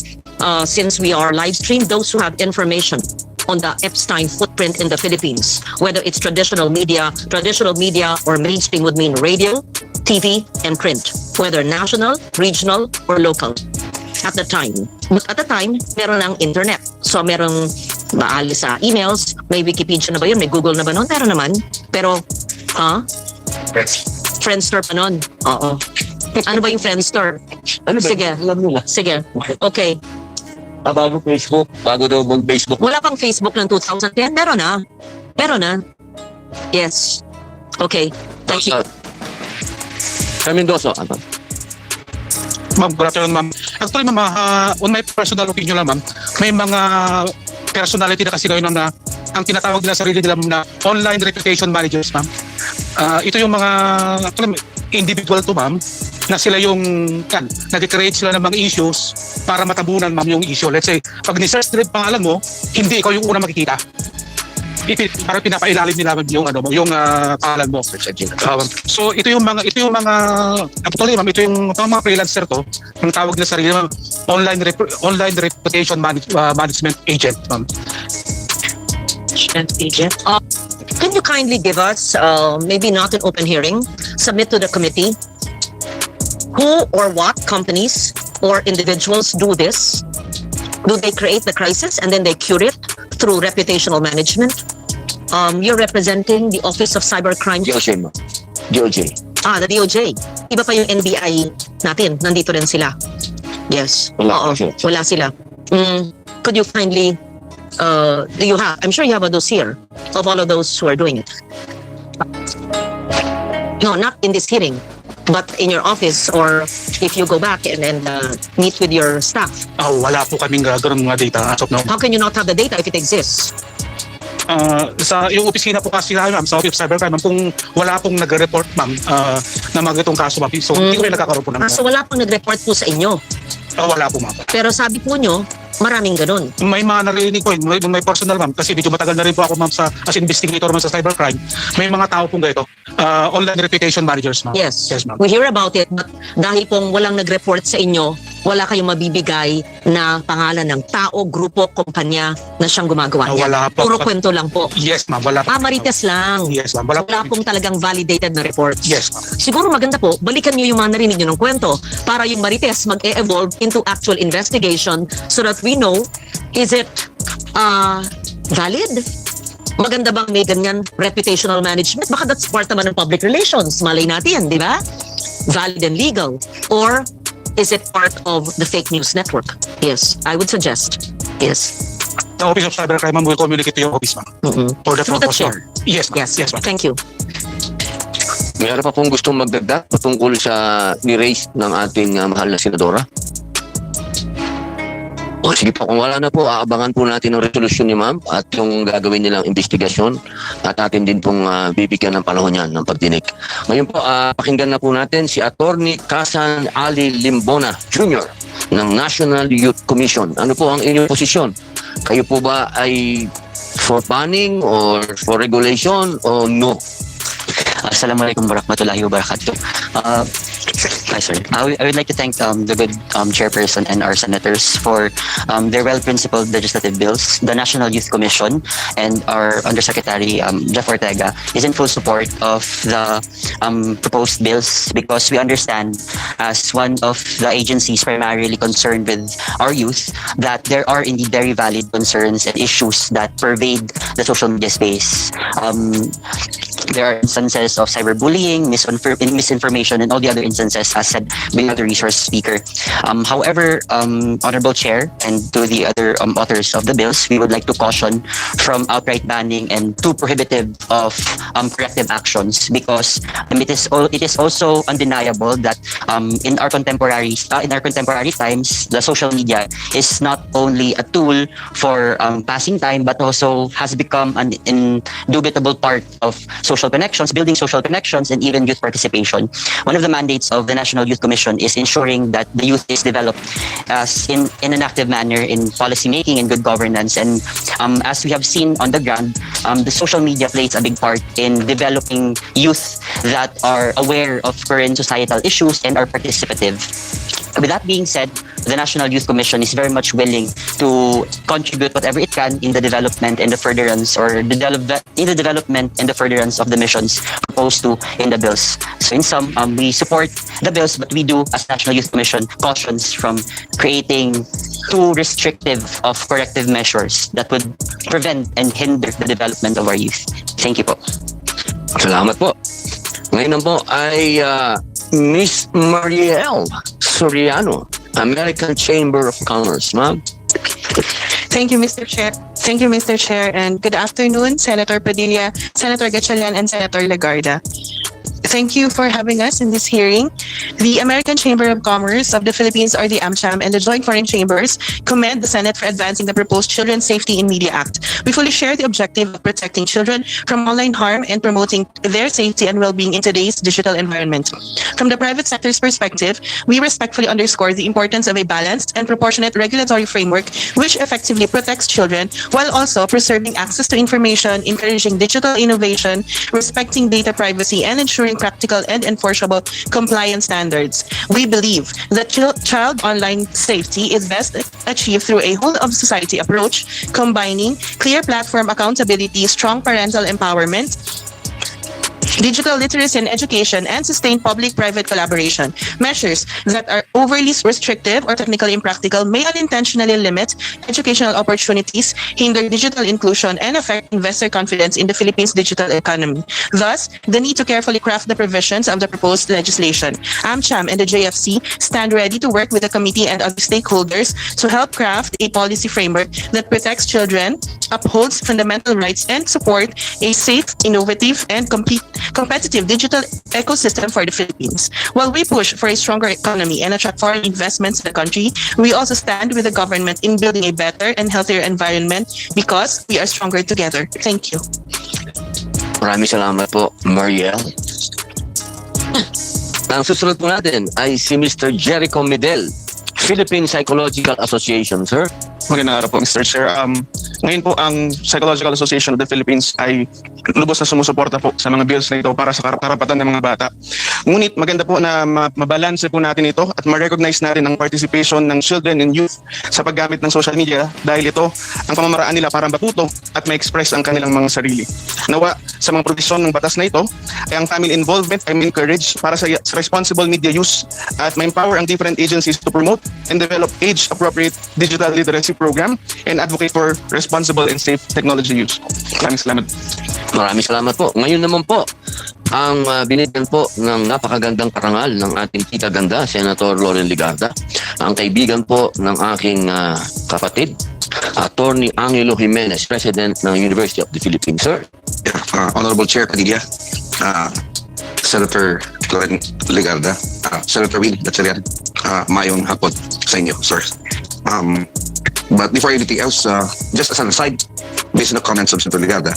since we are live streamed, those who have information on the Epstein footprint in the Philippines, whether it's traditional media or mainstream would mean radio, TV, and print, whether national, regional, or local. At the time, meron ng internet. So merong maalis sa emails, may Wikipedia na ba yun? May Google na ba nun? Meron naman. Pero, Friendster pa nun. Oo. Ano ba yung Friendster? Ano ba? Sige. Sige. Okay. Bago Facebook, bago daw mag-Facebook. Wala pang Facebook ng 2010. Meron na. Yes. Okay. Thank you. Mendoza, ano? Ma'am, good afternoon, ma'am. Actually, ma'am, on my personal opinion lang, ma'am, may mga personality na kasi ngayon na ang tinatawag nila sarili nila na online reputation managers, ma'am. Ito yung mga actually, individual to, ma'am, na sila yung nag-create sila ng mga issues para matabunan, ma'am, yung issue. Let's say, pag ni-search nila yung pangalan mo, hindi ikaw yung una makikita. Para pinapailalim nila yung pangalan mo. So ito yung mga actually, ma'am, ito yung mga freelancer to, ang tawag nila sarili ma'am, online reputation management agent, ma'am. Agent. Can you kindly give us, maybe not an open hearing, submit to the committee, who or what companies or individuals do this? Do they create the crisis and then they cure it through reputational management? You're representing the Office of Cybercrime. DOJ mo. DOJ. The DOJ. Iba pa yung NBI natin. Nandito rin sila. Yes. Wala sila. Could you kindly, I'm sure you have a dossier of all of those who are doing it. No, not in this hearing, but in your office or if you go back and meet with your staff. Wala po kaming ganun mga data as of now. How can you not have the data if it exists? Sa yung opisina po kasi namin, ma'am, sa Office of Cybercrime, ma'am, kung wala pong nag-report, ma'am, na mga itong kaso, ma'am, so hindi ko rin nagkakaroon po ng... So wala pong nag-report po sa inyo? Wala po, ma'am. Pero sabi po nyo, maraming ganun. May mga narinig ko, may personal, ma'am, kasi medyo matagal na rin po ako, ma'am, as investigator man sa cybercrime. May mga tao pong ganito, online reputation managers, ma'am. Yes, ma'am. We hear about it, but dahil pong walang nag-report sa inyo, wala kayong mabibigay na pangalan ng tao, grupo, kumpanya na siyang gumagawa niya. Wala po. Puro kwento lang po. Yes, ma'am. Wala po. Marites lang. Yes, ma'am. Wala pong talagang validated na reports. Yes, ma'am. Siguro maganda po, balikan nyo yung mga narinig nyo ng kwento para yung Marites mag-e-evolve into actual investigation so that we know, is it valid? Maganda bang may ganyan reputational management? Baka that's part naman ng public relations. Malay natin, di ba? Valid and legal. Or is it part of the fake news network? Yes, I would suggest. Yes. The Office of Cybercrime, ma'am, will communicate to your office, ma'am. For the Through the chair. Yes, ma'am. Yes, ma'am. Thank you. Mayroon pa pong gustong magdagdag patungkol sa ni-raise ng ating mahal na senadora? Sige po, kung wala na po, aabangan po natin ang resolusyon ni ma'am at yung gagawin nilang investigasyon at atin din pong bibigyan ng panahon yan ng pagdinig. Ngayon po, pakinggan na po natin si Attorney Kasan Ali Limbona Jr. ng National Youth Commission. Ano po ang inyong posisyon? Kayo po ba ay for banning or for regulation or no? Assalamualaikum warahmatullahi wabarakatuh. Hi, sir. I would like to thank the good chairperson and our senators for their well-principled legislative bills. The National Youth Commission and our Undersecretary Jeff Ortega is in full support of the proposed bills because we understand, as one of the agencies primarily concerned with our youth, that there are indeed very valid concerns and issues that pervade the social media space. There are instances of cyberbullying, misinformation, and all the other instances, as said by other resource speaker. However, Honorable Chair, and to the other authors of the bills, we would like to caution from outright banning and too prohibitive of corrective actions, because it is also undeniable that in our contemporary times, the social media is not only a tool for passing time, but also has become an indubitable part of social connections, building social connections, and even youth participation. One of the mandates of the National Youth Commission is ensuring that the youth is developed in an active manner in policy making and good governance. And as we have seen on the ground, the social media plays a big part in developing youth that are aware of current societal issues and are participative. With that being said, the National Youth Commission is very much willing to contribute whatever it can in the development and the furtherance, or in the development and the furtherance of the missions proposed to in the bills. So in sum, we support the bills, but we do, as National Youth Commission, cautions from creating too restrictive of corrective measures that would prevent and hinder the development of our youth. Thank you po. Salamat po. Ngayon po ay Miss Mariel Soriano, American Chamber of Commerce. Ma'am? Thank you, Mr. Chair. Thank you, Mr. Chair, and good afternoon, Senator Padilla, Senator Gatchalian, and Senator Legarda. Thank you for having us in this hearing. The American Chamber of Commerce of the Philippines, or the AmCham, and the Joint Foreign Chambers commend the Senate for advancing the proposed Children's Safety in Media Act. We fully share the objective of protecting children from online harm and promoting their safety and well-being in today's digital environment. From the private sector's perspective, we respectfully underscore the importance of a balanced and proportionate regulatory framework which effectively protects children while also preserving access to information, encouraging digital innovation, respecting data privacy, and ensuring practical and enforceable compliance standards. We believe that child online safety is best achieved through a whole-of-society approach, combining clear platform accountability, strong parental empowerment, digital literacy and education, and sustained public-private collaboration. Measures that are overly restrictive or technically impractical may unintentionally limit educational opportunities, hinder digital inclusion, and affect investor confidence in the Philippines' digital economy. Thus, the need to carefully craft the provisions of the proposed legislation. AmCham and the JFC stand ready to work with the committee and other stakeholders to help craft a policy framework that protects children, upholds fundamental rights, and support a safe, innovative, and competitive digital ecosystem for the Philippines. While we push for a stronger economy and attract foreign investments in the country, we also stand with the government in building a better and healthier environment because we are stronger together. Thank you. Maraming salamat po, Mariel. Ang susunod po natin ay si Mr. Jericho Medel, Philippine Psychological Association, sir. Magandang araw po, Mr. Chair. Ngayon po, ang Psychological Association of the Philippines ay lubos na sumusuporta po sa mga bills na ito para sa karapatan ng mga bata. Ngunit maganda po na mabalanse po natin ito at ma-recognize natin ang participation ng children and youth sa paggamit ng social media dahil ito ang pamamaraan nila para matuto at ma-express ang kanilang mga sarili. Nawa, sa mga provisyon ng batas na ito, ay ang family involvement ay ma-encourage para sa responsible media use at ma-empower ang different agencies to promote and develop age-appropriate digital literacy program and advocate for responsible and safe technology use. Maraming salamat. Maraming salamat po. Ngayon naman po, ang binigyan po ng napakagandang parangal ng ating tita ganda, Senator Loren Legarda, ang kaibigan po ng aking kapatid, Attorney Angelo Jimenez, President ng University of the Philippines. Sir. Honorable Chair Padilla, Senator Loren Legarda, Senator Will Gatchalian, mayong hapon sa inyo, sir. But before anything else, just as an aside, based on the comments of Senator Legarda,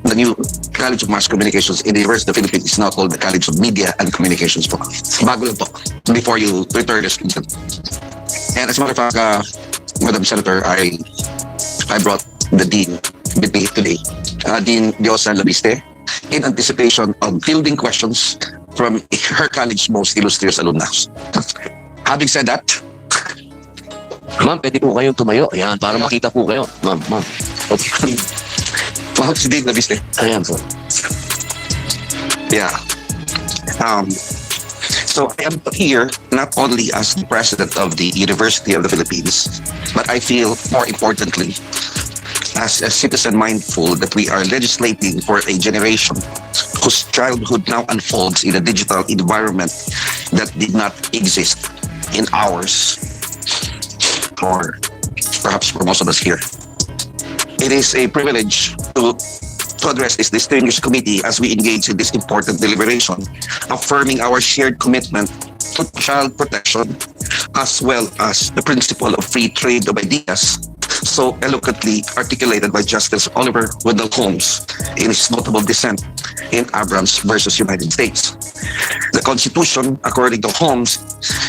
the new College of Mass Communications in the University of the Philippines is now called the College of Media and Communications po. Bago lang po, before you return this. And as a matter of fact, Madam Senator, I brought the Dean with me today, Dean Diosan Labiste, in anticipation of fielding questions from her college's most illustrious alumnus. Having said that, ma'am, pwede po kayong tumayo. Ayan, para makita po kayo. Ma'am. Okay. Wow, si Dean Labiste. Ayan po. Yeah. So I am here not only as the president of the University of the Philippines, but I feel more importantly as a citizen mindful that we are legislating for a generation whose childhood now unfolds in a digital environment that did not exist in ours, or perhaps for most of us here. It is a privilege to address this distinguished committee as we engage in this important deliberation, affirming our shared commitment to child protection as well as the principle of free trade of ideas so eloquently articulated by Justice Oliver Wendell Holmes in his notable dissent in Abrams versus United States. The Constitution, according to Holmes,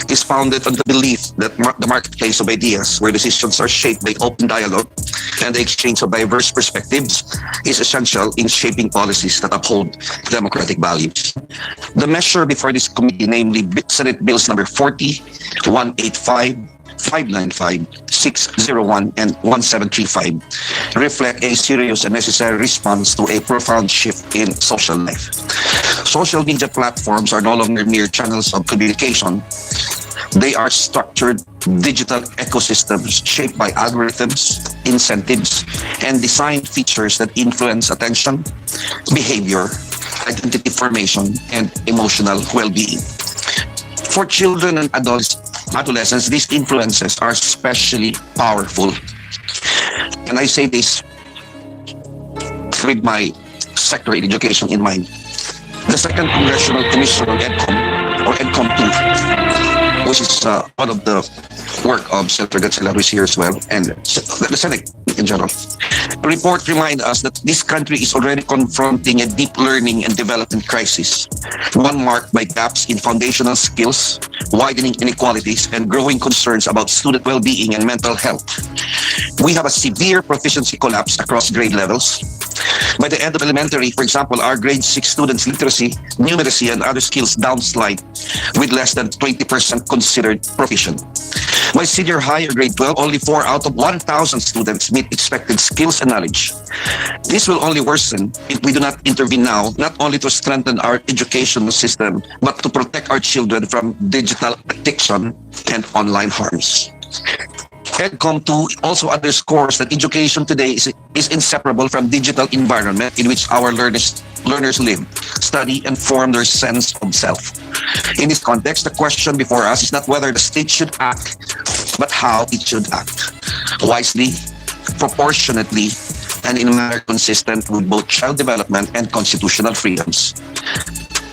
is founded on the belief that the marketplace of ideas, where decisions are shaped by open dialogue and the exchange of diverse perspectives, is essential in shaping policies that uphold democratic values. The measure before this committee, namely Senate Bills number 40, 185, 595, 601, and 1735, reflect a serious and necessary response to a profound shift in social life. Social media platforms are no longer mere channels of communication. They are structured digital ecosystems shaped by algorithms, incentives, and design features that influence attention, behavior, identity formation, and emotional well-being. For children and adolescents, these influences are especially powerful. And I say this with my sector in education in mind. The Second Congressional Commission on EDCOM, or EDCOM 2, which is one of the work of Senator Gatchalian, who is here as well, and the Senate in general. The report reminds us that this country is already confronting a deep learning and development crisis, one marked by gaps in foundational skills, widening inequalities, and growing concerns about student well-being and mental health. We have a severe proficiency collapse across grade levels. By the end of elementary, for example, our grade 6 students' literacy, numeracy, and other skills downslide, with less than 20% considered proficient. By senior high or grade 12, only 4 out of 1,000 students meet expected skills and knowledge. This will only worsen if we do not intervene now, not only to strengthen our educational system, but to protect our children from digital addiction and online harms. EDCOM 2 also underscores that education today is inseparable from digital environment in which our learners live, study, and form their sense of self. In this context, the question before us is not whether the state should act, but how it should act. Wisely, proportionately, and in a manner consistent with both child development and constitutional freedoms.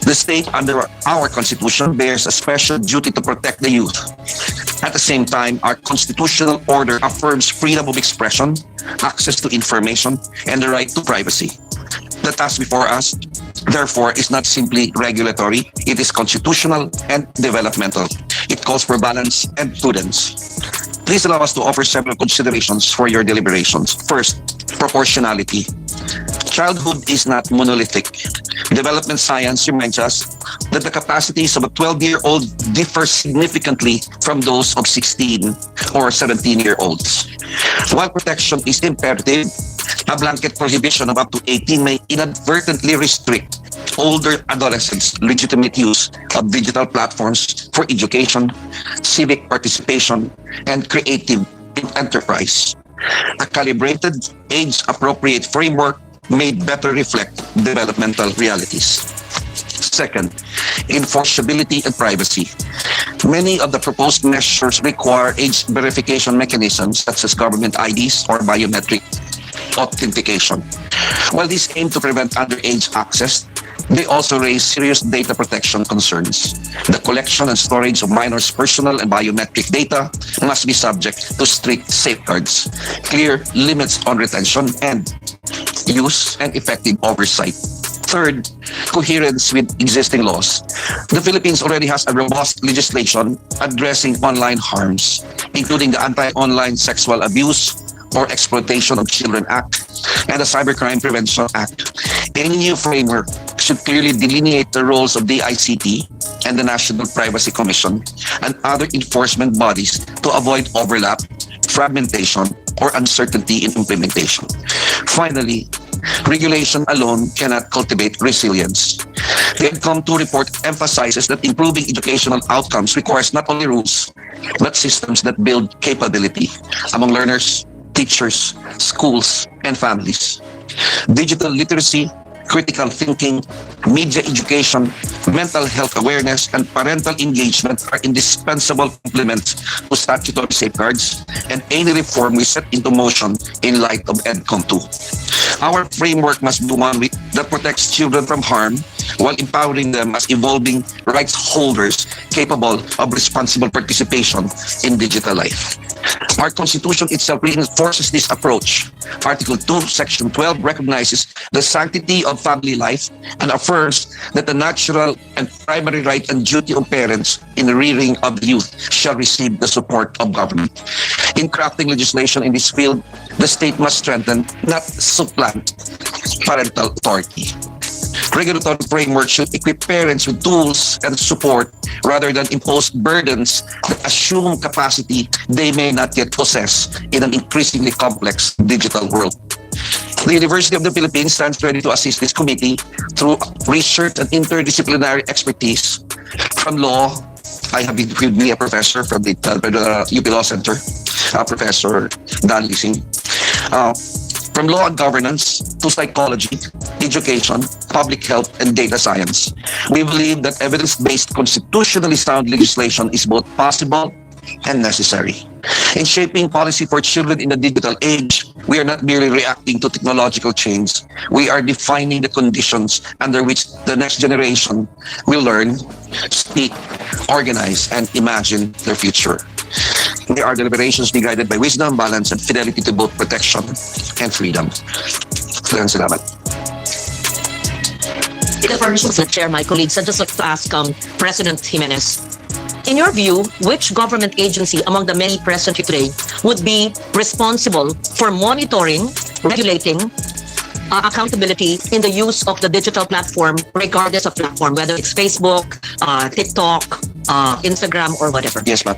The state, under our Constitution, bears a special duty to protect the youth. At the same time, our constitutional order affirms freedom of expression, access to information, and the right to privacy. The task before us, therefore, is not simply regulatory, it is constitutional and developmental. It calls for balance and prudence. Please allow us to offer several considerations for your deliberations. First, proportionality. Childhood is not monolithic. Development science reminds us that the capacities of a 12-year-old differ significantly from those of 16 or 17-year-olds. While protection is imperative, a blanket prohibition of up to 18 may inadvertently restrict older adolescents' legitimate use of digital platforms for education, civic participation, and creative enterprise. A calibrated, age-appropriate framework may better reflect developmental realities. Second, enforceability and privacy. Many of the proposed measures require age verification mechanisms such as government IDs or biometric authentication. While these aim to prevent underage access, they also raise serious data protection concerns. The collection and storage of minors' personal and biometric data must be subject to strict safeguards, clear limits on retention and use, and effective oversight. Third, coherence with existing laws. The Philippines already has a robust legislation addressing online harms, including the Anti-Online Sexual Abuse or Exploitation of Children Act and the Cybercrime Prevention Act. Any new framework should clearly delineate the roles of the ICT and the National Privacy Commission and other enforcement bodies to avoid overlap, fragmentation, or uncertainty in implementation. Finally, regulation alone cannot cultivate resilience. The EDCOM 2 report emphasizes that improving educational outcomes requires not only rules, but systems that build capability among learners, teachers, schools, and families. Digital literacy, critical thinking, media education, mental health awareness, and parental engagement are indispensable complements to statutory safeguards and any reform we set into motion in light of EDCOM 2. Our framework must be one that protects children from harm while empowering them as evolving rights holders capable of responsible participation in digital life. Our Constitution itself reinforces this approach. Article 2, Section 12 recognizes the sanctity of family life and affirms that the natural and primary right and duty of parents in the rearing of youth shall receive the support of government. In crafting legislation in this field, the state must strengthen, not supplant, parental authority. Regulatory framework should equip parents with tools and support rather than impose burdens that assume capacity they may not yet possess in an increasingly complex digital world. The University of the Philippines stands ready to assist this committee through research and interdisciplinary expertise. From law, I have with me a professor from the UP Law Center, Professor Dan Lising. From law and governance to psychology, education, public health, and data science. We believe that evidence-based constitutionally sound legislation is both possible and necessary. In shaping policy for children in the digital age, we are not merely reacting to technological change. We are defining the conditions under which the next generation will learn, speak, organize, and imagine their future. May our deliberations be guided by wisdom, balance, and fidelity to both protection and freedom. Salamat. Mr. Chair, my colleagues, I'd just like to ask President Jimenez, in your view, which government agency among the many present here today would be responsible for monitoring, regulating, accountability in the use of the digital platform, regardless of platform, whether it's Facebook, TikTok, Instagram, or whatever? Yes, ma'am.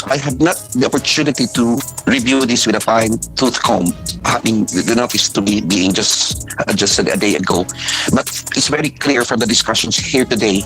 I had not the opportunity to review this with a fine-tooth comb, having the notice to be being just a day ago. But it's very clear from the discussions here today